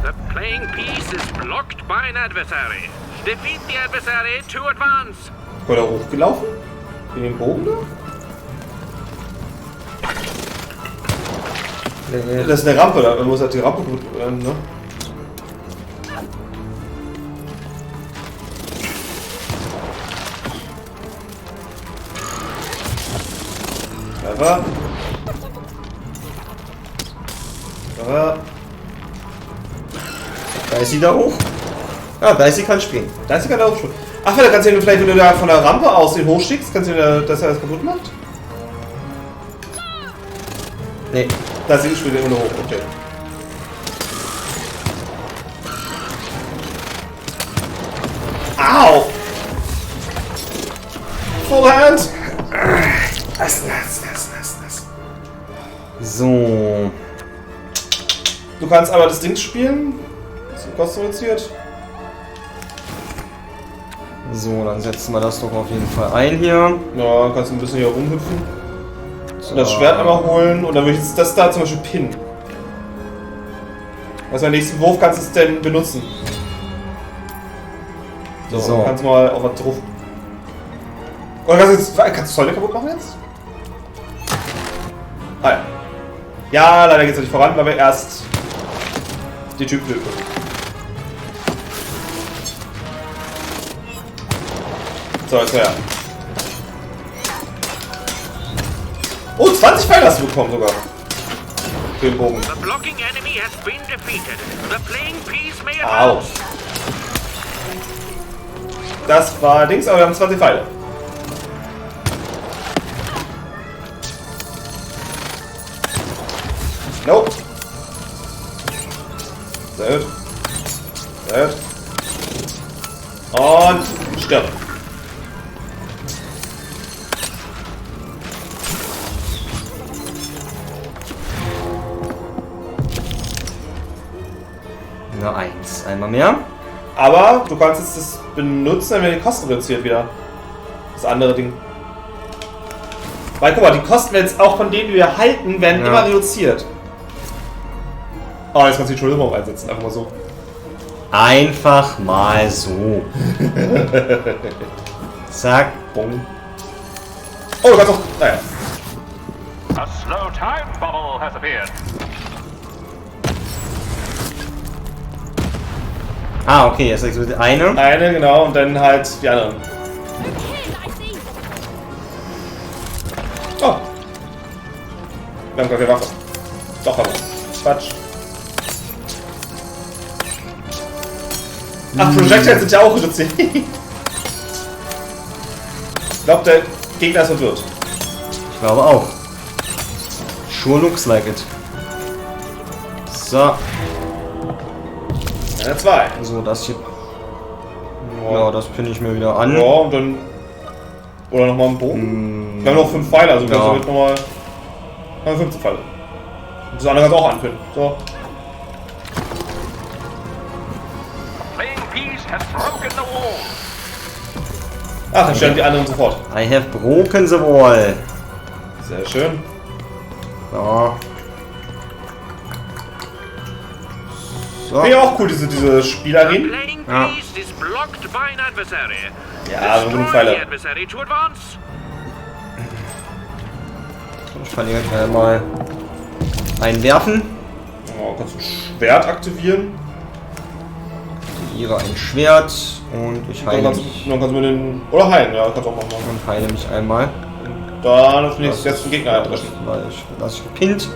The playing piece is blocked by an adversary. Defeat the adversary to advance. War der hochgelaufen? In den Bogen da? Nee. Das ist eine Rampe da. Man muss halt die Rampe gut ne? Treffer. Treffer. Da ist sie da hoch. Ah, da ist sie kann springen. Da ist sie kann da hochspringen. Ach, da kannst du ihn vielleicht, wenn du da von der Rampe aus den hochschickst, kannst du ihn, dass er das kaputt macht? Nee. Das Ding spielt immer nur hoch, okay. Au! Vorhand! Das. So. Du kannst aber das Ding spielen. Das ist kost reduziert. So, dann setzen wir das doch auf jeden Fall ein hier. Ja, kannst du ein bisschen hier rumhüpfen. So. Und das Schwert einmal holen und dann würde ich jetzt das da zum Beispiel pinnen. Also beim nächsten Wurf kannst du es denn benutzen. So. Dann kannst du mal auf was drauf. Oder kannst du Säule kaputt machen jetzt? Ah ja. Ja, leider geht es nicht voran, weil wir erst die Typen töten. So, jetzt her. Oh, 20 Pfeile hast du bekommen sogar. Für den Bogen. Au. Das war Dings, aber wir haben 20 Pfeile. Nope. Sehr gut. Sehr gut. Und stirb. Nur 1. Einmal mehr. Aber du kannst jetzt das benutzen, dann werden die Kosten reduziert wieder. Das andere Ding. Weil guck mal, die Kosten jetzt auch von denen, die wir halten, werden immer reduziert. Oh, jetzt kannst du die Entschuldigung einsetzen, einfach mal so. Einfach mal so. Zack. Bong. Oh, du kannst auch. Naja. A slow time bubble has appeared. Ah, okay, jetzt explodiert eine. Eine, genau, und dann halt die anderen. Oh. Wir haben gar keine Waffe. Doch, haben wir. Quatsch. Ach, Projectiles sind ja auch reduziert. Ich glaube, der Gegner ist verwirrt. Ich glaube auch. Sure looks like it. So. Ja, 2. So, das hier. Ja, das pinne ich mir wieder an. Ja, und dann. Oder nochmal einen Bogen. Wir haben noch 5 Pfeile, also kannst du mit nochmal. 15 Pfeile. Und das andere kannst du auch anpinnen. So. Ach, dann stellen die anderen sofort. I have broken the wall. Sehr schön. So. Finde ich auch cool, diese Spielarenen. Ja. Ja, genug Pfeile. Ich kann hier mal einwerfen. Oh, kannst du ein Schwert aktivieren? Aktiviere ein Schwert und ich heile mich. Dann kannst du mir den. Oder heilen, ja, kannst du auch machen. Und heile mich einmal. Dann lass mich jetzt den Gegner eindreschen. Lass ich gepinnt.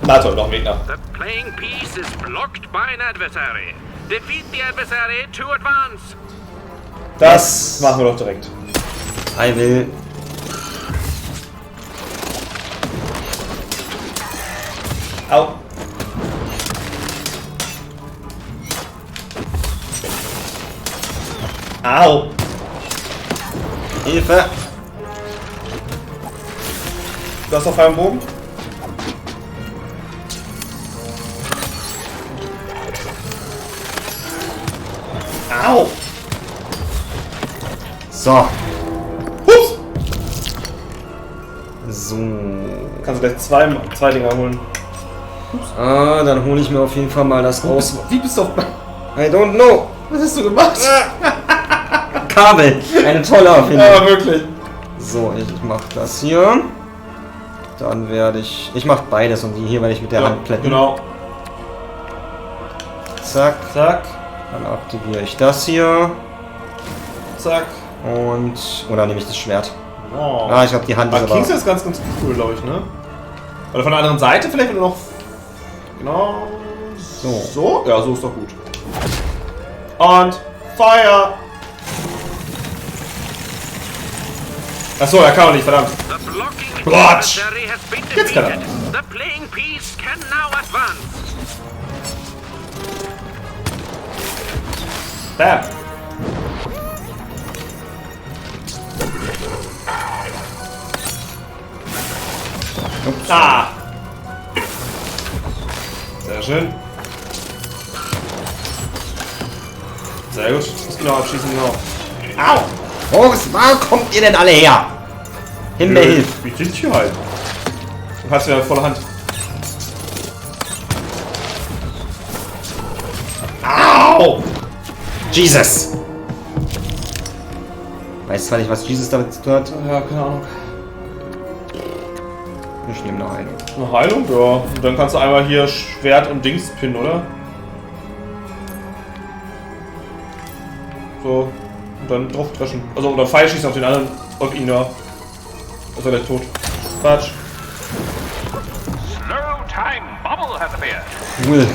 Na toll, noch ein Gegner. The playing piece is blocked by an adversary. Defeat the adversary to advance. Das machen wir doch direkt. I will. Au. Au. Hilfe. Du hast noch einen Bogen? Au. So. Hups. So. Kannst du gleich zwei Dinger holen. Ah, dann hole ich mir auf jeden Fall mal das raus. Wie bist du auf... I don't know. Was hast du gemacht? Kabel. Eine tolle Erfindung. Ja, wirklich. So, ich mach das hier. Dann werde ich... Ich mach beides und die hier werde ich mit der Hand plätten. Genau. Zack. Zack. Dann aktiviere ich das hier. Zack. Und... Oder nehme ich das Schwert. Oh. Ah, ich glaube die Hand ist aber... Kings ist ganz cool, glaube ich, ne? Oder von der anderen Seite vielleicht, wenn du noch... Genau... So? Ja, so ist doch gut. Und... Feuer! Achso, er kann auch nicht, verdammt. Quatsch! Jetzt kann er. The playing piece can now advance. Bam. Ups. Ah! Sehr schön. Sehr gut. Das genau abschießen, genau. Au! Wo kommt ihr denn alle her? Himmel! Wie sind hier halt? Du hast ja volle Hand. Au! Jesus! Weißt zwar nicht, was Jesus damit zu tun hat. Ja, keine Ahnung. Ich nehme eine Heilung. Eine Heilung? Ja. Und dann kannst du einmal hier Schwert und Dings pinnen, oder? So. Und dann drauf dreschen. Also, oder Pfeil schießen auf den anderen und ihn da. Ist er gleich tot. Quatsch. Slow time bubble has appeared. Cool.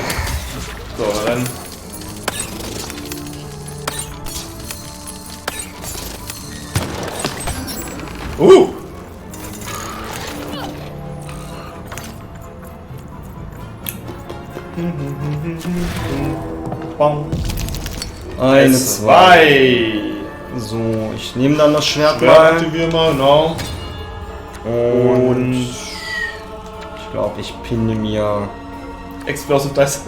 So, dann. Bang. Eine, zwei. So, ich nehme dann das Schwert mal. Aktivieren mal, genau. Und ich glaube, ich pinne mir Explosive Dice.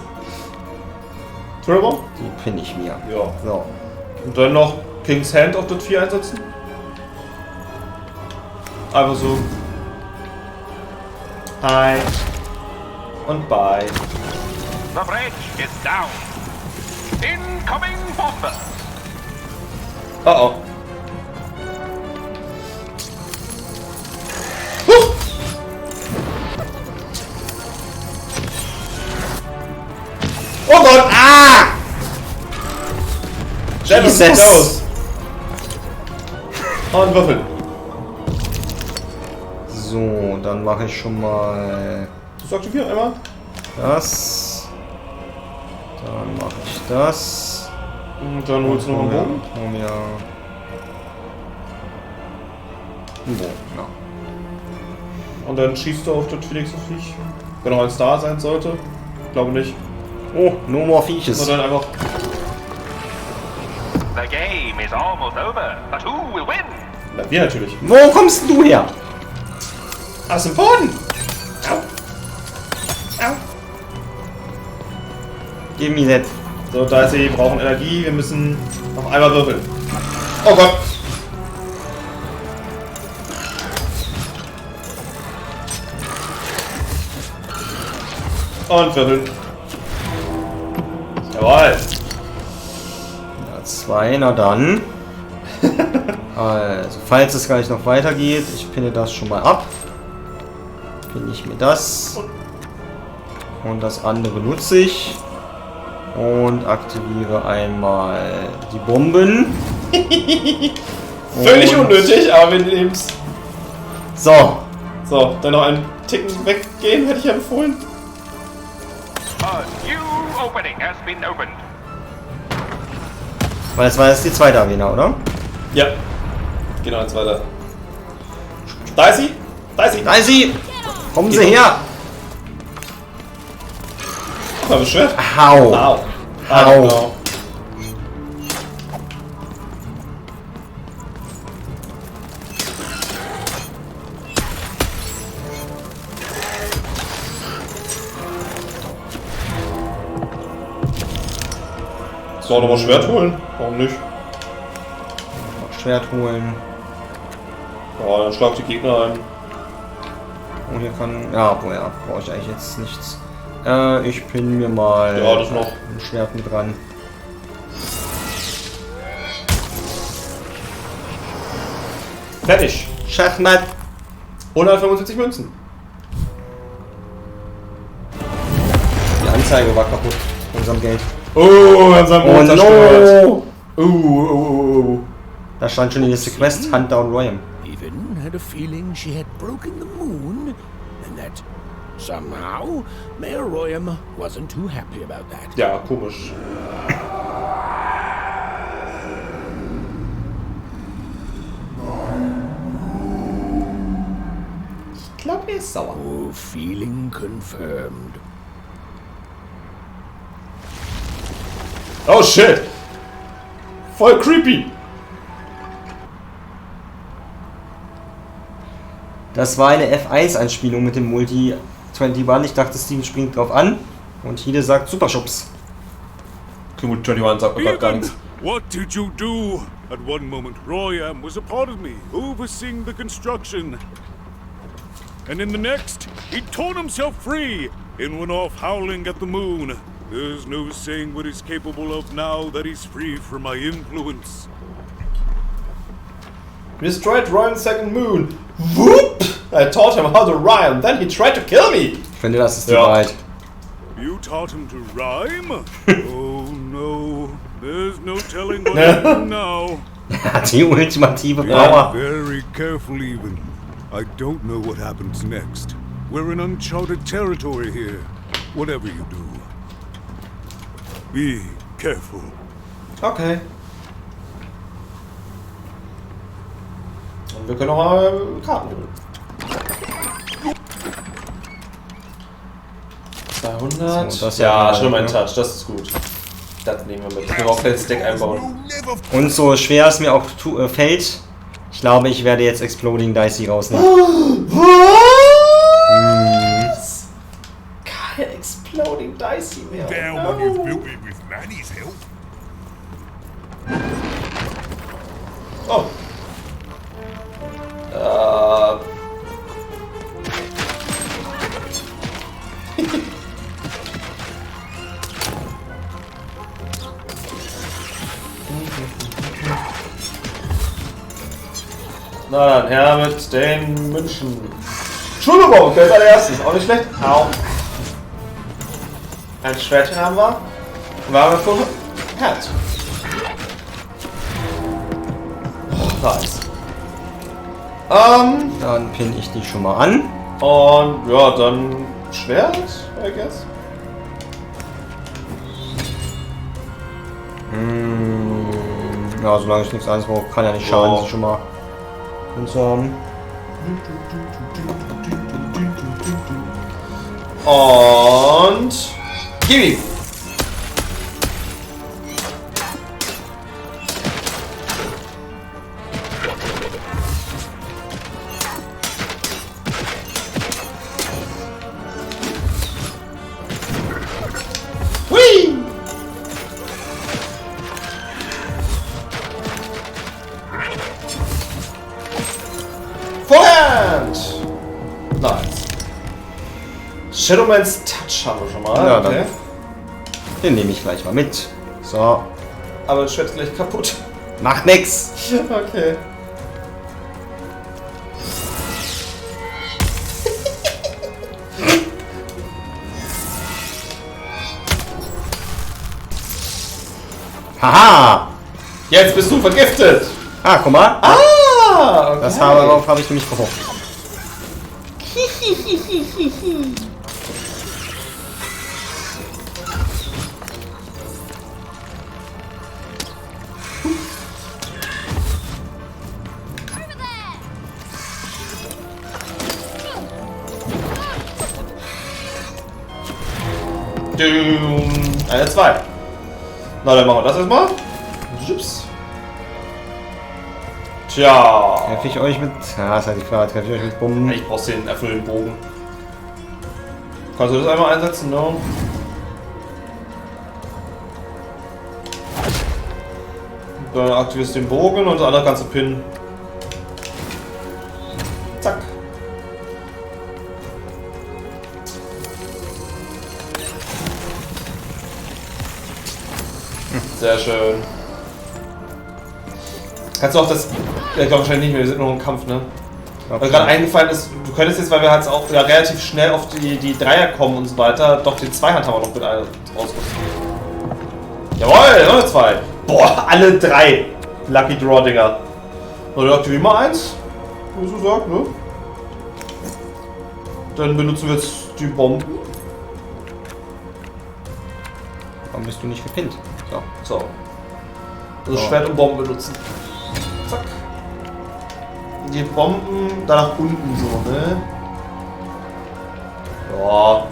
TheRamen? Die pinne ich mir. Ja. So. Und dann noch King's Hand auf das 4 einsetzen. Einfach so. Hi. Und bye. The bridge is down. Incoming bomber. Oh oh. Oh Gott! Ah! Jesus! Und Würfel. So, dann mache ich schon mal Das aktivieren einmal. das. Dann mache ich das. Und dann holst du noch einen Bogen. Hol mir einen Bogen, ja. Und dann schießt du auf das nächste Viech. Wenn noch eins da sein sollte. Glaube nicht. Oh, no more Vieches. Und dann einfach. The game is almost over, but who will win? Na, wir natürlich. Wo kommst du her? Aus dem Boden! Au! Au! Give me that. So, da ist sie, brauchen Energie, wir müssen noch einmal würfeln. Oh Gott! Und würfeln. Jawohl! Ja, 2, na dann. Also, falls es gleich noch weitergeht, ich pinne das schon mal ab. Pinne ich mir das. Und das andere nutze ich. Und aktiviere einmal die Bomben. Völlig unnötig, aber wir nehmen es. So. So, dann noch einen Ticken weggehen, hätte ich ja empfohlen. A new opening has been opened. Weil das war jetzt die zweite Arena, oder? Ja. Genau, jetzt weiter. Da ist sie! Da ist sie! Da ist sie! Kommen Sie her! Ach, das Schwert? Hau! Au! Hau! Genau. So, nochmal Schwert holen? Warum nicht? Schwert holen. Ja, dann schlag die Gegner ein. Und hier kann. Ja, woher brauche ich eigentlich jetzt nichts. Ich pinne mir mal ja, das noch. ein Schwert mit dran. Fertig. Schachmatt. 175 Münzen. Die Anzeige war kaputt. Unserem Geld. Oh, unserem Oh no! Oh. Da stand schon die nächste Quest. Hunt down William. Even had a feeling she had broken the moon, and that somehow Mayor Royam wasn't too happy about that. Ja, komisch. ist sauer. Oh, feeling confirmed. Oh shit! Voll creepy! Das war eine F1-Anspielung mit dem Multi 21. Ich dachte, Steven springt drauf an. Und Hide sagt Superschubs. Multi 21 sagt mir grad gar nichts. What did you do? At one moment, Royam was a part of me, overseeing the construction. And in the next, he torn himself free and went off howling at the moon. There's no saying what he's capable of now that he's free from my influence. Destroyed Royan's second moon. Whoop! I taught him how to rhyme, then he tried to kill me. Ich finde, das ist die Wahrheit. You taught him to rhyme? Oh no, there's no telling what he'll do now. Die ultimative Power. Be very careful, Even. I don't know what happens next. We're in uncharted territory here. Whatever you do, be careful. Okay. Und wir können noch mal Karten holen. 200. So, das ja, ja schon mein ja. Touch, das ist gut. Das nehmen wir mit. Ich will auch gleich das Deck einbauen. Und so schwer es mir auch fällt, ich glaube, ich werde jetzt Exploding Dicey rausnehmen. Was? Kein Exploding Dicey mehr. Down when you've built it with Manny's help. Oh. Na dann, her mit den München. Schulbau, okay, als allererstes. Auch nicht schlecht. Au. Ein Schwertchen haben wir. Waren wir für Herz. Oh, nice. Dann pinne ich die schon mal an. Und ja, dann Schwert, I guess. Ja, solange ich nichts anderes brauche, kann ja nicht schaden, sie schon mal zu haben. Und Kiwi. Hui! Vorhand! Nice. Shadowman's Touch haben wir schon mal. Ja, okay. Den nehme ich gleich mal mit. So. Aber das Schwert ist gleich kaputt. Macht nix! Okay. Haha! Jetzt bist du vergiftet! Ah, guck mal. Ah! Okay. Darauf habe ich nämlich gehofft. Eine 2. Na, dann machen wir das erstmal. Chips. Tja. Treffe ich euch mit. Ja, ist halt die Frage. Treffe ich euch mit Bomben? Ich brauch den erfüllten Bogen. Kannst du das einmal einsetzen? No. Dann aktivierst du den Bogen und das andere kannst du pinnen. Zack. Sehr schön. Kannst du auch das... Ja, ich glaube wahrscheinlich nicht mehr, wir sind nur im Kampf, ne? Weil gerade eingefallen ist, du könntest jetzt, weil wir halt auch ja, relativ schnell auf die Dreier kommen und so weiter, doch die Zweihand haben wir noch mit ausrüsten. Jawohl, noch eine 2. Boah, alle 3 Lucky Draw Dinger. So, dann aktivieren wir eins, wie so sagt, ne? Dann benutzen wir jetzt die Bomben. Warum bist du nicht gepinnt? So. Also Schwert und Bomben benutzen. Zack. Die Bomben da nach unten so, ne? Ja.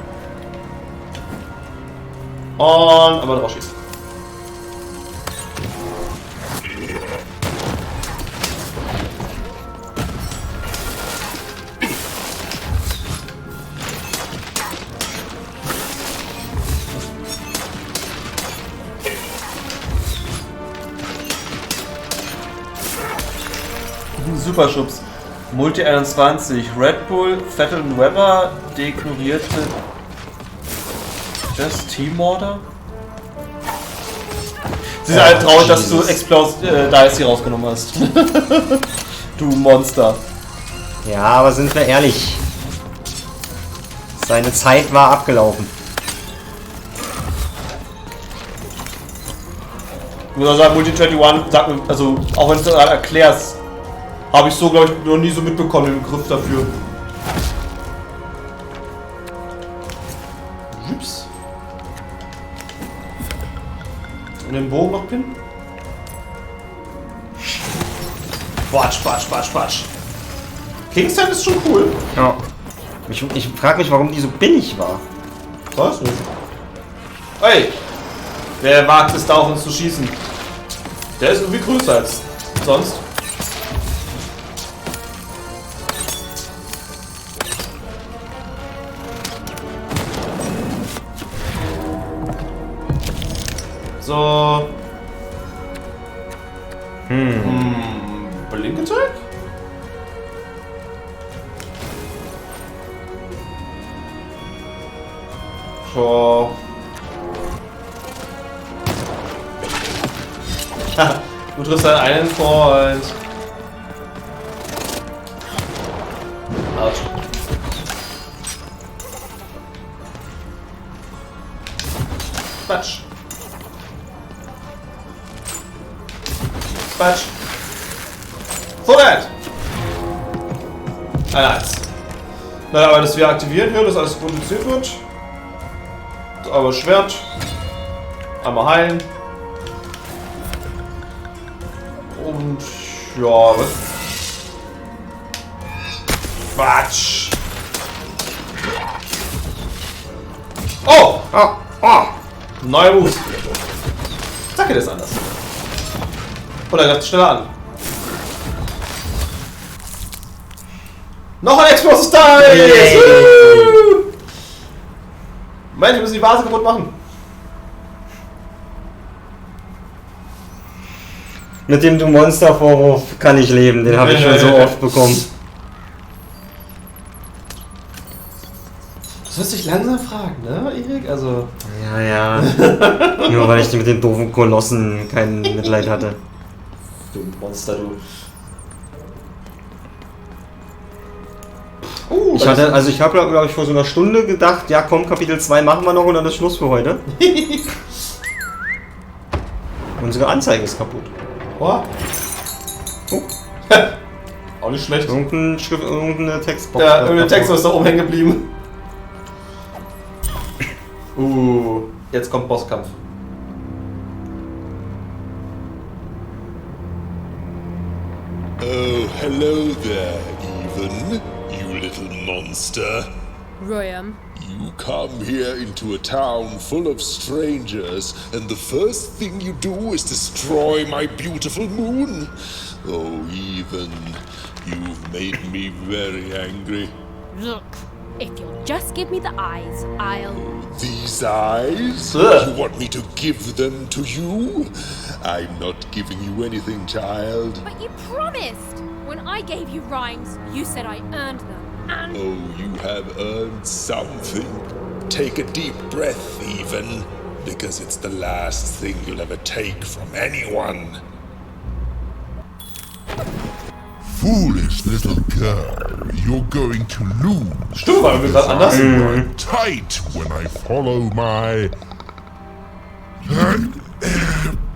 Und einmal drauf schießen. Superschubs. Multi 21. Red Bull, Vettel und Weber deklarierte das Teamorder. Sie ist halt traurig, dass du Dice hier rausgenommen hast. Du Monster. Ja, aber sind wir ehrlich. Seine Zeit war abgelaufen. Ich muss auch sagen, Multi 21, sag mir, also auch wenn du das erklärst, habe ich so, glaube ich, noch nie so mitbekommen, den Begriff dafür. Ups. Und den Bogen noch pinnen? Quatsch. Kingstown ist schon cool. Ja. Ich frage mich, warum die so billig war. Weiß nicht. Hey! Wer wagt es da auf uns zu schießen? Der ist irgendwie größer als sonst. So. Blink Attack? So. Du triffst einen Freund. Autsch. Quatsch. Quatsch. Vorwärts! Eins. Naja, aber das wir aktivieren hier, dass alles produziert wird. Aber Schwert. Einmal heilen. Und ja, was? Quatsch. Oh! Neue Moves. Zack, das ist anders. Oder greift schneller an. Noch ein Explosive Dice! Mensch, wir müssen die Vase kaputt machen. Mit dem du Monstervorwurf kann ich leben, den habe ich schon so oft bekommen. Du sollst dich langsam fragen, ne, Erik? Also. Ja. Nur weil ich mit den doofen Kolossen kein Mitleid hatte. Du Monster, du. Ich habe glaube ich vor so einer Stunde gedacht, ja komm, Kapitel 2 machen wir noch und dann ist Schluss für heute. Unsere Anzeige ist kaputt. Oh. Auch nicht schlecht. Irgendeine Textbox. Ja, irgendeine Text ist da oben hängen geblieben. Jetzt kommt Bosskampf. Oh, hello there, Even, you little monster. Royam. You come here into a town full of strangers, and the first thing you do is destroy my beautiful moon. Oh, Even, you've made me very angry. Look, if you'll just give me the eyes, I'll... These eyes? You want me to give them to you? I'm not giving you anything, child. But you promised! When I gave you rhymes, you said I earned them, and... Oh, you have earned something. Take a deep breath, Even, because it's the last thing you'll ever take from anyone. Foolish little girl, you're going to lose. Stimmt, war irgendwie gerade anders. I'm tight when I follow my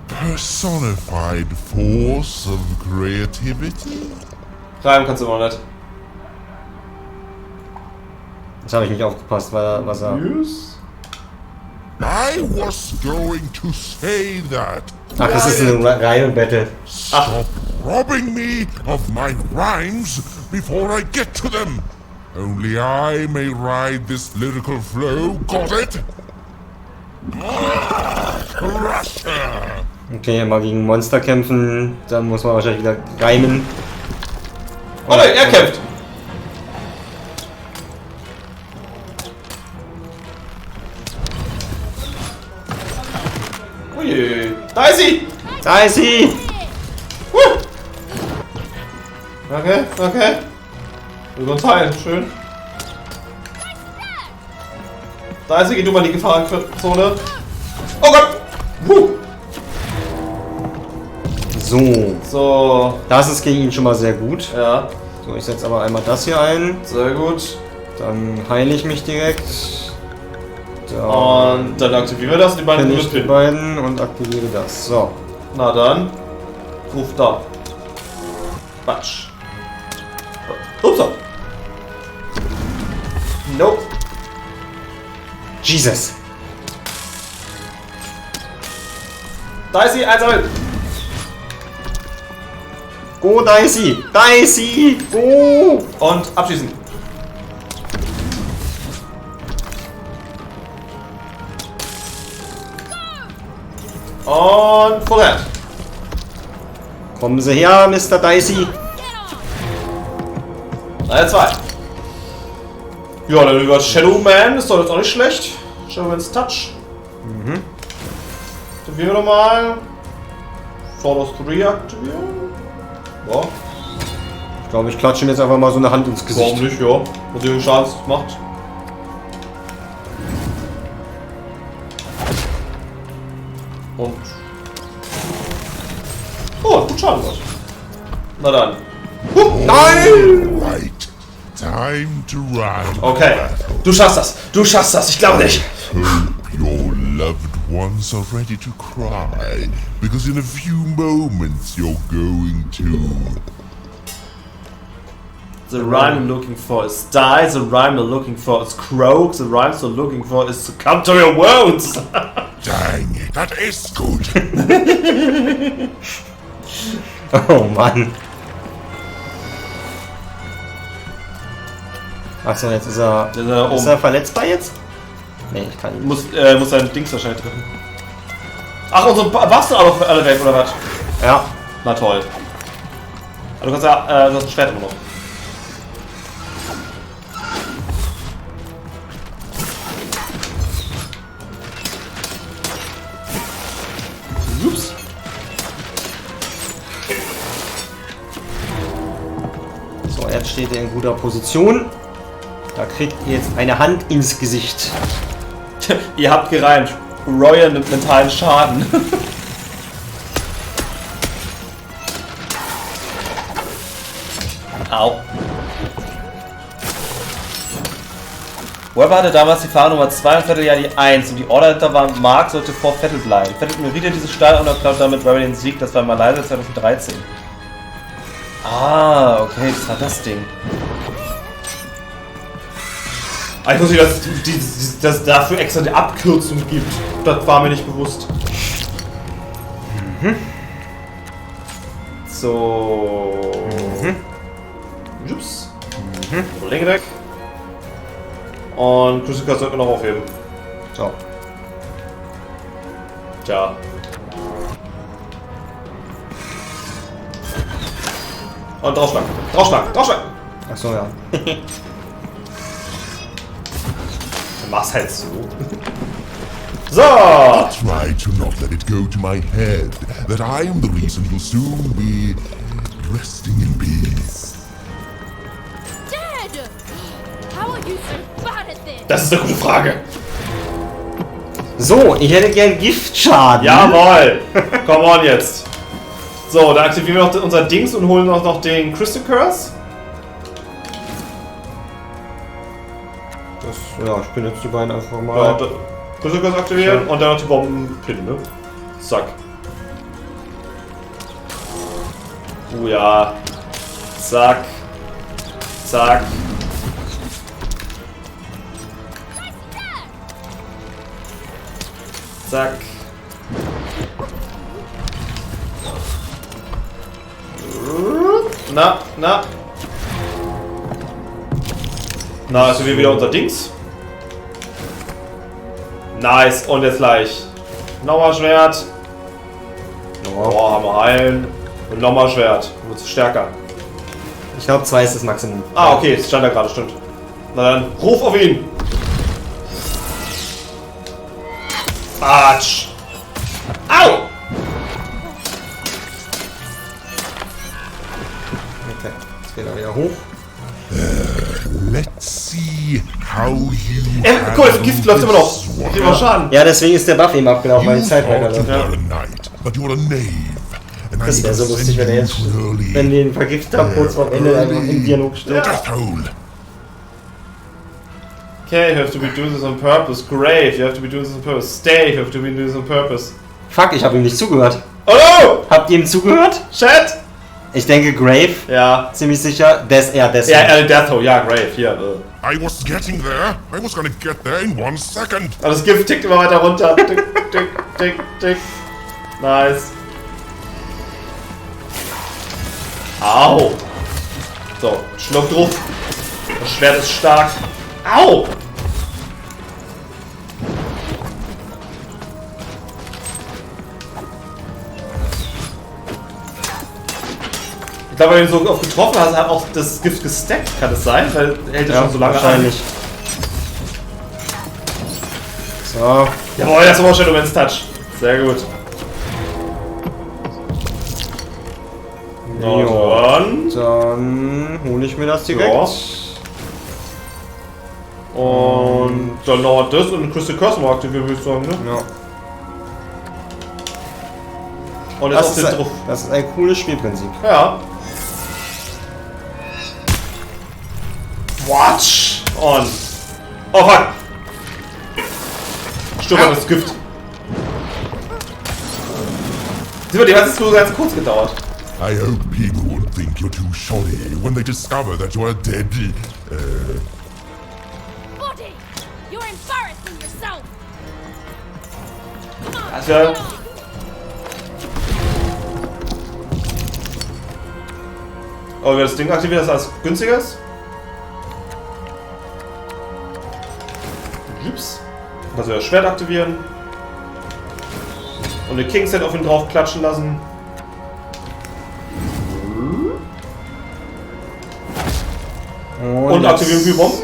personified force of creativity. Reimen kannst du immer nicht. Jetzt habe ich nicht aufgepasst, was er... I was going to say that. Ach, das ist ein Reimen-Battle. Stop robbing me of my rhymes before I get to them. Only I may ride this lyrical flow. Got it? Crusher! Okay, immer gegen Monster kämpfen. Dann muss man wahrscheinlich wieder reimen. Oh nein, er kämpft! Ui, da ist sie! Da ist sie! Okay, okay. So ein Teil, schön. Da ist sie, geh du mal in die Gefahrenzone. Oh Gott! So. So. Das ist gegen ihn schon mal sehr gut. Ja. So, ich setze aber einmal das hier ein. Sehr gut. Dann heile ich mich direkt. Und dann aktivieren wir das und die beiden die beiden und aktiviere das. So. Na dann. Ruf da. Batsch. Upsa. Nope. Jesus. Da ist sie, einsammeln. Go, da ist sie. Da ist sie. Go. Und abschießen. Und Full Hand. Kommen Sie her, Mr. Dicey. 2. Ja, dann über Shadow Man ist doch jetzt auch nicht schlecht. Shadow Man's Touch. Aktivieren wir nochmal. Sword of 3 aktivieren. Ja. Ich glaube, ich klatsche ihm jetzt einfach mal so eine Hand ins Gesicht. Warum nicht, ja. Und den Schaden macht. Und. Oh, gut Schaden gemacht. Na dann. Nein! Right. Time to run. Okay. Du schaffst das. Du schaffst das. Ich glaube nicht. Hope your loved ones are ready to cry, because in a few moments you're going to. The rhyme I'm looking for is die. The rhyme I'm looking for is croak. The rhyme I'm looking for is succumb to your wounds. Dang it, that is good. Oh Mann. Achso, jetzt ist er. Ist er verletzbar jetzt? Nee, ich kann ihn. Muss sein Dings wahrscheinlich treffen. Ach, unsere Waffen auch alle weg, oder was? Ja. Na toll. Aber du kannst ja, du hast ein Schwert immer noch. Ups. So, jetzt steht er in guter Position. Da kriegt ihr jetzt eine Hand ins Gesicht. Ihr habt gereimt. Royal nimmt mentalen Schaden. Au. Webber hatte damals die Fahne Nummer 2 und Vettel ja die 1 und die Order hinter war Mark sollte vor Vettel bleiben. Vettel ignorierte diese Stahl und erklärte damit Webber den Sieg, das war in Malaysia 2013. Ah, okay, das war das Ding. Ich wusste nicht, dass es dafür extra eine Abkürzung gibt. Das war mir nicht bewusst. So. Ups. Lege weg. Und Crucifer sollten wir noch aufheben. So. Tja. Und draufschlagen. Draufschlagen. Draufschlagen. Achso, ja. Mach's halt so. So! Try to not let it go to my head that I am the reason you'll soon be resting in peace. Dad! How are you so bad at this? Das ist eine gute Frage. So, ich hätte gern Giftschaden. Jawohl! Come on jetzt. So, dann aktivieren wir noch unser Dings und holen noch den Crystal Curse. Ja, ich benutze die beiden einfach mal. Ja, Crystal Curse aktivieren und dann noch die Bombenpinne, ne? Zack. Ja. Zack. Zack. Zack. Na. Na, also wir wieder unser Dings. Nice, und jetzt gleich. Nochmal Schwert. Oh, haben wir heilen. Und nochmal Schwert. Wird stärker. Ich glaube 2 ist das Maximum. Ah, okay, es stand da gerade, stimmt. Na dann, ruf auf ihn! Batsch! Au! Okay, jetzt geht er wieder hoch. Let's see how you. Guck, das Gift läuft immer noch. Ich immer Schaden. Ja, deswegen ist der Buff eben abgelaufen, weil die Zeit weiterläuft. Ja. Das wäre so lustig, wenn er jetzt, wenn wir ihn vergiftet haben, kurz vor Ende einfach im Dialog stirbt. Okay, you have to be doing this on purpose. Grave, you have to be doing this on purpose. Stay, you have to be doing this on purpose. Fuck, ich habe ihm nicht zugehört. Oh no! Habt ihr ihm zugehört? Chat! Ich denke Grave. Ja. Ziemlich sicher. Death. Ja, Death Hole, ja, Grave, hier. I was getting there. I was gonna get there in 1 second. Aber das Gift tickt immer weiter runter. Tick, tick, tick, tick. Nice. Au! So, Schluck drauf. Das Schwert ist stark. Au! Ich glaube, wenn du so oft getroffen hast, hat auch das Gift gestackt, kann es sein? Weil hält es schon so lange wahrscheinlich. So. Jawohl, das war auch Shadow Man's Touch. Sehr gut. Dann hole ich mir das direkt. Ja. Und dann noch das und Crystal Curse mal aktivieren, würde ich sagen, ne? Ja. Und jetzt auf den Druck. Das ist ein cooles Spielprinzip. Ja. Watch! Und. Oh fuck! Stirb das Gift. Sieh mal, die hat es nur ganz kurz gedauert. I hope people won't think you're too shoddy when they discover that you're dead. Body, you're embarrassing yourself. Also. Oh, wir das Ding aktivieren, das alles günstiger ist. Ups. Also das Schwert aktivieren. Und den Kingset auf ihn drauf klatschen lassen. Und aktivieren wir Bomben.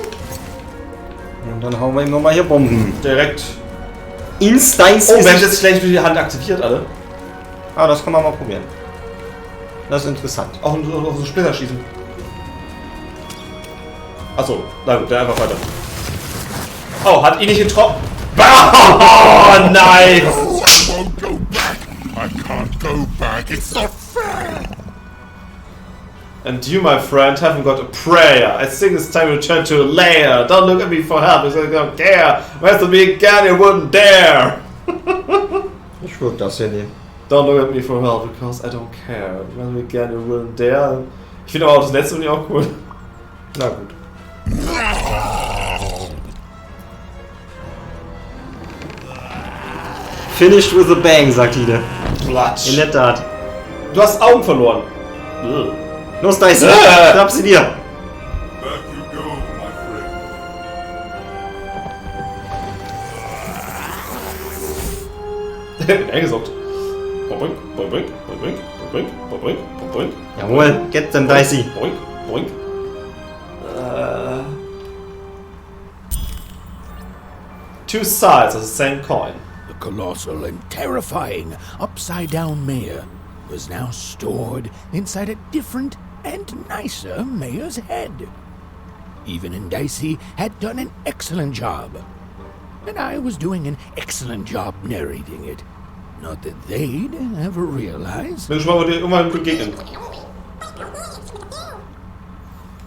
Und dann hauen wir ihm nochmal hier Bomben. Direkt. Instance. Oh, wir haben jetzt gleich durch die Hand aktiviert, alle. Ah, das kann man mal probieren. Das ist interessant. Auch auf so Splitter schießen. Achso, na gut, der einfach weiter. Oh, hat ihn nicht getroffen. Oh, nice! I won't go back. I can't go back. It's not fair. And you, my friend, haven't got a prayer. I think it's time to return to a lair. Don't look at me for help. I don't care. Where's the big gun? You wouldn't dare. Ich würde das hier nehmen. Don't look at me for help because I don't care. Where's the big gun? You wouldn't dare. Ich finde aber auch das letzte und auch cool. Na gut. Finished with a bang, sagt Ide. Platsch. In der Tat. Du hast Augen verloren. Los, Dice. Schnapp sie dir. Back you go, my friend. Eingesaugt. Boink, boink, boink, boink, boink, boink, boink. Jawohl, get them Dicey. Boink, boink. Two sides of the same coin. The colossal and terrifying upside-down mayor was now stored inside a different and nicer mayor's head. Even and Dicey had done an excellent job. And I was doing an excellent job narrating it. Not that they'd ever realize. Bin gespannt, wo dir irgendwann begegnen.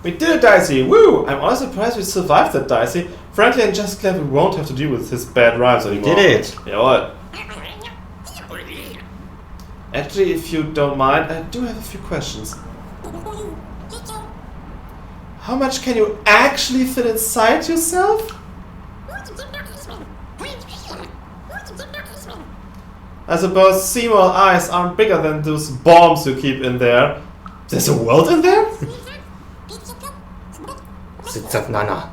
We did it, Dicey! Woo! I'm honestly surprised we survived that, Dicey. Frankly, I'm just glad we won't have to deal with his bad rhymes anymore. Did it? Jawohl. Actually, if you don't mind, I do have a few questions. How much can you actually fit inside yourself? I suppose Seymour eyes aren't bigger than those bombs you keep in there. There's a world in there? Sitzt auf Nana.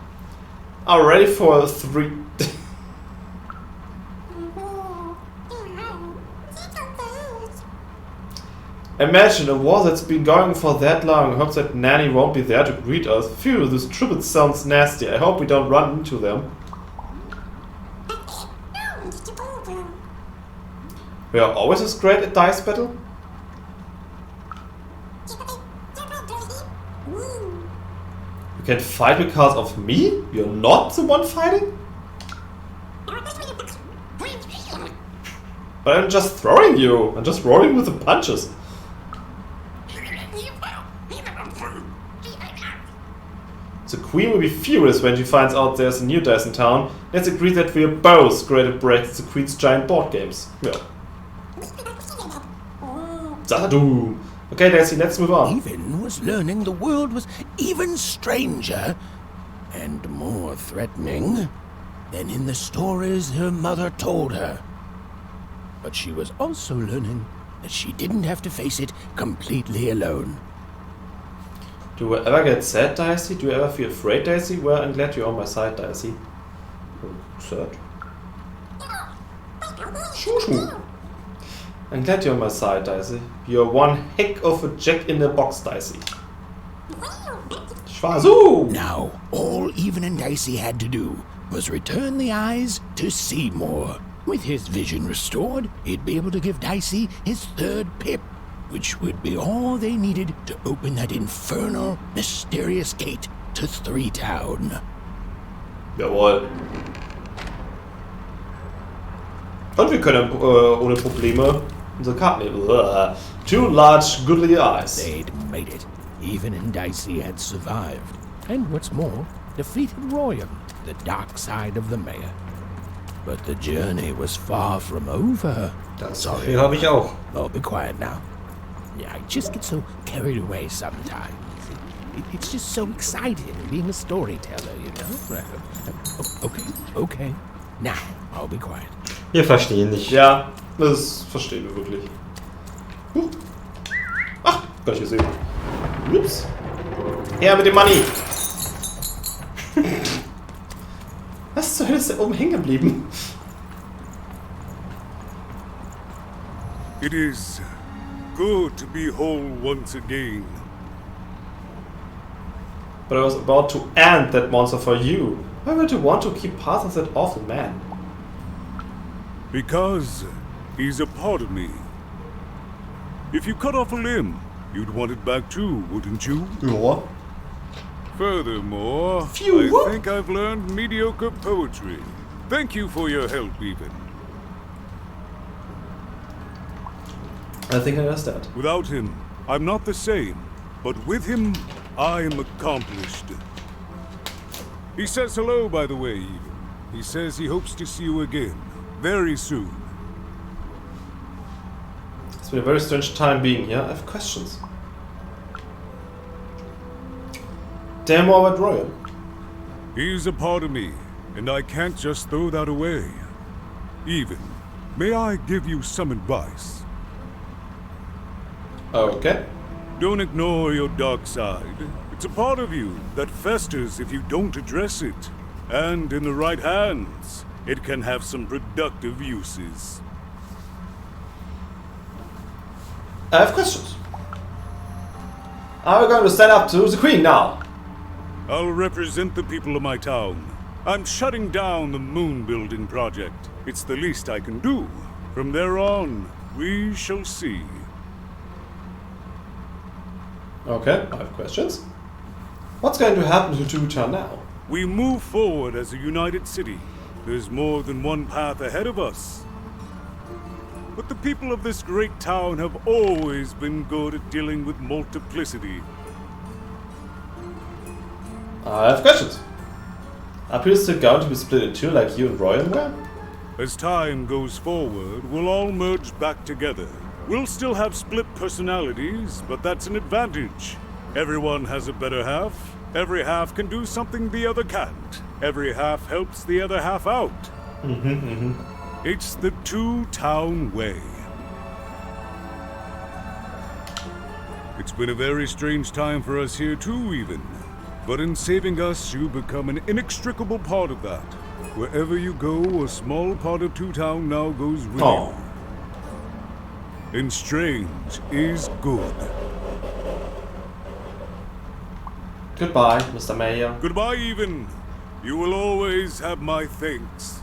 are ready for 3. Imagine a war that's been going for that long. I hope that Nanny won't be there to greet us. Phew, this tribute sounds nasty. I hope we don't run into them. We are always as great at dice battle? You can fight because of me? You're not the one fighting? But I'm just throwing you. I'm just rolling with the punches. The Queen will be furious when she finds out there's a new dice in town. Let's agree that we are both great at breaking the Queen's giant board games. Yeah. Zadoo. Okay, Daisy, let's move on. Even was learning the world was even stranger and more threatening than in the stories her mother told her. But she was also learning that she didn't have to face it completely alone. Do you ever get sad, Daisy? Do you ever feel afraid, Daisy? Well, I'm glad you're on my side, Daisy. Sad. Shoo-shoo. I'm glad you're on my side, Daisy. You're one heck of a jack-in-the-box, Daisy. Schwazoo! Now, all Even and Dicey had to do was return the eyes to see more. With his vision restored, he'd be able to give Dicey his third pip, which would be all they needed to open that infernal, mysterious gate to 3 Town. Jawohl. Und wir können ohne Probleme unsere Karten nehmen. 2 large, goodly eyes. They'd made it. Even and Dicey had survived. And what's more, defeated Royal, the dark side of the mayor. But the journey was far from over. Sorry, habe ich auch. Oh, be quiet now. Yeah, I just get so carried away sometimes. It's just so exciting being a storyteller, you know? Okay. Now, I'll be quiet. Wir verstehen nicht. Ja, das verstehen wir wirklich. Ach, kann ich gesehen. Ups. Her mit dem Money. Was zur Hölle ist da oben hängen geblieben? It is good to be whole once again. But I was about to end that monster for you. Why would you want to keep part of that awful man? Because he's a part of me. If you cut off a limb, you'd want it back too, wouldn't you? Yeah. Furthermore, I think I've learned mediocre poetry. Thank you for your help, Even. I think I understand. Without him, I'm not the same. But with him, I'm accomplished. He says hello, by the way, Even. He says he hopes to see you again, very soon. It's been a very strange time being here. I have questions. Tell more about Royal. He's a part of me, and I can't just throw that away. Even, may I give you some advice? Okay. Don't ignore your dark side. It's a part of you that festers if you don't address it. And in the right hands, it can have some productive uses. I have questions. Are we going to stand up to the Queen now? I'll represent the people of my town. I'm shutting down the moon building project. It's the least I can do. From there on, we shall see. Okay, I have questions. What's going to happen to 2 Town now? We move forward as a united city. There's more than one path ahead of us. But the people of this great town have always been good at dealing with multiplicity. I have questions. Are people still going to be split in 2 like you and Royal were? As time goes forward, we'll all merge back together. We'll still have split personalities, but that's an advantage. Everyone has a better half. Every half can do something the other can't. Every half helps the other half out. It's the 2 Town way. It's been a very strange time for us here too, Even. But in saving us, you become an inextricable part of that. Wherever you go, a small part of Two Town now goes with you. And strange is good. Goodbye, Mr. Mayor. Goodbye, Even. You will always have my thanks.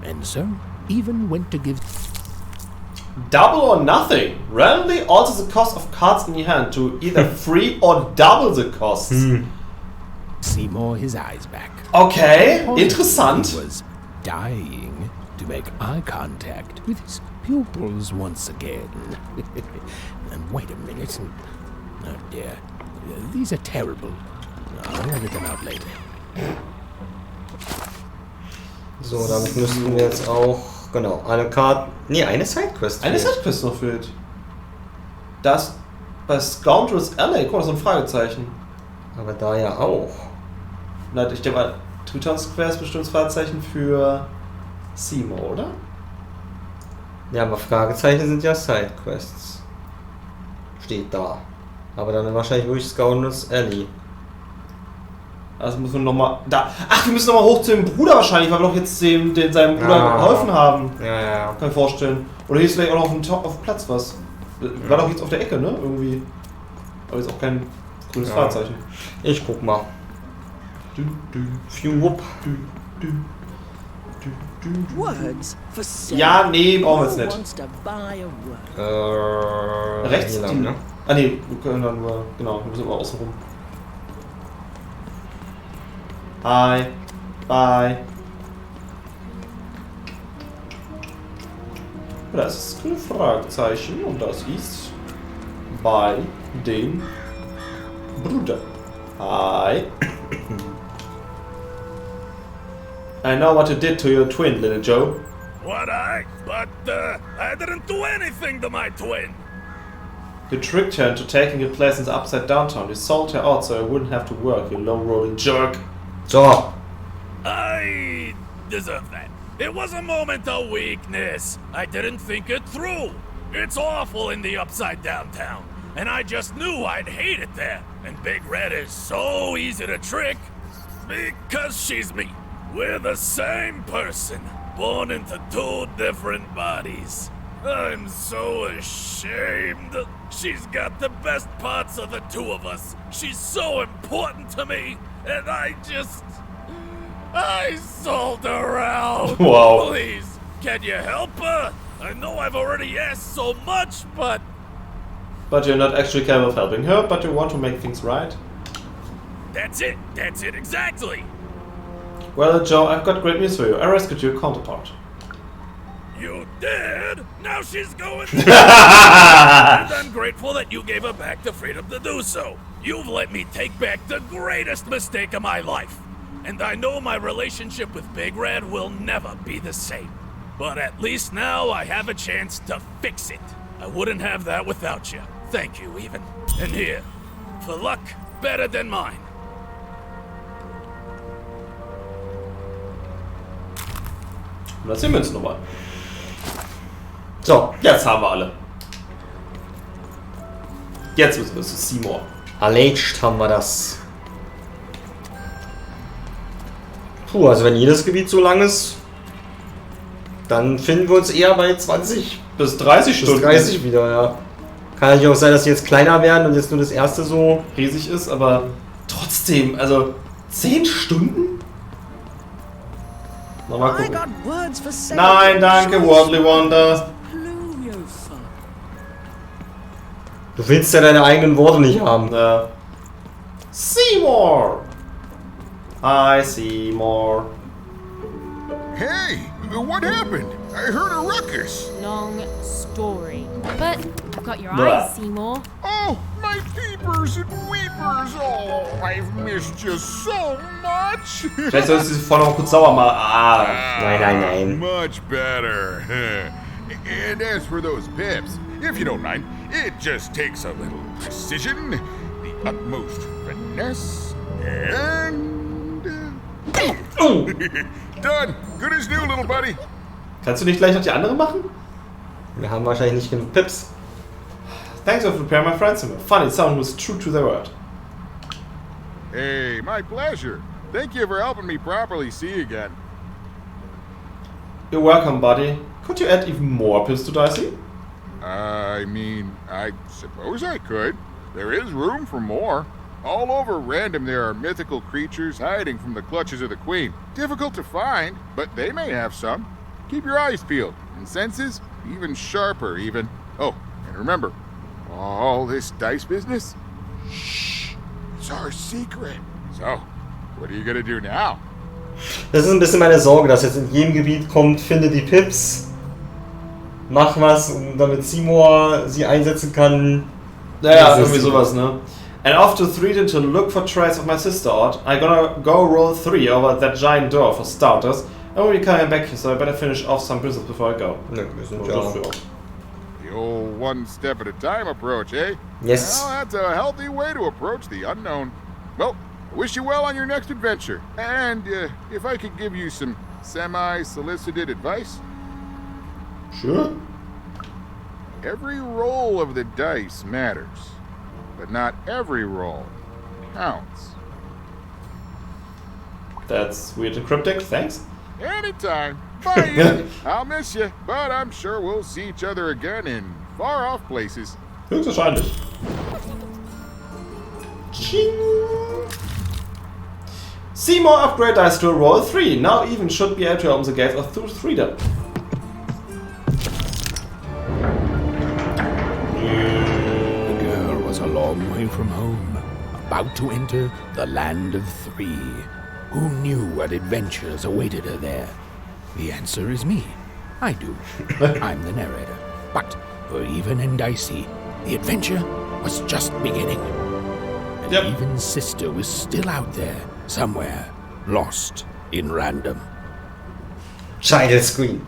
And so, Even went to give... Double or nothing. Randomly alter the cost of cards in your hand to either free or double the cost. Seymour his eyes back. Okay, interessant. He was dying to make eye contact with his pupils once again. And wait a minute. Oh dear. These are terrible. I'll edit them out later. So, damit müssten wir jetzt auch, genau, eine Karte, nee, eine Sidequest. Eine Sidequest noch fehlt. Das bei Scoundrels Alley, guck mal, das ist ein Fragezeichen. Aber da ja auch. Na, ich denke mal, Tritons Quest bestimmt das Fragezeichen für Seymour, oder? Ja, aber Fragezeichen sind ja Sidequests. Steht da. Aber dann wahrscheinlich wirklich Scoundrels Alley. Also müssen wir nochmal. Da. Ach, wir müssen nochmal hoch zu dem Bruder wahrscheinlich, weil wir doch jetzt seinem Bruder geholfen haben. Ja. Kann ich mir vorstellen. Oder hier ist vielleicht auch noch auf dem Platz was. War doch jetzt auf der Ecke, ne? Irgendwie. Aber jetzt auch kein grünes Fahrzeichen. Ich guck mal. Words for sale. Ja, nee, brauchen wir jetzt nicht. Wants to buy a word. Rechts? lang, ne? Ah, nee, wir können dann nur. Genau, wir müssen aber außen rum. Hi. Bye. Das ist ein Fragezeichen und das ist bei dem Bruder. Hi. I know what you did to your twin, little Joe. What But I didn't do anything to my twin. You tricked her into taking your place in the upside downtown. You sold her out so I wouldn't have to work, you low-rolling jerk. So. I deserve that. It was a moment of weakness. I didn't think it through. It's awful in the upside downtown, and I just knew I'd hate it there. And Big Red is so easy to trick because she's me. We're the same person, born into two different bodies. I'm so ashamed. She's got the best parts of the two of us. She's so important to me, and I sold her out. Wow. Please, can you help her? I know I've already asked so much, but... But you're not actually capable of helping her, but you want to make things right? That's it, exactly. Well, Joe, I've got great news for you. I rescued your counterpart. You did? Now she's going to... And I'm grateful that you gave her back the freedom to do so. You've let me take back the greatest mistake of my life. And I know my relationship with Big Red will never be the same. But at least now I have a chance to fix it. I wouldn't have that without you. Thank you, Even. And here, for luck better than mine. Und das ist die Münznummer. So, jetzt haben wir alle. Jetzt müssen wir zu Seymour. Erledigt haben wir das. Puh, also wenn jedes Gebiet so lang ist, dann finden wir uns eher bei 20 bis 30 Stunden. Bis 30 wieder, ja. Kann natürlich auch sein, dass die jetzt kleiner werden und jetzt nur das erste so riesig ist, aber trotzdem, also 10 Stunden? Mal gucken. Nein, danke, Worldly Wonder. Du willst ja deine eigenen Worte nicht haben. Ja. Seymour! Hi, Seymour. Hey, what happened? I heard a ruckus. Long story. But I've got your Blah. eyes, Seymour. Oh, my peepers and weepers. Oh, I've missed you so much. Vielleicht solltest du sie vorne noch kurz sauer machen. Nein. Much better. And as for those pips, if you don't mind, it just takes a little precision, the utmost finesse, and... Done. Good as new, little buddy. Kannst du nicht gleich noch die andere machen? Wir haben wahrscheinlich nicht genug Pips. Thanks for preparing my friends. Funny, someone who's true to their word. Hey, my pleasure. Thank you for helping me properly see again. You're welcome, buddy. Could you add even more pills to Dicey? I mean, I suppose I could. There is room for more. All over Random there are mythical creatures hiding from the clutches of the Queen. Difficult to find, but they may have some. Keep your eyes peeled, and senses even sharper even. Oh, and remember, all this dice business? Shh, it's our secret. So, what are you gonna do now? Das ist ein bisschen meine Sorge, dass jetzt in jedem Gebiet kommt, finde die Pips, mach was, damit Seymour sie einsetzen kann. Ja, irgendwie sowas, ne? And after 3 to look for trace of my sister Odd, I'm gonna go roll 3 over that giant door for starters, and we'll be coming back here, so I better finish off some business before I go. Ne, wir sind The old one step at a time approach, eh? Yes. Well, that's a healthy way to approach the unknown. Well, I wish you well on your next adventure. And if I could give you some semi-solicited advice. Sure. Every roll of the dice matters, but not every roll counts. That's weird and cryptic, thanks. Anytime. Bye, Ian. I'll miss you, but I'm sure we'll see each other again in far-off places. Höchstwahrscheinlich. Seymour upgrade dice to roll 3. Now even should be able to open the gate of through freedom. The girl was a long way from home, about to enter the land of 3. Who knew what adventures awaited her there? The answer is me. I do. I'm the narrator. But for Even and Dicey, the adventure was just beginning. And Even's sister was still out there, somewhere, lost in Random. Title Screen.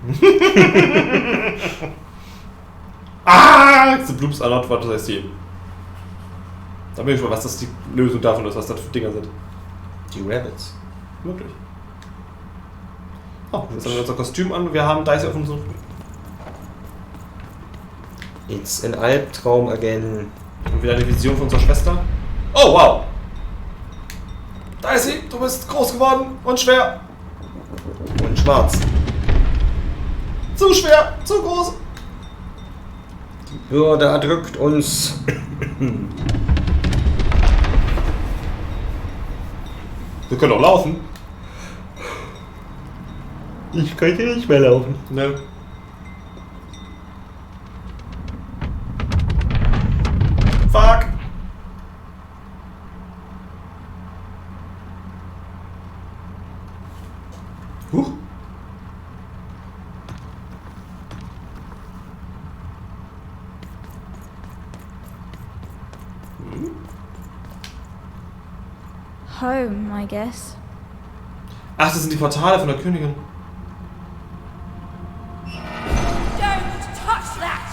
Ah! The bloops are not what I see. Da bin ich mal, was das die Lösung davon ist, was das für Dinger sind. Die Rabbits. Möglich. Oh, jetzt haben wir unser Kostüm an. Wir haben Dice auf unserem. It's an Albtraum again. Und wieder eine Vision von unserer Schwester. Oh, wow! Dicey, du bist groß geworden und schwer. Und schwarz. Zu schwer, zu groß. Die Bürde erdrückt uns. Wir können auch laufen. Ich kann hier nicht mehr laufen. Ne. Fuck! Huch. Home, I guess. Ach, das sind die Portale von der Königin. Don't touch that!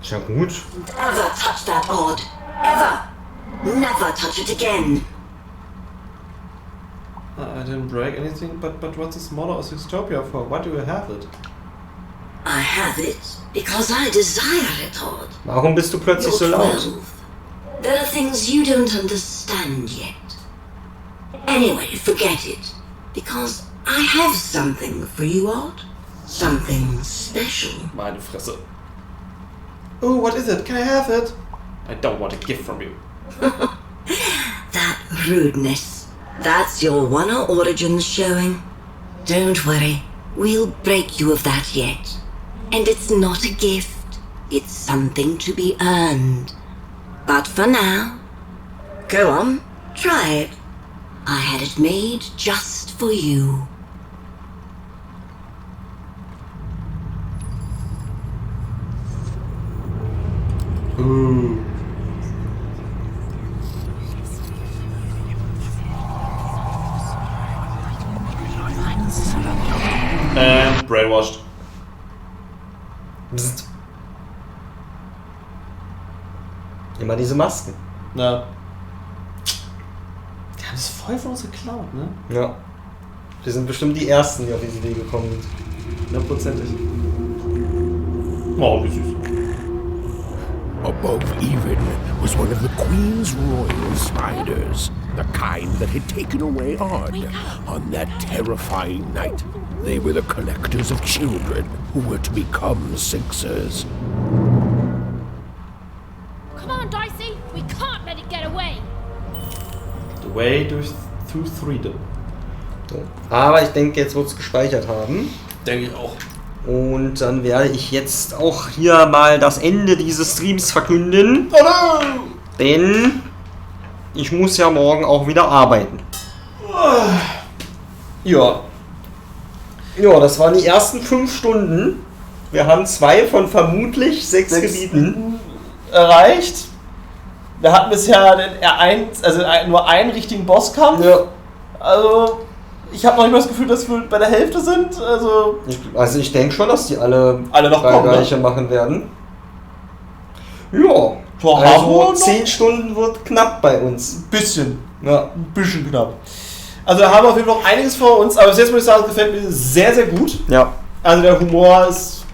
Ist ja gut. Don't ever touch that, Odd. Ever. Never touch it again. I didn't break anything, but what's this model of Dystopia for? Why do you have it? I have it because I desire it, Odd. Warum bist du plötzlich so You're laut? 12. There are things you don't understand yet. Anyway, forget it. Because I have something for you, Odd. Something special. Meine Fresse. Oh, what is it? Can I have it? I don't want a gift from you. That rudeness. That's your Wonder Origins showing. Don't worry. We'll break you of that yet. And it's not a gift. It's something to be earned. But for now, go on, try it. I had it made just for you. Ooh. And brainwashed. Psst. Immer diese Masken. Ja. Die haben es voll von uns geklaut, ne? Ja. Wir sind bestimmt die Ersten, die auf diese Idee gekommen sind. 100%. Oh, wie süß. Above Even was one of the Queen's royal spiders, the kind that had taken away Odd on that terrifying night. They were the collectors of children who were to become Sixers. Come on, Dicey! We can't let it get away! The way through freedom. So. Aber ich denke, jetzt wird es gespeichert haben. Denke ich auch. Und dann werde ich jetzt auch hier mal das Ende dieses Streams verkünden. Oh no! Denn ich muss ja morgen auch wieder arbeiten. Ja. Ja, das waren die ersten 5 Stunden. Wir haben 2 von vermutlich 6 Gebieten erreicht. Wir hatten bisher den R1, also nur einen richtigen Bosskampf. Ja. Also, ich habe noch nicht mal das Gefühl, dass wir bei der Hälfte sind. Also ich denke schon, dass die alle noch kommen, Bereiche machen werden. Ja. Also 10 Stunden wird knapp bei uns. Bisschen. Ja. Ein bisschen knapp. Also da haben wir auf jeden Fall noch einiges vor uns, aber bis jetzt muss ich sagen, es gefällt mir sehr, sehr gut. Ja. Also der Humor ist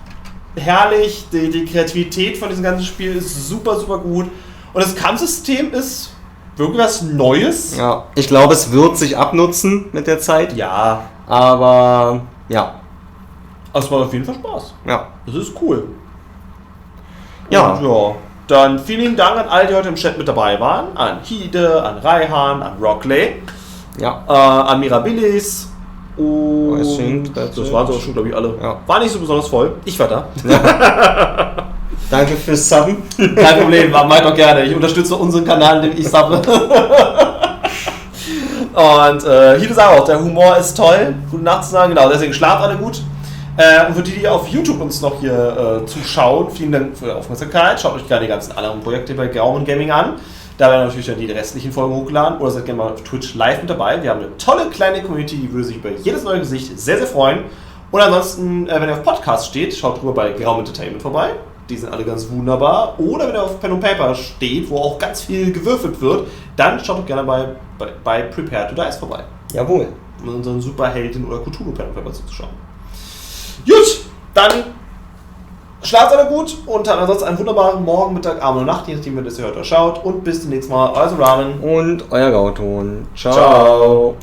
herrlich, die Kreativität von diesem ganzen Spiel ist super, super gut. Und das Kampfsystem ist wirklich was Neues. Ja, ich glaube, es wird sich abnutzen mit der Zeit. Ja. Aber, ja. Es macht auf jeden Fall Spaß. Ja. Das ist cool. Ja. Und ja. Dann vielen Dank an alle, die heute im Chat mit dabei waren. An Hide, an Reihan, an Rockley. Ja. An Mirabilis. Und das waren so schon, glaube ich, alle. Ja. War nicht so besonders voll. Ich war da. Ja. Danke fürs Subben. Kein Problem, meint doch gerne. Ich unterstütze unseren Kanal, indem ich subbe. Und hier ist auch, der Humor ist toll. Gute Nacht zu sagen, genau, deswegen schlaft alle gut. Und für die auf YouTube uns noch hier zuschauen, vielen Dank für die Aufmerksamkeit. Schaut euch gerne die ganzen anderen Projekte bei GraumenGaming an. Da werden natürlich dann die restlichen Folgen hochgeladen. Oder seid gerne mal auf Twitch live mit dabei. Wir haben eine tolle kleine Community, die würde sich über jedes neue Gesicht sehr, sehr freuen. Und ansonsten, wenn ihr auf Podcast steht, schaut drüber bei Entertainment vorbei. Die sind alle ganz wunderbar. Oder wenn ihr auf Pen and Paper steht, wo auch ganz viel gewürfelt wird, dann schaut doch gerne bei Prepare to Dice vorbei. Jawohl. Um unseren Superhelden oder Cthulhu Pen and Paper zuzuschauen. Gut, dann schlaft alle gut und dann ansonsten einen wunderbaren Morgen, Mittag, Abend und Nacht, je nachdem, wenn ihr das hört oder schaut. Und bis zum nächsten Mal. Euer TheRamen und euer Grauton. Ciao. Ciao.